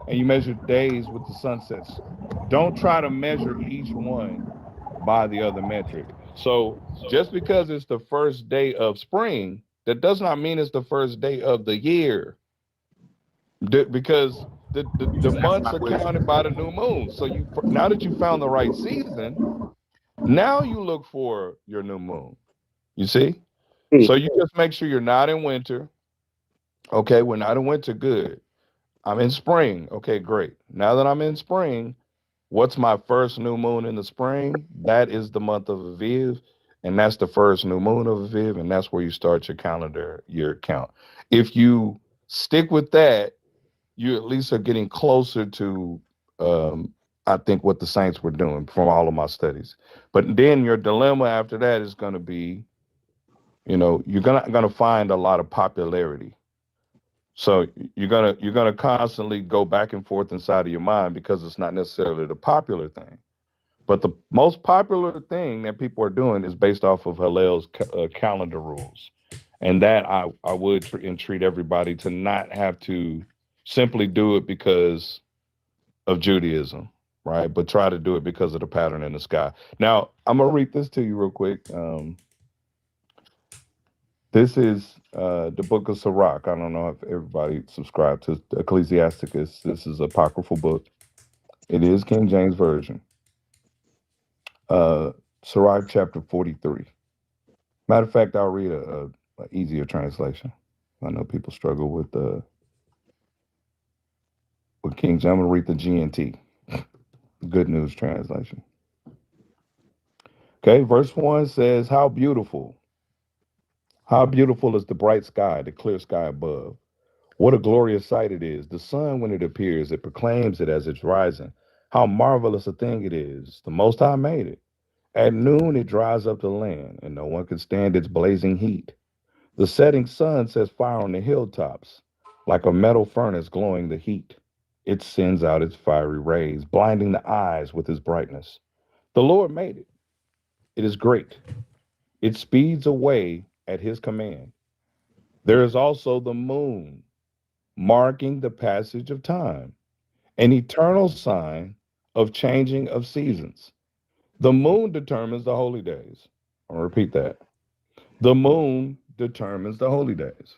and you measure days with the sunsets. Don't try to measure each one by the other metric. So just because it's the first day of spring, that does not mean it's the first day of the year. Because the months are counted by the new moon. So now that you found the right season, now you look for your new moon. You see? So you just make sure you're not in winter. Okay, we're not in winter, good. I'm in spring. Okay, great. Now that I'm in spring, what's my first new moon in the spring? That is the month of Aviv, and that's the first new moon of Aviv, and that's where you start your calendar, your count. If you stick with that, you at least are getting closer to, I think, what the saints were doing from all of my studies. But then your dilemma after that is going to be, you're gonna find a lot of popularity. So you're gonna constantly go back and forth inside of your mind because it's not necessarily the popular thing. But the most popular thing that people are doing is based off of Hillel's calendar rules, and that I would entreat everybody to not have to simply do it because of Judaism, right? But try to do it because of the pattern in the sky. Now I'm gonna read this to you real quick. This is the book of Sirach. I don't know if everybody subscribed to Ecclesiasticus. This is an apocryphal book. It is King James Version. Sirach chapter 43. Matter of fact, I'll read a easier translation. I know people struggle with King James. I'm going to read the GNT, Good News Translation. Okay, verse 1 says, How beautiful is the bright sky, the clear sky above. What a glorious sight it is. The sun, when it appears, it proclaims it as it's rising. How marvelous a thing it is. The Most High made it. At noon, it dries up the land, and no one can stand its blazing heat. The setting sun sets fire on the hilltops, like a metal furnace glowing the heat. It sends out its fiery rays, blinding the eyes with its brightness. The Lord made it. It is great. It speeds away at his command. There is also the moon, marking the passage of time, an eternal sign of changing of seasons. The moon determines the holy days. I'll repeat that. The moon determines the holy days.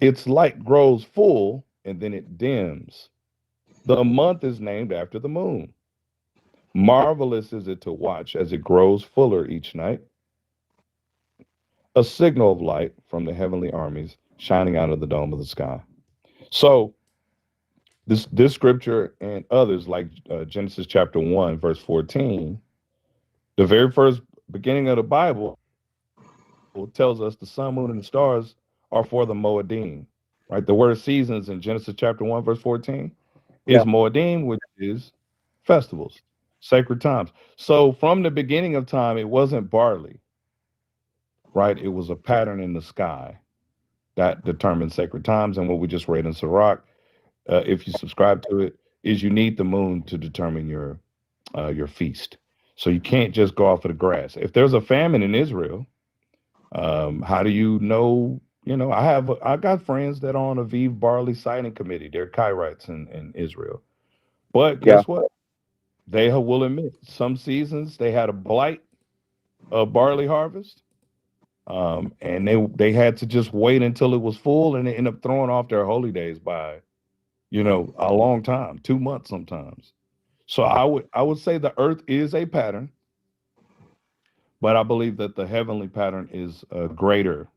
Its light grows full and then it dims. The month is named after the moon. Marvelous is it to watch as it grows fuller each night. A signal of light from the heavenly armies shining out of the dome of the sky. So this scripture and others like Genesis chapter 1, verse 14, the very first beginning of the Bible tells us the sun, moon, and the stars are for the Moedim, right? The word seasons in Genesis chapter 1, verse 14 is Moedim, which is festivals, sacred times. So from the beginning of time, it wasn't barley, right? It was a pattern in the sky that determined sacred times. And what we just read in Sirach, if you subscribe to it, is you need the moon to determine your feast. So you can't just go off of the grass. If there's a famine in Israel, how do you know? I got friends that are on a Aviv barley sighting committee. They're Kirites in Israel. But guess what? They will admit some seasons they had a blight of barley harvest. And they had to just wait until it was full, and they end up throwing off their holy days by, a long time, 2 months sometimes. So I would say the earth is a pattern, but I believe that the heavenly pattern is a greater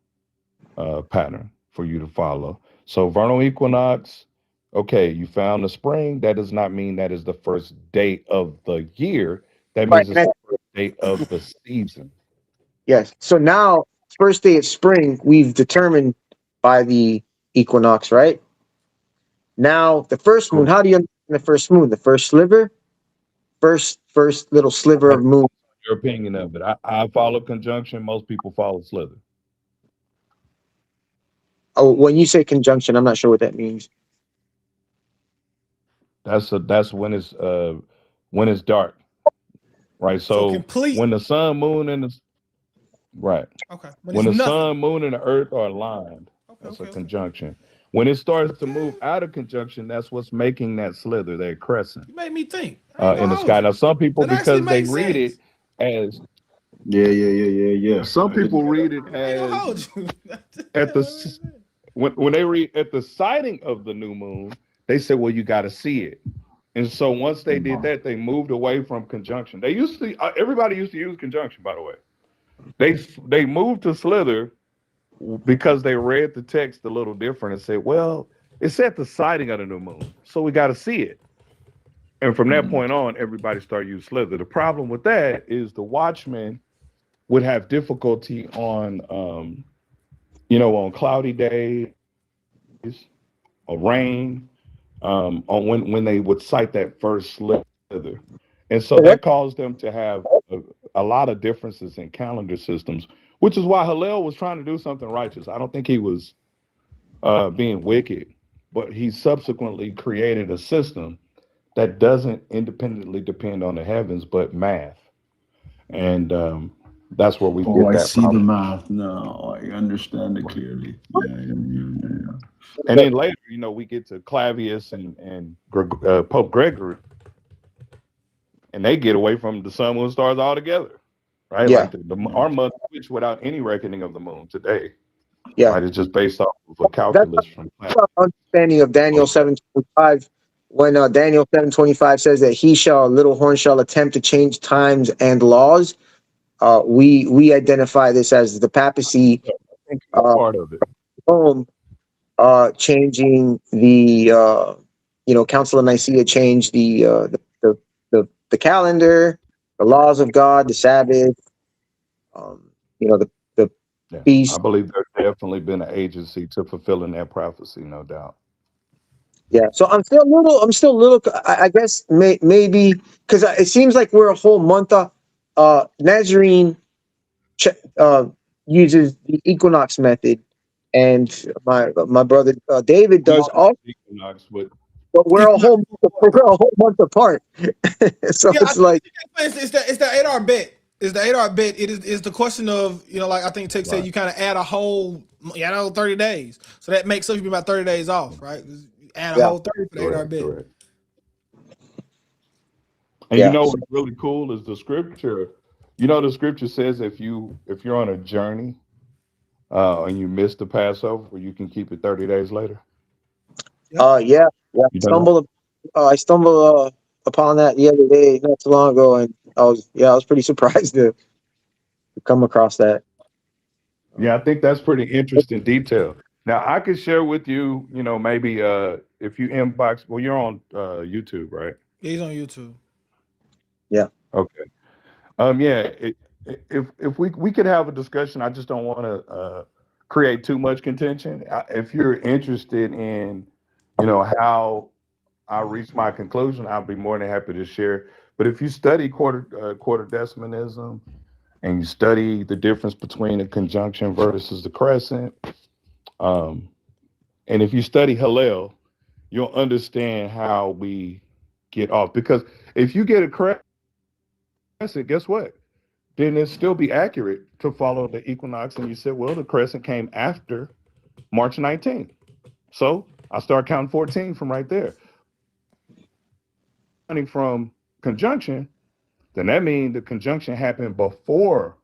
pattern for you to follow. So vernal equinox, okay, you found the spring. That does not mean that is the first day of the year. That means it's the first day of the season. Yes. So now, first day of spring, we've determined by the equinox, right? Now, the first moon, how do you understand the first moon? The first sliver? First little sliver of moon. Your opinion of it. I follow conjunction. Most people follow slither. Oh, when you say conjunction, I'm not sure what that means. That's when it's dark, right? So complete. when the sun, moon, and the right. Okay. When the sun, moon, and the earth are aligned, that's a conjunction. When it starts to move out of conjunction, that's what's making that slither, that crescent. You made me think. In the sky. Now, some people, because they read it as some people read it as at the when they read at the sighting of the new moon, they say, well, you got to see it. And so once they did that, they moved away from conjunction. They used to everybody used to use conjunction, by the way. They moved to slither because they read the text a little different and said, well, It said the sighting of the new moon, so we got to see it. And from that point on, everybody started using slither. The problem with that is the watchmen would have difficulty on, on cloudy days, or rain, on when they would sight that first slither. And so that caused them to have a lot of differences in calendar systems, which is why Hillel was trying to do something righteous. I don't think he was being wicked, but he subsequently created a system that doesn't independently depend on the heavens, but math. And that's where we get I that see problem. the math now. I understand it clearly. Yeah. And then later, we get to Clavius and Pope Gregory, and they get away from the sun, moon, stars altogether, right? Yeah. Like our month switch without any reckoning of the moon today. Yeah. Right? It's just based off of a calculus from That's our understanding of Daniel 7:25. When Daniel 7:25 says that he little horn shall attempt to change times and laws, we identify this as the papacy part of it. Rome changing the Council of Nicaea changed the calendar, the laws of God, the Sabbath, the feast. I believe there's definitely been an agency to fulfilling that prophecy, no doubt. Yeah, so I'm still a little. I guess maybe because it seems like we're a whole month off. Nazarene uses the equinox method, and my brother David does also. Equinox, but we're a whole month apart. So Yeah, it's like it's the 8-hour bet. It's the 8-hour bet. It is the question of, like I think Tech said, you kind of add a whole 30 days. So that makes some people about 30 days off, right? Add a whole 30 for the 8-hour bet. Correct. And what's really cool is the scripture. The scripture says if you're on a journey and you miss the Passover, you can keep it 30 days later. yeah. I stumbled upon that the other day, not too long ago, and I was pretty surprised to come across that. Yeah, I think that's pretty interesting detail. Now I could share with you, maybe if you inbox. Well, you're on YouTube, right? Yeah, he's on YouTube. Yeah. Okay. If we could have a discussion, I just don't want to create too much contention. If you're interested in, how I reached my conclusion, I'll be more than happy to share. But if you study quarter-decimanism and you study the difference between a conjunction versus the crescent, and if you study Hillel, you'll understand how we get off. Because if you get a crescent, guess what? Then it'd still be accurate to follow the equinox. And you said, well, the crescent came after March 19th. So I start counting 14 from right there. From conjunction, then that means the conjunction happened before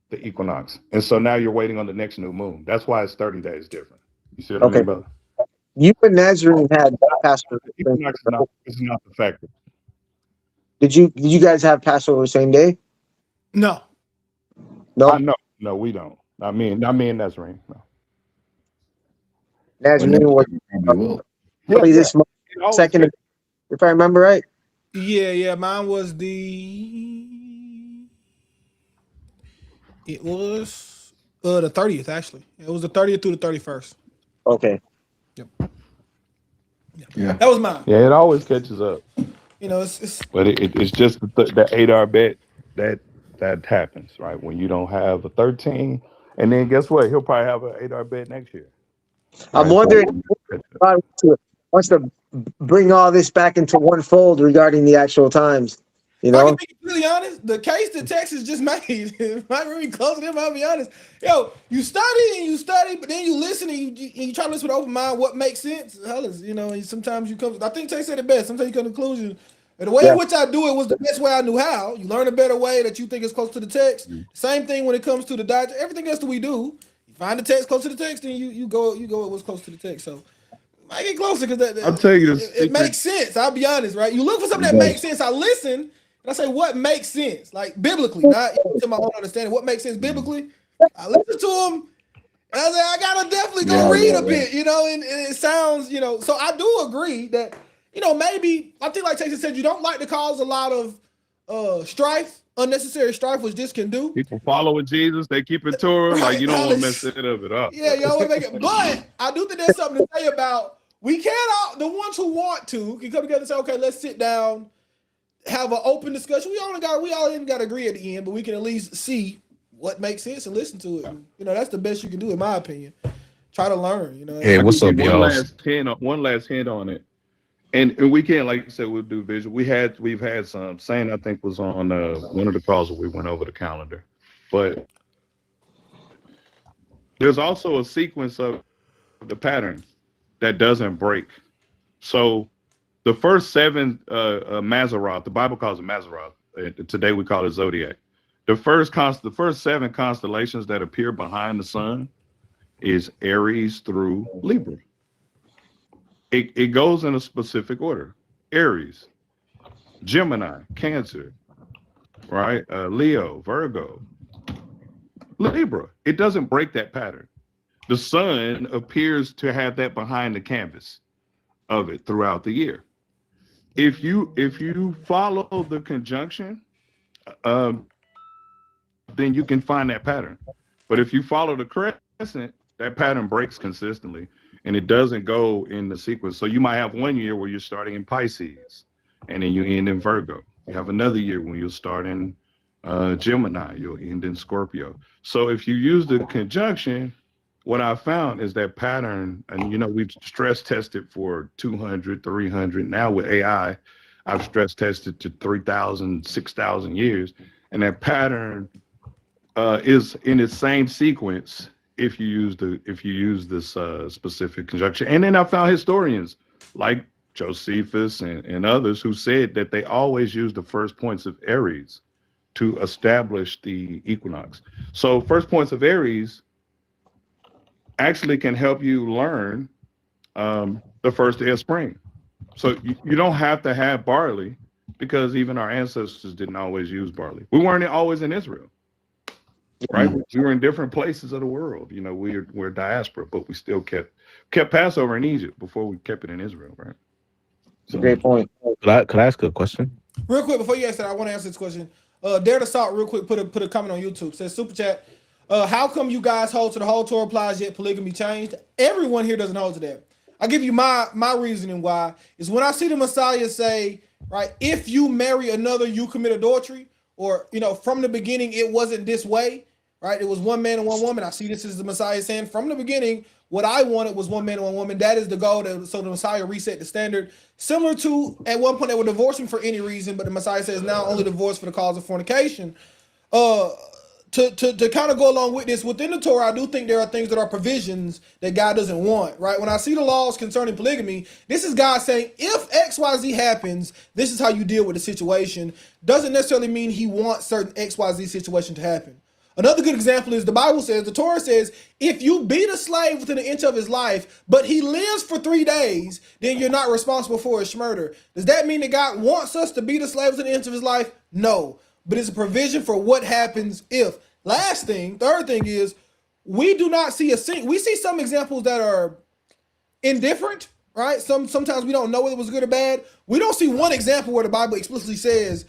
the equinox. And so now you're waiting on the next new moon. That's why it's 30 days different. You see what I mean, brother? You and Nazarene had Passover. Equinox is not the factor. Did you guys have Passover the same day? No. No, we don't. I mean Nazarene. No. Nazarene was probably this month, second, if I remember right. Yeah. Mine was it was the 30th actually. It was the 30th through the 31st. Okay. Yep. Yeah. That was mine. Yeah, it always catches up. It's but it's just the 8-hour bet that happens, right? When you don't have a 13, and then guess what? He'll probably have an 8-hour bet next year. I'm wondering if God wants to bring all this back into one fold regarding the actual times. I can be really honest. The case that Texas just made, if I really close to them, I'll be honest. You study, but then you listen and you try to listen with an open mind. What makes sense? And sometimes you come. I think Texas said it best. Sometimes you come to the conclusion. And the way in which I do it was the best way I knew how. You learn a better way that you think is close to the text. Same thing when it comes to the dietary. Everything else that we do, you find the text close to the text, and you go with what's close to the text. So I get closer because I'll tell you this. It makes sense. I'll be honest, right? You look for something that makes sense. I listen. And I say, what makes sense? Like biblically, not to my own understanding. What makes sense biblically? I listen to them, I gotta definitely go read a bit, you know, and it sounds, you know, so I do agree that, you know, maybe I think like Texas said, you don't like to cause a lot of strife, unnecessary strife, which this can do. People following Jesus, they keep it Torah, like you don't want to mess it up at all. Yeah, you always make it. But I do think there's something to say about we can't the ones who want to can come together and say, okay, let's sit down, have an open discussion. We all ain't got to agree at the end, but we can at least see what makes sense and listen to it. And, you know, that's the best you can do, in my opinion. Try to learn. You know. Hey, what's up, y'all? One last hint on it, and we can't, like you said, we'll do visual. We've had some. Saint, I think, was on one of the calls where we went over the calendar, but there's also a sequence of the pattern that doesn't break. So the first 7 Maseroth, the Bible calls it Maseroth. Today we call it Zodiac. The first 7 constellations that appear behind the sun is Aries through Libra. It goes in a specific order. Aries, Gemini, Cancer, right? Leo, Virgo, Libra. It doesn't break that pattern. The sun appears to have that behind the canvas of it throughout the year. If you follow the conjunction, then you can find that pattern. But if you follow the crescent, that pattern breaks consistently and it doesn't go in the sequence. So you might have one year where you're starting in Pisces and then you end in Virgo. You have another year when you'll start in Gemini, you'll end in Scorpio. So if you use the conjunction, what I found is that pattern, and you know, we've stress tested for 200, 300. Now with AI, I've stress tested to 3,000, 6,000 years. And that pattern is in its same sequence if you use this specific conjunction. And then I found historians like Josephus and others who said that they always use the first points of Aries to establish the equinox. So first points of Aries actually can help you learn the first day of spring. So you don't have to have barley, because even our ancestors didn't always use barley. We weren't always in Israel, right? We were in different places of the world. You know, we're diaspora, but we still kept Passover in Egypt before we kept it in Israel, right? So, great point. Could I ask a question? Real quick, before you ask that, I want to answer this question. Dare to Salt, real quick, put a comment on YouTube. Says, super chat, how come you guys hold to the whole Torah applies yet polygamy changed? Everyone here doesn't hold to that. I'll give you my reasoning why. Is when I see the Messiah say, right, if you marry another, you commit adultery, or, you know, from the beginning, it wasn't this way, right? It was one man and one woman. I see this as the Messiah saying, from the beginning, what I wanted was one man and one woman. That is the goal. So the Messiah reset the standard. Similar to, at one point, they were divorcing for any reason, but the Messiah says now only divorce for the cause of fornication. To kind of go along with this, within the Torah, I do think there are things that are provisions that God doesn't want, right? When I see the laws concerning polygamy, this is God saying, if XYZ happens, this is how you deal with the situation. Doesn't necessarily mean he wants certain XYZ situation to happen. Another good example is the Bible says, the Torah says, if you beat a slave within an inch of his life, but he lives for 3 days, then you're not responsible for his murder. Does that mean that God wants us to beat a slave within an inch of his life? No. But it's a provision for what happens if. Last thing, third thing is, we do not see we see some examples that are indifferent, right? Sometimes we don't know whether it was good or bad. We don't see one example where the Bible explicitly says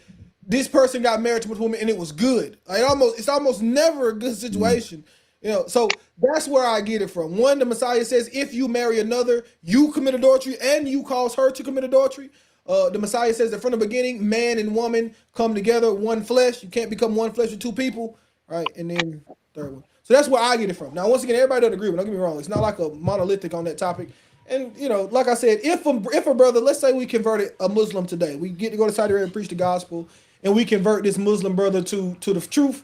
this person got married to a woman and it was good. Like it's almost never a good situation. You know, so that's where I get it from. One, the Messiah says, if you marry another, you commit adultery and you cause her to commit adultery. The Messiah says that from the beginning, man and woman come together, one flesh. You can't become one flesh with two people, right? And then third one. So that's where I get it from. Now, once again, everybody doesn't agree, but don't get me wrong. It's not like a monolithic on that topic. And, you know, like I said, if a brother, let's say we converted a Muslim today, we get to go to Saudi Arabia and preach the gospel, and we convert this Muslim brother to the truth.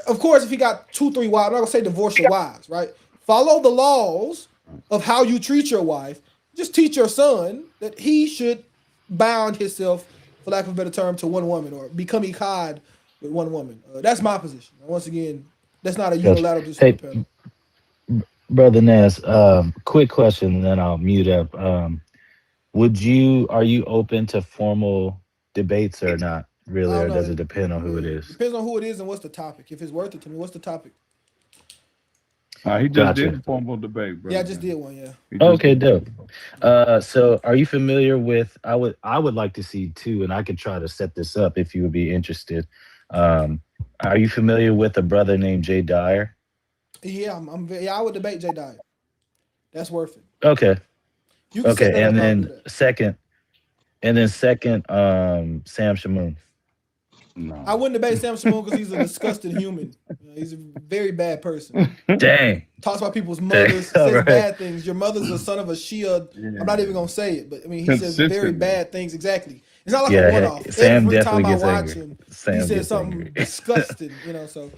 Of course, if he got 2, 3 wives, I'm not going to say divorce your wives, right? Follow the laws of how you treat your wife. Just teach your son that he should bound himself, for lack of a better term, to one woman, or become echad with one woman. That's my position. Once again, that's not a unilateral decision. Hey, Brother Ness, quick question, and then I'll mute up. Are you open to formal debates or not, really, or does it depend on who it is? Depends on who it is and what's the topic. If it's worth it to me, what's the topic? He just Gotcha. did a formal debate, bro. Yeah, I just did one. Yeah. Okay, dope. So are you familiar with? I would like to see too, and I could try to set this up if you would be interested. Are you familiar with a brother named Jay Dyer? Yeah, I would debate Jay Dyer. That's worth it. Okay. You can set Okay, that and up, I'll do then second, Sam Shamoon. No. I wouldn't debate Sam Shamoon because he's a disgusting human. He's a very bad person. Dang. Talks about people's mothers, Dang, says alright. bad things. Your mother's the son of a Shia. I'm not even gonna say it, but I mean he says very Consistently. bad things. Exactly. It's not like Yeah, a one-off. Sam Every definitely time I gets watch angry. him, Sam he says gets something angry. disgusting. So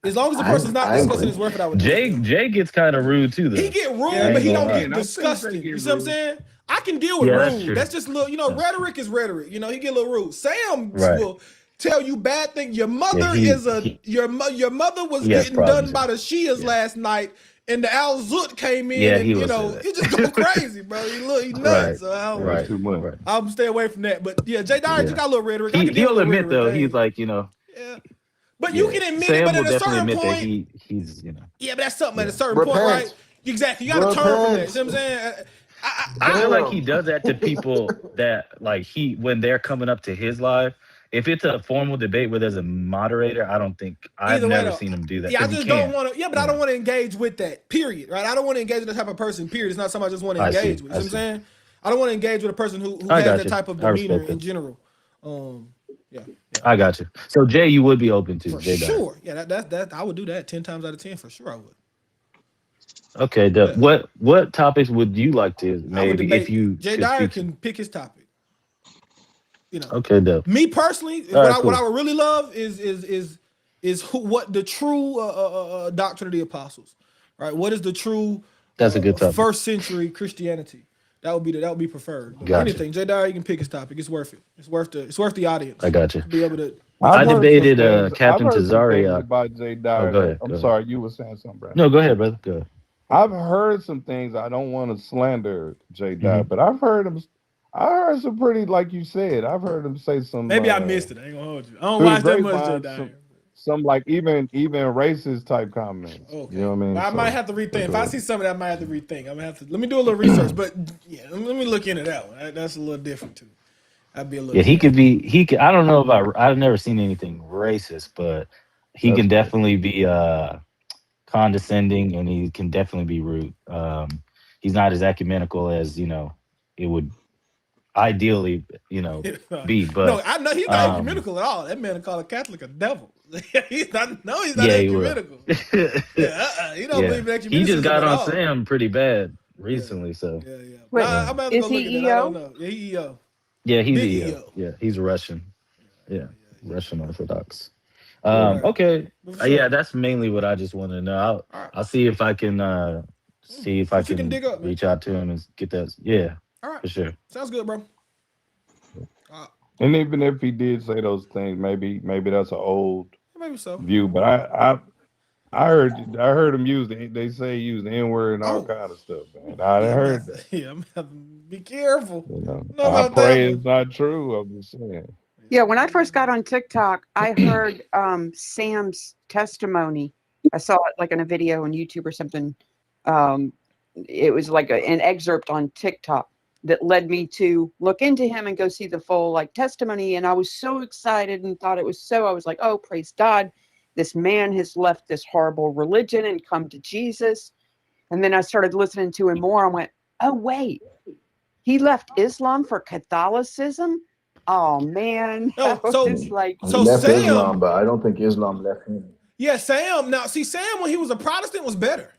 as long as the person's not disgusting, it's worth it. I would. Jay gets kind of rude too, though. He get rude, Yeah, I but he ain't don't gonna get lie. disgusting. You see what I'm saying? I can deal with Yeah, that's rude. true. That's just a little, rhetoric is rhetoric. He get a little rude. Sam Right. will tell you bad things. Your mother Yeah, your mother was he has getting done problems. by the Shias last night, and the Al Zut came in, Yeah, and he was that. he just go crazy, bro. He nuts. Right. So I don't, Right. Too much. Right. I'm stay away from that. But yeah, Jay Dyer just Yeah. got a little rhetoric. I can deal He'll with admit rhetoric. though, he's like, But yeah, you can admit Sam it, but will at a definitely certain admit point, that he's yeah, but that's something at a certain Repent. point, right? Exactly. You got to turn from that. Repent. See what I'm saying? I feel like he does that to people that like when they're coming up to his live. If it's a formal debate where there's a moderator, I've Either way, never though, seen him do that. Yeah, I 'cause he just don't can't. want to. Yeah, but I don't want to engage with that. Period. Right? I don't want to engage with that type of person. Period. It's not somebody I just want to I see, engage with. You I know what I'm see. saying? I don't want to engage with a person who I has got that you. type of I respect demeanor that. in general. Yeah. I got you. So Jay, you would be open to For Jay Dyer. sure. Yeah, that I would do that 10 times out of 10 for sure. I would. Okay, Doug. What topics would you like to I would maybe debate. if you Jay could Dyer speak can pick his topic. Okay, Doug. Me personally, All right, what I cool. would really love is what the true doctrine of the apostles, right? What is the true That's a good topic. first century Christianity? That would be preferred. Gotcha. Anything, Jay Dyer, you can pick his topic. It's worth it. It's worth the audience. I got you. To be able to. I I've heard debated some things- Captain I've heard some Tazari. things about Jay Dyer. Oh, go ahead. I'm sorry, you were saying something, bro. No, go ahead, brother. Go ahead. I've heard some things. I don't want to slander Jay Dyer, Mhm. but I've heard him. I heard some pretty, like you said. I've heard him say some. Maybe I missed it. I ain't gonna hold you. I don't through the watch that much Jay grapevine, Dyer. some like even racist type comments. Okay. You know what I mean? I So, might have to rethink. If go I ahead. see something, I might have to rethink. I'm gonna have to let me do a little research. But yeah, let me look into that one. That's a little different too. That'd be a little. Yeah, he different. could. I don't know about. I've never seen anything racist, but he can definitely be condescending, and he can definitely be rude. He's not as ecumenical as it would ideally be. But no, I know he's not ecumenical at all. That man called a Catholic a devil. he's not. No, he's not yeah, he will. ecumenical. He don't believe in ecumenicism He just got at on all. Sam pretty bad recently. So Wait, I'm gonna have to is go look he at it. I EO? don't know. Yeah, he EO. yeah, he's Big EO. EO. Yeah, he's Russian. Yeah, Russian Orthodox. Right. Okay. For Yeah, sure. that's mainly what I just want to know. I'll see if I can See if you can dig up, man. reach out to him and get that. Yeah, All right. for sure. Sounds good, bro. And even if he did say those things, maybe that's an old Maybe so. view. But I heard him use they say he used the N word and all kind of stuff, man. I heard that. Yeah, I'm gonna have to be careful. You know, Know I about pray that it's not true. I'm just saying. Yeah, when I first got on TikTok, I heard Sam's testimony. I saw it like in a video on YouTube or something. It was like an excerpt on TikTok that led me to look into him and go see the full testimony. And I was so excited and thought it was so. I was like, oh, praise God, this man has left this horrible religion and come to Jesus. And then I started listening to him more. I went, oh wait, he left Islam for Catholicism. Oh man, No, I so was like, He so left Sam, Islam, but I don't think Islam left him. yeah, Sam. Now, see, Sam when he was a Protestant was better.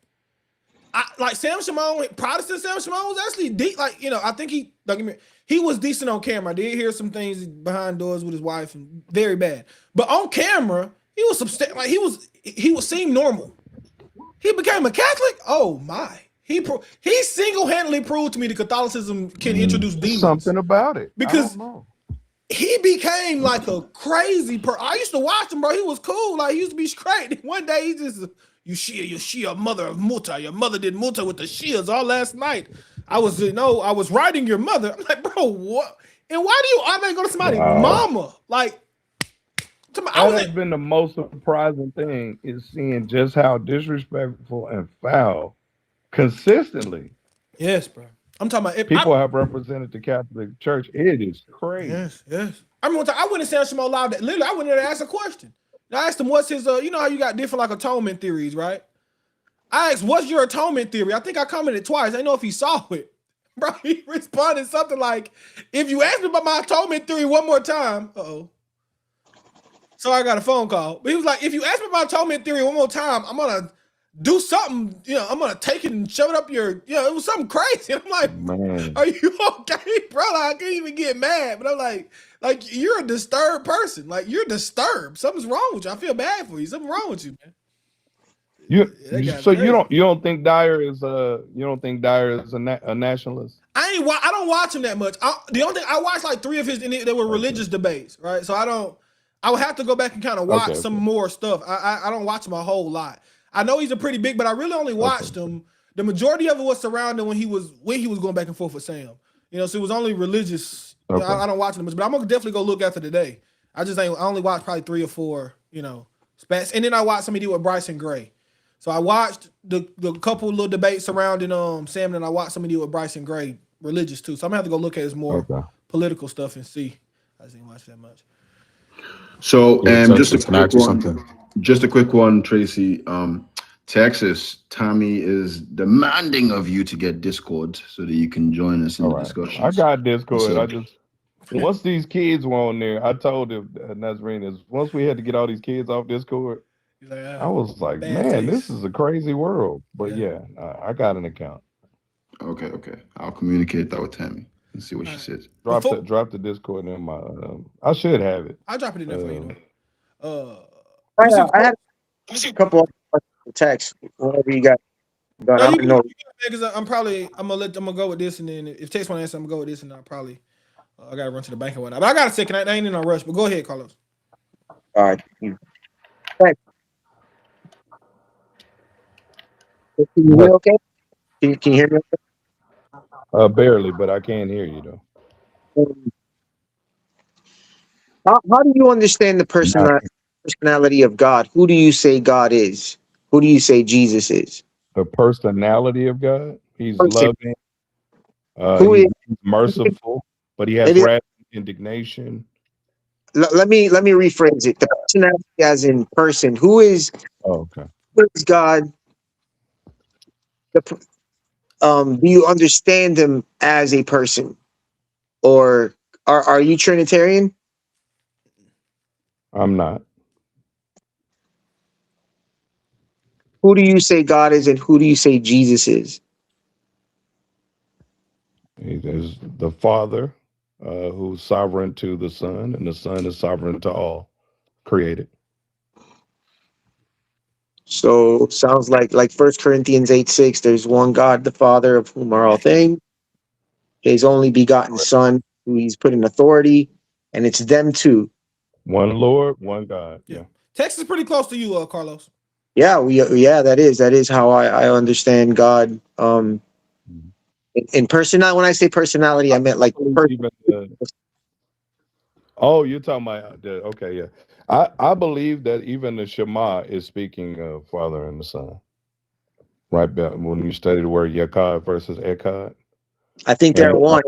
Like Sam Shimon, Protestant Sam Shimon was actually deep. I think he was decent on camera. I did hear some things behind doors with his wife, and very bad. But on camera, he was substantial. He was seem normal. He became a Catholic. Oh my! He single-handedly proved to me that Catholicism can introduce demons. Something about it. Because I don't know. he became like a crazy person. I used to watch him, bro. He was cool. Like, he used to be straight. One day, he just, you Shia mother of Muta. Your mother did Muta with the Shias all last night. I was writing your mother. I'm like, bro, what? And why do you automatically go to somebody's mama? Like, That has been the most surprising thing is seeing just how disrespectful and foul consistently Yes, bro. I'm talking about people have represented the Catholic Church. It is crazy. Yes. I mean, I went and said Shemo Live. Literally, I went in there to ask a question. I asked him, "What's his? You know how you got different like atonement theories, right?" I asked, "What's your atonement theory?" I think I commented twice. I didn't know if he saw it, bro. He responded something like, "If you ask me about my atonement theory one more time, so I got a phone call." But he was like, "If you ask me about atonement theory one more time, I'm gonna do something. You know, I'm gonna take it and shove it up your. You know, it was something crazy." And I'm like, Man. "Are you okay, bro?" Like, I can't even get mad. But I'm like you're a disturbed person. Like you're disturbed. Something's wrong with you. I feel bad for you. Something wrong with you, man. So you don't think Dyer is a nationalist? I don't watch him that much. The only thing I watched like 3 of his, and they were religious debates, right? So I would have to go back and kind of watch some more stuff. I don't watch him a whole lot. I know he's a pretty big, but I really only watched him. The majority of it was surrounding when he was going back and forth with Sam. You know, so it was only religious. You know, I don't watch him much, but I'm gonna definitely go look after today. I only watched probably 3 or 4, you know, spats, and then I watched somebody do with Bryson Gray. So I watched the couple little debates surrounding Sam, and I watched somebody do with Bryson Gray, religious too. So I'm gonna have to go look at his more political stuff and see. I didn't watch that much. So just a quick one, Tracy. Texas, Tommy is demanding of you to get Discord so that you can join us in the discussion. I got Discord. Once these kids were on there, I told him Nazarene is once we had to get all these kids off Discord. I was like, man, this is a crazy world. But I got an account. Okay. I'll communicate that with Tammy and see what she says. Drop the Discord in my. I should have it. I'll drop it in there for you. I had a couple of texts. Whatever you got. I'm gonna go with this, and then if Tex want to answer, I'm gonna go with this, and I gotta run to the bank and whatnot. But I got a second. I ain't in no rush. But go ahead, Carlos. All right. Thanks. Can you hear okay? Can you hear me okay? Barely, but I can hear you though. How do you understand the personality of God? Who do you say God is? Who do you say Jesus is? The personality of God. He's loving. He's merciful, but he has wrath and indignation. Let me rephrase it. The personality as in person. Who is God? Do you understand him as a person? Or are you Trinitarian? I'm not. Who do you say God is and who do you say Jesus is? He is the Father, who's sovereign to the Son, and the Son is sovereign to all created. So sounds like 1 Corinthians 8:6, there's one God, the Father, of whom are all things. His only begotten Son, who he's put in authority, and it's them two. One Lord, one God. Yeah. Texas is pretty close to you, Carlos. Yeah, that is how I understand God. In personality, when I say personality, I meant like oh, you're talking about okay, yeah. I believe that even the Shema is speaking of Father and the Son. Right, when you study the word Yakad versus Ekad. I think they're one.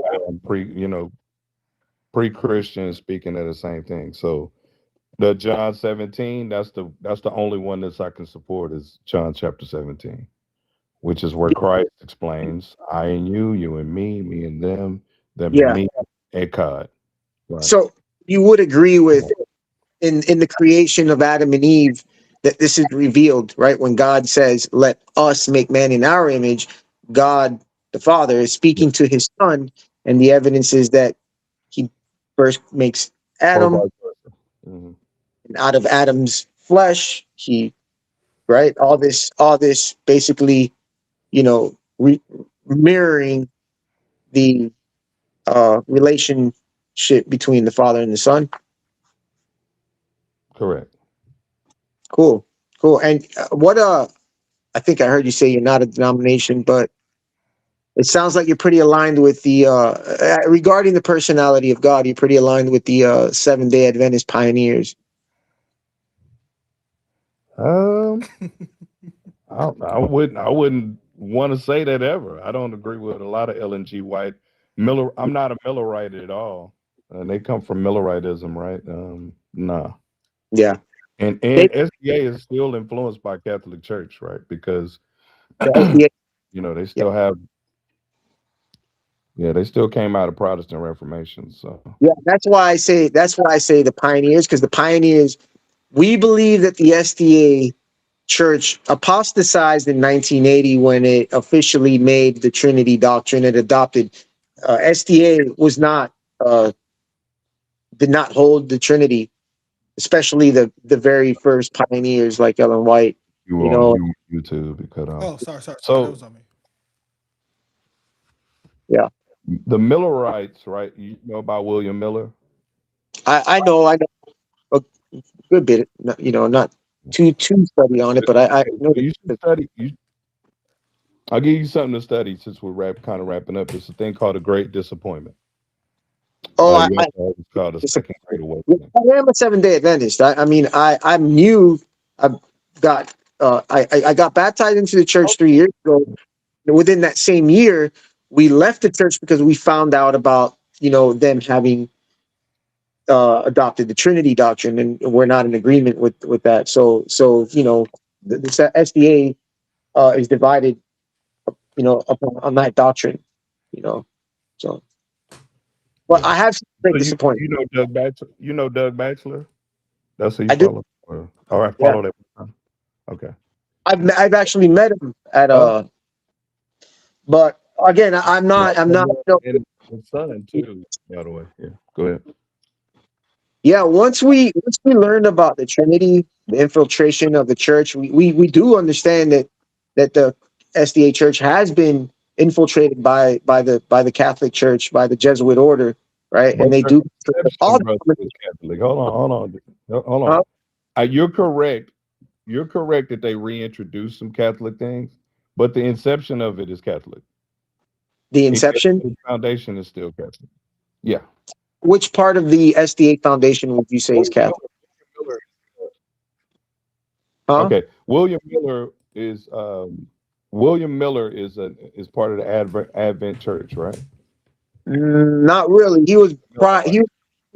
Pre-Christian speaking of the same thing. So the John 17, that's the only one that I can support is John chapter 17, which is where Christ explains, I and you and me and them and me, Ekad. Right. So you would agree with in the creation of Adam and Eve that this is revealed, right? When God says, let us make man in our image, God, the Father, is speaking to his Son, and the evidence is that he first makes Adam, and out of Adam's flesh, all this basically, mirroring the relationship between the Father and the Son. Correct. Cool. And I think I heard you say you're not a denomination, but it sounds like you're pretty aligned with the regarding the personality of God. You're pretty aligned with the Seventh-day Adventist pioneers. I wouldn't want to say that ever. I don't agree with a lot of LNG White. Miller, I'm not a Millerite at all. They come from Milleritism, right? Nah. Yeah. And SDA is still influenced by Catholic Church, right? Because SDA, you know they still have, they still came out of Protestant Reformation. So yeah, that's why I say the pioneers, because the pioneers, we believe that the SDA Church apostatized in 1980 when it officially made the Trinity doctrine and adopted. SDA was not did not hold the Trinity, especially the very first pioneers like Ellen White. you You were on know, YouTube be cut off. Oh, sorry. That So was on me. yeah, the Millerites, right? You know about William Miller? I know a good bit. Not too study on it, but I know. You should study. I'll give you something to study since we're kind of wrapping up. It's a thing called a Great Disappointment. Oh, It's called a Second Great Awakening. I am a Seventh-day Adventist. I'm new. I got baptized into the church 3 years ago. Within that same year, we left the church because we found out about them having adopted the Trinity doctrine, and we're not in agreement with that. So the SDA is divided, on that doctrine. So. Well, I have some great disappointment. You know Doug Batchelor? You know Doug Batchelor? That's who you I do. follow? All right, Yeah. follow that. Okay. I've actually met him at but again, I'm not. And his son too, by the way. Yeah. Go ahead. Yeah, once we learned about the Trinity, the infiltration of the church, we do understand that the SDA Church has been infiltrated by the Catholic Church, by the Jesuit order, right? And they do all Catholic. Hold on. You're correct. You're correct that they reintroduced some Catholic things, but the inception of it is Catholic. The inception? The foundation is still Catholic. Yeah. Which part of the SDA foundation would you say is Catholic? Okay. William Miller is part of the Advent Church, right? Not really. He was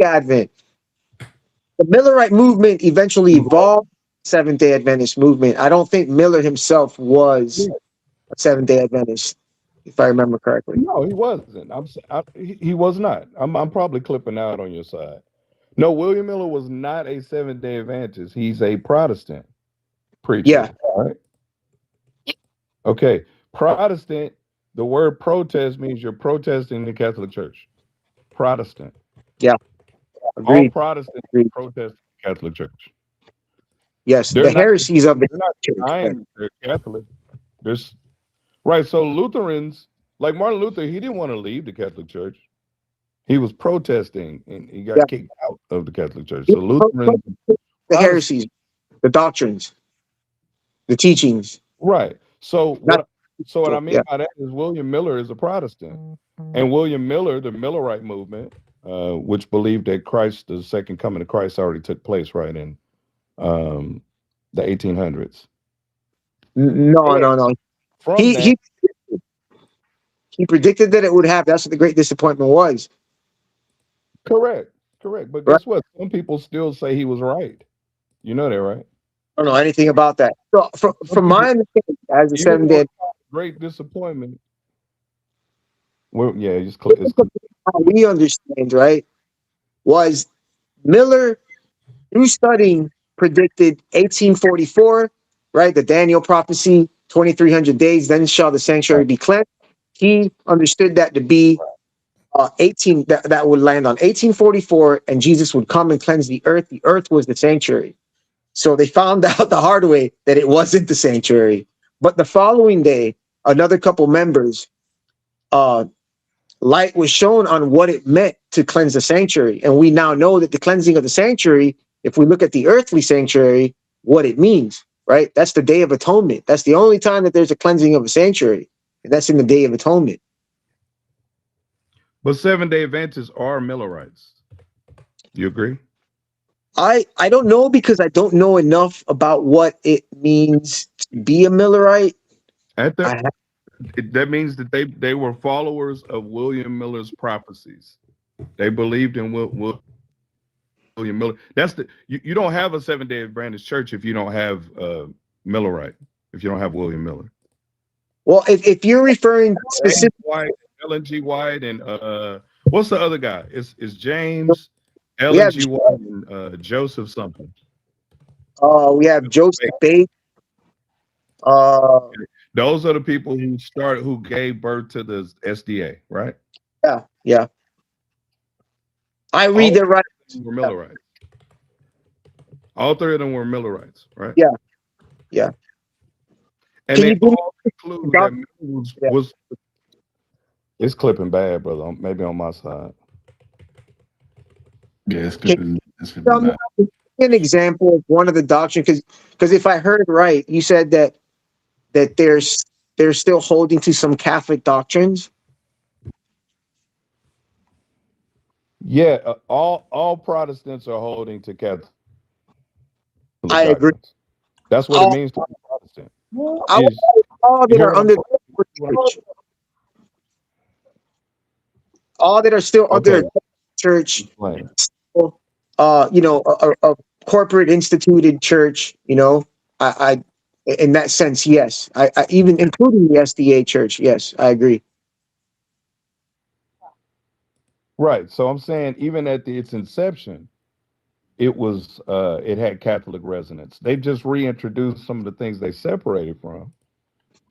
Advent. The Millerite movement eventually evolved Seventh-day Adventist movement. I don't think Miller himself was a Seventh-day Adventist, if I remember correctly. No, he wasn't. He was not. I'm probably clipping out on your side. No, William Miller was not a Seventh-day Adventist. He's a Protestant preacher. Yeah. All right. Okay. Protestant, the word protest means you're protesting the Catholic Church. Protestant. Yeah. Agreed. All Protestants protest the Catholic Church. Yes, the heresies of the church. They're Catholic. Right. So Lutherans, like Martin Luther, he didn't want to leave the Catholic Church. He was protesting and he got kicked out of the Catholic Church. So Lutherans, the heresies, the doctrines, the teachings. Right. So what I mean by that is William Miller is a Protestant. And William Miller, the Millerite movement, which believed that the second coming of Christ already took place right in the 1800s. No. He predicted that it would happen. That's what the Great Disappointment was. Correct. But guess what? Some people still say he was right. You know that, right? I don't know anything about that. So from my understanding, as a Seventh-day Great Disappointment. Well, yeah, it's how we understand, right, was Miller, through studying, predicted 1844, right, the Daniel prophecy, 2300 days, then shall the sanctuary be cleansed. He understood that to be 18, that would land on 1844, and Jesus would come and cleanse the earth. The earth was the sanctuary. So they found out the hard way that it wasn't the sanctuary. But the following day, another couple members, light was shown on what it meant to cleanse the sanctuary. And we now know that the cleansing of the sanctuary, if we look at the earthly sanctuary, what it means, right? That's the Day of Atonement. That's the only time that there's a cleansing of a sanctuary. And that's in the Day of Atonement. But Seventh-day Adventists are Millerites. You agree? I don't know because I don't know enough about what it means to be a Millerite. That means that they were followers of William Miller's prophecies. They believed in William Miller. That's you don't have a Seventh-day Adventist church if you don't have Millerite, if you don't have William Miller. Well, if you're referring specifically, Ellen G. White, and what's the other guy? It's James, We Ellen have G. White, and Joseph something. we have Joseph Bates. Those are the people who gave birth to the SDA, right? Yeah. I read the right. Were Millerites. All three of them were Millerites, right? Yeah. And they all conclude that Miller was. It's clipping bad, brother. Maybe on my side. Yeah, it's clipping. Tell me an example of one of the doctrines, because if I heard right, you said that they're still holding to some Catholic doctrines. Yeah, all Protestants are holding to Catholic. I agree. That's what it means to be Protestant. All that are under church. All that are still under church. A corporate instituted church. I in that sense, yes. I even including the SDA church. Yes, I agree. Right. So I'm saying even at its inception, it had Catholic resonance. They've just reintroduced some of the things they separated from,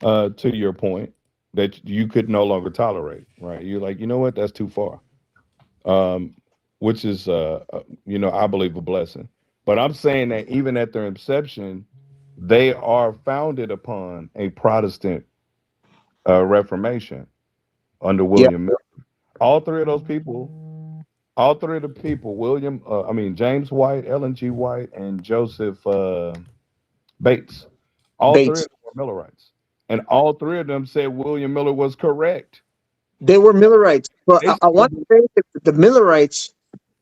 to your point, that you could no longer tolerate, right? You're like, you know what, that's too far. Which is I believe a blessing. But I'm saying that even at their inception, they are founded upon a Protestant Reformation under William Miller. All three of those people, James White, Ellen G. White, and Joseph Bates, all three of them were Millerites. And all three of them said William Miller was correct. They were Millerites. But I want to say that the Millerites,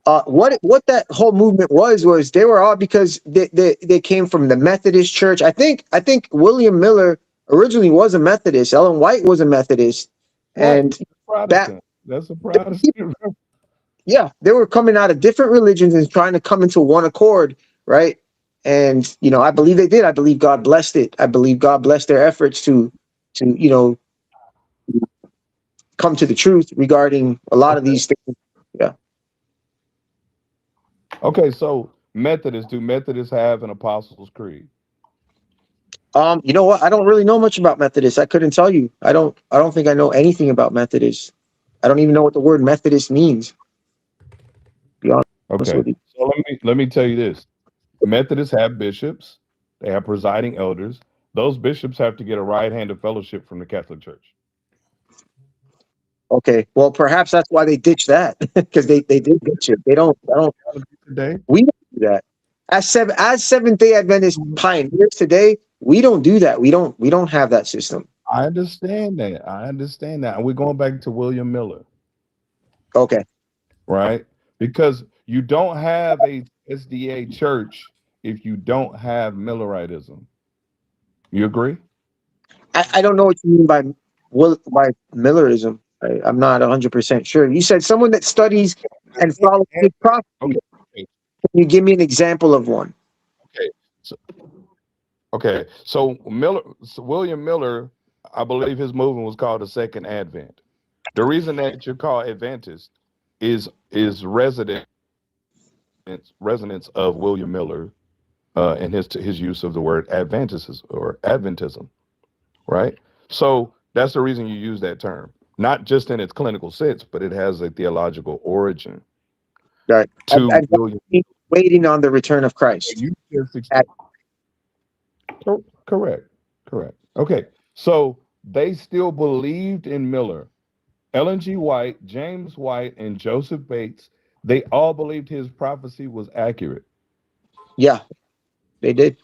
what that whole movement was they were all because they came from the Methodist Church. I think William Miller originally was a Methodist. Ellen White was a Methodist. And that's a Protestant. Yeah, they were coming out of different religions and trying to come into one accord, right? And I believe they did. I believe God blessed it. I believe God blessed their efforts to come to the truth regarding a lot of these things. Yeah. Okay, so do Methodists have an Apostles' Creed? You know what? I don't really know much about Methodists. I couldn't tell you. I don't think I know anything about Methodists. I don't even know what the word Methodist means. Be honest with you. So let me tell you this. Methodists have bishops. They have presiding elders. Those bishops have to get a right hand of fellowship from the Catholic Church. Okay, well, perhaps that's why they ditched that, because they did ditch it. They don't. Today we don't do that. As Seventh-day Adventist pioneers today, we don't do that. We don't have that system. I understand that. And we're going back to William Miller. Okay. Right? Because you don't have a SDA church if you don't have Milleritism. You agree? I don't know what you mean by Millerism. I'm not 100% sure. You said someone that studies and follows his prophecy. Okay. Can you give me an example of one? So William Miller, I believe his movement was called the Second Advent. The reason that you're called Adventist is resonance of William Miller and his use of the word Adventism, right? So that's the reason you use that term, not just in its clinical sense, but it has a theological origin. Right. Waiting on the return of Christ. Correct. Okay. So they still believed in Miller. Ellen G. White, James White, and Joseph Bates, they all believed his prophecy was accurate. Yeah, they did.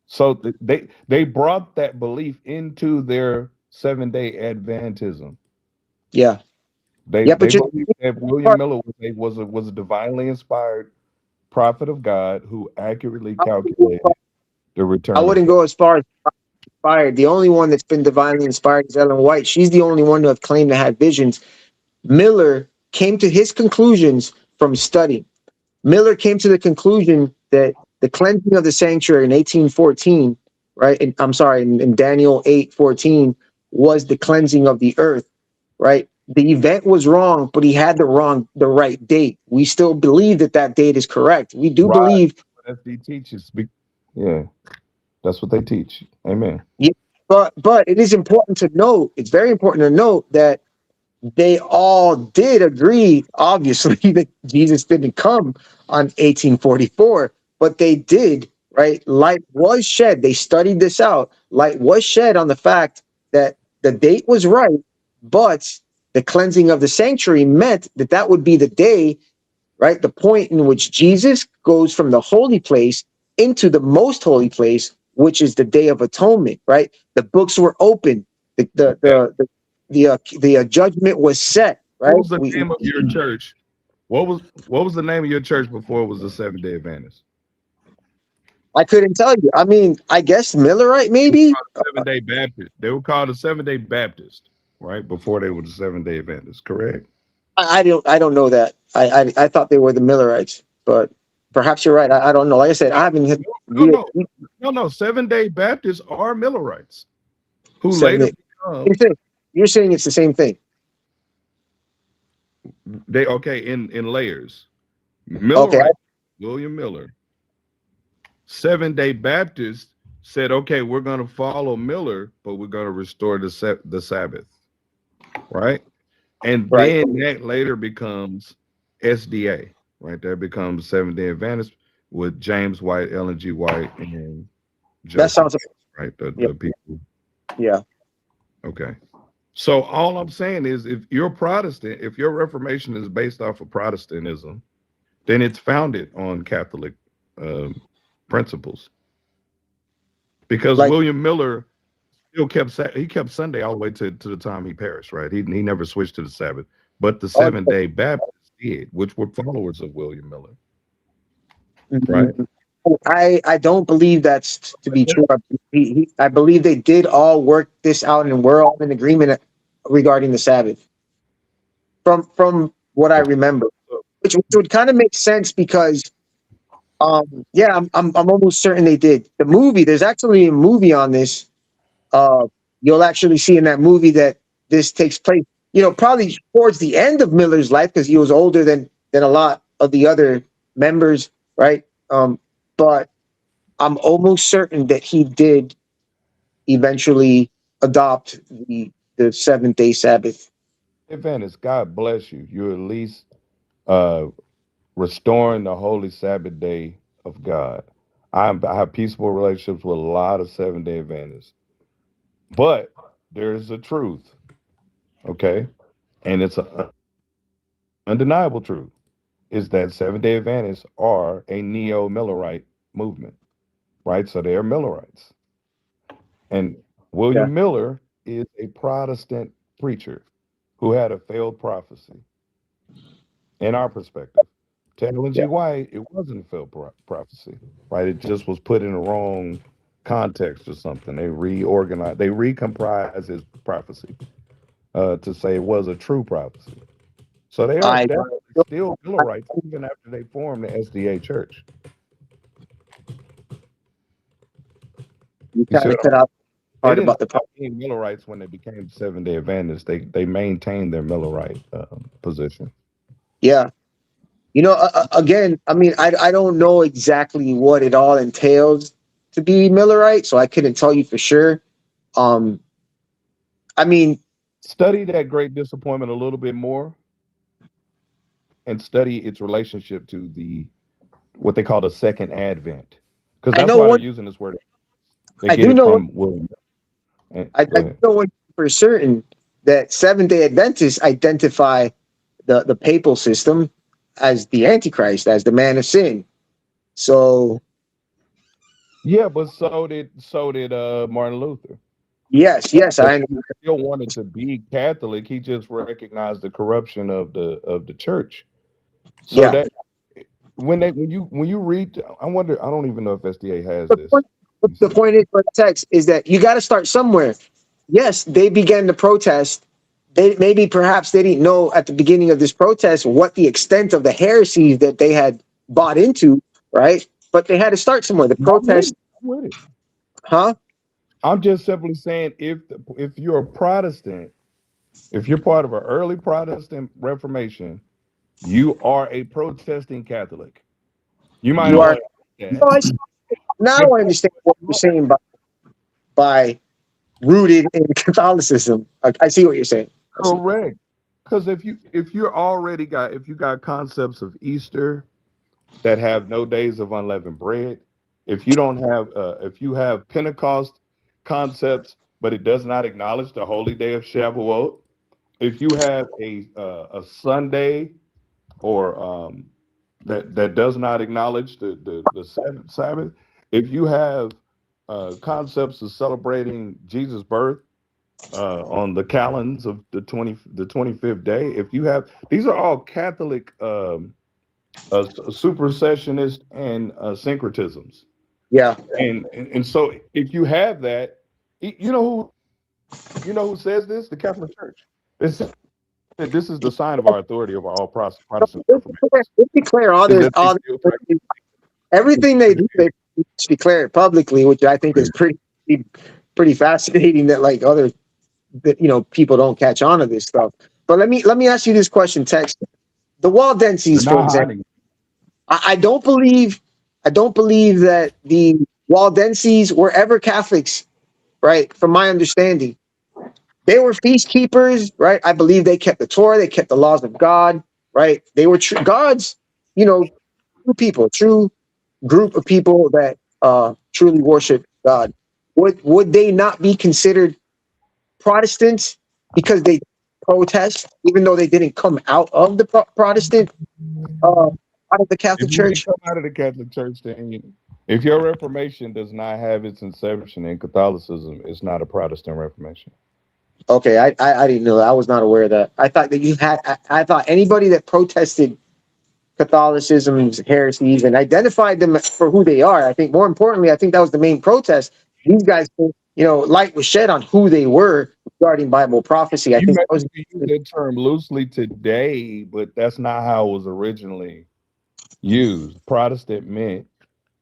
So they brought that belief into their Seventh-day Adventism. Yeah. They believed that William Miller was a divinely inspired prophet of God who accurately calculated the return. I wouldn't go as far as inspired. The only one that's been divinely inspired is Ellen White. She's the only one to have claimed to have visions. Miller came to his conclusions from study. Miller came to the conclusion that the cleansing of the sanctuary in 1814, right? And I'm sorry, in Daniel 8:14 was the cleansing of the earth, right? The event was wrong, but he had the right date. We still believe that that date is correct. We do believe. That's what he teaches. Yeah, that's what they teach. Amen. Yeah, but it is important to note. It's very important to note that they all did agree, obviously, that Jesus didn't come on 1844, but they did, right? Light was shed. They studied this out. Light was shed on the fact that the date was right, but the cleansing of the sanctuary meant that that would be the day, right? The point in which Jesus goes from the holy place into the most holy place, which is the Day of Atonement, right? The books were open. The judgment was set, right? What was the name of your church? What was the name of your church before it was the Seventh-day Adventist? I couldn't tell you. I mean, I guess Millerite, maybe. Seventh-day Baptist. They were called the Seventh-day Baptist, right? Before they were the Seventh-day Adventists, correct? I don't know that. I thought they were the Millerites, but perhaps you're right. I don't know. Like I said, I haven't. No. Seventh-day Baptists are Millerites who Seven- later become. You're saying it's the same thing. They in layers. Millerite, William Miller. Seventh-day Baptists said, okay, we're going to follow Miller, but we're going to restore the Sabbath, right? And then that later becomes SDA, right? That becomes Seventh-day Adventist with James White, Ellen G. White, and Joseph, that sounds right. The people. Yeah. Okay. So all I'm saying is, if you're Protestant, if your Reformation is based off of Protestantism, then it's founded on Catholic principles. Because William Miller still kept Sunday all the way to the time he perished, right? He never switched to the Sabbath, but the Seventh-day Baptists did, which were followers of William Miller, right? I don't believe that's to be true. I believe they did all work this out, and we're all in agreement regarding the Sabbath. From what I remember, which would kind of make sense because, I'm almost certain they did. The movie, there's actually a movie on this. You'll actually see in that movie that this takes place, probably towards the end of Miller's life because he was older than a lot of the other members, right? But I'm almost certain that he did eventually adopt the Seventh-day Sabbath. Adventist, God bless you. You're at least restoring the holy Sabbath day of God. I have peaceful relationships with a lot of Seventh-day Adventists. But there's a truth, okay? And it's an undeniable truth, is that Seventh-day Adventists are a neo-Millerite movement, right? So they're Millerites. And William Miller is a Protestant preacher who had a failed prophecy. In our perspective, to Ellen G. White, it wasn't a failed prophecy, right? It just was put in the wrong context or something. They reorganized, they recomprised his prophecy to say it was a true prophecy. So they are definitely still Millerites even after they formed the SDA church. You kind of cut out part about the Millerites when they became Seventh-day Adventists. They maintained their Millerite position. Yeah. Again, I mean, I don't know exactly what it all entails to be Millerite, so I couldn't tell you for sure. I mean, study that Great Disappointment a little bit more and study its relationship to what they call the Second Advent. Because that's why they're using this word. They get it from William. I know for certain that Seventh-day Adventists identify the papal system as the Antichrist, as the man of sin. So yeah, but so did Martin Luther. Yes, I he still wanted to be Catholic. He just recognized the corruption of the church. So that when you read, I wonder. I don't even know if SDA has The this. point, the point is, for the text is that you got to start somewhere. Yes, they began to protest. Maybe perhaps they didn't know at the beginning of this protest what the extent of the heresies that they had bought into, right? But they had to start somewhere. The protest, I'm with it. huh? I'm just simply saying if you're a Protestant, if you're part of an early Protestant Reformation, you are a protesting Catholic. You might You not are. like No, that. now I understand what you're saying by rooted in Catholicism. I see what you're saying. Correct. Because if you got concepts of Easter that have no days of unleavened bread, if you have Pentecost concepts, but it does not acknowledge the holy day of Shavuot, if you have a Sunday or that does not acknowledge the Sabbath, if you have concepts of celebrating Jesus' birth on the calends of the 25th day, if you have these are all Catholic supersessionist and syncretisms. Yeah. And so if you have that, you know who says this? The Catholic Church. It says that this is the sign of our authority over all Protestant Reformation. They declare everything they do. They declare it publicly, which I think is pretty fascinating. That like other people don't catch on to this stuff. But let me ask you this question, Tex. The Waldenses, for example. I don't believe that the Waldenses were ever Catholics, right? From my understanding, they were feast keepers, right? I believe they kept the Torah, they kept the laws of God, right? They were God's, true people, true group of people that truly worship God. Would they not be considered Protestants because they protest, even though they didn't come out of the Protestant, out of the Catholic If you didn't Church? come out of the Catholic Church, then if your Reformation does not have its inception in Catholicism, it's not a Protestant Reformation. Okay, I didn't know that. I was not aware of that. I thought that you had. I thought anybody that protested Catholicism's heresies and identified them for who they are. I think more importantly, I think that was the main protest. These guys, light was shed on who they were regarding Bible prophecy. I think that was use that term loosely today, but that's not how it was originally used. Protestant meant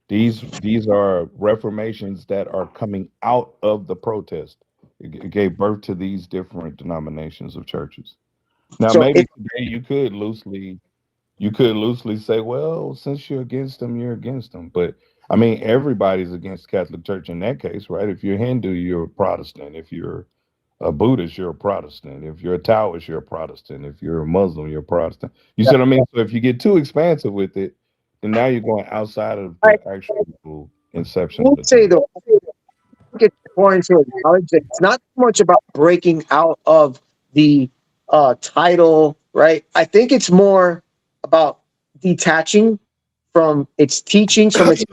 these are reformations that are coming out of the protest. It gave birth to these different denominations of churches. Now, so. maybe today you could loosely say, well, since you're against them, you're against them. But I mean, everybody's against Catholic Church in that case, right? If you're Hindu, you're a Protestant. If you're a Buddhist, you're a Protestant. If you're a Taoist, you're a Protestant. If you're a Muslim, you're a Protestant. You see what I mean? So if you get too expansive with it, then now you're going outside of the actual inception I of the would say term. though, it's important to acknowledge that it's not so much about breaking out of the title, right? I think it's more about detaching from its teachings, from its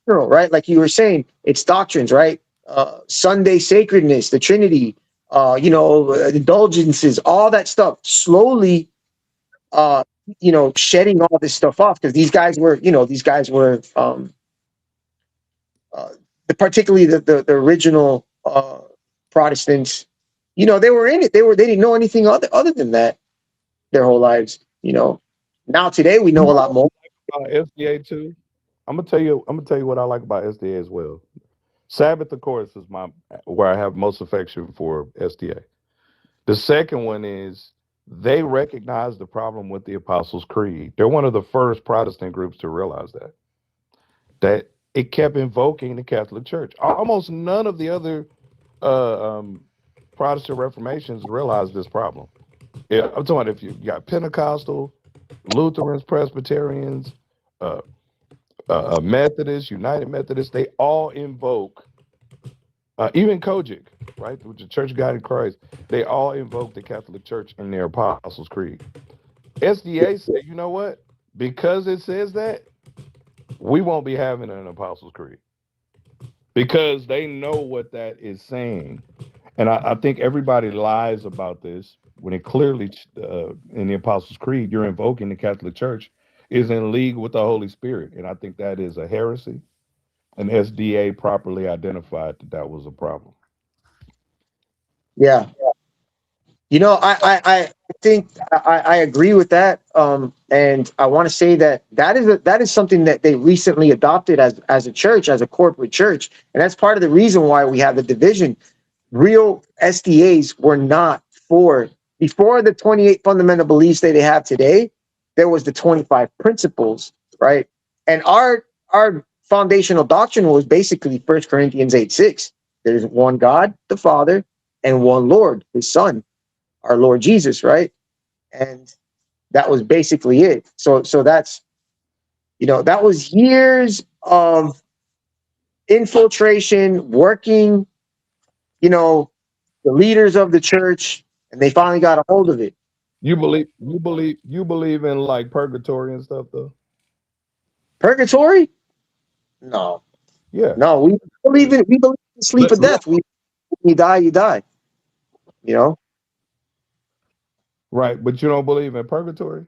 right? Like you were saying, its doctrines, right? Sunday sacredness, the Trinity, indulgences, all that stuff. Slowly, shedding all this stuff off because these guys were, uh, particularly the original Protestants. They were in it. They didn't know anything other than that their whole lives. Now today we know a lot more. SDA too. I'm gonna tell you what I like about SDA as well. Sabbath, of course, is where I have most affection for SDA. The second one is they recognize the problem with the Apostles' Creed. They're one of the first Protestant groups to realize that it kept invoking the Catholic Church. Almost none of the other Protestant Reformations realized this problem. Yeah, I'm talking about if you got Pentecostal, Lutherans, Presbyterians, Methodists, United Methodists, they all invoke, even Kojic, right, which is the Church of God in Christ, they all invoke the Catholic Church in their Apostles' Creed. SDA said, you know what? Because it says that, we won't be having an Apostles' Creed. Because they know what that is saying. And I think everybody lies about this when it clearly, in the Apostles' Creed, you're invoking the Catholic Church. is in league with the Holy Spirit, and I think that is a heresy. And SDA properly identified that was a problem. Yeah. You know, I think I agree with that. And I want to say that that is something that they recently adopted as a church, as a corporate church. And that's part of the reason why we have the division. Real SDAs were not for, before the 28 fundamental beliefs that they have today, there was the 25 principles, right? And our foundational doctrine was basically 1 Corinthians 8:6. There's one God, the Father, and one Lord, his Son, our Lord Jesus, right? And that was basically it. So that's, you know, that was years of infiltration, working, you know, the leaders of the church, and they finally got a hold of it. You believe in like purgatory and stuff though? Purgatory? No. Yeah. No, we believe in sleep of death. You die, you die. You know? Right, but you don't believe in purgatory?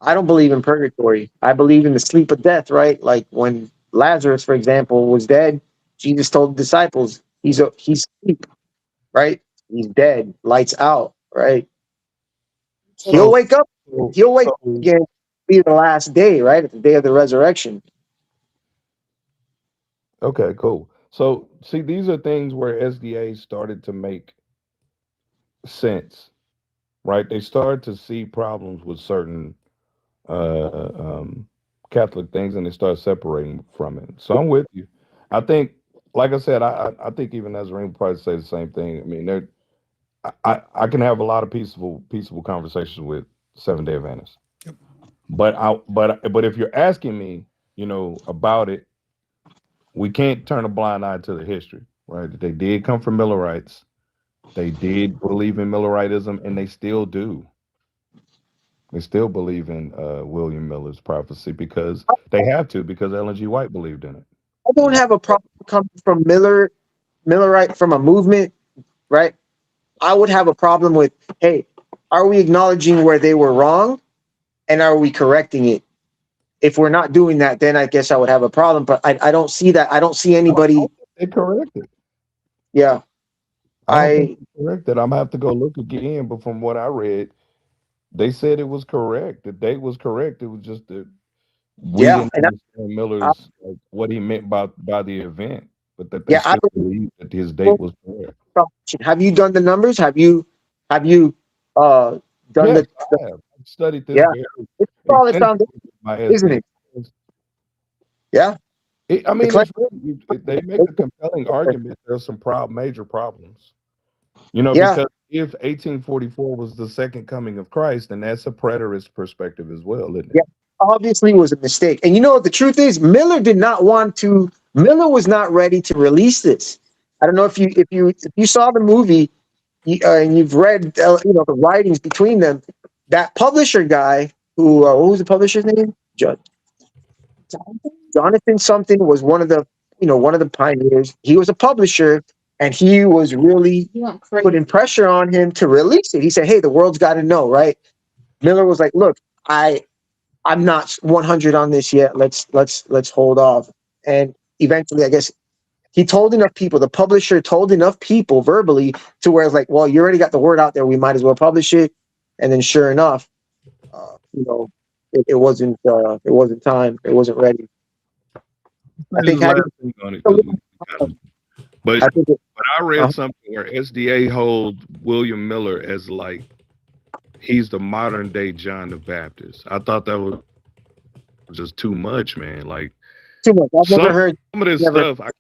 I don't believe in purgatory. I believe in the sleep of death, right? Like when Lazarus, for example, was dead, Jesus told the disciples, he's asleep, right? He's dead, lights out, right? He'll wake up. He'll wake up again, be the last day, right? At the day of the resurrection. Okay, cool. So see, these are things where SDA started to make sense, right? They started to see problems with certain Catholic things, and they start separating from it. So I'm with you. I think, like I said, I think even Nazarene would probably say the same thing. I mean, I can have a lot of peaceful conversations with Seventh-day Adventists. But if you're asking me, you know, about it, we can't turn a blind eye to the history, right? They did come from Millerites. They did believe in Milleritism, and they still do. They still believe in William Miller's prophecy because they have to, because Ellen G. White believed in it. I don't have a problem coming from Millerite, from a movement, right? I would have a problem with, hey, are we acknowledging where they were wrong, and are we correcting it? If we're not doing that, then I guess I would have a problem. But I don't see that. I don't see anybody. They corrected. Yeah. I don't think they corrected. I'm gonna have to go look again, but from what I read, they said it was correct. The date was correct. It was just that we didn't understand Miller's what he meant by the event, but that they still believed that his date was correct. Have you done the numbers? Have you done Yes, the? I have. I've studied this. Yeah, very it's solid foundation, isn't it? Yeah. I mean, it's really, they make a compelling argument. There's some major problems. You know, Yeah. because if 1844 was the second coming of Christ, then that's a preterist perspective as well, isn't it? Yeah, obviously was a mistake. And you know what the truth is? Miller was not ready to release this. I don't know if you saw the movie and you've read the writings between them. That publisher guy who what was the publisher's name? Jonathan something was one of the pioneers. He was a publisher, and he was really putting pressure on him to release it. He said, "Hey, the world's got to know, right?" Miller was like, "Look, I'm not 100 on this yet. Let's hold off." And eventually, I guess he told enough people. The publisher told enough people verbally to where it's like, "Well, you already got the word out there. We might as well publish it." And then, sure enough, it wasn't time. It wasn't ready. I think but I read something where SDA holds William Miller as like he's the modern day John the Baptist. I thought that was just too much, man. Like too much. I've never heard some of this stuff. I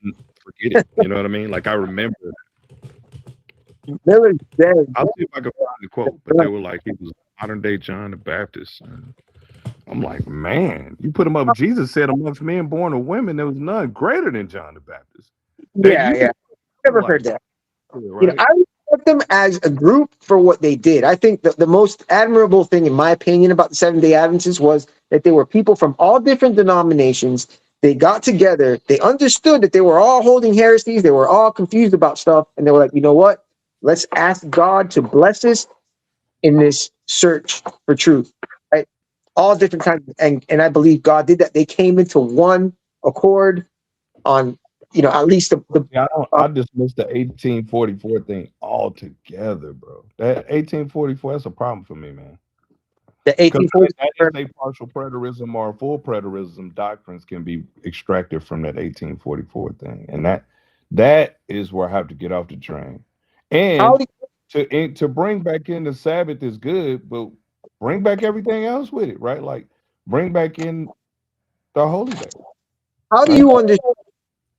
can't forget it. You know what I mean? Like I remember. Miller's dead. I'll see if I can find the quote, but they were like he was modern day John the Baptist. I'm like, man, you put him up. Jesus said, amongst men born of women, there was none greater than John the Baptist. Yeah. Never heard that. Right? I respect them as a group for what they did. I think that the most admirable thing, in my opinion, about the Seventh-day Adventists was that they were people from all different denominations. They got together. They understood that they were all holding heresies. They were all confused about stuff. And they were like, you know what? Let's ask God to bless us in this search for truth. Right? all different kinds, and I believe God did that. They came into one accord on, at least Yeah, I dismissed the 1844 thing altogether, bro. That 1844, that's a problem for me, man. the Because 1844. that is a partial preterism or a full preterism. Doctrines can be extracted from that 1844 thing, and that is where I have to get off the train. And to bring back in the Sabbath is good, but bring back everything else with it, right? Like bring back in the holy day. How do you understand?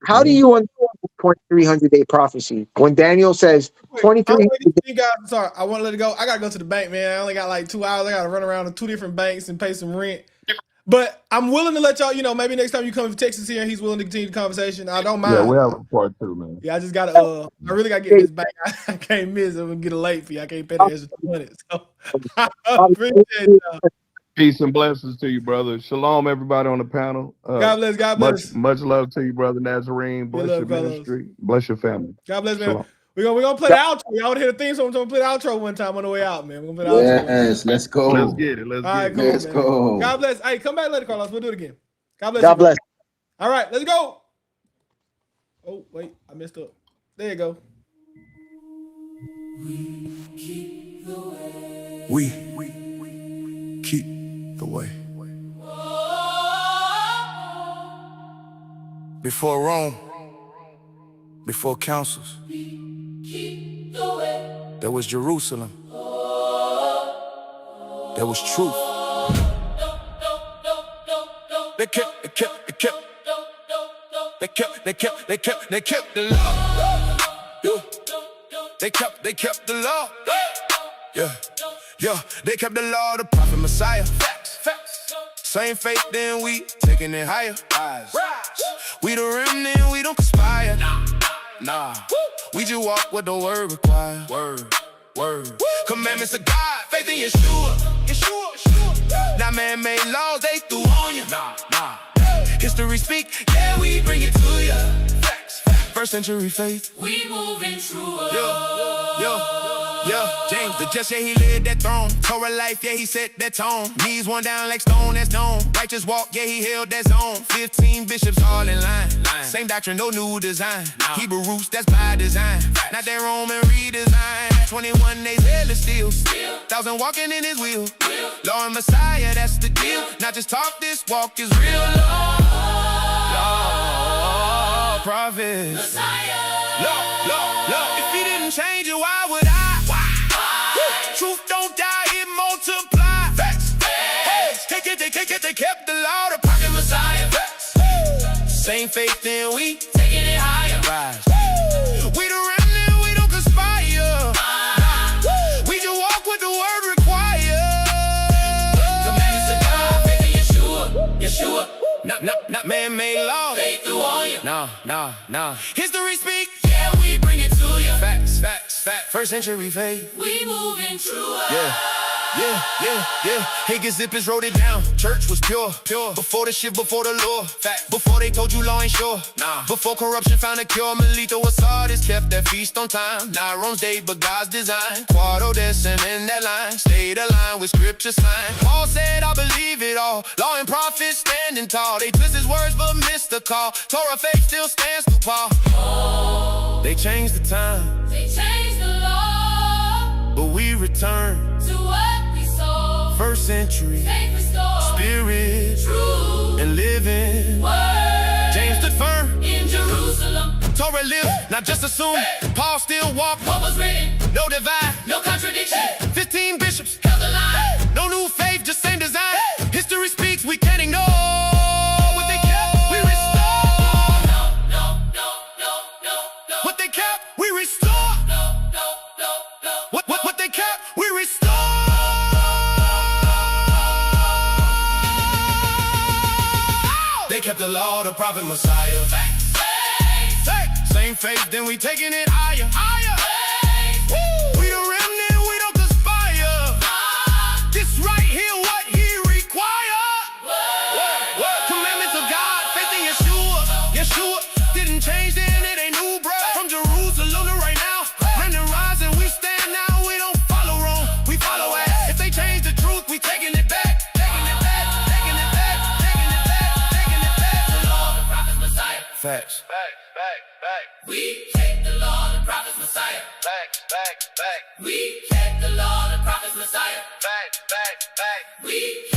How do you understand the 2300 day prophecy when Daniel says 2300? You guys, sorry, I want to let it go. I gotta go to the bank, man. I only got like 2 hours. I gotta run around to 2 different banks and pay some rent. But I'm willing to let y'all, maybe next time you come to Texas here and he's willing to continue the conversation. I don't mind. Yeah, we have a part 2, man. Yeah, I just gotta I really gotta get this bank. I can't miss it and get a late fee. I can't pay the extra 200. So I appreciate y'all. Peace and blessings to you, brother. Shalom, everybody on the panel. God bless. God bless. Much love to you, brother Nazarene. Bless your ministry. Bless your family. God bless, man. Shalom. We're gonna play the outro. Y'all want to hear the theme song? We're gonna play the outro one time on the way out, man. We're gonna play the outro. Yes, let's go. Let's get it. All right, cool, Let's man. go. God bless. Hey, come back later, Carlos. We'll do it again. God bless. God you, bro. bless. All right, let's go. Oh, wait, I messed up. There you go. We keep the way. Before Rome, before councils, there was Jerusalem. There was truth. They kept the law. Yeah. They kept the law. Yeah. They kept the law, the prophet Messiah. Same faith, then we taking it higher. We the remnant, we don't conspire. Nah. We just walk what the word requires. Word. Commandments of God, faith in Yeshua. Now man-made laws, they threw on you. Nah. History speak, yeah, we bring it to ya. First century faith, we moving true. Yeah. James, the just, yeah, he led that throne. Torah life, yeah, he set that tone. Knees one down like stone, that's known. Righteous walk, yeah, he held that zone. 15 bishops all in line. Same doctrine, no new design. Hebrew roots, that's by design. Not that Roman redesign. 21 days zealous still. 1,000 walking in his wheel. Law and Messiah, that's the deal. Not just talk, this walk is real. Law, prophet, Messiah. Law. If he didn't change it, why would I? Truth don't die, it multiply. Facts. They kept the law, the prophet Messiah. Same faith, then we taking it higher. Rise. We the remnant, we don't conspire. We just walk what the word requires. Commandments of God, faith in Yeshua. Not man-made law. Faith through on you. Nah. History speak, yeah, we bring it to you. Facts. First century faith, we moving true. Yeah. Hagen Zippers wrote it down. Church was pure. Before the shit, before the law. Fact. Before they told you law ain't sure. Nah. Before corruption found a cure. Melito was Sardis, kept that feast on time. Not Rome's day, but God's design. Quarto descent in that line. Stayed aligned with scripture sign. Paul said, I believe it all. Law and prophets standing tall. They twist his words, but missed the call. Torah faith still stands through Paul. They changed the time. They changed the law. But we return to what we saw. First century, spirit, true, and living word. James stood firm in Jerusalem. Torah lived, not just assumed. Paul still walked what was written. No divide, no contradiction. 15 bishops held the line. No new faith, just same design. History speaks, we can't ignore what they kept. We restore. No. What they kept, we restore. What they kept, we restore. They kept the law, the prophet Messiah. Same faith, then we taking it higher. We the remnant, we don't conspire. This right here, what he required. Commandments of God, faith in Yeshua didn't change then, it ain't new, bro. From Jerusalem to right now. Remnant rising, we stand now, we don't follow Rome, we follow us. If they change the truth, we taking it back. Facts. We kept the law, the prophets, Messiah. We kept the law, the prophets, Messiah. We kept